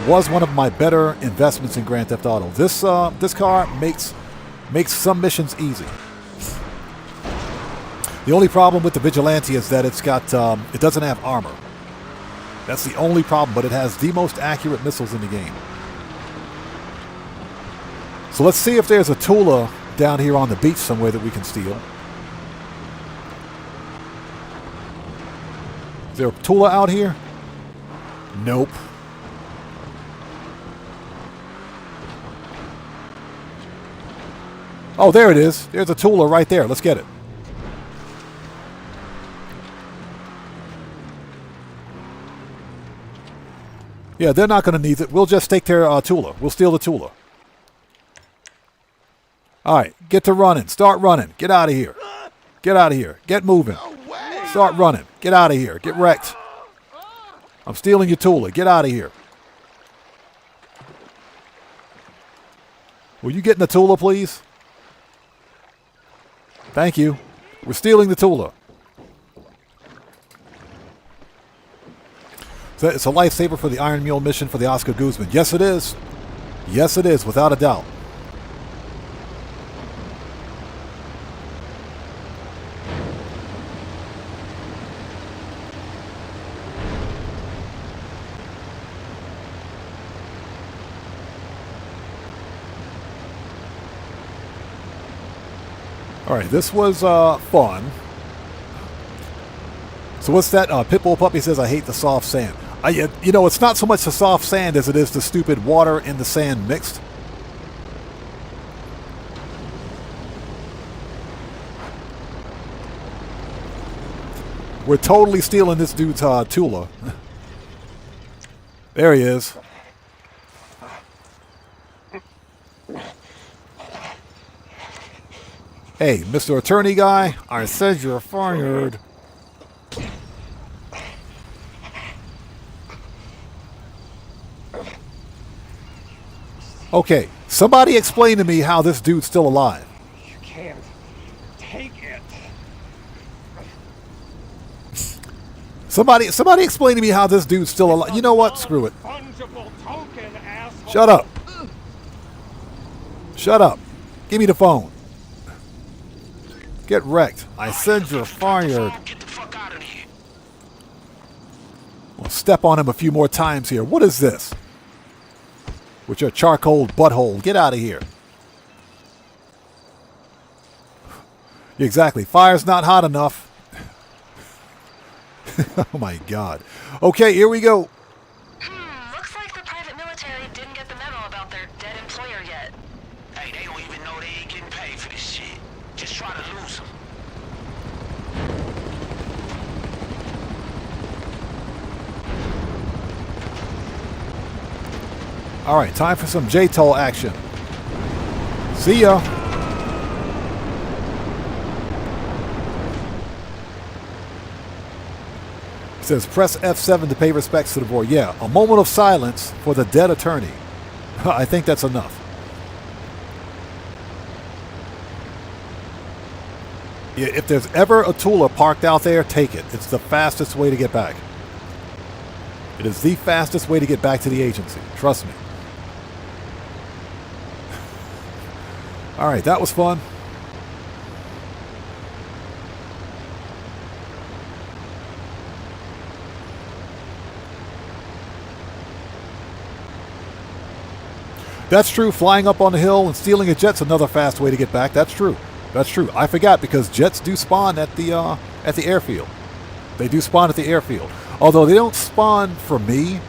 was one of my better investments in Grand Theft Auto. This car makes some missions easy. The only problem with the Vigilante is that it doesn't have armor. That's the only problem, but it has the most accurate missiles in the game. So let's see if there's a Tula down here on the beach somewhere that we can steal. Is there a Tula out here? Nope. Oh, there it is. There's a Tula right there. Let's get it. Yeah, they're not going to need it. We'll just take their Tula. We'll steal the Tula. All right, get to running. Start running. Get out of here. Get out of here. Get moving. Start running. Get out of here. Get wrecked. I'm stealing your Tula. Get out of here. Will you get in the Tula, please? Thank you. We're stealing the Tula. So it's a lifesaver for the Iron Mule mission for the Oscar Guzman. Yes, it is. Yes, it is, without a doubt. All right, this was fun. So what's that? Pitbull Puppy says, I hate the soft sand. You know, it's not so much the soft sand as it is the stupid water and the sand mixed. We're totally stealing this dude's Tula. There he is. Hey, Mr. Attorney guy, I said you're fired. Okay, somebody explain to me how this dude's still alive. You can't take it. Somebody explain to me how this dude's still alive. You know what? Screw it. Shut up. Shut up. Give me the phone. Get wrecked. I said you're fired. We'll step on him a few more times here. What is this? With your charcoal butthole. Get out of here. Exactly. Fire's not hot enough. Oh my God. Okay, here we go. Looks like the private military didn't get the memo about their dead employer yet. Hey, they don't even know they ain't getting paid for this shit. Just try to lose them. All right, time for some J-Toll action. See ya. It says press F7 to pay respects to the board. Yeah, a moment of silence for the dead attorney. I think that's enough. Yeah, if there's ever a Tula parked out there, take it. It's the fastest way to get back. It is the fastest way to get back to the agency. Trust me. All right, that was fun. That's true. Flying up on the hill and stealing a jet's another fast way to get back. That's true. That's true. I forgot because jets do spawn at the airfield. They do spawn at the airfield. Although they don't spawn for me,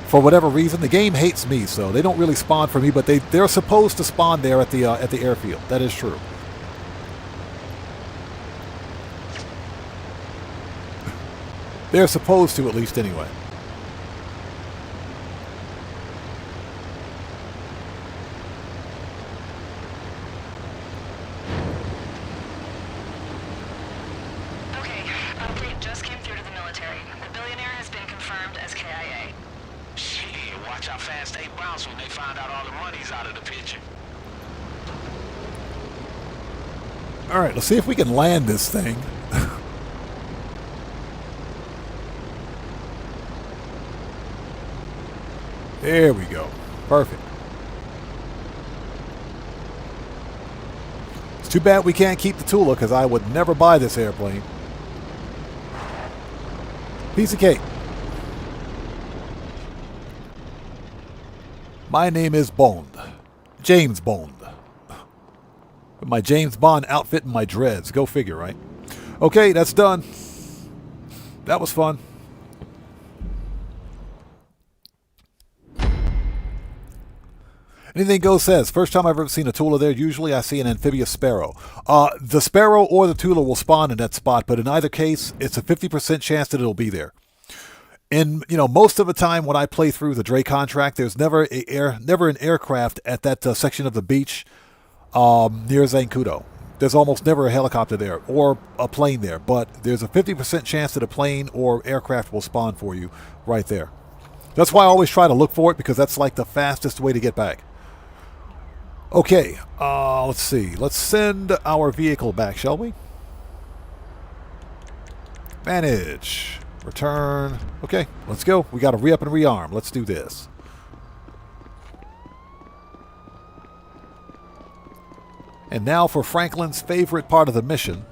for whatever reason. The game hates me, so they don't really spawn for me. But they're supposed to spawn there at the airfield. That is true. They're supposed to, at least anyway. All right, let's see if we can land this thing. There we go. Perfect. It's too bad we can't keep the Tula because I would never buy this airplane. Piece of cake. My name is Bond. James Bond. With my James Bond outfit and my dreads. Go figure, right? Okay, that's done. That was fun. Anything Goes says, first time I've ever seen a Tula there. Usually I see an amphibious sparrow. The sparrow or the Tula will spawn in that spot, but in either case, it's a 50% chance that it'll be there. And, most of the time when I play through the Dre contract, there's never an aircraft at that section of the beach near Zancudo. There's almost never a helicopter there or a plane there, but there's a 50% chance that a plane or aircraft will spawn for you right there. That's why I always try to look for it, because that's like the fastest way to get back. Okay, let's see. Let's send our vehicle back, shall we? Manage. Return. Okay, let's go. We got to re-up and rearm. Let's do this. And now for Franklin's favorite part of the mission,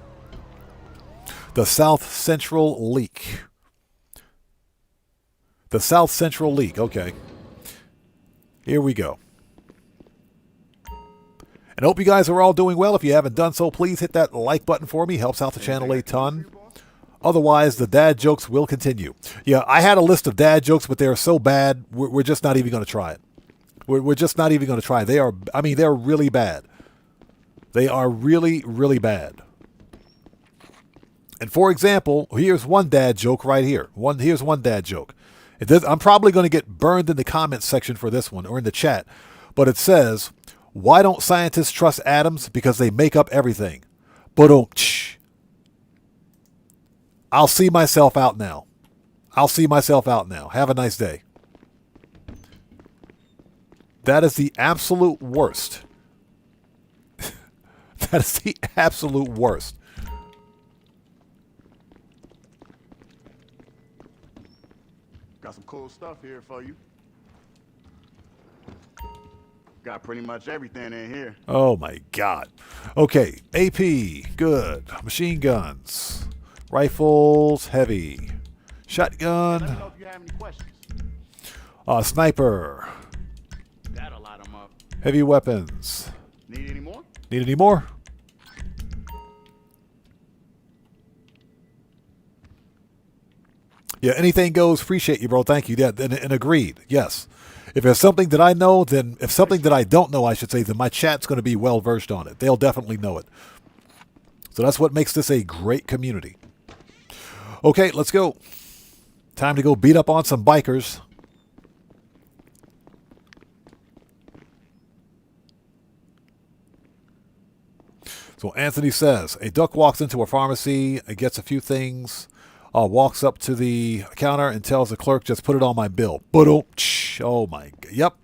the South Central Leak. The South Central Leak, okay. Here we go. And I hope you guys are all doing well. If you haven't done so, please hit that like button for me. Helps out the channel a ton. Otherwise, the dad jokes will continue. Yeah, I had a list of dad jokes, but they're so bad, we're just not even going to try it. We're just not even going to try it. They're really bad. They are really, really bad. And for example, here's one dad joke right here. Here's one dad joke. I'm probably going to get burned in the comments section for this one, or in the chat. But it says, why don't scientists trust atoms? Because they make up everything. Ba-dum-tsh. I'll see myself out now. Have a nice day. That is the absolute worst. That is the absolute worst. Got some cool stuff here for you. Got pretty much everything in here. Oh my God. Okay, AP, good. Machine guns. Rifles, heavy. Shotgun. Let me know if you have any questions. Sniper. That'll light them up. Heavy weapons. Need any more? Need any more? Yeah, anything goes. Appreciate you, bro. Thank you. Yeah, and agreed. Yes. If there's something that I know, if something that I don't know, I should say, then my chat's going to be well versed on it. They'll definitely know it. So that's what makes this a great community. Okay, let's go. Time to go beat up on some bikers. So Anthony says, a duck walks into a pharmacy, gets a few things, walks up to the counter and tells the clerk, just put it on my bill. Oh my, yep.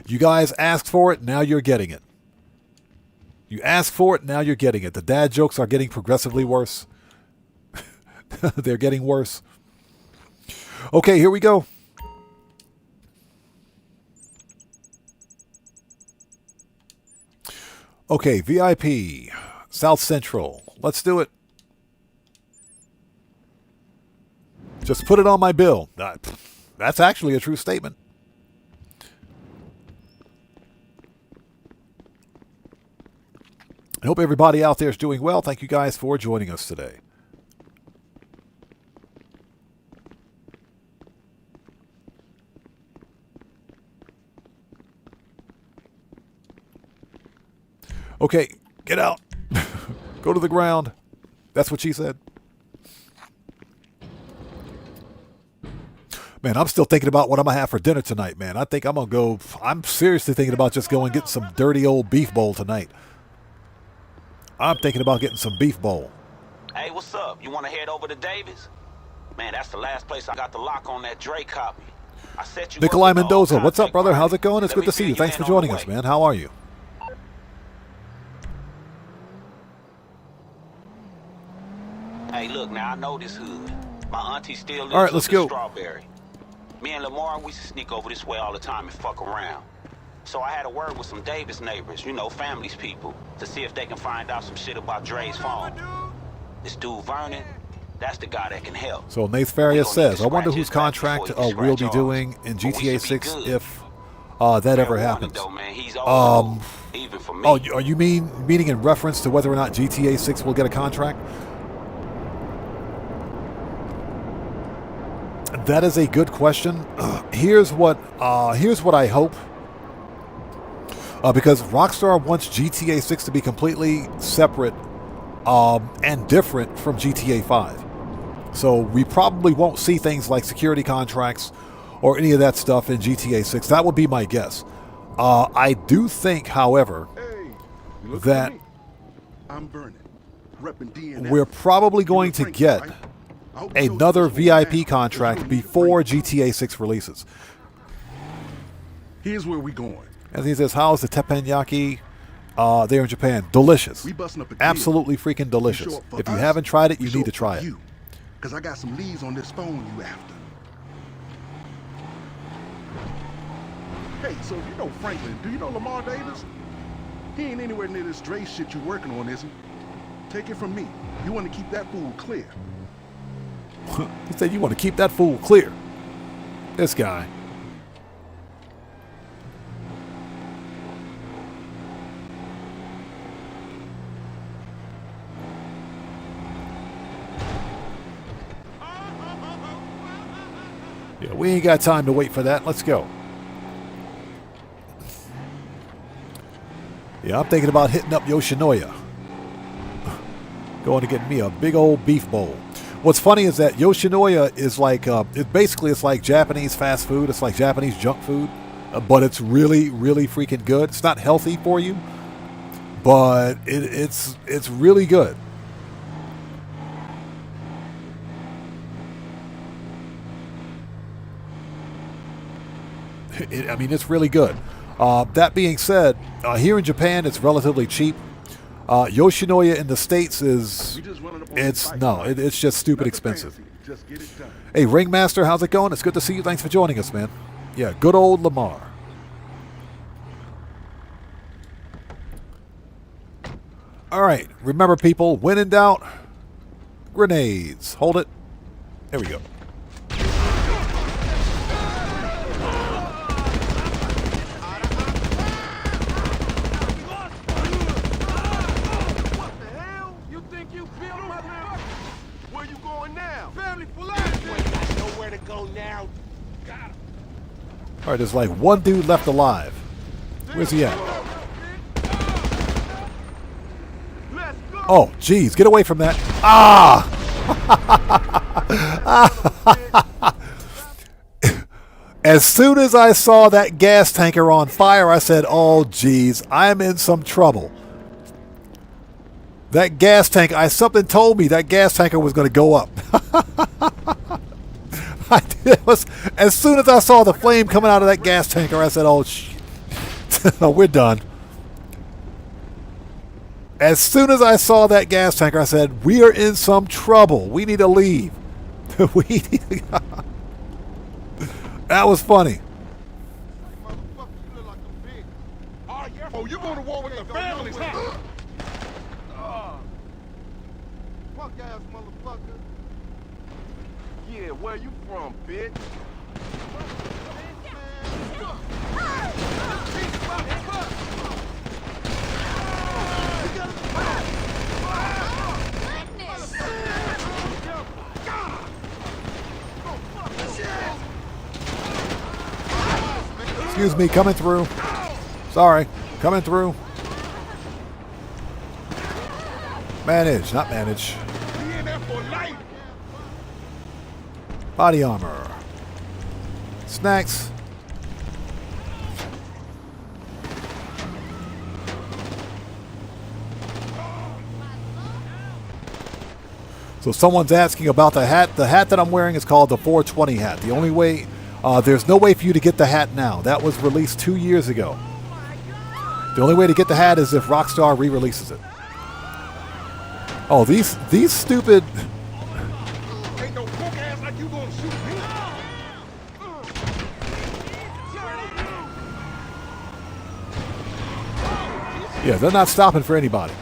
You guys asked for it, now you're getting it. You asked for it, now you're getting it. The dad jokes are getting progressively worse. They're getting worse. Okay, here we go. Okay, VIP, South Central. Let's do it. Just put it on my bill. That's actually a true statement. I hope everybody out there is doing well. Thank you guys for joining us today. Okay, get out. Go to the ground. That's what she said. Man, I'm still thinking about what I'm going to have for dinner tonight, man. I think I'm going to go. I'm seriously thinking about just going and getting some dirty old beef bowl tonight. I'm thinking about getting some beef bowl. Hey, what's up? You want to head over to Davis? Man, that's the last place I got the lock on that Dre copy. I set you Nikolai up with Mendoza, all what's up, brother? contact How's it going? It's Let good me to see fill you. Thanks in for on joining the us, way. man. How are you? Hey, look, now I know this hood. My auntie still lives All right, let's up in go. Strawberry. Me and Lamar, we used to sneak over this way all the time and fuck around. So I had a word with some Davis neighbors, you know, families people, to see if they can find out some shit about Dre's phone. This dude Vernon, that's the guy that can help. So Nath Farias says, I wonder whose contract we'll be doing in GTA 6 if that ever happens. Oh, are you meaning in reference to whether or not GTA 6 will get a contract? That is a good question. Here's what I hope. Because Rockstar wants GTA 6 to be completely separate and different from GTA 5. So we probably won't see things like security contracts or any of that stuff in GTA 6. That would be my guess. I do think, however, that I'm Vernon, repping DNF. we're probably going to get another VIP contract before GTA 6 releases. Here's where we going. And he says, how's the teppanyaki there in Japan? Delicious. Absolutely freaking delicious. If you haven't tried it, you need to try it. Because I got some leads on this phone you after. Hey, so you know Franklin. Do you know Lamar Davis? He ain't anywhere near this Dre shit you working on, is he? Take it from me. You want to keep that fool clear. He said you want to keep that fool clear. This guy. Yeah, we ain't got time to wait for that. Let's go. Yeah, I'm thinking about hitting up Yoshinoya. Going to get me a big old beef bowl. What's funny is that Yoshinoya is like, it's like Japanese fast food. It's like Japanese junk food, but it's really, really freaking good. It's not healthy for you, but it's really good. I mean, it's really good. That being said, here in Japan, it's relatively cheap. Yoshinoya in the States it's just stupid expensive. Hey, Ringmaster, how's it going? It's good to see you. Thanks for joining us, man. Yeah, good old Lamar. All right, remember, people, when in doubt, grenades. Hold it. There we go. All right, there's like one dude left alive. Where's he at? Oh, geez, get away from that. Ah! As soon as I saw that gas tanker on fire, I said, oh, geez, I'm in some trouble. That gas tank, something told me that gas tanker was going to go up. As soon as I saw the flame coming out of that gas tanker, I said, oh, shit. We're done. As soon as I saw that gas tanker, I said, we are in some trouble. We need to leave. That was funny. Oh, you going to war with the families, huh? Fuck ass motherfucker. Yeah, where you from, bitch? Excuse me, coming through. Sorry, coming through. Manage, not manage. Body armor. Snacks. So someone's asking about the hat. The hat that I'm wearing is called the 420 hat. The only way, there's no way for you to get the hat now. That was released 2 years ago. The only way to get the hat is if Rockstar re-releases it. Oh, these stupid... Ain't no punk ass like you gonna shoot me. Yeah, they're not stopping for anybody.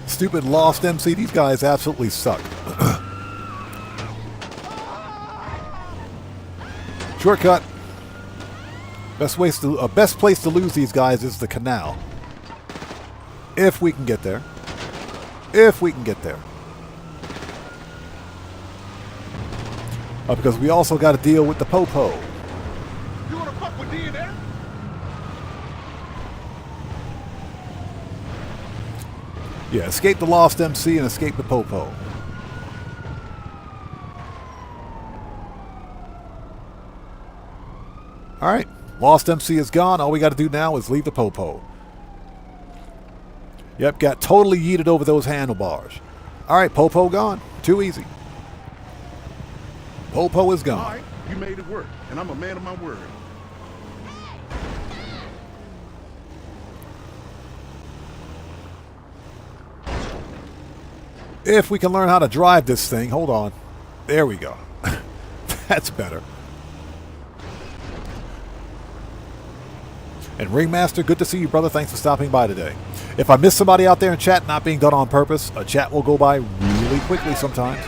Stupid Lost MC, these guys absolutely suck. Shortcut. Best place to lose these guys is the canal. If we can get there. If we can get there. Because we also got to deal with the Popo. You wanna fuck with D in there? Yeah, escape the Lost MC and escape the Popo. Alright, Lost MC is gone. All we got to do now is leave the Popo. Yep, got totally yeeted over those handlebars. Alright, Popo gone. Too easy. Popo is gone. Alright, you made it work, and I'm a man of my word. If we can learn how to drive this thing. Hold on. There we go. That's better. And Ringmaster, good to see you, brother. Thanks for stopping by today. If I miss somebody out there in chat, not being done on purpose, a chat will go by really quickly sometimes.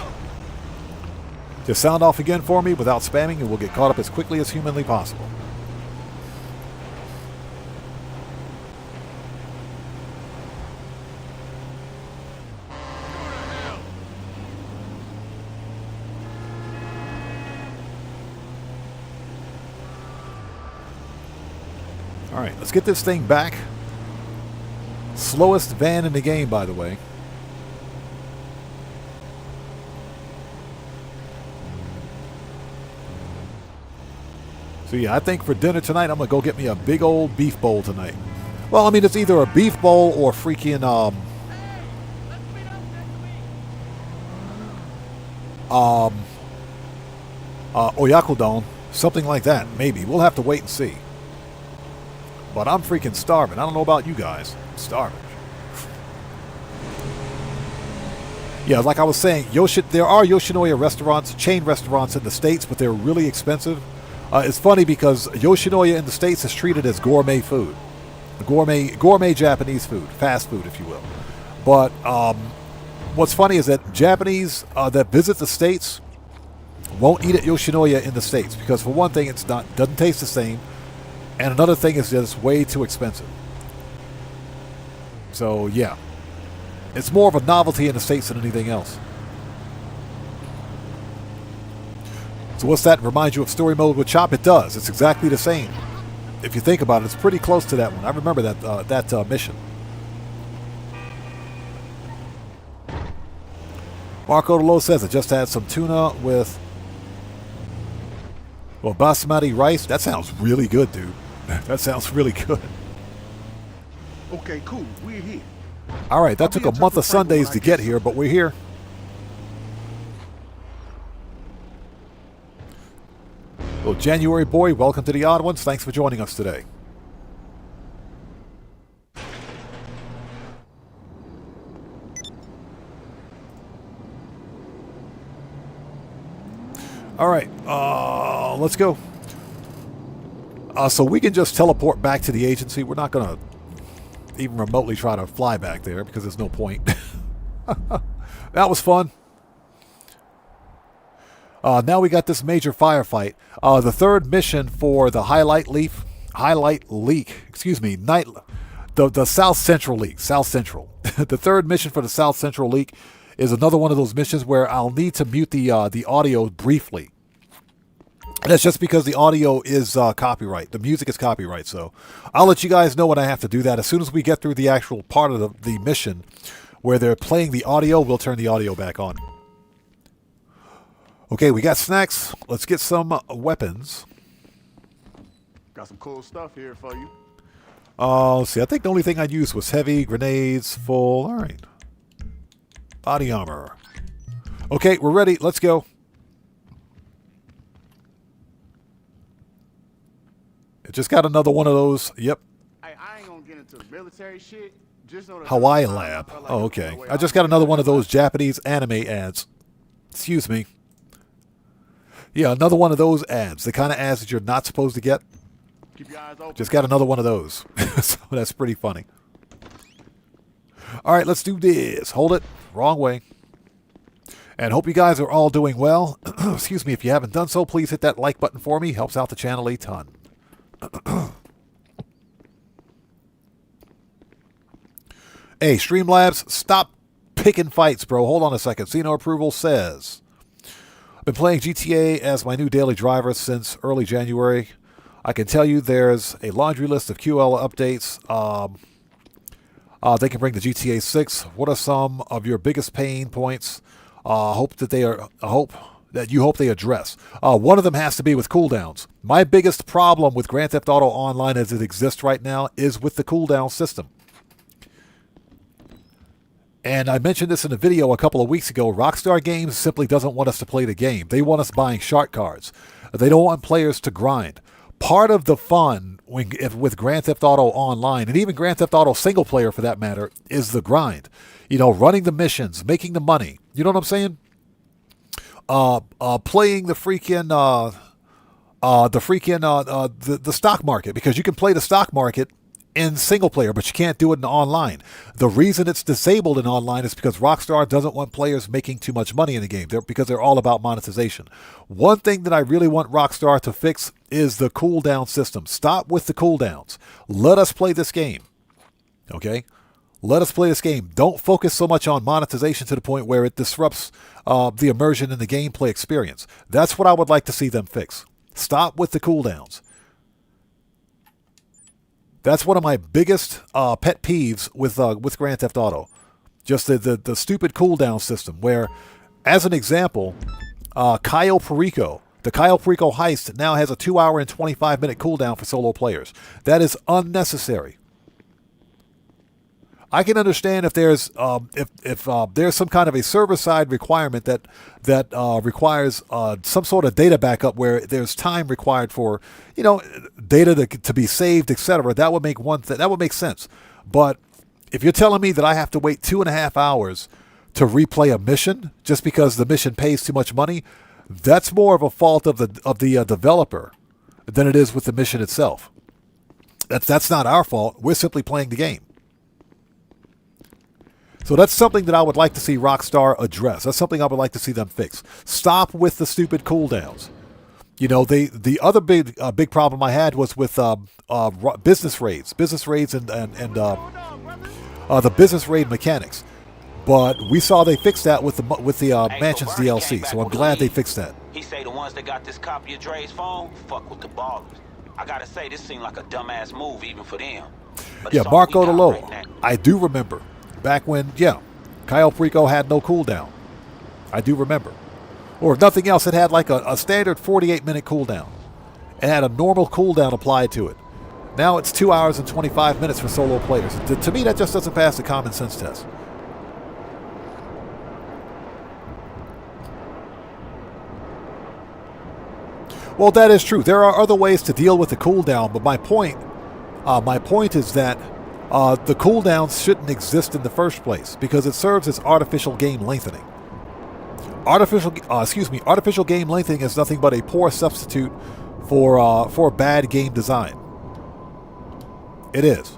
Just sound off again for me without spamming, and we'll get caught up as quickly as humanly possible. Alright, let's get this thing back. Slowest van in the game, by the way. So yeah, I think for dinner tonight, I'm going to go get me a big old beef bowl tonight. Well, I mean, it's either a beef bowl or freaking, oyakudon. Something like that, maybe. We'll have to wait and see. But I'm freaking starving. I don't know about you guys. I'm starving. Yeah, like I was saying, there are Yoshinoya restaurants, chain restaurants in the States, but they're really expensive. It's funny because Yoshinoya in the States is treated as gourmet food. Gourmet Japanese food. Fast food, if you will. But what's funny is that Japanese that visit the States won't eat at Yoshinoya in the States. Because for one thing, doesn't taste the same. And another thing is that it's way too expensive. So, yeah. It's more of a novelty in the States than anything else. So what's that? Remind you of story mode with Chop? It does. It's exactly the same. If you think about it, it's pretty close to that one. I remember that mission. Marco Delo says, I just had some tuna with basmati rice. That sounds really good, dude. That sounds really good. Okay, cool. We're here. All right, that took a month of Sundays to get here, but we're here. Well, January boy, welcome to the Odd Ones. Thanks for joining us today. All right, let's go. So we can just teleport back to the agency. We're not going to even remotely try to fly back there because there's no point. That was fun. Now we got this major firefight. The third mission for the the South Central Leak. South Central. The third mission for the South Central Leak is another one of those missions where I'll need to mute the audio briefly. And that's just because the audio is copyright. The music is copyright, so I'll let you guys know when I have to do that. As soon as we get through the actual part of the mission where they're playing the audio, we'll turn the audio back on. Okay, we got snacks. Let's get some weapons. Got some cool stuff here for you. Let's see. I think the only thing I used was heavy, grenades, full. All right. Body armor. Okay, we're ready. Let's go. It just got another one of those. Yep. Hey, I ain't gonna get into military shit. Just know that Hawaiian Lab. Oh, okay. I just got another one of those Japanese anime ads. Excuse me. Yeah, another one of those ads. The kind of ads that you're not supposed to get. Keep your eyes open. Just got another one of those. So that's pretty funny. All right, let's do this. Hold it. Wrong way. And hope you guys are all doing well. Excuse me, if you haven't done so, please hit that like button for me. Helps out the channel a ton. Hey, Streamlabs, stop picking fights, bro. Hold on a second. See no approval says, I've been playing GTA as my new daily driver since early January. I can tell you there's a laundry list of QL updates. They can bring to GTA 6. What are some of your biggest pain points? Hope that you hope they address. One of them has to be with cooldowns. My biggest problem with Grand Theft Auto Online as it exists right now is with the cooldown system. And I mentioned this in a video a couple of weeks ago. Rockstar Games simply doesn't want us to play the game. They want us buying shark cards. They don't want players to grind. Part of the fun with Grand Theft Auto Online, and even Grand Theft Auto single player for that matter, is the grind. You know, running the missions, making the money. You know what I'm saying? Playing the stock market, because you can play the stock market in single player, but you can't do it in online. The reason it's disabled in online is because Rockstar doesn't want players making too much money in the game, because they're all about monetization. One thing that I really want Rockstar to fix is the cooldown system. Stop with the cooldowns. Let us play this game. Okay? Let us play this game. Don't focus so much on monetization to the point where it disrupts the immersion in the gameplay experience. That's what I would like to see them fix. Stop with the cooldowns. That's one of my biggest pet peeves with Grand Theft Auto. Just the stupid cooldown system where, as an example, Cayo Perico, the Cayo Perico heist now has a 2-hour and 25-minute cooldown for solo players. That is unnecessary. I can understand if there's there's some kind of a server-side requirement that requires some sort of data backup where there's time required for, you know, data to be saved, etc. That would make that would make sense. But if you're telling me that I have to wait 2.5 hours to replay a mission just because the mission pays too much money, that's more of a fault of the developer than it is with the mission itself. That's not our fault. We're simply playing the game. So that's something that I would like to see Rockstar address. That's something I would like to see them fix. Stop with the stupid cooldowns. You know, the other big problem I had was with business raids and the business raid mechanics. But we saw they fixed that with the Mansions DLC. So I'm glad they fixed that. He say the ones that got this copy of Dre's phone fuck with the ballers. I gotta say, this seemed like a dumbass move even for them. But Yeah, Marco DeLo. I do remember. Back when, Cayo Perico had no cooldown. I do remember. Or if nothing else, it had like a standard 48-minute cooldown. It had a normal cooldown applied to it. Now it's 2 hours and 25 minutes for solo players. To me, that just doesn't pass the common sense test. Well, that is true. There are other ways to deal with the cooldown, but my point is that the cooldowns shouldn't exist in the first place because it serves as artificial game lengthening. Artificial game lengthening is nothing but a poor substitute for bad game design. It is.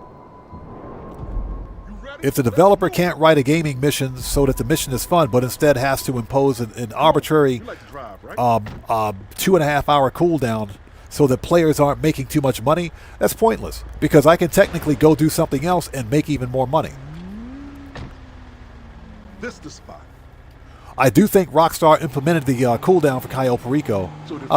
If the developer can't write a gaming mission so that the mission is fun, but instead has to impose an arbitrary 2.5 hour cooldown so that players aren't making too much money, that's pointless. Because I can technically go do something else and make even more money. This the spot. I do think Rockstar implemented the cooldown for Cayo Perico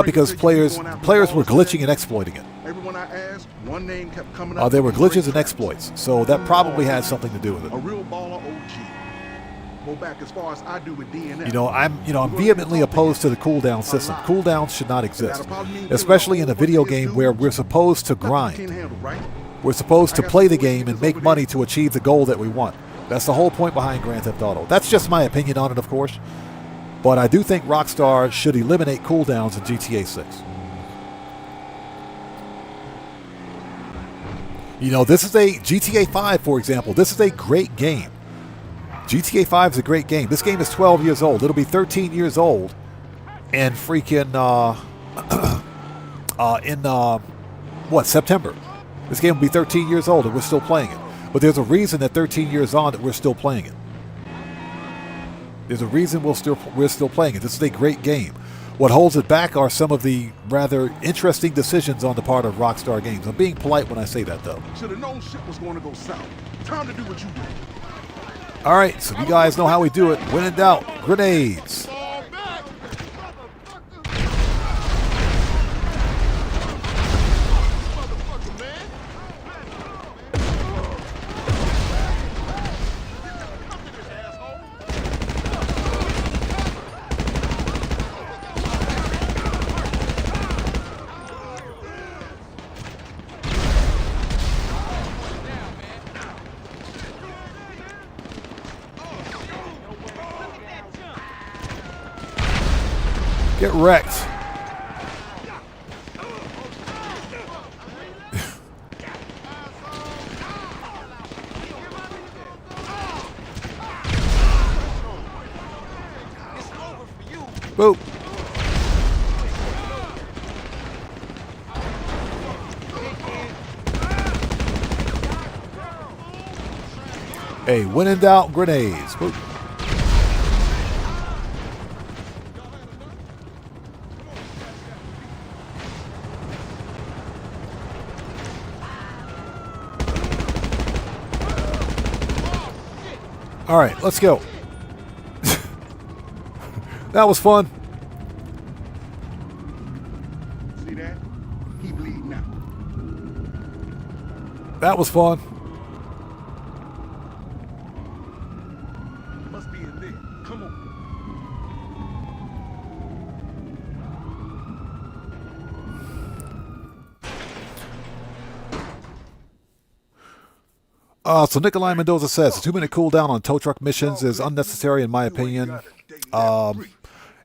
because players were glitching and exploiting it. Everyone I asked, one name kept coming up. There were glitches and exploits, so that probably had something to do with it. A real baller OG. Go back as far as I do with DNF. I'm vehemently opposed to the cooldown system. Cooldowns should not exist, especially in a video game where we're supposed to grind. We're supposed to play the game and make money to achieve the goal that we want. That's the whole point behind Grand Theft Auto. That's just my opinion on it, of course. But I do think Rockstar should eliminate cooldowns in GTA 6. This is a GTA 5, for example. This is a great game. GTA 5 is a great game. This game is 12 years old. It'll be 13 years old in freaking September. This game will be 13 years old and we're still playing it. But there's a reason that 13 years on that we're still playing it. There's a reason we're still playing it. This is a great game. What holds it back are some of the rather interesting decisions on the part of Rockstar Games. I'm being polite when I say that, though. Should have known shit was going to go south. Time to do what you do. All right, so you guys know how we do it. When in doubt, grenades. Get wrecked. Boop. Hey, when in doubt, grenades. Boop. All right, let's go. That was fun. See that? He bleeding now. That was fun. Must be in there. Come on. So Nikolai Mendoza says, the 2-minute cooldown on tow truck missions is unnecessary in my opinion.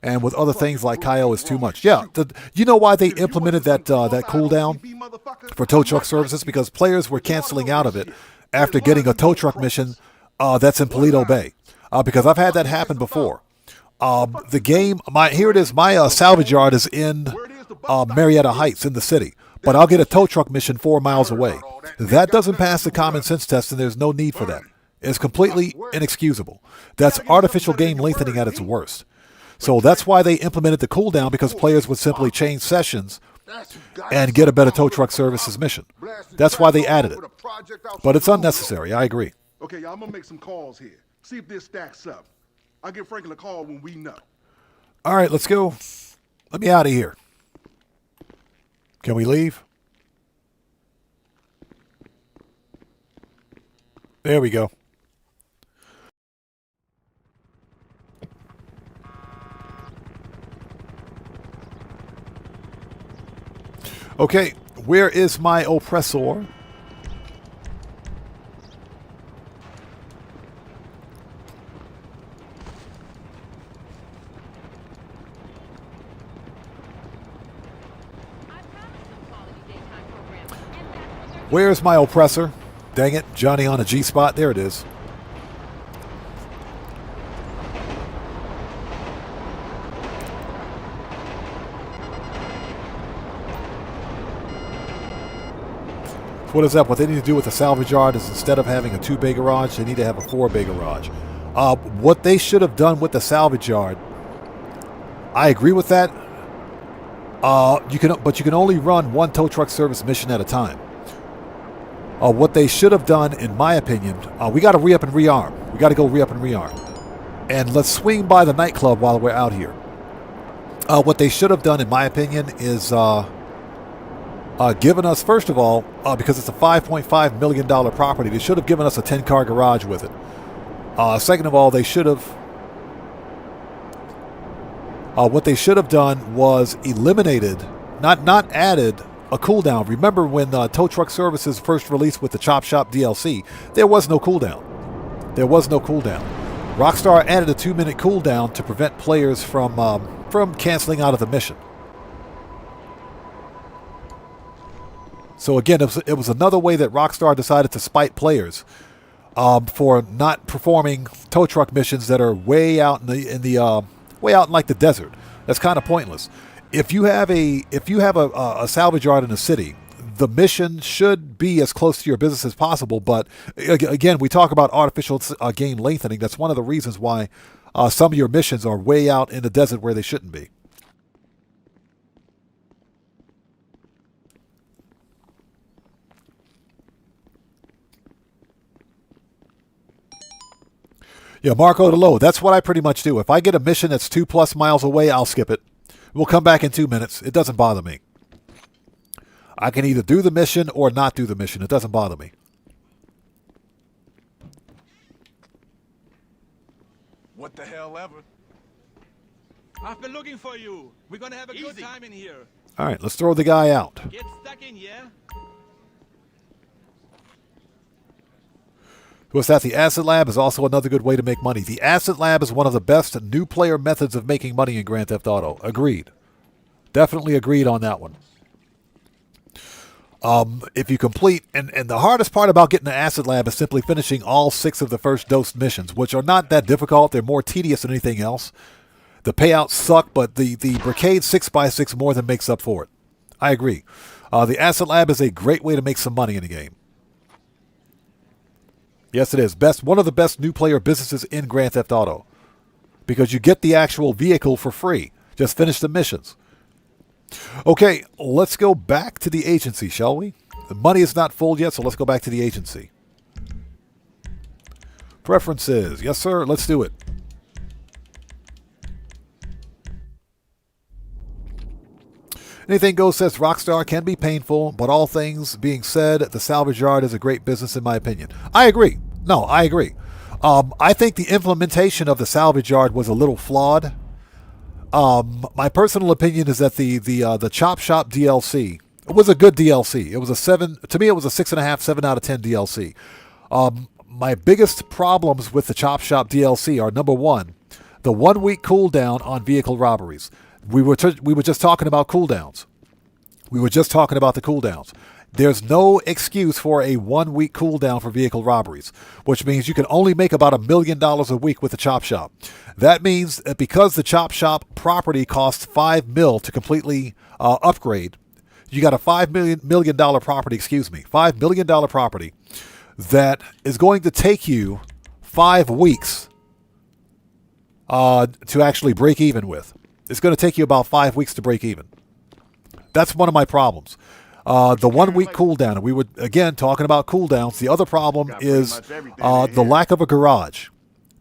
And with other things like Cayo is too much. Yeah, you know why they implemented that cooldown for tow truck services? Because players were canceling out of it after getting a tow truck mission that's in Paleto Bay. Because I've had that happen before. The game, here it is, my salvage yard is in Marietta Heights in the city. But I'll get a tow truck mission 4 miles away. That doesn't pass the common sense test, and there's no need for that. It's completely inexcusable. That's artificial game lengthening at its worst. So that's why they implemented the cooldown, because players would simply change sessions and get a better tow truck services mission. That's why they added it. But it's unnecessary, I agree. Okay, y'all, I'm gonna make some calls here. See if this stacks up. I'll give Franklin a call when we know. All right, let's go. Let me out of here. Can we leave? There we go. Okay, Where is my oppressor? Where's my oppressor? Dang it, Johnny on a G-spot. There it is. What is up? What they need to do with the salvage yard is instead of having a 2-bay garage, they need to have a 4-bay garage. What they should have done with the salvage yard, I agree with that. But you can only run one tow truck service mission at a time. What they should have done, in my opinion, we got to re-up and rearm. We got to go re-up and rearm. And let's swing by the nightclub while we're out here. What they should have done, in my opinion, is given us, first of all, because it's a $5.5 million property, they should have given us a 10-car garage with it. Second of all, they should have... what they should have done was eliminated, not added, a cooldown. Remember when Tow Truck Services first released with the Chop Shop DLC, there was no cooldown. There was no cooldown. Rockstar added a 2-minute cooldown to prevent players from canceling out of the mission. So again, it was another way that Rockstar decided to spite players for not performing tow truck missions that are way out way out in like the desert. That's kind of pointless. If you have a salvage yard in a city, the mission should be as close to your business as possible. But again, we talk about artificial gain lengthening. That's one of the reasons why some of your missions are way out in the desert where they shouldn't be. Yeah, Marco the Low. That's what I pretty much do. If I get a mission that's 2+ miles away, I'll skip it. We'll come back in 2 minutes. It doesn't bother me. I can either do the mission or not do the mission. It doesn't bother me. What the hell ever? I've been looking for you. We're gonna have a good time in here. All right, let's throw the guy out. Get stuck in, yeah? What's that? The Asset Lab is also another good way to make money. The Asset Lab is one of the best new player methods of making money in Grand Theft Auto. Agreed. Definitely agreed on that one. If you complete, and the hardest part about getting the Asset Lab is simply finishing all 6 of the first dosed missions, which are not that difficult. They're more tedious than anything else. The payouts suck, but the Brigade 6x6 more than makes up for it. I agree. The Asset Lab is a great way to make some money in the game. Yes, it is. One of the best new player businesses in Grand Theft Auto. Because you get the actual vehicle for free. Just finish the missions. Okay, let's go back to the agency, shall we? The money is not full yet, so let's go back to the agency. Preferences. Yes, sir. Let's do it. Anything Goes says Rockstar can be painful, but all things being said, the salvage yard is a great business in my opinion. I agree. No, I agree. I think the implementation of the salvage yard was a little flawed. My personal opinion is that the Chop Shop DLC was a good DLC. It was a 7. To me, it was a 6.5, 7 out of 10 DLC. My biggest problems with the Chop Shop DLC are, number one, the 1-week cooldown on vehicle robberies. We were just talking about cooldowns. We were just talking about the cooldowns. There's no excuse for a 1-week cooldown for vehicle robberies, which means you can only make about $1 million a week with the Chop Shop. That means that because the Chop Shop property costs $5 million to completely upgrade, you got a $5 million property, $5 million property that is going to take you 5 weeks to actually break even with. It's going to take you about 5 weeks to break even. That's one of my problems. The 1-week cooldown, and we were, again, talking about cooldowns. The other problem is the lack of a garage.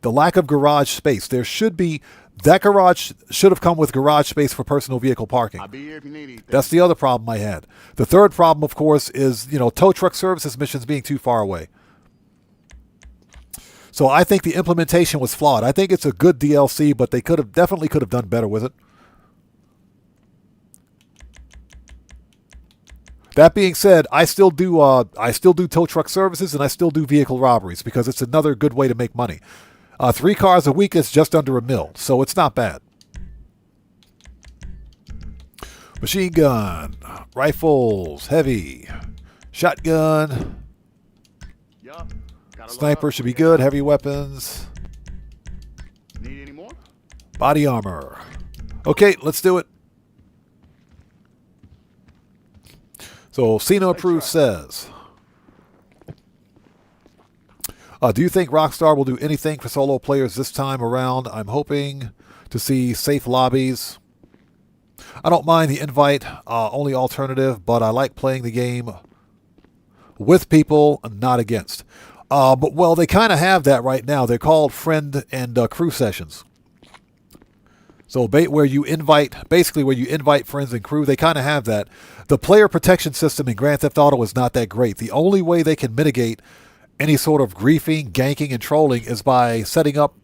The lack of garage space. There should be, that garage should have come with garage space for personal vehicle parking. That's the other problem I had. The third problem, of course, is, tow truck services missions being too far away. So I think the implementation was flawed. I think it's a good DLC, but they definitely could have done better with it. That being said, I still do tow truck services and I still do vehicle robberies because it's another good way to make money. 3 cars a week is just under $1 million, so it's not bad. Machine gun, rifles, heavy, shotgun, sniper should be good, heavy weapons, Need any more? body armor. Okay, let's do it. So, Cena Approved says, do you think Rockstar will do anything for solo players this time around? I'm hoping to see safe lobbies. I don't mind the invite only alternative, but I like playing the game with people, not against. But well, they kind of have that right now. They're called friend and crew sessions. So where you invite friends and crew, they kind of have that. The player protection system in Grand Theft Auto is not that great. The only way they can mitigate any sort of griefing, ganking, and trolling is by setting up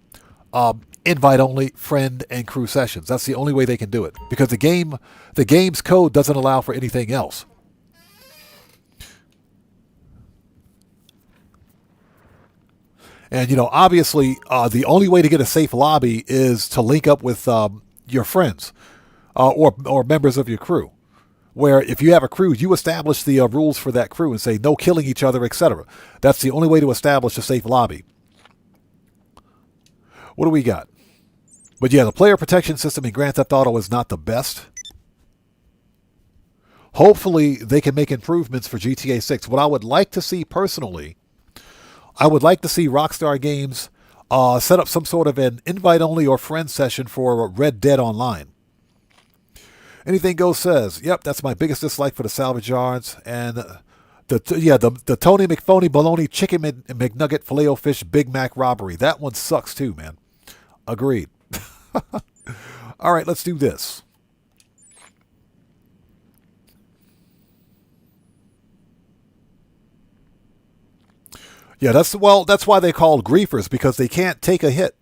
invite-only friend and crew sessions. That's the only way they can do it because the game's code doesn't allow for anything else. And, you know, obviously, the only way to get a safe lobby is to link up with your friends or members of your crew. Where if you have a crew, you establish the rules for that crew and say no killing each other, etc. That's the only way to establish a safe lobby. What do we got? But yeah, the player protection system in Grand Theft Auto is not the best. Hopefully, they can make improvements for GTA 6. What I would like to see personally, I would like to see Rockstar Games set up some sort of an invite-only or friend session for Red Dead Online. Anything Goes says, yep, that's my biggest dislike for the salvage yards. And the Tony McPhony Bologna Chicken McNugget Filet-O-Fish Big Mac robbery. That one sucks too, man. Agreed. All right, let's do this. Yeah, that's why they called griefers, because they can't take a hit.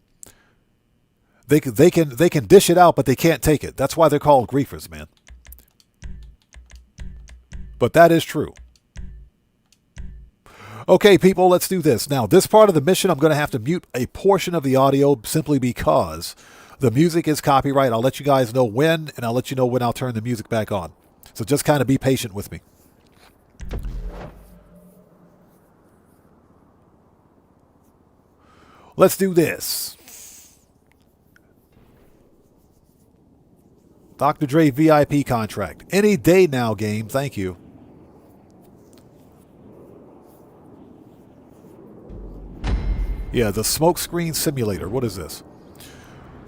They can dish it out, but they can't take it. That's why they're called griefers, man. But that is true. Okay, people, let's do this. Now, this part of the mission, I'm going to have to mute a portion of the audio simply because the music is copyright. I'll let you guys know when, and I'll let you know when I'll turn the music back on. So just kind of be patient with me. Let's do this. Dr. Dre VIP contract. Any day now, game. Thank you. Yeah, the smokescreen simulator. What is this?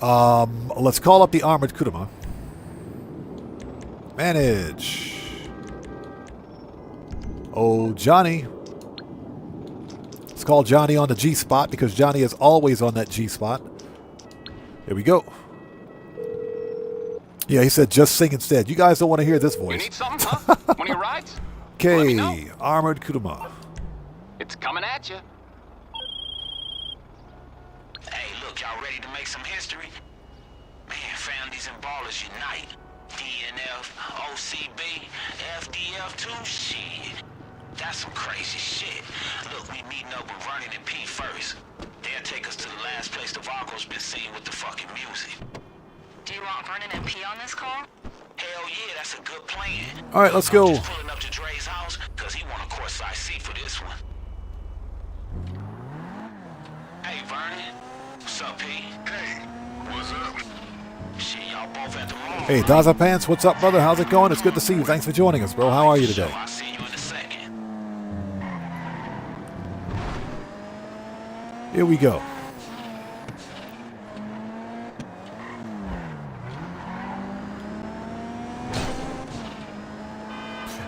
Let's call up the armored Kuruma. Manage. Oh, Johnny. Let's call Johnny on the G spot because Johnny is always on that G spot. Here we go. Yeah, he said just sing instead. You guys don't want to hear this voice. You need something, huh? One of your rides? Okay, armored Kuruma. It's coming at you. Hey, look, y'all ready to make some history? Man, families and ballers unite. DNF, OCB, FDF2, shit. That's some crazy shit. Look, we meeting up with Vernon and P first. They'll take us to the last place the Vargo's been seen with the fucking music. Do you want Vernon and P on this call? Hell yeah, that's a good plan. All right, let's go. I'm just pulling up to Dre's house, because he want a courtside seat for this one. Hey, Vernon. What's up, P? Hey, what's up? Shit, y'all both at the mall. Hey, Daza Pants, what's up, brother? How's it going? It's good to see you. Thanks for joining us, bro. How are you today? I'll see you in a second. Here we go.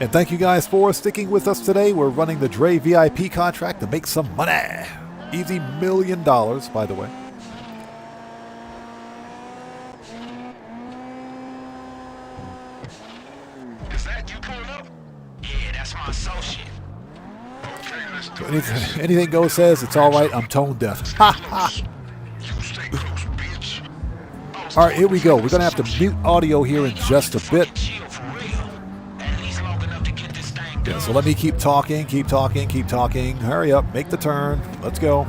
And thank you guys for sticking with us today. We're running the Dre VIP contract to make some money. Easy $1 million, by the way. Is that you pulling up? Yeah, that's my associate. Okay, let's do Anything Goes says it's all right. I'm tone deaf. Ha ha. All right, here we go. We're going to have to mute audio here in just a bit. So let me keep talking. Hurry up. Make the turn. Let's go.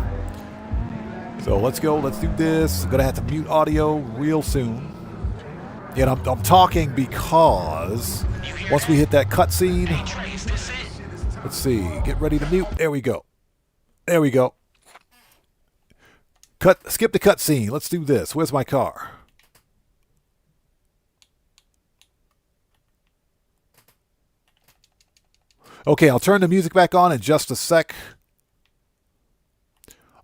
So let's go. Let's do this. I'm going to have to mute audio real soon. And I'm talking because once we hit that cutscene, let's see. Get ready to mute. There we go. Skip the cutscene. Let's do this. Where's my car? Okay, I'll turn the music back on in just a sec.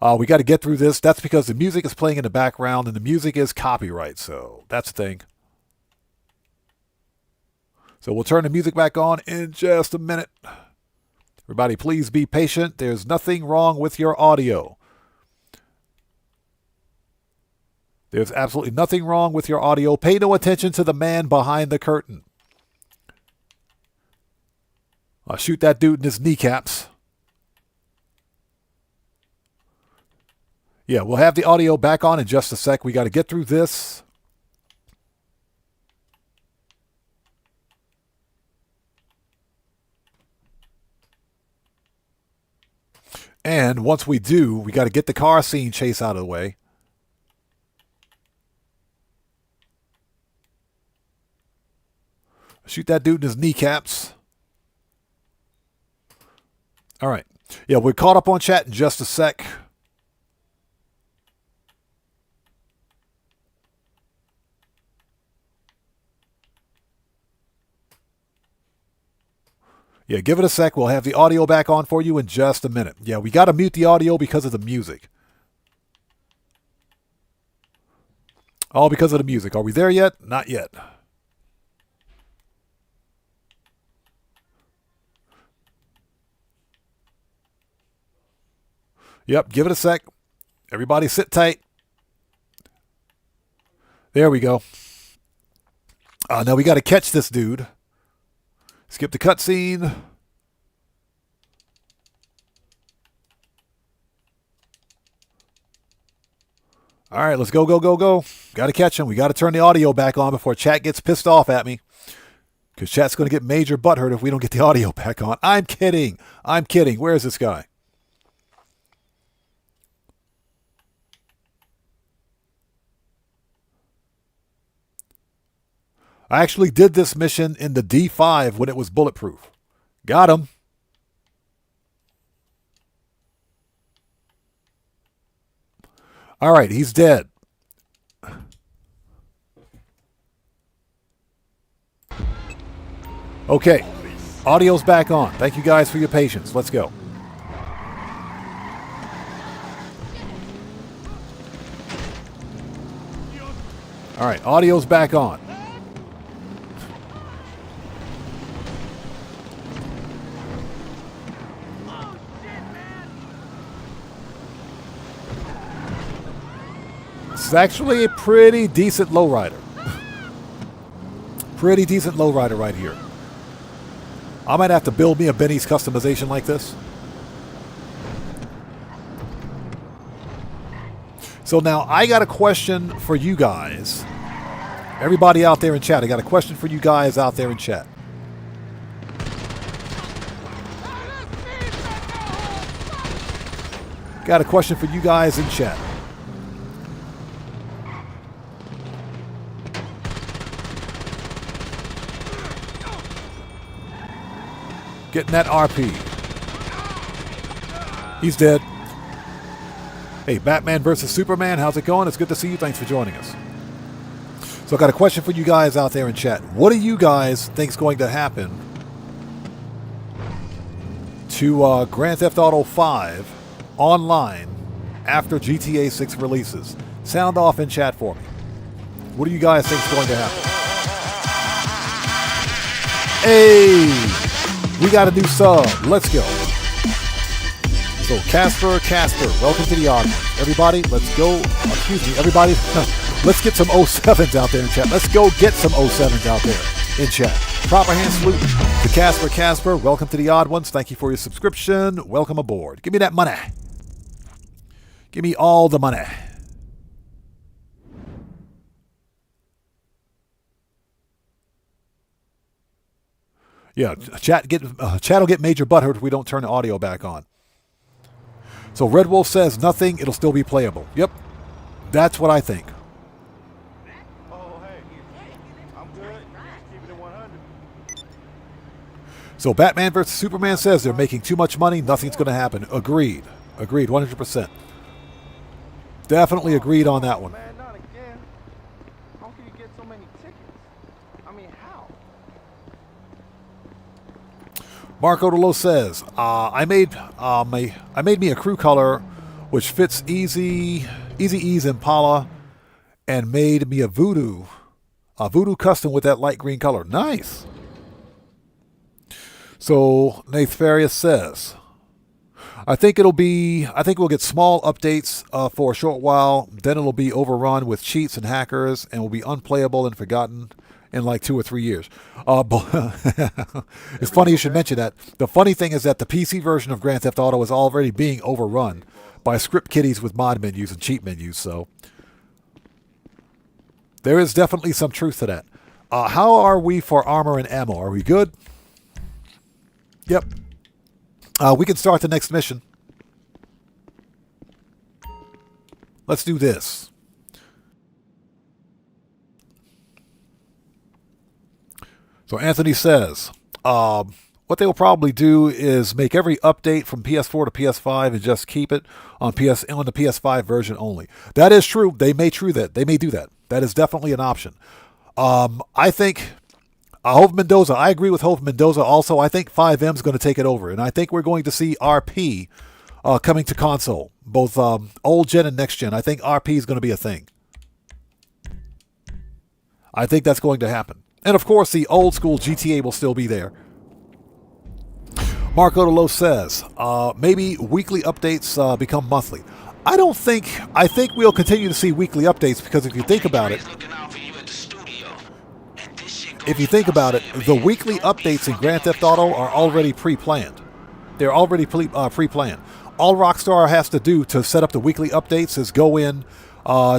We got to get through this. That's because the music is playing in the background, and the music is copyright, so that's the thing. So we'll turn the music back on in just a minute. Everybody, please be patient. There's nothing wrong with your audio. There's absolutely nothing wrong with your audio. Pay no attention to the man behind the curtain. I'll shoot that dude in his kneecaps. Yeah, we'll have the audio back on in just a sec. We got to get through this. And once we do, we got to get the car scene chase out of the way. Shoot that dude in his kneecaps. All right. Yeah, we're caught up on chat in just a sec. Yeah, give it a sec. We'll have the audio back on for you in just a minute. Yeah, we got to mute the audio because of the music. All because of the music. Are we there yet? Not yet. Yep, give it a sec. Everybody sit tight. There we go. Now we got to catch this dude. Skip the cutscene. All right, let's go. Got to catch him. We got to turn the audio back on before chat gets pissed off at me. Because chat's going to get major butthurt if we don't get the audio back on. I'm kidding. Where is this guy? I actually did this mission in the D5 when it was bulletproof. Got him. All right, he's dead. Okay, audio's back on. Thank you guys for your patience. Let's go. All right, audio's back on. This is actually a pretty decent lowrider. Pretty decent lowrider right here. I might have to build me a Benny's customization like this. So now I got a question for you guys. Everybody out there in chat, I got a question for you guys out there in chat. Got a question for you guys in chat. Getting that RP. He's dead. Hey, Batman versus Superman, how's it going? It's good to see you. Thanks for joining us. So I got a question for you guys out there in chat. What do you guys think is going to happen to Grand Theft Auto 5 online after GTA 6 releases? Sound off in chat for me. What do you guys think is going to happen? Hey! We got a new sub. Let's go. So Casper, welcome to the audience. Everybody, let's go. Excuse me, everybody. Let's get some 07s out there in chat. Let's go get some 07s out there in chat. Proper hand salute to Casper. Welcome to the Odd Ones. Thank you for your subscription. Welcome aboard. Give me that money. Give me all the money. Yeah, chat will get major butthurt if we don't turn the audio back on. So Red Wolf says nothing, it'll still be playable. Yep, that's what I think. So Batman vs. Superman says they're making too much money, nothing's going to happen. Agreed. Agreed, 100%. Definitely agreed on that one. Man, not again. How can you get so many tickets? I mean, how? Marco DeLo says, I made me a crew color which fits Easy E's Impala and made me a Voodoo custom with that light green color. Nice. So Nathfarius says, I think we'll get small updates for a short while, then it'll be overrun with cheats and hackers and will be unplayable and forgotten in like 2 or 3 years. It's funny you should mention that. The funny thing is that the PC version of Grand Theft Auto is already being overrun by script kiddies with mod menus and cheat menus, so there is definitely some truth to that. How are we for armor and ammo? Are we good? Yep. We can start the next mission. Let's do this. So Anthony says, what they will probably do is make every update from PS4 to PS5 and just keep it on the PS5 version only. That is true. They may do that. That is definitely an option. I think Hove Mendoza, I agree with Hove Mendoza also. I think 5M is going to take it over. And I think we're going to see RP coming to console, both old gen and next gen. I think RP is going to be a thing. I think that's going to happen. And of course, the old school GTA will still be there. Marco DeLo says, maybe weekly updates become monthly. I think we'll continue to see weekly updates because if you think about it, the weekly updates in Grand Theft Auto are already pre-planned. They're already pre-planned. All Rockstar has to do to set up the weekly updates is go in,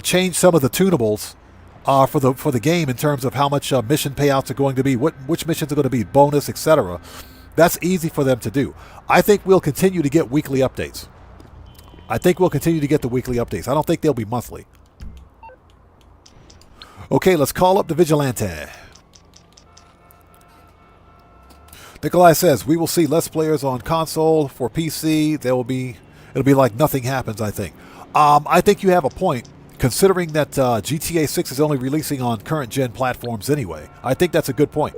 change some of the tunables for the game in terms of how much mission payouts are going to be, which missions are going to be bonus, etc. That's easy for them to do. I think we'll continue to get weekly updates. I think we'll continue to get the weekly updates. I don't think they'll be monthly. Okay, let's call up the Vigilante. Nikolai says, we will see less players on console. For PC, it'll be like nothing happens, I think. I think you have a point, considering that GTA 6 is only releasing on current gen platforms anyway. I think that's a good point.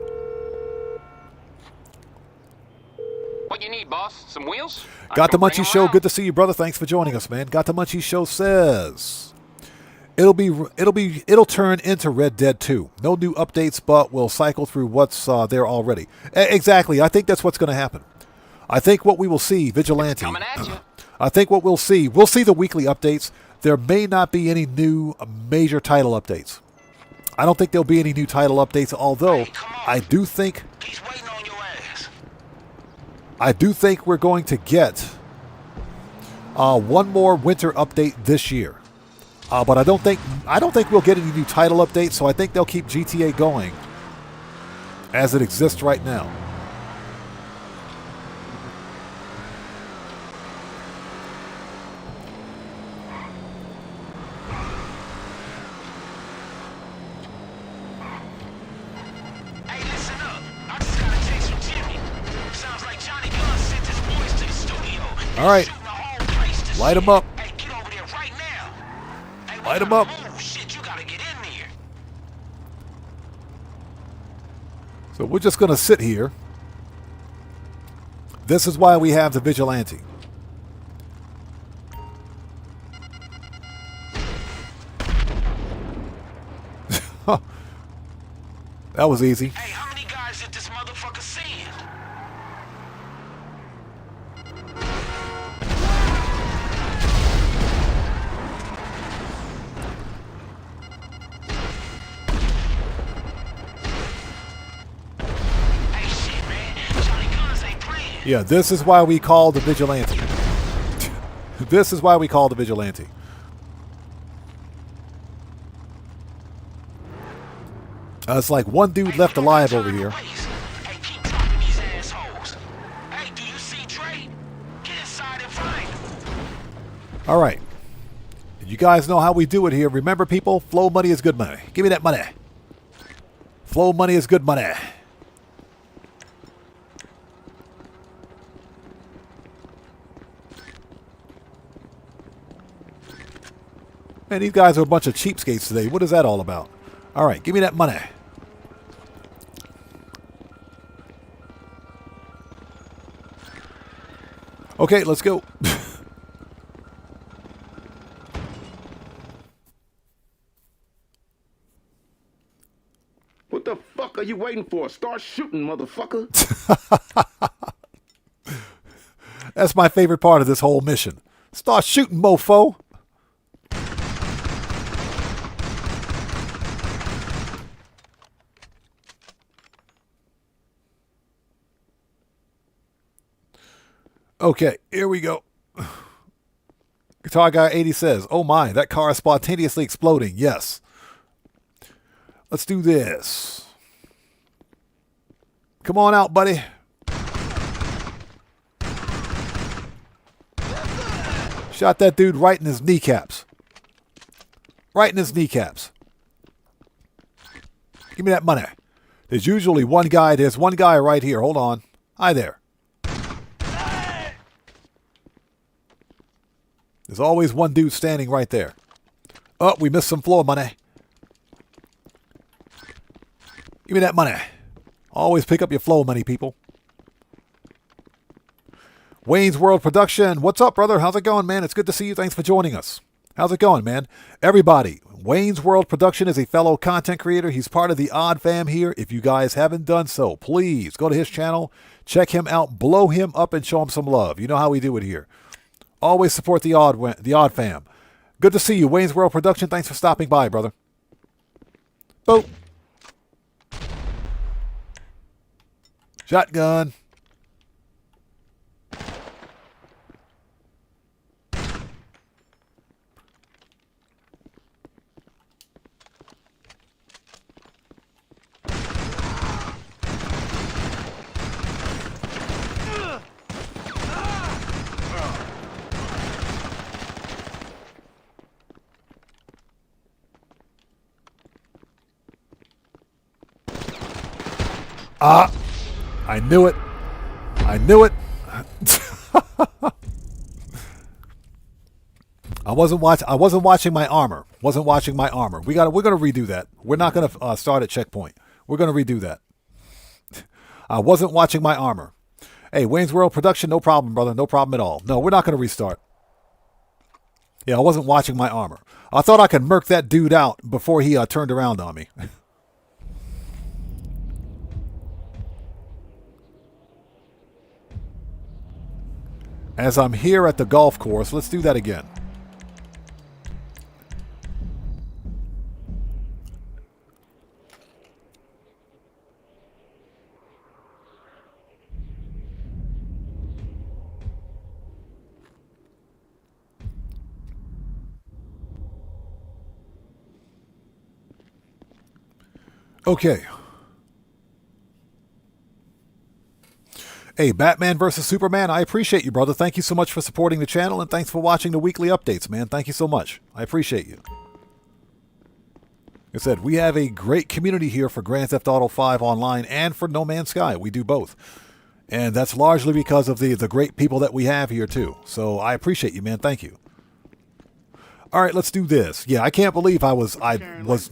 What you need, boss? Some wheels? Got the Munchie Show. Good to see you, brother. Thanks for joining us, man. Got the Munchie Show says it'll turn into Red Dead 2. No new updates, but we'll cycle through what's there already. Exactly. I think that's what's going to happen. I think what we will see, Vigilante. Coming at you. I think what we'll see the weekly updates. There may not be any new major title updates. I don't think there'll be any new title updates, although I do think we're going to get one more winter update this year. But I don't think we'll get any new title updates, so I think they'll keep GTA going as it exists right now. All right, light them up. Light them up. So we're just going to sit here. This is why we have the Vigilante. That was easy. Hey, how many guys did this motherfucker send? Yeah, this is why we call the Vigilante. This is why we call the Vigilante. It's like one dude left alive over here. All right. You guys know how we do it here. Remember, people, flow money is good money. Give me that money. Flow money is good money. Man, these guys are a bunch of cheapskates today. What is that all about? All right, give me that money. Okay, let's go. What the fuck are you waiting for? Start shooting, motherfucker. That's my favorite part of this whole mission. Start shooting, mofo. Okay, here we go. Guitar Guy 80 says, oh my, that car is spontaneously exploding. Yes. Let's do this. Come on out, buddy. Shot that dude right in his kneecaps. Right in his kneecaps. Give me that money. There's usually one guy. There's one guy right here. Hold on. Hi there. There's always one dude standing right there. Oh, we missed some floor money. Give me that money. Always pick up your flow money, people. Wayne's World Production. What's up, brother? How's it going, man? It's good to see you. Thanks for joining us. How's it going, man? Everybody, Wayne's World Production is a fellow content creator. He's part of the Odd Fam here. If you guys haven't done so, please go to his channel, check him out, blow him up, and show him some love. You know how we do it here. Always support the Odd Fam. Good to see you, Wayne's World Production. Thanks for stopping by, brother. Boop. Shotgun. Ah, I knew it. I knew it. I wasn't watching my armor. Wasn't watching my armor. We're gonna redo that. We're not gonna start at checkpoint. We're gonna redo that. I wasn't watching my armor. Hey, Wayne's World Production, no problem, brother. No problem at all. No, we're not gonna restart. Yeah, I wasn't watching my armor. I thought I could murk that dude out before he turned around on me. As I'm here at the golf course, let's do that again. Okay. Hey, Batman versus Superman, I appreciate you, brother. Thank you so much for supporting the channel, and thanks for watching the weekly updates, man. Thank you so much. I appreciate you. Like I said, we have a great community here for Grand Theft Auto 5 Online and for No Man's Sky. We do both. And that's largely because of the great people that we have here, too. So I appreciate you, man. Thank you. All right, let's do this. Yeah, I can't believe I was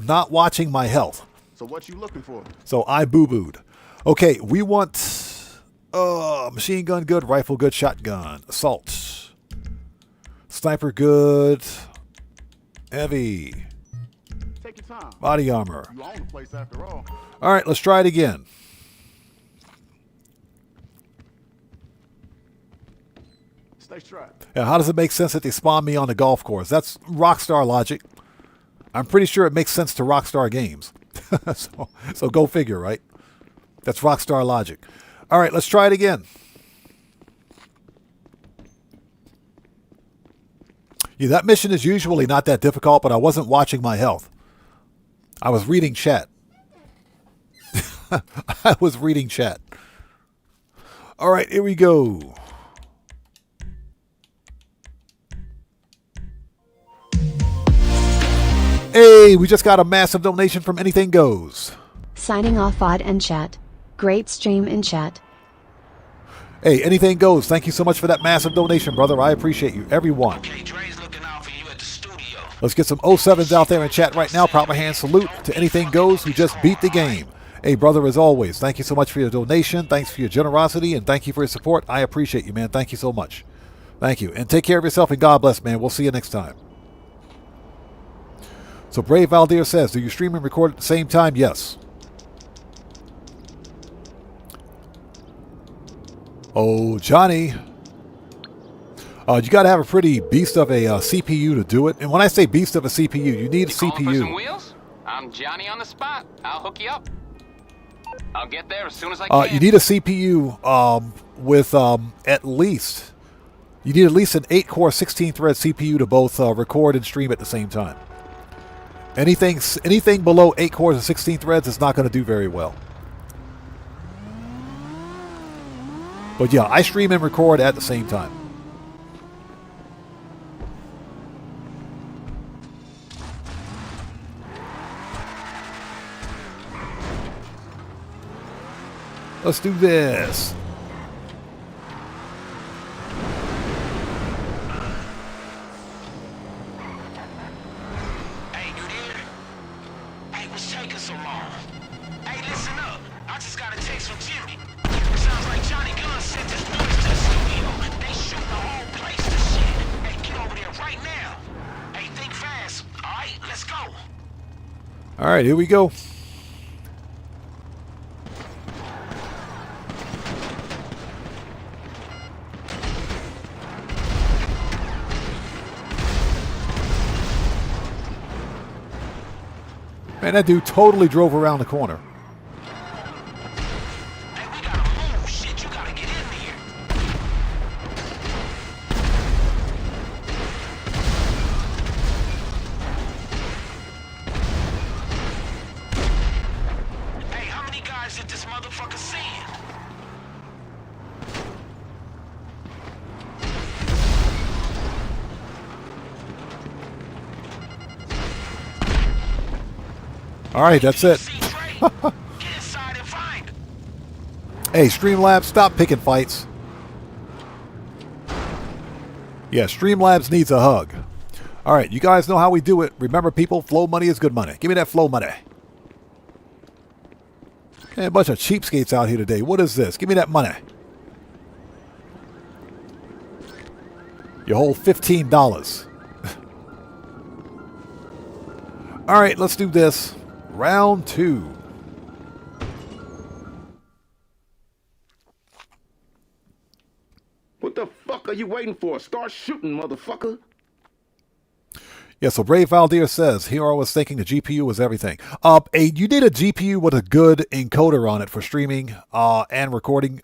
not watching my health. So what you looking for? So I boo-booed. Okay, we want... machine gun good, rifle good, shotgun, assault, sniper good, heavy, take your time. Body armor. You own the place after all. All right, let's try it again. Stay strapped. Yeah, how does it make sense that they spawn me on the golf course? That's Rockstar logic. I'm pretty sure it makes sense to Rockstar Games. so go figure, right? That's Rockstar logic. All right, let's try it again. Yeah, that mission is usually not that difficult, but I wasn't watching my health. I was reading chat. I was reading chat. All right, here we go. Hey, we just got a massive donation from Anything Goes. Signing off Odd and Chat. Great stream in chat. Hey, Anything Goes. Thank you so much for that massive donation, brother. I appreciate you, everyone. Let's get some 07s out there in chat right now. Proper hand salute to Anything Goes who just beat the game. Hey, brother, as always, thank you so much for your donation. Thanks for your generosity, and thank you for your support. I appreciate you, man. Thank you so much. Thank you. And take care of yourself, and God bless, man. We'll see you next time. So Brave Valdir says, do you stream and record at the same time? Yes. Oh, Johnny. You got to have a pretty beast of a CPU to do it. And when I say beast of a CPU, you need a CPU. For some wheels? I'm Johnny on the spot. I'll hook you up. I'll get there as soon as I can. You need a CPU with at least... You need at least an 8-core, 16-thread CPU to both record and stream at the same time. Anything below 8 cores and 16 threads is not going to do very well. But yeah, I stream and record at the same time. Let's do this. Hey, you there? Hey, what's taking so long? Hey, listen up. I just got a text from Jimmy. Sounds like Johnny Gunn sent his boys to the studio. They shooting the whole place to shit. Hey, get over there right now. Hey, think fast. All right, let's go. All right, here we go. Man, that dude totally drove around the corner. Hey, how many guys did this motherfucker see? All right, that's it. Hey, Streamlabs, stop picking fights. Yeah, Streamlabs needs a hug. All right, you guys know how we do it. Remember, people, flow money is good money. Give me that flow money. Hey, a bunch of cheapskates out here today. What is this? Give me that money. Your whole $15. All right, let's do this. Round 2. What the fuck are you waiting for? Start shooting, motherfucker. Yeah, so Brave Valdir says, here I was thinking the GPU was everything. You need a GPU with a good encoder on it for streaming and recording.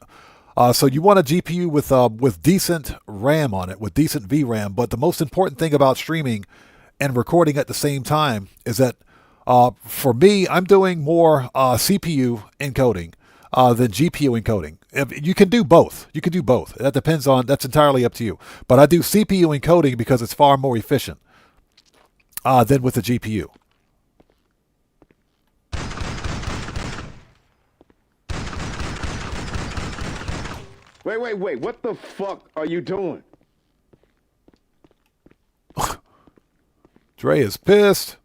So you want a GPU with decent RAM on it, with decent VRAM. But the most important thing about streaming and recording at the same time is that for me, I'm doing more CPU encoding than GPU encoding. You can do both. You can do both. That depends on, that's entirely up to you. But I do CPU encoding because it's far more efficient than with the GPU. Wait. What the fuck are you doing? Dre is pissed.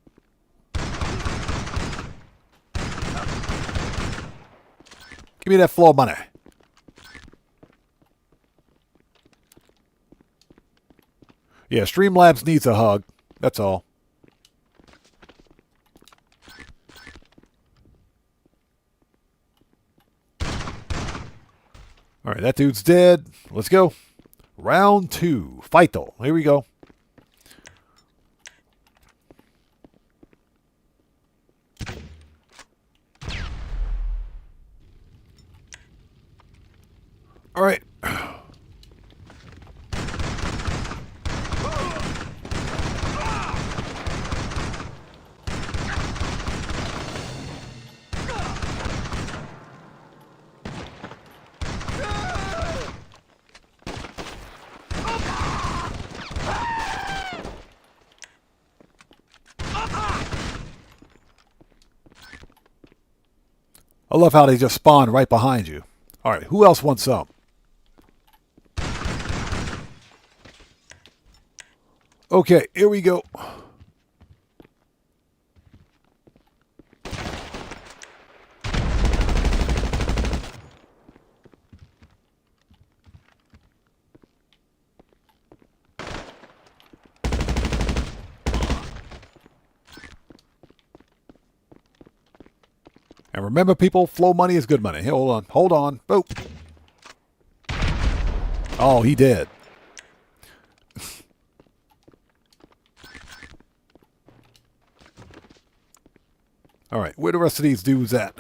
Give me that floor money. Yeah, Streamlabs needs a hug. That's all. All right, that dude's dead. Let's go. Round 2. Fight though. Here we go. All right. I love how they just spawn right behind you. All right, who else wants some? Okay, here we go. And remember, people, flow money is good money. Hey, hold on. Hold on. Boop. Oh, he did. All right, where the rest of these dudes at?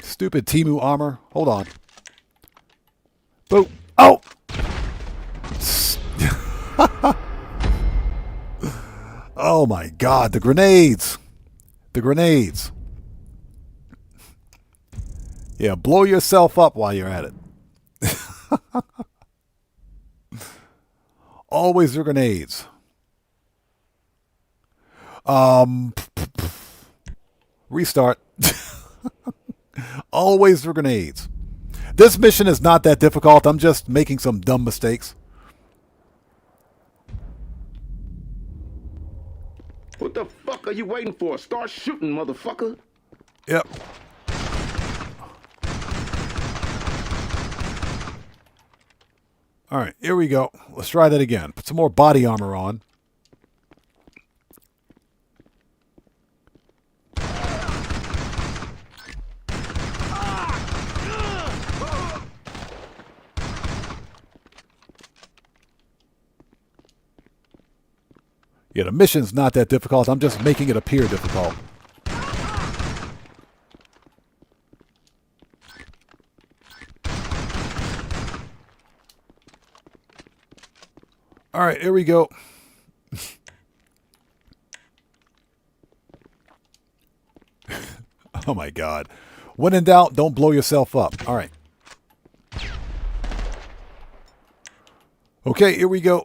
Stupid Timu armor. Hold on. Boop. Oh! Oh my God, the grenades. The grenades. Yeah, blow yourself up while you're at it. Always the grenades. Restart. Always the grenades. This mission is not that difficult. I'm just making some dumb mistakes. What the fuck are you waiting for? Start shooting, motherfucker. Yep. All right, here we go. Let's try that again. Put some more body armor on. Yeah, the mission's not that difficult. I'm just making it appear difficult. All right, here we go. Oh my God. When in doubt, don't blow yourself up. All right. Okay, here we go.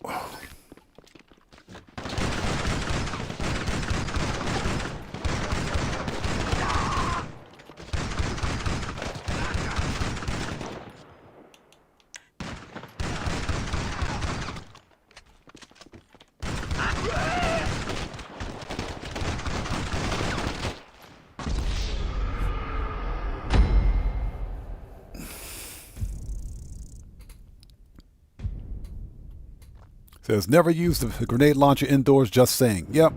Says, never use the grenade launcher indoors, just saying. Yep.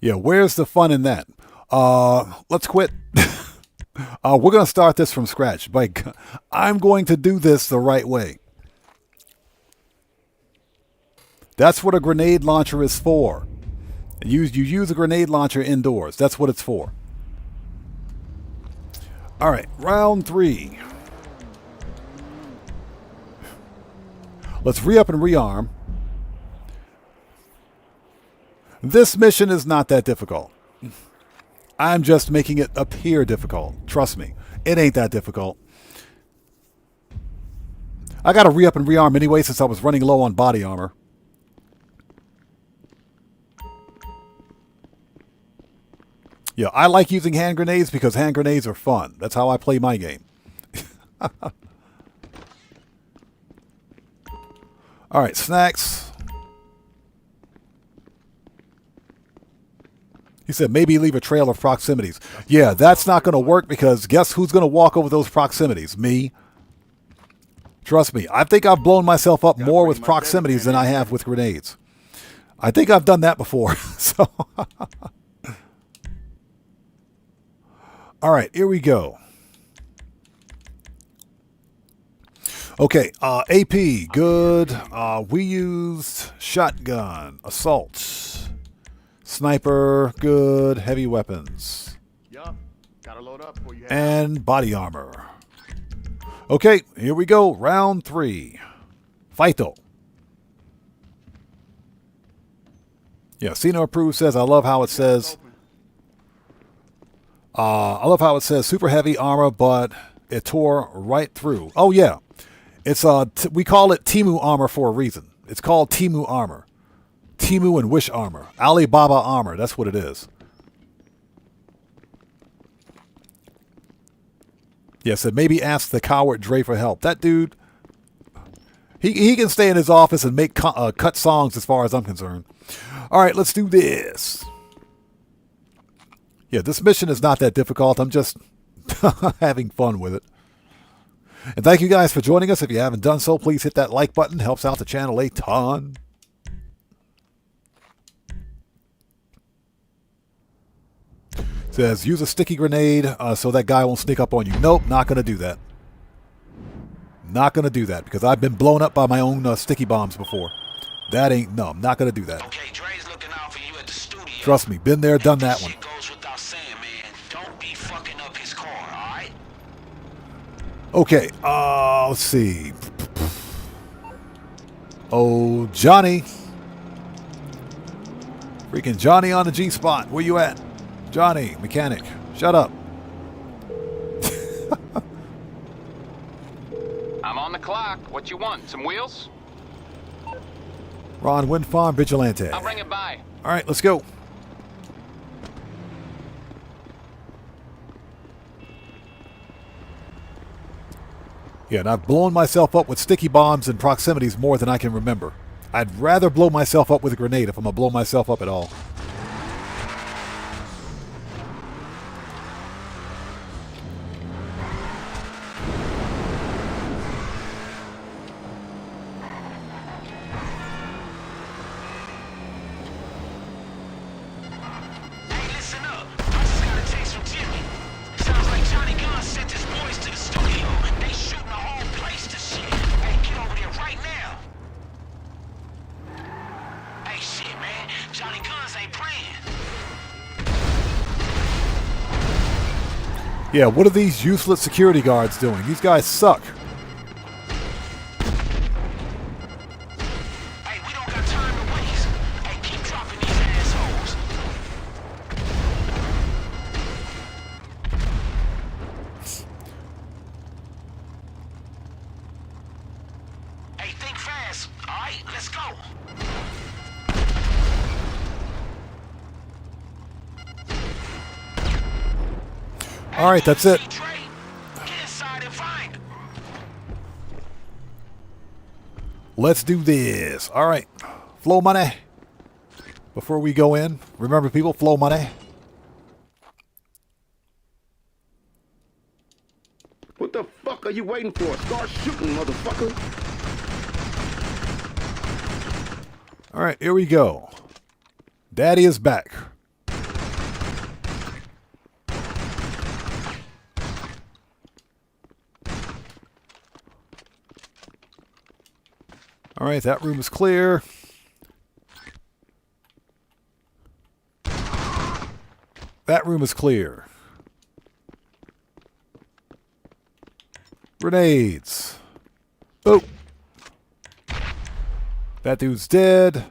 Yeah, where's the fun in that? Let's quit. We're going to start this from scratch. I'm going to do this the right way. That's what a grenade launcher is for. You use a grenade launcher indoors. That's what it's for. All right, round 3. Let's re-up and rearm. This mission is not that difficult. I'm just making it appear difficult. Trust me, it ain't that difficult. I got to re-up and rearm anyway since I was running low on body armor. Yeah, I like using hand grenades because hand grenades are fun. That's how I play my game. All right, snacks. He said maybe leave a trail of proximities. Yeah, that's not going to work because guess who's going to walk over those proximities? Me. Trust me, I think I've blown myself up more with proximities than I have with grenades. I think I've done that before. So, all right, here we go. Okay, AP, good. We used shotgun, assault, sniper, good, heavy weapons, gotta load up before you have and body armor. Okay, here we go, round 3. Fighto. Yeah, Cena Approved says, I love how it says, super heavy armor, but it tore right through. Oh, yeah. It's we call it Timu armor for a reason. It's called Temu armor. Temu and Wish armor. Alibaba armor. That's what it is. Yeah, said maybe ask the coward Dre for help. That dude, he can stay in his office and make cut songs as far as I'm concerned. All right, let's do this. Yeah, this mission is not that difficult. I'm just having fun with it. And thank you guys for joining us. If you haven't done so, please hit that like button. Helps out the channel a ton. Says, use a sticky grenade so that guy won't sneak up on you. Nope, not going to do that. Not going to do that because I've been blown up by my own sticky bombs before. That ain't, no, I'm not going to do that. Okay, Dre's looking out for you at the studio. Trust me, been there, done that one. Goes without saying, man. Don't be fucking up his car, all right? Okay, let's see. Oh, Johnny. Freaking Johnny on the G-spot. Where you at? Johnny, mechanic. Shut up. I'm on the clock. What you want? Some wheels? Ron Wind Farm Vigilante. I'll bring it by. All right, let's go. Yeah, and I've blown myself up with sticky bombs in proximities more than I can remember. I'd rather blow myself up with a grenade if I'm going to blow myself up at all. Yeah, what are these useless security guards doing? These guys suck. Hey, we don't got time to waste. Hey, keep dropping these assholes. Hey, think fast. All right, let's go. All right, that's it. Let's do this. All right. Flow money. Before we go in, remember people, flow money. What the fuck are you waiting for? Start shooting, motherfucker. All right, here we go. Daddy is back. All right, that room is clear. That room is clear. Grenades. Boop. That dude's dead.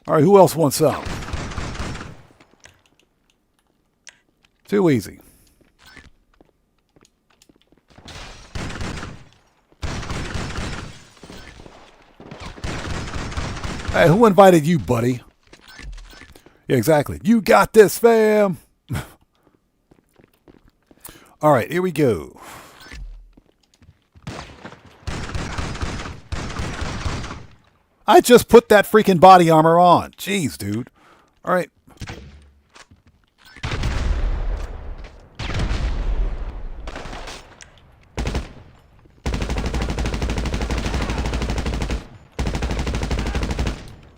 All right, who else wants some? Too easy. Hey, who invited you, buddy? Yeah, exactly. You got this, fam. All right, here we go. I just put that freaking body armor on. Jeez, dude. All right.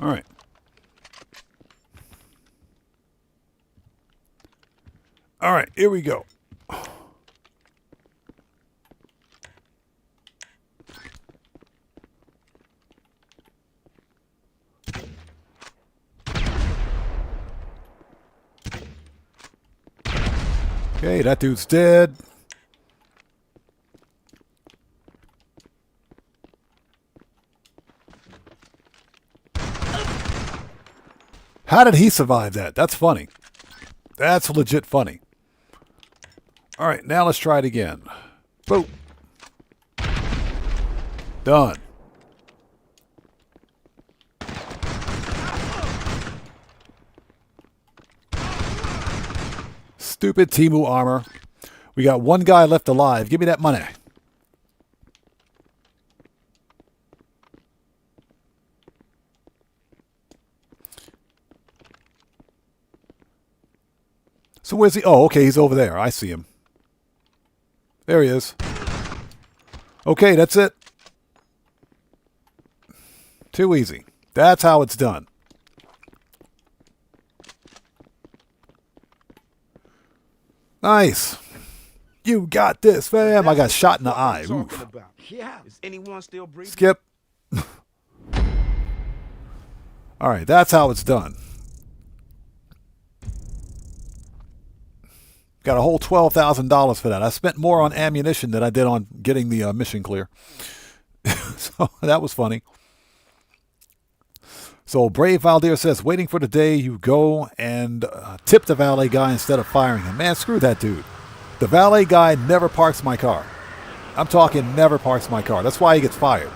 All right. All right, here we go. Okay, that dude's dead. How did he survive that? That's funny. That's legit funny. All right, now let's try it again. Boom. Done. Stupid Temu armor. We got one guy left alive. Give me that money. So where's he? Oh, okay, he's over there. I see him. There he is. Okay, that's it. Too easy. That's how it's done. Nice. You got this, fam. I got shot in the eye. Oof. Yeah. Is anyone still breathing? Skip. All right, that's how it's done. Got a whole $12,000 for that. I spent more on ammunition than I did on getting the mission clear. So that was funny. So Brave Valdir says, waiting for the day you go and tip the valet guy instead of firing him. Man, screw that dude. The valet guy never parks my car. I'm talking never parks my car. That's why he gets fired.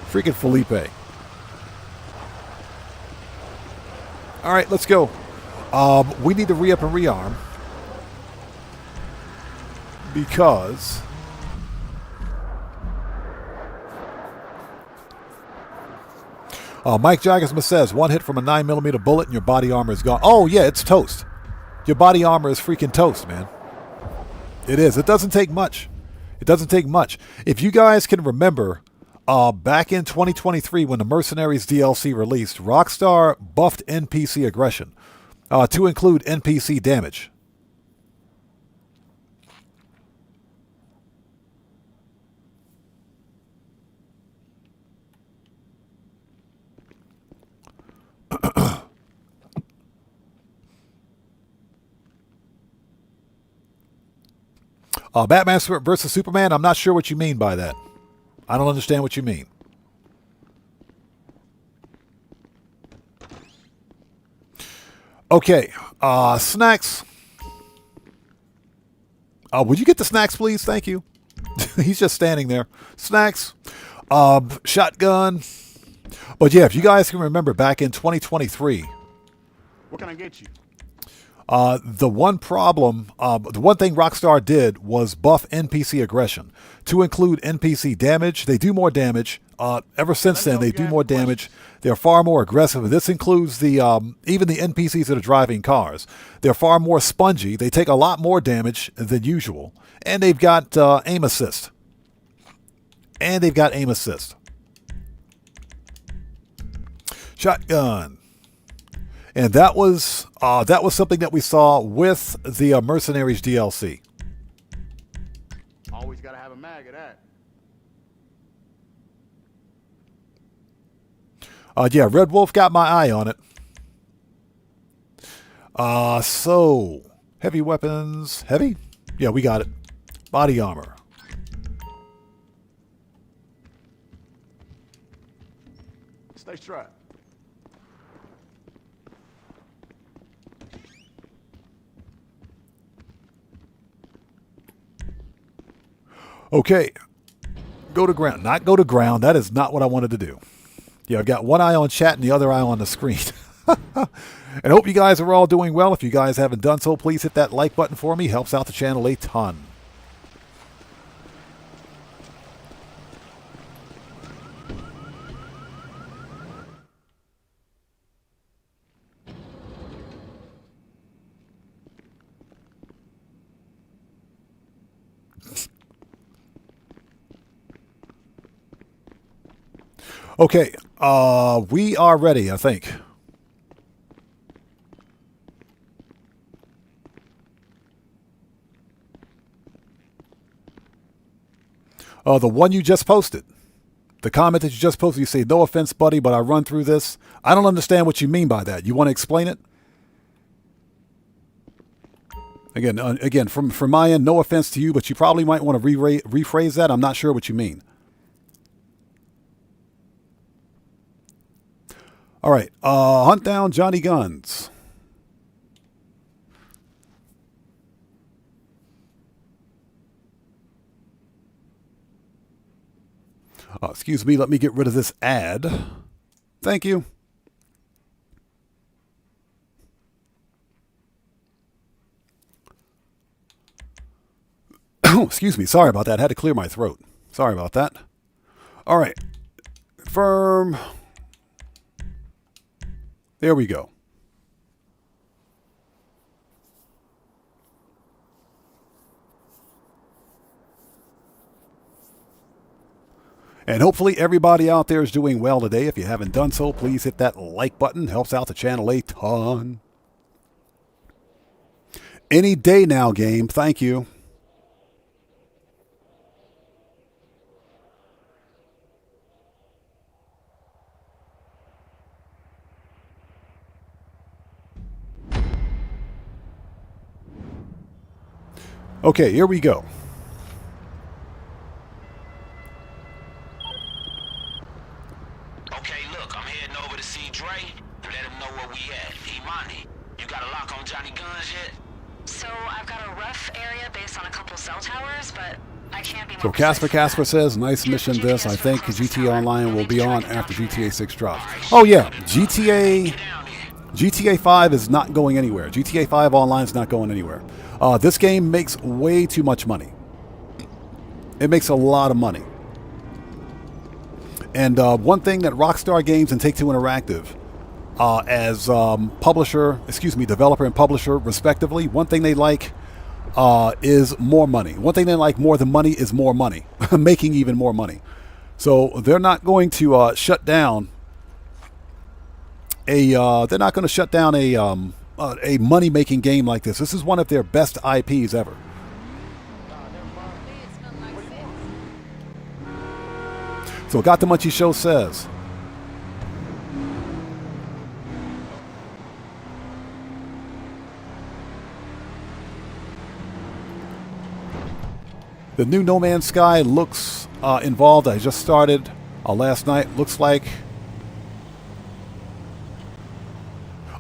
Freaking Felipe. All right, let's go. We need to re-up and rearm because Mike Jagersma says, one hit from a 9mm bullet and your body armor is gone. Oh, yeah, it's toast. Your body armor is freaking toast, man. It is. It doesn't take much. It doesn't take much. If you guys can remember, back in 2023 when the Mercenaries DLC released, Rockstar buffed NPC aggression to include NPC damage. Batman versus Superman, I'm not sure what you mean by that. I don't understand what you mean. Okay, snacks. Would you get the snacks, please? Thank you. He's just standing there. Snacks, shotgun. But yeah, if you guys can remember back in 2023. What can I get you? The one problem, the one thing Rockstar did was buff NPC aggression to include NPC damage. They do more damage. Ever since then, they do more damage. They're far more aggressive. This includes the even the NPCs that are driving cars. They're far more spongy. They take a lot more damage than usual. And they've got aim assist. Shotgun. And that was something that we saw with the Mercenaries DLC. Always gotta have a mag of that. Yeah, Red Wolf got my eye on it. So heavy weapons, heavy? Yeah, we got it. Body armor. Stay strapped. Okay, go to ground. Not go to ground. That is not what I wanted to do. Yeah, I've got one eye on chat and the other eye on the screen. And hope you guys are all doing well. If you guys haven't done so, please hit that like button for me. Helps out the channel a ton. Okay, we are ready, I think. The one you just posted. The comment that you just posted, you say, no offense, buddy, but I run through this. I don't understand what you mean by that. You want to explain it? Again, from my end, no offense to you, but you probably might want to rephrase that. I'm not sure what you mean. All right, hunt down Johnny Guns. Excuse me, let me get rid of this ad. Thank you. Excuse me, sorry about that. I had to clear my throat. Sorry about that. All right. Confirm. There we go. And hopefully everybody out there is doing well today. If you haven't done so, please hit that like button. Helps out the channel a ton. Any day now, game. Thank you. Okay, here we go. Okay, look, I'm heading over to see Dre and let him know where we at. Imani, you got a lock on Johnny Guns yet? So I've got a rough area based on a couple cell towers, but I can't be more So Casper says, nice mission this. I think GTA Online will be on after GTA 6 drops. Oh yeah, GTA 5 is not going anywhere. GTA 5 Online is not going anywhere. This game makes way too much money. It makes a lot of money. And one thing that Rockstar Games and Take-Two Interactive, as developer and publisher respectively, one thing they like is more money. One thing they like more than money is more money, making even more money. So they're not going to shut down a money-making game like this. This is one of their best IPs ever. So Got the Munchie Show says, the new No Man's Sky looks involved. I just started last night. Looks like...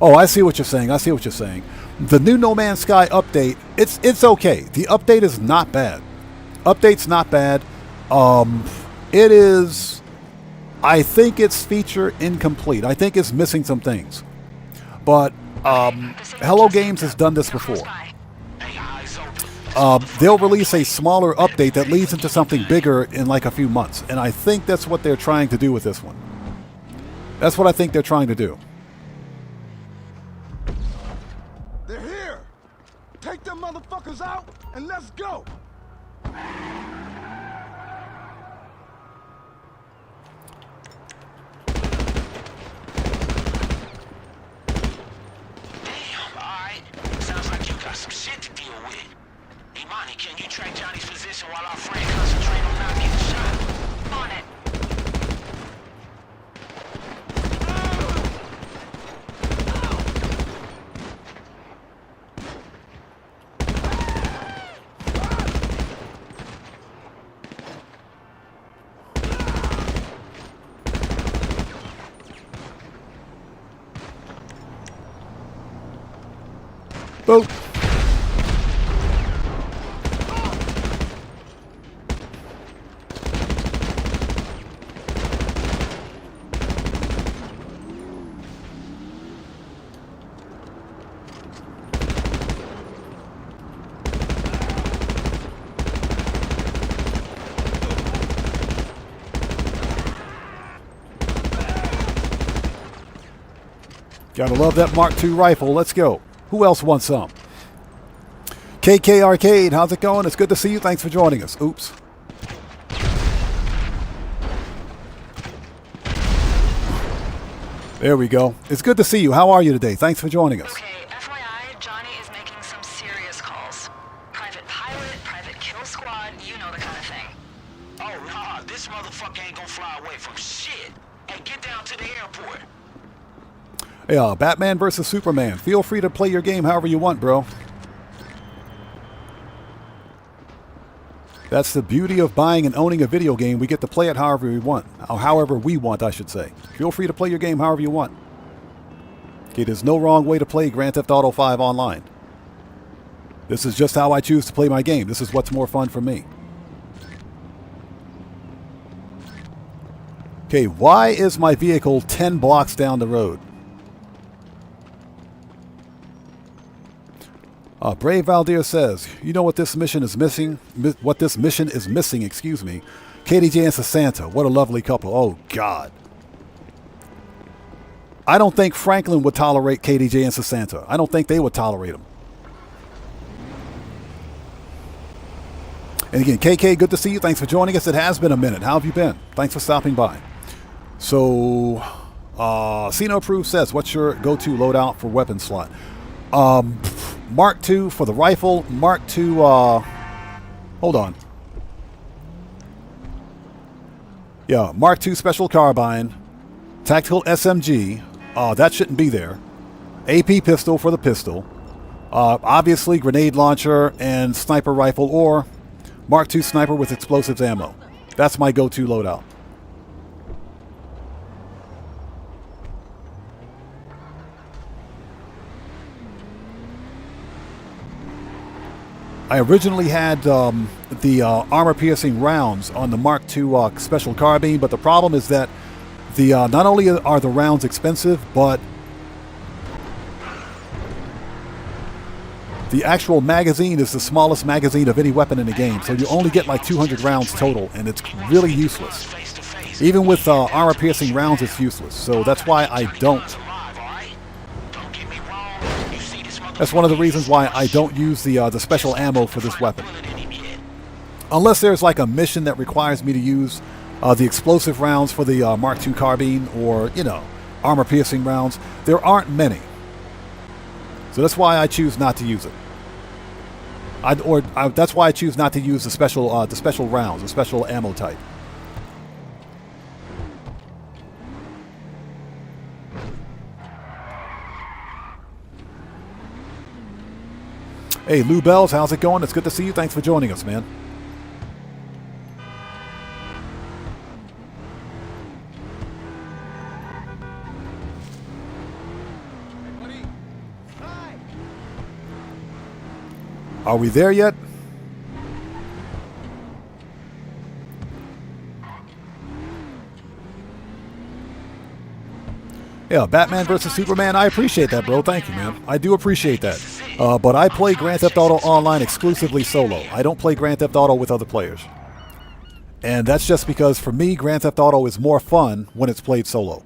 Oh, I see what you're saying. I see what you're saying. The new No Man's Sky update, it's okay. The update is not bad. Update's not bad. It is... I think it's feature incomplete. I think it's missing some things. But Hello Games has done this before. They'll release a smaller update that leads into something bigger in like a few months. And I think that's what they're trying to do with this one. That's what I think they're trying to do. They're here. Take them motherfuckers out and let's go. Some shit to deal with. Imani, can you track Johnny's position while our friend concentrate on not getting shot? On it. Boom. Gotta love that Mark II rifle. Let's go. Who else wants some? KK Arcade, how's it going? It's good to see you. Thanks for joining us. Oops. There we go. It's good to see you. How are you today? Thanks for joining us. Okay, FYI, Johnny is making some serious calls. Private pilot, private kill squad, you know the kind of thing. Oh, nah, this motherfucker ain't gonna fly away from shit. Hey, get down to the airport. Yeah, Batman versus Superman. Feel free to play your game however you want, bro. That's the beauty of buying and owning a video game. We get to play it however we want. Or however we want, I should say. Feel free to play your game however you want. Okay, there's no wrong way to play Grand Theft Auto 5 online. This is just how I choose to play my game. This is what's more fun for me. Okay, why is my vehicle 10 blocks down the road? Brave Valdir says, you know what this mission is missing? What this mission is missing, excuse me. KDJ and Santa, what a lovely couple. Oh, God. I don't think Franklin would tolerate KDJ and Santa. I don't think they would tolerate him. And again, KK, good to see you. Thanks for joining us. It has been a minute. How have you been? Thanks for stopping by. So, Cino Approved says, what's your go-to loadout for weapon slot? Mark II for the rifle. Mark II, hold on. Yeah, Mark II special carbine. Tactical SMG. That shouldn't be there. AP pistol for the pistol. Obviously, grenade launcher and sniper rifle or Mark II sniper with explosives ammo. That's my go-to loadout. I originally had the armor-piercing rounds on the Mark II special carbine, but the problem is that the not only are the rounds expensive, but the actual magazine is the smallest magazine of any weapon in the game, so you only get like 200 rounds total, and it's really useless. Even with armor-piercing rounds, it's useless, so that's why I don't. That's one of the reasons why I don't use the special ammo for this weapon. Unless there's like a mission that requires me to use the explosive rounds for the Mark II carbine or, you know, armor-piercing rounds. There aren't many. So that's why I choose not to use it. That's why I choose not to use the special rounds, the special ammo type. Hey, Lou Bells, how's it going? It's good to see you. Thanks for joining us, man. Are we there yet? Yeah, Batman versus Superman. I appreciate that, bro. Thank you, man. I do appreciate that. But I play Grand Theft Auto Online exclusively solo. I don't play Grand Theft Auto with other players. And that's just because, for me, Grand Theft Auto is more fun when it's played solo.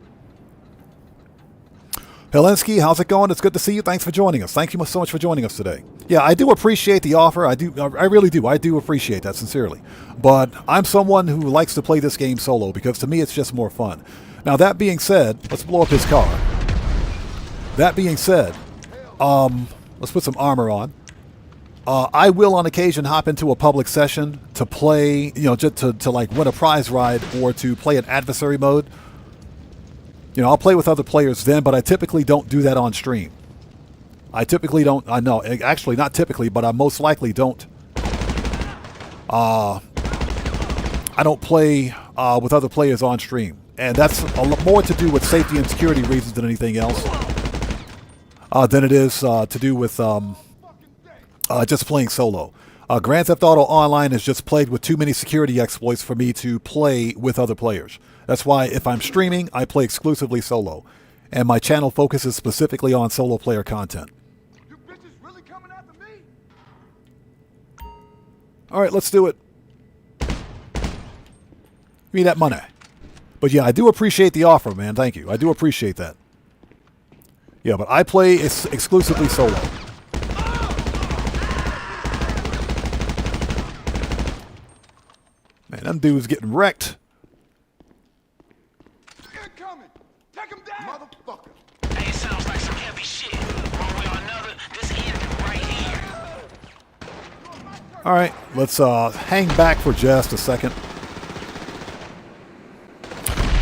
Helensky, how's it going? It's good to see you. Thanks for joining us. Thank you so much for joining us today. Yeah, I do appreciate the offer. I really do. I do appreciate that, sincerely. But I'm someone who likes to play this game solo because, to me, it's just more fun. Now, that being said, let's blow up his car. That being said, let's put some armor on. I will, on occasion, hop into a public session to play, you know, just to like win a prize ride or to play an adversary mode. You know, I'll play with other players then, but I typically don't do that on stream. I typically don't. I know, actually, not typically, but I most likely don't. I don't play with other players on stream. And that's a lot more to do with safety and security reasons than anything else. Than it is to do with just playing solo. Grand Theft Auto Online is just played with too many security exploits for me to play with other players. That's why if I'm streaming, I play exclusively solo. And my channel focuses specifically on solo player content. Alright, let's do it. Give me that money. But yeah, I do appreciate the offer, man. Thank you. I do appreciate that. Yeah, but I play exclusively solo. Man, them dudes getting wrecked. Incoming! Take him down! Motherfucker! Hey, sounds like some heavy shit. One way or another, this ended right here. All right, let's hang back for just a second.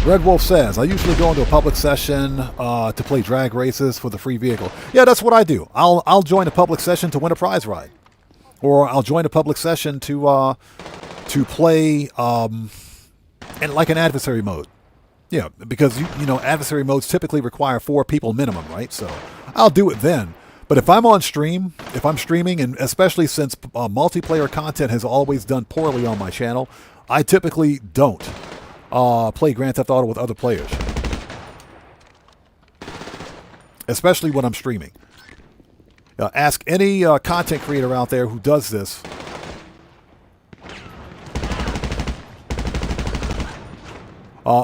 Red Wolf says, I usually go into a public session to play drag races for the free vehicle. Yeah, that's what I do. I'll join a public session to win a prize ride. Or I'll join a public session to to play in like an adversary mode. Yeah, because you know adversary modes typically require 4 people minimum, right? So I'll do it then. But if I'm on stream, if I'm streaming, and especially since multiplayer content has always done poorly on my channel, I typically don't play Grand Theft Auto with other players, especially when I'm streaming. Ask any content creator out there who does this.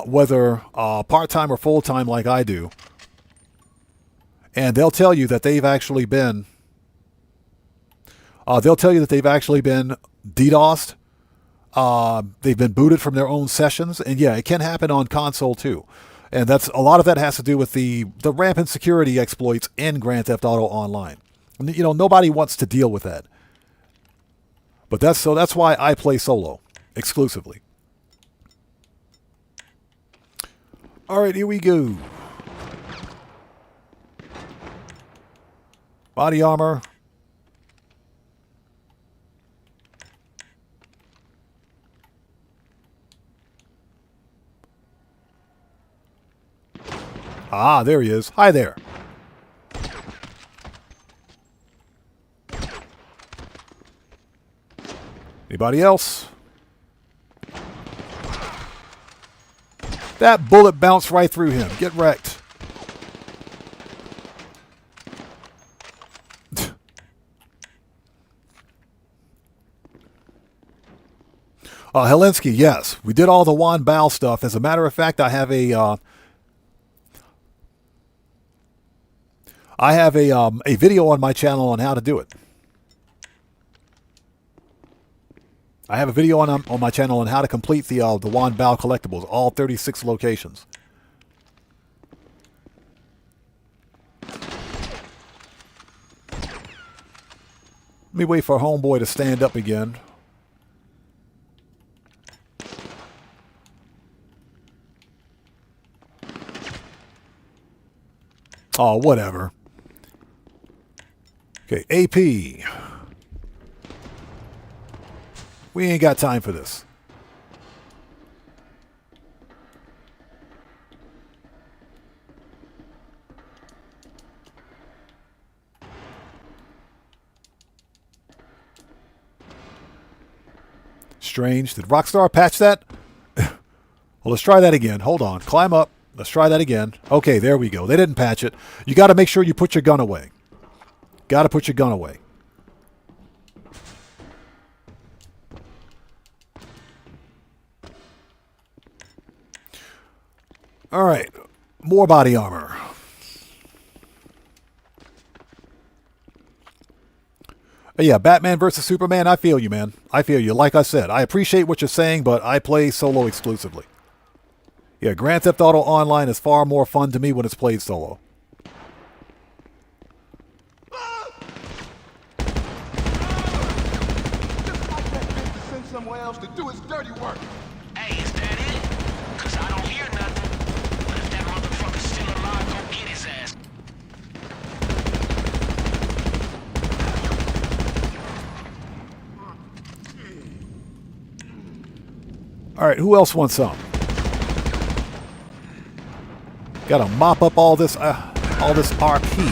Whether part-time or full-time like I do. And they'll tell you that they've actually been DDoSed. They've been booted from their own sessions. And yeah, it can happen on console too. And that's a lot of that has to do with the rampant security exploits in Grand Theft Auto Online. You know, nobody wants to deal with that. But that's why I play solo exclusively. All right, here we go. Body armor. Ah, there he is. Hi there. Anybody else? That bullet bounced right through him. Get wrecked. Helensky, yes. We did all the Juan Bao stuff. As a matter of fact, I have a video on my channel on how to do it. I have a video on my channel on how to complete the Juan Bao collectibles, all 36 locations. Let me wait for homeboy to stand up again. Oh, whatever. Okay, AP. We ain't got time for this. Strange. Did Rockstar patch that? Well, let's try that again. Hold on. Climb up. Let's try that again. Okay, there we go. They didn't patch it. You got to make sure you put your gun away. Got to put your gun away. All right, more body armor. Yeah, Batman versus Superman, I feel you, man. I feel you. Like I said, I appreciate what you're saying, but I play solo exclusively. Yeah, Grand Theft Auto Online is far more fun to me when it's played solo. Send somewhere else to do his dirty work. Hey, is that it? Cause I don't hear nothing. But if that motherfucker's still alive, go get his ass. All right, who else wants some? Got to mop up all this RP.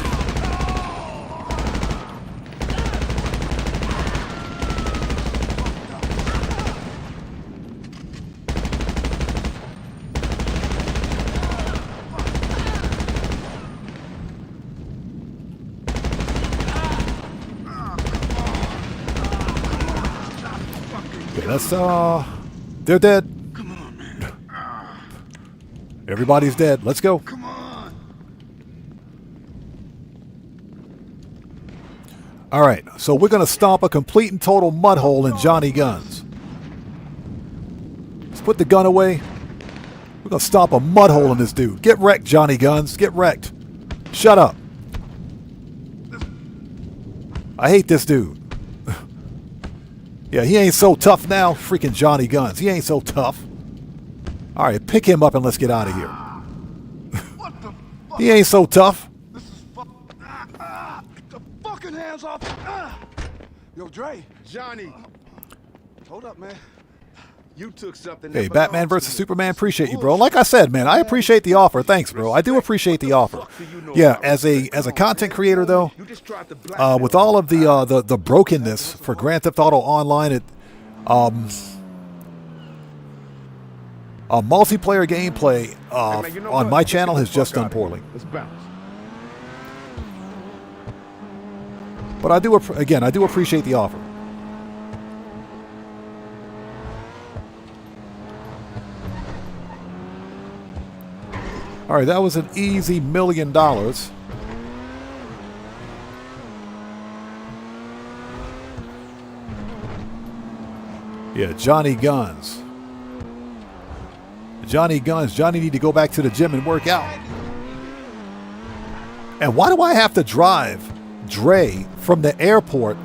Okay, that's they're dead. Come on, man. Everybody's dead. Let's go. Come on. All right, so we're going to stomp a complete and total mud hole in Johnny Guns. Let's put the gun away. We're going to stomp a mud hole in this dude. Get wrecked, Johnny Guns. Get wrecked. Shut up. I hate this dude. Yeah, he ain't so tough now. Freaking Johnny Guns. He ain't so tough. All right, pick him up and let's get out of here. What the fuck? He ain't so tough. This is get the fucking hands off. Yo, Dre. Johnny. Hold up, man. You took something. Hey, Batman versus Superman, appreciate you, bro. Like I said, man, I appreciate the offer. Thanks, bro. I do appreciate the offer. Yeah, as a content creator though, with all of the brokenness for Grand Theft Auto Online, multiplayer gameplay on my channel has just done poorly. But I do appreciate the offer. All right, that was an easy $1 million. Yeah, Johnny Guns. Johnny Guns. Johnny need to go back to the gym and work out. And why do I have to drive Dre from the airport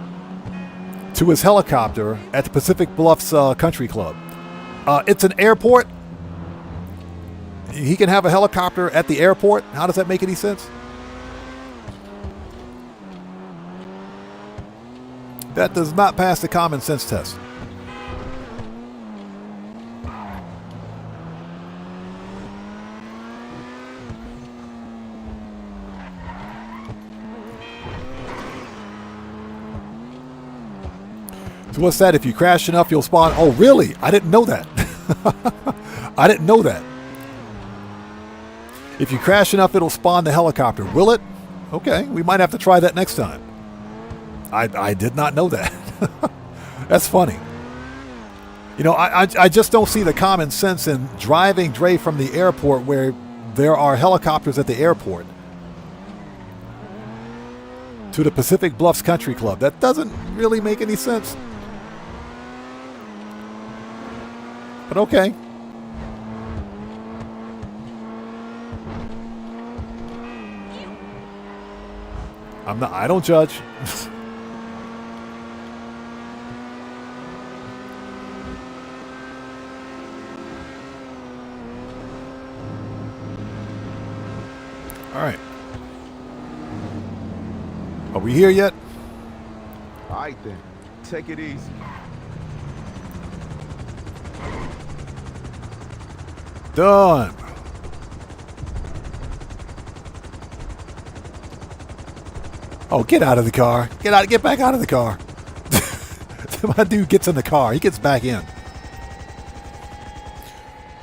to his helicopter at the Pacific Bluffs Country Club? It's an airport. He can have a helicopter at the airport. How does that make any sense? That does not pass the common sense test. So what's that? If you crash enough, you'll spawn. Oh, really? I didn't know that. I didn't know that. If you crash enough, it'll spawn the helicopter. Will it? Okay, we might have to try that next time. I did not know that. That's funny. You know, I just don't see the common sense in driving Dre from the airport where there are helicopters at the airport to the Pacific Bluffs Country Club. That doesn't really make any sense. But okay. I don't judge. All right. Are we here yet? All right then. Take it easy. Done. Oh, get out of the car. Get back out of the car. My dude gets in the car. He gets back in.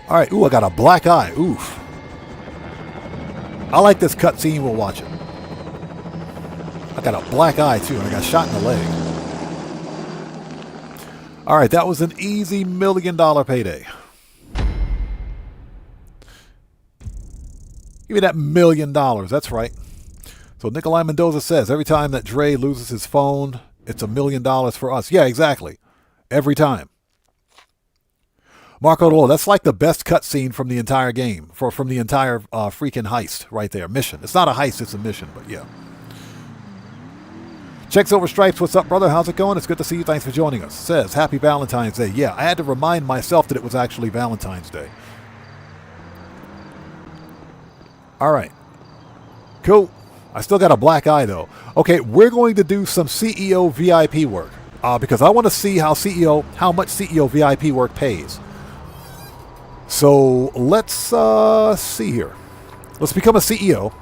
All right. Ooh, I got a black eye. Oof. I like this cutscene. We'll watch it. I got a black eye, too, and I got shot in the leg. All right. That was an easy $1 million payday. Give me that $1 million. That's right. So Nikolai Mendoza says, every time that Dre loses his phone, it's $1 million for us. Yeah, exactly. Every time. Marco Dolo, that's like the best cutscene from the entire game, from the entire freaking heist right there. Mission. It's not a heist, it's a mission, but yeah. Checks Over Stripes, what's up, brother? How's it going? It's good to see you. Thanks for joining us. Says, happy Valentine's Day. Yeah, I had to remind myself that it was actually Valentine's Day. All right. Cool. I still got a black eye, though. Okay, we're going to do some CEO VIP work because I want to see how much CEO VIP work pays. So let's see here. Let's become a CEO.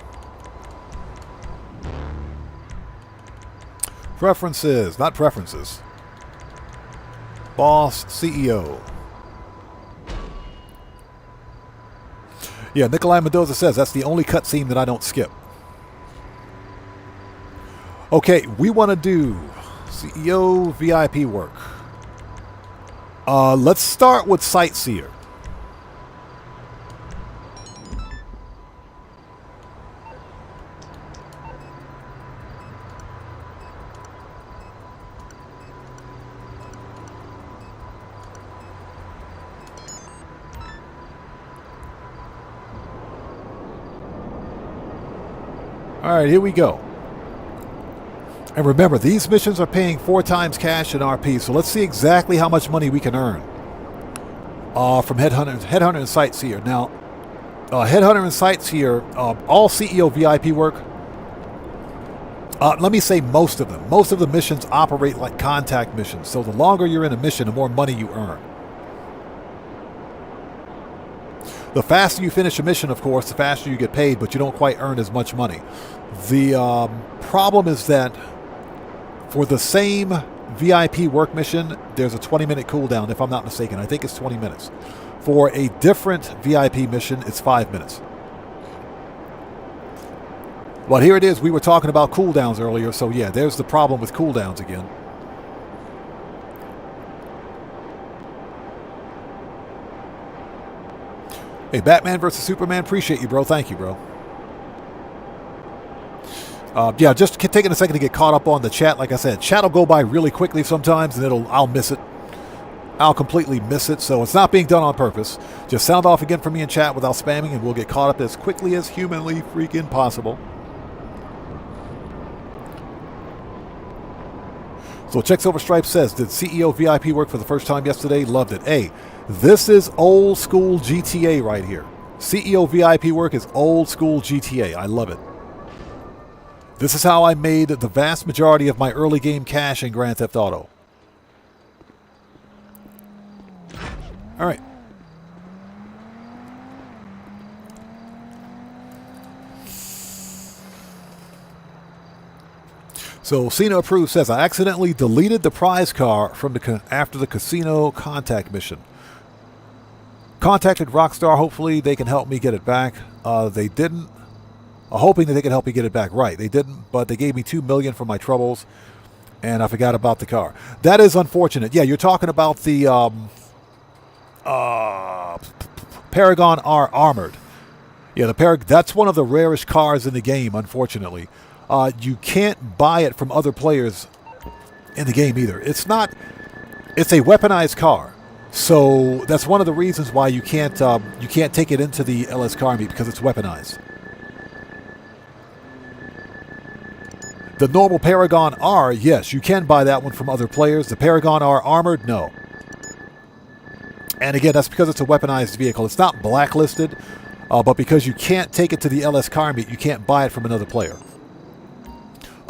Preferences, not preferences. Boss, CEO. Yeah, Nikolai Mendoza says that's the only cutscene that I don't skip. Okay, we want to do CEO VIP work. Let's start with Sightseer. All right, here we go. And remember, these missions are paying 4 times cash in RP, so let's see exactly how much money we can earn from Headhunter and Sightseer. Now, Headhunter and Sightseer, all CEO VIP work, let me say most of them. Most of the missions operate like contact missions, so the longer you're in a mission, the more money you earn. The faster you finish a mission, of course, the faster you get paid, but you don't quite earn as much money. The problem is that for the same VIP work mission, there's a 20-minute cooldown, if I'm not mistaken. I think it's 20 minutes. For a different VIP mission, it's 5 minutes. But here it is. We were talking about cooldowns earlier, so yeah, there's the problem with cooldowns again. Hey, Batman versus Superman, appreciate you, bro. Thank you, bro. Yeah, just taking a second to get caught up on the chat. Like I said, chat will go by really quickly sometimes, and I'll miss it. I'll completely miss it, so it's not being done on purpose. Just sound off again for me in chat without spamming, and we'll get caught up as quickly as humanly freaking possible. So Checks Over Stripe says, did CEO VIP work for the first time yesterday? Loved it. Hey, this is old school GTA right here. CEO VIP work is old school GTA. I love it. This is how I made the vast majority of my early game cash in Grand Theft Auto. All right. So Cena Approved says, I accidentally deleted the prize car from after the casino contact mission. Contacted Rockstar. Hopefully they can help me get it back. They didn't. Hoping that they can help me get it back. Right, they didn't, but they gave me $2 million for my troubles, and I forgot about the car. That is unfortunate. Yeah, you're talking about the Paragon R Armored. Yeah, that's one of the rarest cars in the game, unfortunately. You can't buy it from other players in the game either. It's a weaponized car. So that's one of the reasons why you can't take it into the LS car meet, because it's weaponized. The normal Paragon R, yes, you can buy that one from other players. The Paragon R Armored, no. And again, that's because it's a weaponized vehicle. It's not blacklisted, but because you can't take it to the LS car meet, you can't buy it from another player.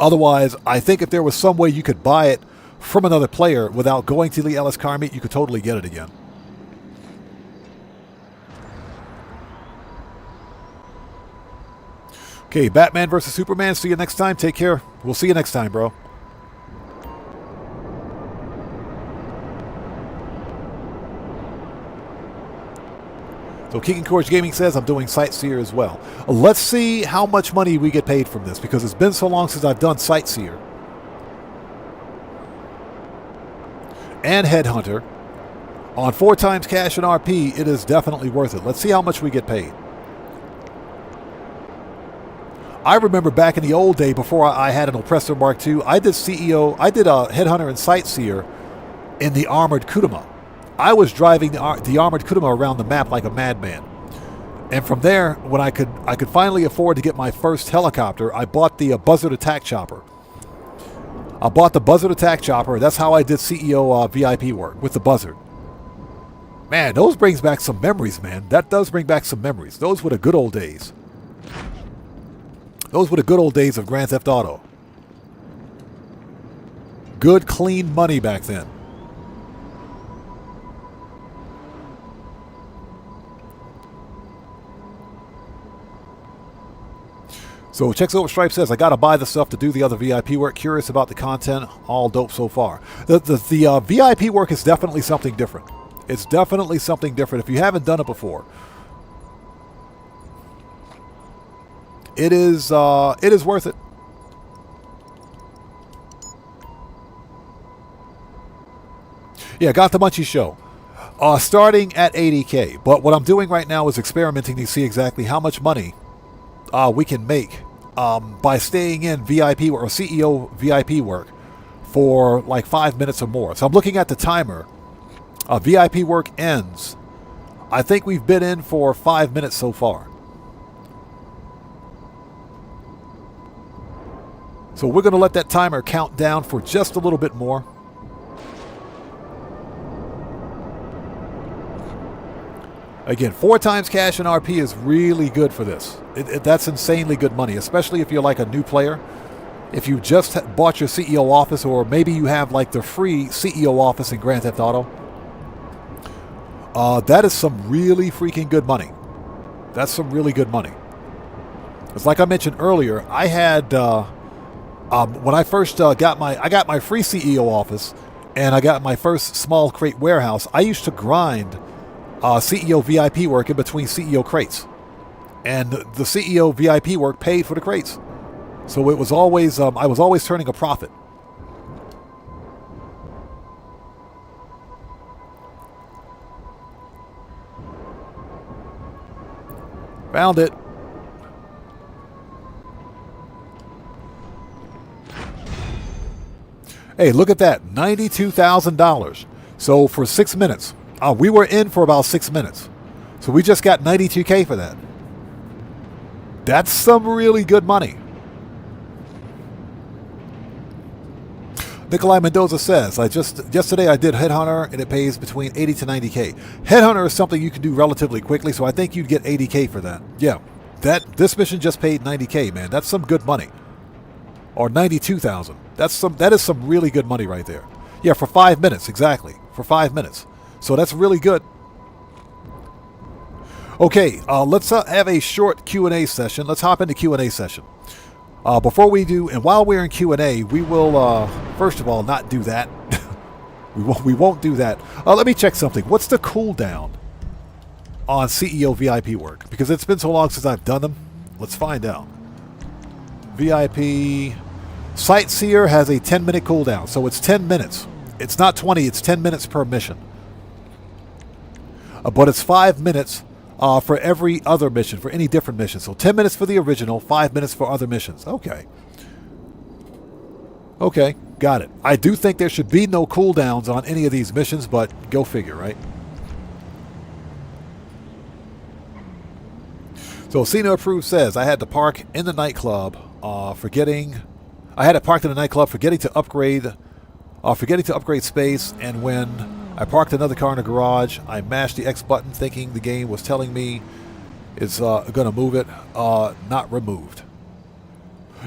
Otherwise, I think if there was some way you could buy it from another player without going to the LS car meet, you could totally get it again. Okay, Batman versus Superman. See you next time. Take care. We'll see you next time, bro. So Keegan Courage Gaming says, I'm doing Sightseer as well. Let's see how much money we get paid from this, because it's been so long since I've done Sightseer and Headhunter. On 4 times cash and RP, it is definitely worth it. Let's see how much we get paid. I remember back in the old day, before I had an Oppressor Mark II, I did Headhunter and Sightseer in the Armored Kudama. I was driving the Armored Kudama around the map like a madman. And from there, when I could finally afford to get my first helicopter, I bought the Buzzard Attack Chopper. I bought the Buzzard Attack Chopper. That's how I did CEO VIP work, with the Buzzard. Man, those brings back some memories, man. That does bring back some memories. Those were the good old days. Those were the good old days of Grand Theft Auto. Good, clean money back then. So Checks Over Stripe says, I gotta buy the stuff to do the other VIP work. Curious about the content. All dope so far. The VIP work is definitely something different. It's definitely something different if you haven't done it before. It is worth it. Yeah, got the Munchie Show. Starting at 80K. But what I'm doing right now is experimenting to see exactly how much money we can make by staying in VIP or CEO VIP work for like 5 minutes or more. So I'm looking at the timer. VIP work ends. I think we've been in for 5 minutes so far. So we're going to let that timer count down for just a little bit more. Again, 4 times cash and RP is really good for this. That's insanely good money, especially if you're like a new player. If you just bought your CEO office, or maybe you have like the free CEO office in Grand Theft Auto. That is some really freaking good money. That's some really good money. It's like I mentioned earlier, I had when I first got my free CEO office, and I got my first small crate warehouse. I used to grind CEO VIP work in between CEO crates, and the CEO VIP work paid for the crates, so it was always I was always turning a profit. Found it. Hey, look at that, $92,000. So for 6 minutes, we were in for about 6 minutes. So we just got $92K for that. That's some really good money. Nikolai Mendoza says, yesterday I did Headhunter and it pays between 80 to 90K. Headhunter is something you can do relatively quickly, so I think you'd get 80K for that. Yeah, this mission just paid 90K, man. That's some good money. Or 92,000. That is some really good money right there. Yeah, for 5 minutes, exactly. For 5 minutes. So that's really good. Okay, let's have a short Q&A session. Let's hop into Q&A session. Before we do, and while we're in Q&A, we will, first of all, not do that. we won't do that. Let me check something. What's the cooldown on CEO VIP work? Because it's been so long since I've done them. Let's find out. VIP Sightseer has a 10-minute cooldown, so it's 10 minutes. It's not 20, it's 10 minutes per mission. But it's 5 minutes for every other mission, for any different mission. So 10 minutes for the original, 5 minutes for other missions. Okay. Okay, got it. I do think there should be no cooldowns on any of these missions, but go figure, right? So Cena Approved says, I had to park in the nightclub forgetting to upgrade space, and when I parked another car in the garage, I mashed the X button thinking the game was telling me it's going to move it. Not removed.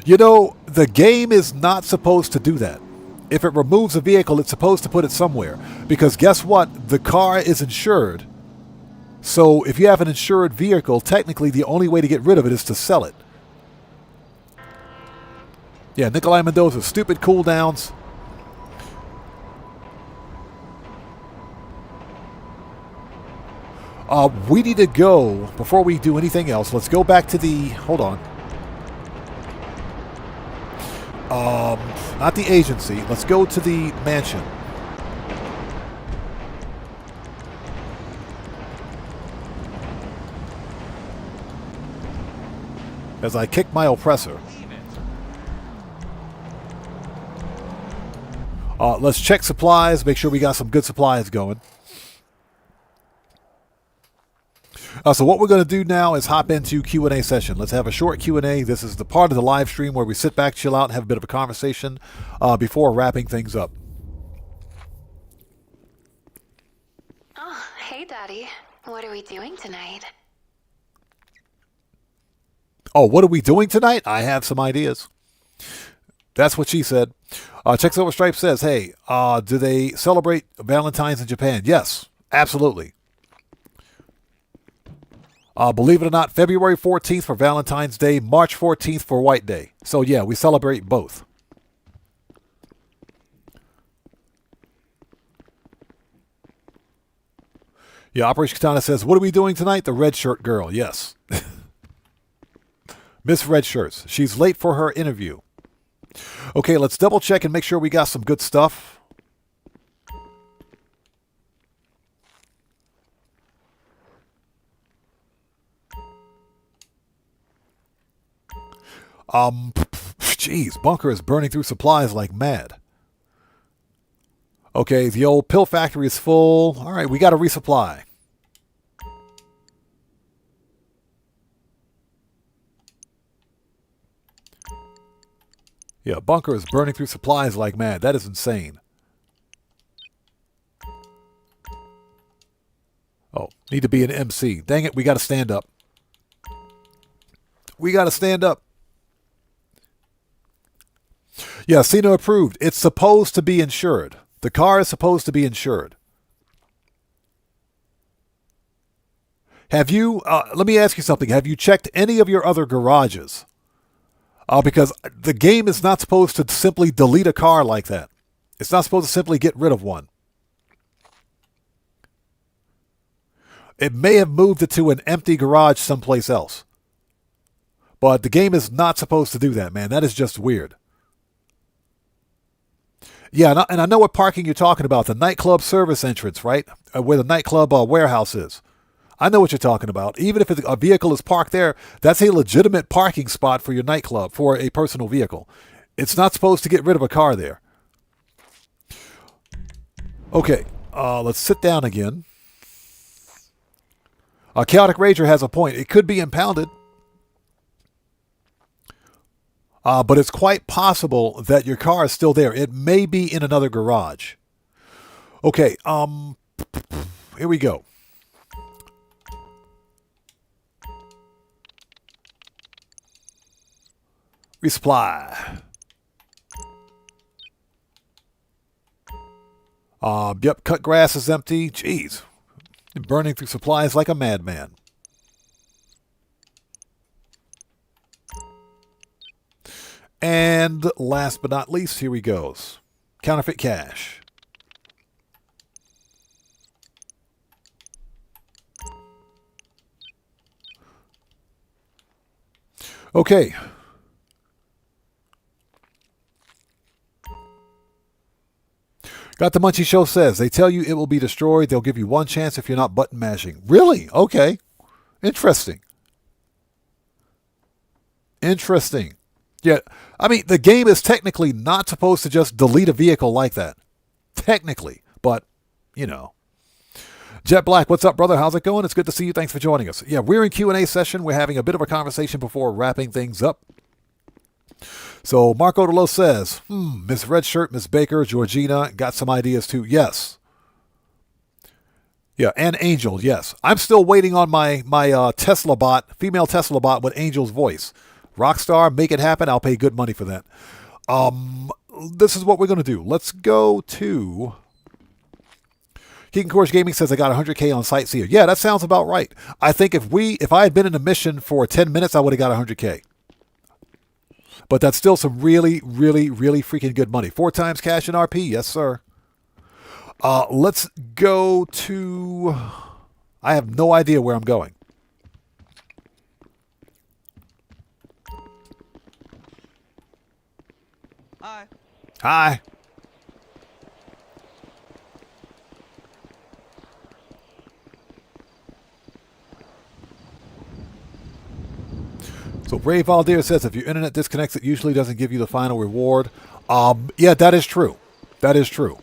You know, the game is not supposed to do that. If it removes a vehicle, it's supposed to put it somewhere. Because guess what? The car is insured. So if you have an insured vehicle, technically the only way to get rid of it is to sell it. Yeah, Nikolai Mendoza, stupid cooldowns. We need to go, before we do anything else, let's go back to the, hold on. Not the agency, let's go to the mansion. As I kick my oppressor. Let's check supplies, make sure we got some good supplies going. So what we're going to do now is hop into Q&A session. Let's have a short Q&A. This is the part of the live stream where we sit back, chill out, and have a bit of a conversation before wrapping things up. Oh, hey, Daddy. What are we doing tonight? Oh, what are we doing tonight? I have some ideas. That's what she said. Checks Over Stripe says, hey, do they celebrate Valentine's in Japan? Yes, absolutely. Believe it or not, February 14th for Valentine's Day, March 14th for White Day. So yeah, we celebrate both. Yeah, Operation Katana says, what are we doing tonight? The red shirt girl, yes. Miss Red Shirts. She's late for her interview. Okay, let's double check and make sure we got some good stuff. Jeez, Bunker is burning through supplies like mad. Okay, the old pill factory is full. All right, we got to resupply. Yeah, Bunker is burning through supplies like mad. That is insane. Oh, need to be an MC. Dang it, we got to stand up. We got to stand up. Yeah, Cena approved. It's supposed to be insured. The car is supposed to be insured. Have you, let me ask you something. Have you checked any of your other garages? Because the game is not supposed to simply delete a car like that. It's not supposed to simply get rid of one. It may have moved it to an empty garage someplace else. But the game is not supposed to do that, man. That is just weird. Yeah, and I know what parking you're talking about. The nightclub service entrance, right? Where the nightclub warehouse is. I know what you're talking about. Even if a vehicle is parked there, that's a legitimate parking spot for your nightclub, for a personal vehicle. It's not supposed to get rid of a car there. Okay, let's sit down again. Chaotic Rager has a point. It could be impounded. But it's quite possible that your car is still there. It may be in another garage. Okay, here we go. Resupply. Yep, cut grass is empty. Jeez. Burning through supplies like a madman. And last but not least, here he goes. Counterfeit cash. Okay. Got the Munchie Show says, they tell you it will be destroyed. They'll give you one chance if you're not button mashing. Really? Okay. Interesting. Interesting. Yeah, I mean, the game is technically not supposed to just delete a vehicle like that. Technically. But, you know. Jet Black, what's up, brother? How's it going? It's good to see you. Thanks for joining us. Yeah, we're in Q&A session. We're having a bit of a conversation before wrapping things up. So, Marco DeLo says, Miss Redshirt, Miss Baker, Georgina, got some ideas too. Yes. Yeah, and Angel, yes. I'm still waiting on my Tesla bot, female Tesla bot with Angel's voice. Rockstar, make it happen. I'll pay good money for that. This is what we're going to do. Let's go to... Keegan Course Gaming says I got 100K on Sightseer. Yeah, that sounds about right. I think if I had been in a mission for 10 minutes, I would have got 100K. But that's still some really, really, really freaking good money. 4 times cash in RP. Yes, sir. Let's go to... I have no idea where I'm going. Hi. Hi. So Brave Valdir says if your internet disconnects, it usually doesn't give you the final reward. Yeah, that is true. That is true.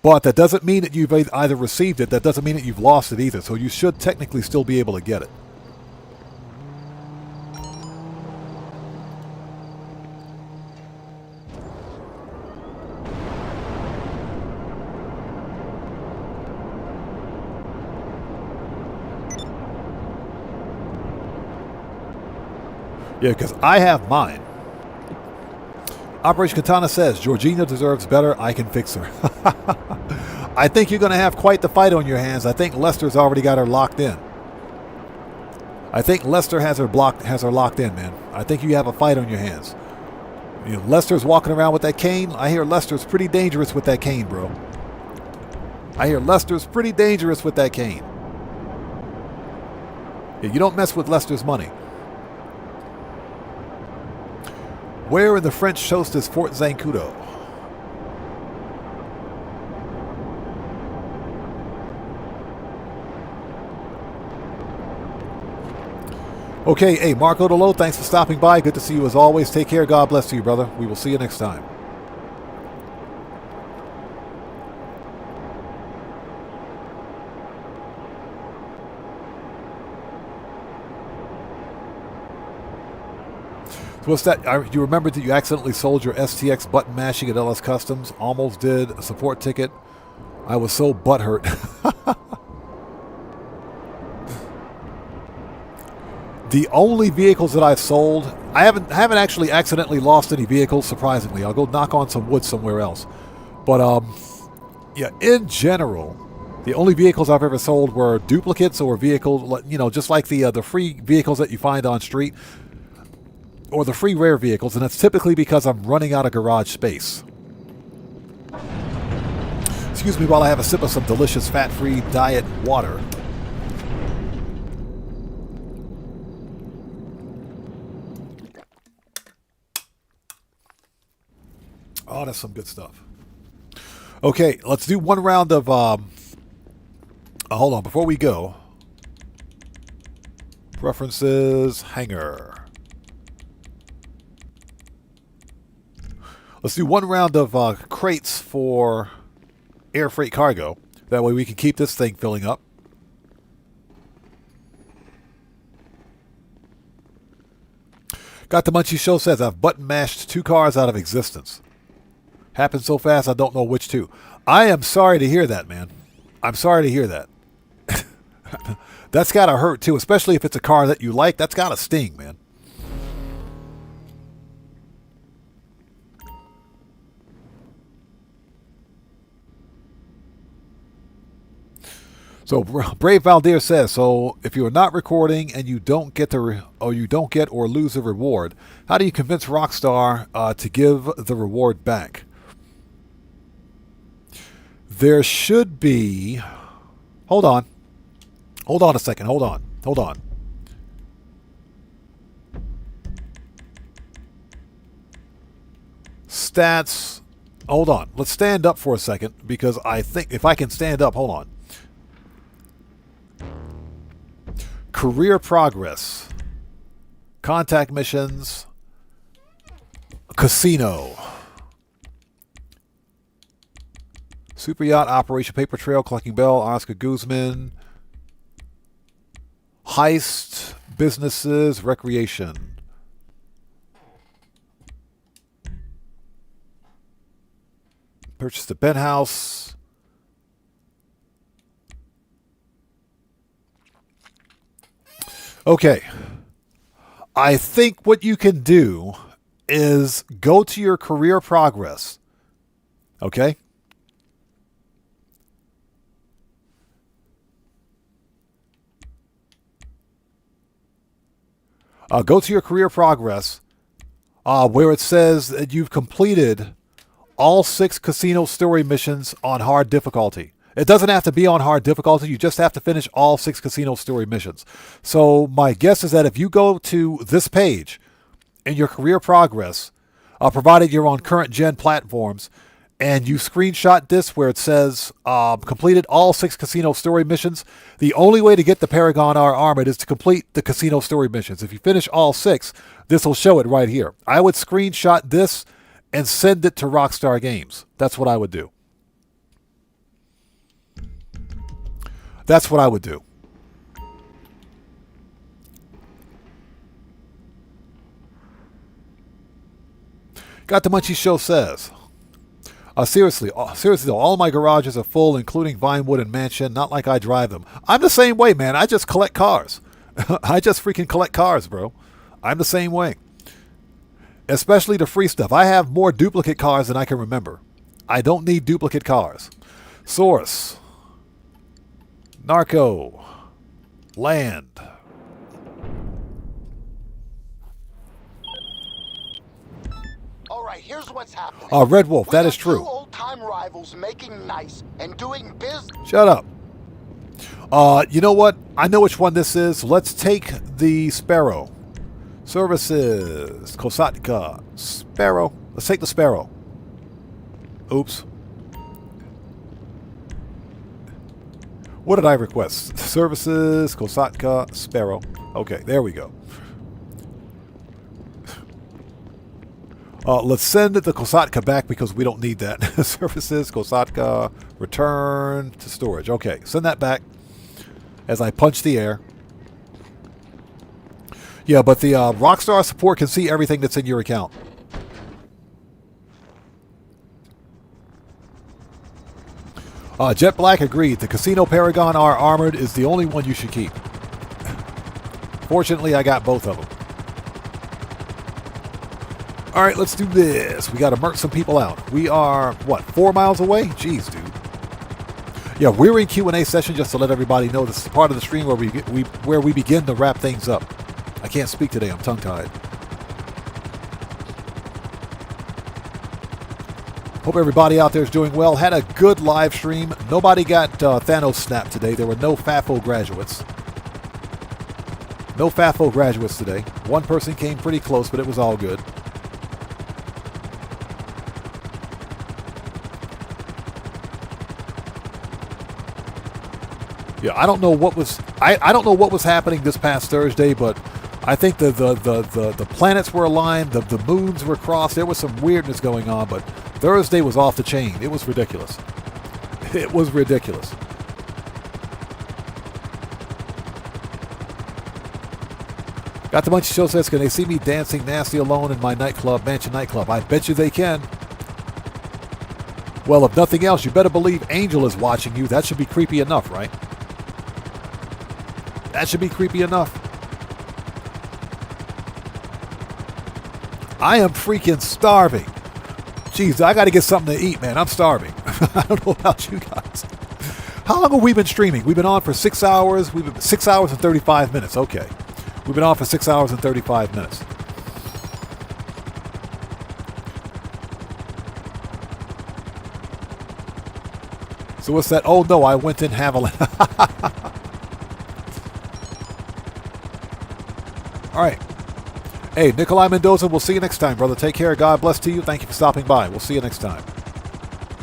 But that doesn't mean that you've either received it. That doesn't mean that you've lost it either. So you should technically still be able to get it. Yeah, because I have mine. Operation Katana says, Georgina deserves better. I can fix her. I think you're going to have quite the fight on your hands. I think Lester's already got her locked in. I think Lester has her locked in, man. I think you have a fight on your hands. You know, Lester's walking around with that cane. I hear Lester's pretty dangerous with that cane, bro. I hear Lester's pretty dangerous with that cane. Yeah, you don't mess with Lester's money. Where in the French toast is Fort Zancudo? Okay, hey, Marco DeLo, thanks for stopping by. Good to see you as always. Take care. God bless you, brother. We will see you next time. So what's that? You remembered that you accidentally sold your STX button mashing at LS Customs? Almost did. A support ticket. I was so butthurt. The only vehicles that I've sold, I haven't actually accidentally lost any vehicles, surprisingly. I'll go knock on some wood somewhere else. But, yeah, in general, The only vehicles I've ever sold were duplicates or vehicles, you know, just like the free vehicles that you find on street or the free rare vehicles, and that's typically because I'm running out of garage space. Excuse me while I have a sip of some delicious fat-free diet water. Oh, that's some good stuff. Okay, let's do one round of... hold on, before we go. Preferences, hanger. Let's do one round of crates for air freight cargo. That way we can keep this thing filling up. Got the Munchie Show says, I've button mashed 2 cars out of existence. Happened so fast I don't know which 2. I am sorry to hear that, man. I'm sorry to hear that. That's got to hurt too, especially if it's a car that you like. That's got to sting, man. So Brave Valdir says, so if you are not recording and you don't get or lose a reward, how do you convince Rockstar to give the reward back? There should be... Hold on. Hold on a second. Hold on. Hold on. Stats. Hold on. Let's stand up for a second because I think if I can stand up, hold on. Career progress. Contact missions. Casino. Super Yacht, Operation Paper Trail, Collecting Bell, Oscar Guzman. Heist, businesses, recreation. Purchase the penthouse. Okay. I think what you can do is go to your career progress. Okay? Go to your career progress where it says that you've completed all 6 casino story missions on hard difficulty. It doesn't have to be on hard difficulty. You just have to finish all 6 casino story missions. So my guess is that if you go to this page in your career progress, provided you're on current gen platforms, and you screenshot this where it says completed all 6 casino story missions, the only way to get the Paragon R Armored is to complete the casino story missions. If you finish all 6, this will show it right here. I would screenshot this and send it to Rockstar Games. That's what I would do. That's what I would do. Got the Munchie Show says... seriously though, all my garages are full, including Vinewood and Mansion. Not like I drive them. I'm the same way, man. I just collect cars. I just freaking collect cars, bro. I'm the same way. Especially the free stuff. I have more duplicate cars than I can remember. I don't need duplicate cars. Source. Narco. Land. All right, here's what's happening. Red Wolf, that is true. 2 old-time rivals making nice and doing business. Shut up. You know what? I know which one this is. Let's take the Sparrow. Services. Kosatka. Sparrow. Let's take the Sparrow. Oops. What did I request? Services. Kosatka. Sparrow. Okay, there we go. Let's send the Kosatka back because we don't need that. Services, Kosatka, return to storage. Okay, send that back as I punch the air. Yeah, but the Rockstar support can see everything that's in your account. Jet Black agreed. The Casino Paragon R Armored is the only one you should keep. Fortunately, I got both of them. All right, let's do this. We got to murk some people out. We are, what, 4 miles away? Jeez, dude. Yeah, we're in Q&A session, just to let everybody know. This is part of the stream where we begin to wrap things up. I can't speak today. I'm tongue-tied. Hope everybody out there is doing well. Had a good live stream. Nobody got Thanos snapped today. There were no FAFO graduates. No FAFO graduates today. One person came pretty close, but it was all good. Yeah, I don't know what was I don't know what was happening this past Thursday, but I think the planets were aligned, the moons were crossed. There was some weirdness going on, but Thursday was off the chain. It was ridiculous. It was ridiculous. Got the bunch of show says, can they see me dancing nasty alone in my nightclub, Mansion nightclub? I bet you they can. Well, if nothing else, you better believe Angel is watching you. That should be creepy enough, right? That should be creepy enough. I am freaking starving. Jeez, I got to get something to eat, man. I'm starving. I don't know about you guys. How long have we been streaming? We've been on for 6 hours. We've been 6 hours and 35 minutes. Okay. We've been on for 6 hours and 35 minutes. So what's that? Oh, no, I went in Haviland. All right. Hey, Nikolai Mendoza, we'll see you next time, brother. Take care. God bless to you. Thank you for stopping by. We'll see you next time.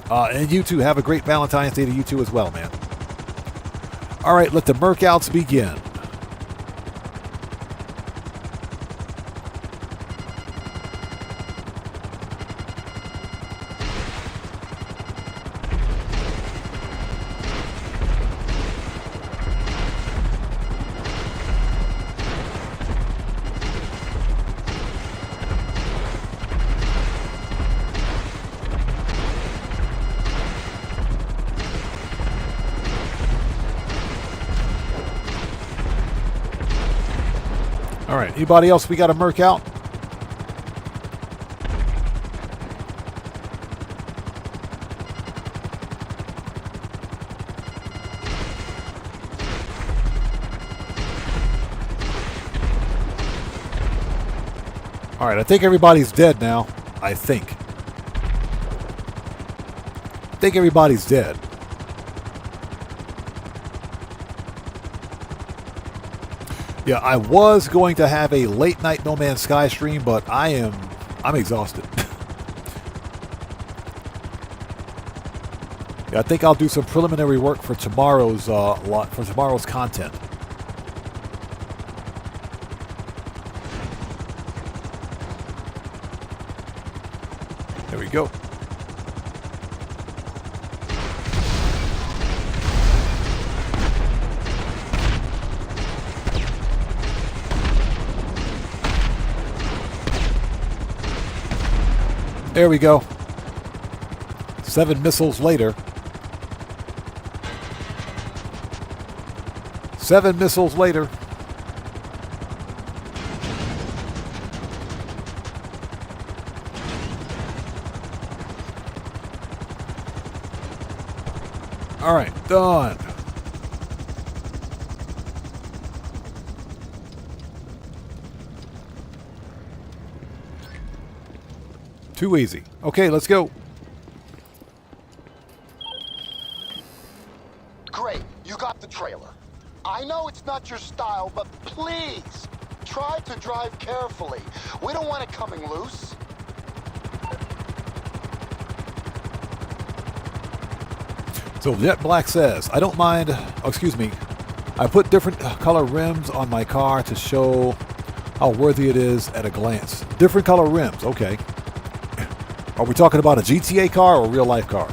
And you too. Have a great Valentine's Day to you too as well, man. All right, let the Merkouts begin. All right, anybody else we got to merc out? All right, I think everybody's dead now. I think everybody's dead. Yeah, I was going to have a late night No Man's Sky stream, but I'm exhausted. Yeah, I think I'll do some preliminary work for tomorrow's content. There we go. There we go. 7 missiles later. 7 missiles later. All right, done. Too easy. Okay, let's go. Great, you got the trailer. I know it's not your style, but please, try to drive carefully. We don't want it coming loose. So Jet Black says, I don't mind, I put different color rims on my car to show how worthy it is at a glance. Different color rims, okay. Are we talking about a GTA car or a real life car?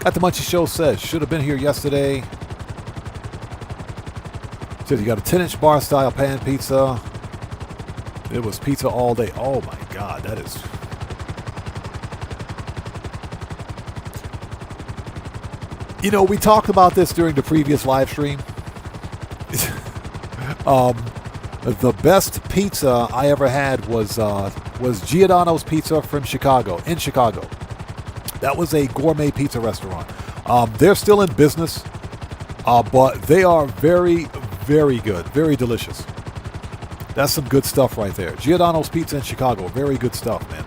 Got the Munchie Show says, should have been here yesterday. Says you got a 10-inch bar style pan pizza. It was pizza all day. Oh my God, that is... You know, we talked about this during the previous live stream. The best pizza I ever had was Giordano's Pizza from Chicago, in Chicago. That was a gourmet pizza restaurant. They're still in business, but they are very, very good, very delicious. That's some good stuff right there. Giordano's Pizza in Chicago, very good stuff, man.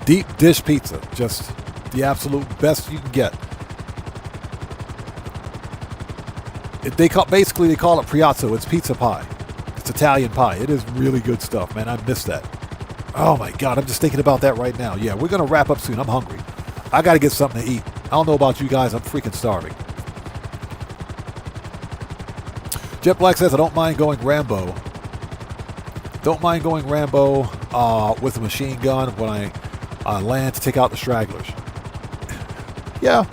Deep dish pizza, just the absolute best you can get. Basically they call it Priazzo. It's pizza pie. It's Italian pie. It is really good stuff, man. I miss that. Oh my God, I'm just thinking about that right now. Yeah, we're gonna wrap up soon. I'm hungry. I gotta get something to eat. I don't know about you guys. I'm freaking starving. Jet Black says I don't mind going Rambo. Don't mind going Rambo with a machine gun when I land to take out the stragglers. Yeah,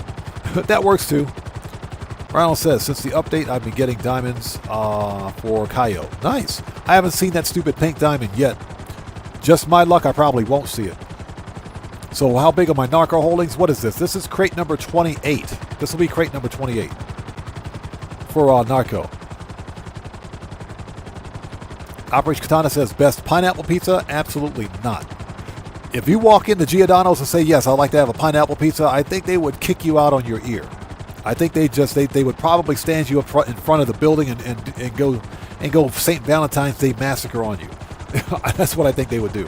that works too. Ronald says, since the update, I've been getting diamonds for Kaio. Nice. I haven't seen that stupid pink diamond yet. Just my luck, I probably won't see it. So how big are my narco holdings? What is this? This is crate number 28. This will be crate number 28 for narco. Operation Katana says, best pineapple pizza? Absolutely not. If you walk into Giordano's and say, yes, I'd like to have a pineapple pizza, I think they would kick you out on your ear. I think they would probably stand you up in front of the building and go St. Valentine's Day massacre on you. That's what I think they would do.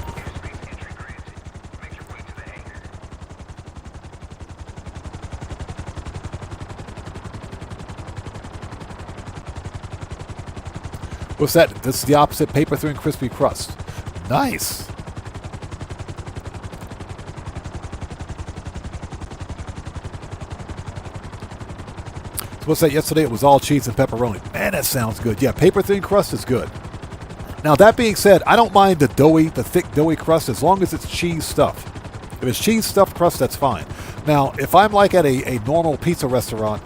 What's that? This is the opposite, paper thin crispy crust. Nice. So what's that? Yesterday it was all cheese and pepperoni. Man, that sounds good. Yeah, paper thin crust is good. Now that being said, I don't mind the thick doughy crust as long as it's cheese stuffed. If it's cheese stuffed crust, that's fine. Now, if I'm like at a normal pizza restaurant,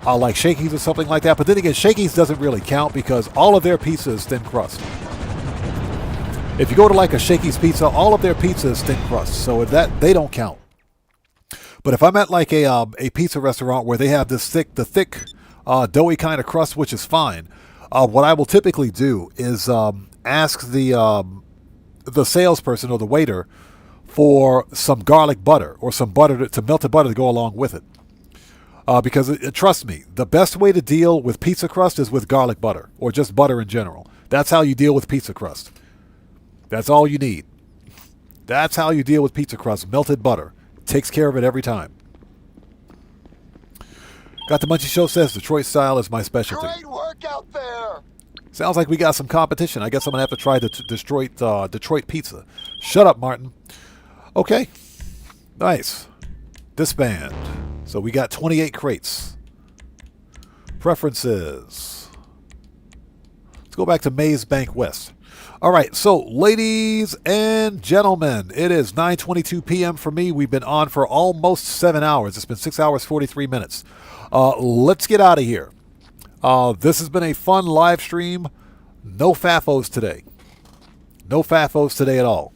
like Shakey's or something like that, but then again, Shakey's doesn't really count because all of their pizza is thin crust. If you go to like a Shakey's pizza, all of their pizza is thin crust, so that they don't count. But if I'm at like a pizza restaurant where they have the thick doughy kind of crust, which is fine, what I will typically do is ask the salesperson or the waiter for some garlic butter or some butter to melted butter to go along with it. Because trust me, the best way to deal with pizza crust is with garlic butter or just butter in general. That's how you deal with pizza crust. That's all you need. That's how you deal with pizza crust. Melted butter takes care of it every time. Got the Munchie Show says Detroit style is my specialty. Great work out there. Sounds like we got some competition. I guess I'm gonna have to try the Detroit pizza. Shut up, Martin. Okay, nice. Disband. So we got 28 crates. Preferences. Let's go back to Maze Bank West. All right, so ladies and gentlemen, it is 9:22 p.m. for me. We've been on for almost 7 hours. It's been 6 hours, 43 minutes. Let's get out of here. This has been a fun live stream. No FAFOs today. No FAFOs today at all.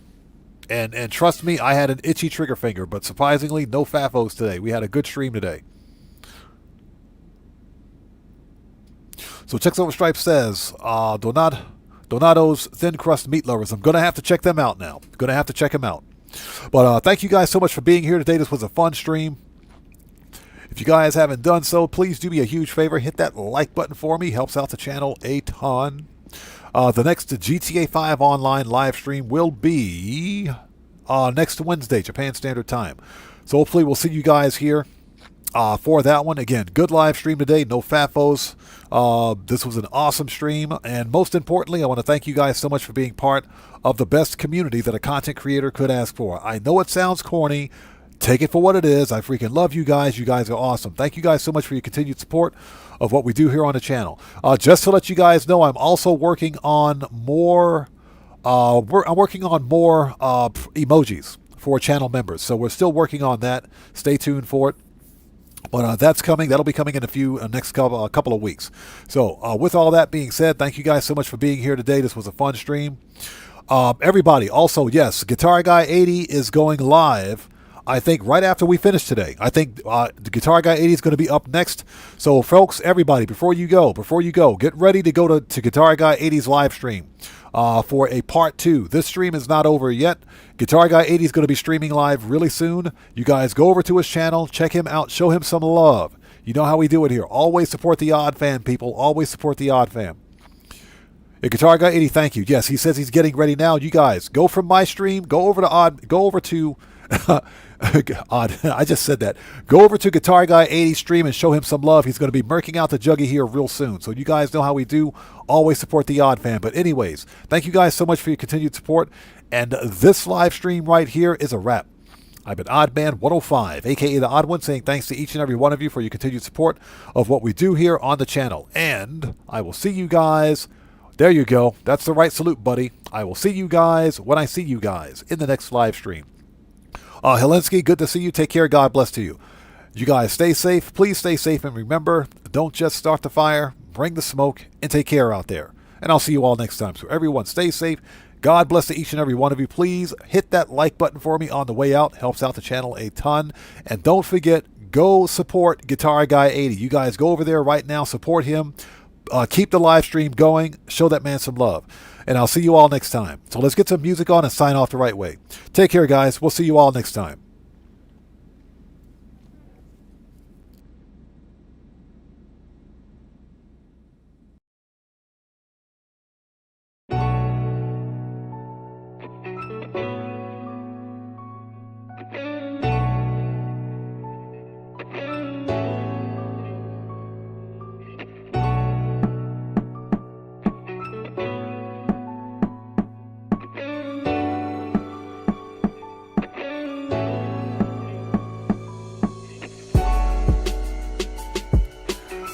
And trust me, I had an itchy trigger finger, but surprisingly, no FAFOs today. We had a good stream today. So Checks Over Stripes says, Donato's Thin Crust Meat Lovers. I'm going to have to check them out now. Going to have to check them out. But thank you guys so much for being here today. This was a fun stream. If you guys haven't done so, please do me a huge favor. Hit that like button for me. Helps out the channel a ton. The next GTA 5 online live stream will be next Wednesday, Japan Standard Time. So hopefully we'll see you guys here for that one. Again, good live stream today. No FAFOs. This was an awesome stream. And most importantly, I want to thank you guys so much for being part of the best community that a content creator could ask for. I know it sounds corny. Take it for what it is. I freaking love you guys. You guys are awesome. Thank you guys so much for your continued support of what we do here on the channel. Just to let you guys know, I'm also working on more. I'm working on more emojis for channel members. So we're still working on that. Stay tuned for it. But that's coming. That'll be coming in next couple of weeks. So with all that being said, thank you guys so much for being here today. This was a fun stream. Everybody, also, yes, Guitar Guy 80 is going live I think right after we finish today. I think the Guitar Guy 80 is going to be up next. So, folks, everybody, before you go, get ready to go to Guitar Guy 80's live stream for a part 2. This stream is not over yet. Guitar Guy 80 is going to be streaming live really soon. You guys go over to his channel, check him out, show him some love. You know how we do it here. Always support the Odd Fam, people. Always support the Odd Fam. Guitar Guy 80, thank you. Yes, he says he's getting ready now. You guys, go from my stream, go over to Odd. I just said that. Go over to Guitar Guy 80 stream and show him some love. He's going to be murking out the Juggy here real soon. So you guys know how we do. Always support the Odd Fam. But anyways, thank you guys so much for your continued support. And this live stream right here is a wrap. I've been Oddman 105, a.k.a. The Odd One, saying thanks to each and every one of you for your continued support of what we do here on the channel. And I will see you guys. There you go. That's the right salute, buddy. I will see you guys when I see you guys in the next live stream. Helensky, good to see you. Take care. God bless to you. You guys stay safe. Please stay safe. And remember, don't just start the fire. Bring the smoke and take care out there. And I'll see you all next time. So everyone stay safe. God bless to each and every one of you. Please hit that like button for me on the way out. Helps out the channel a ton. And don't forget, go support Guitar Guy 80. You guys go over there right now. Support him. Keep the live stream going. Show that man some love. And I'll see you all next time. So let's get some music on and sign off the right way. Take care, guys. We'll see you all next time.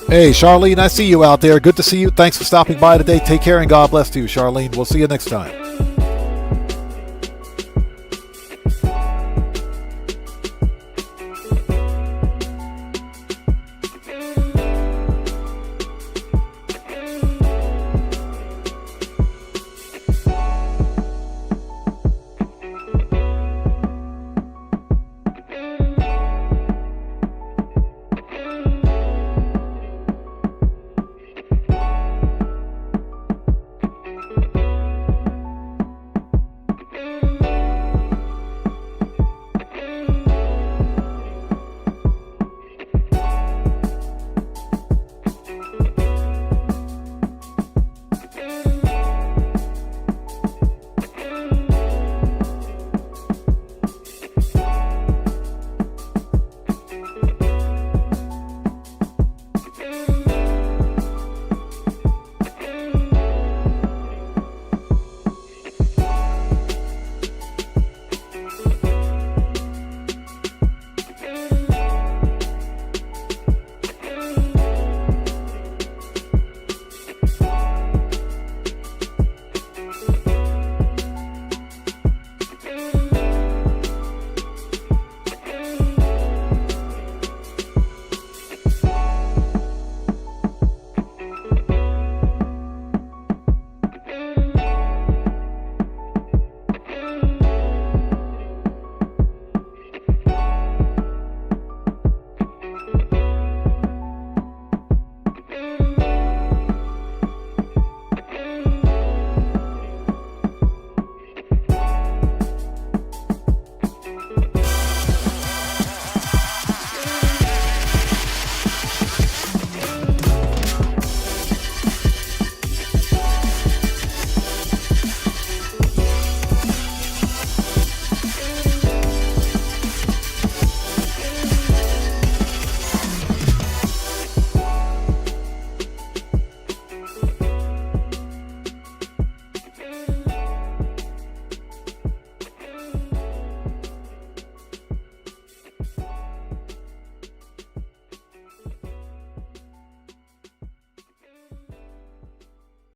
Hey, Charlene, I see you out there. Good to see you. Thanks for stopping by today. Take care and God bless to you, Charlene. We'll see you next time.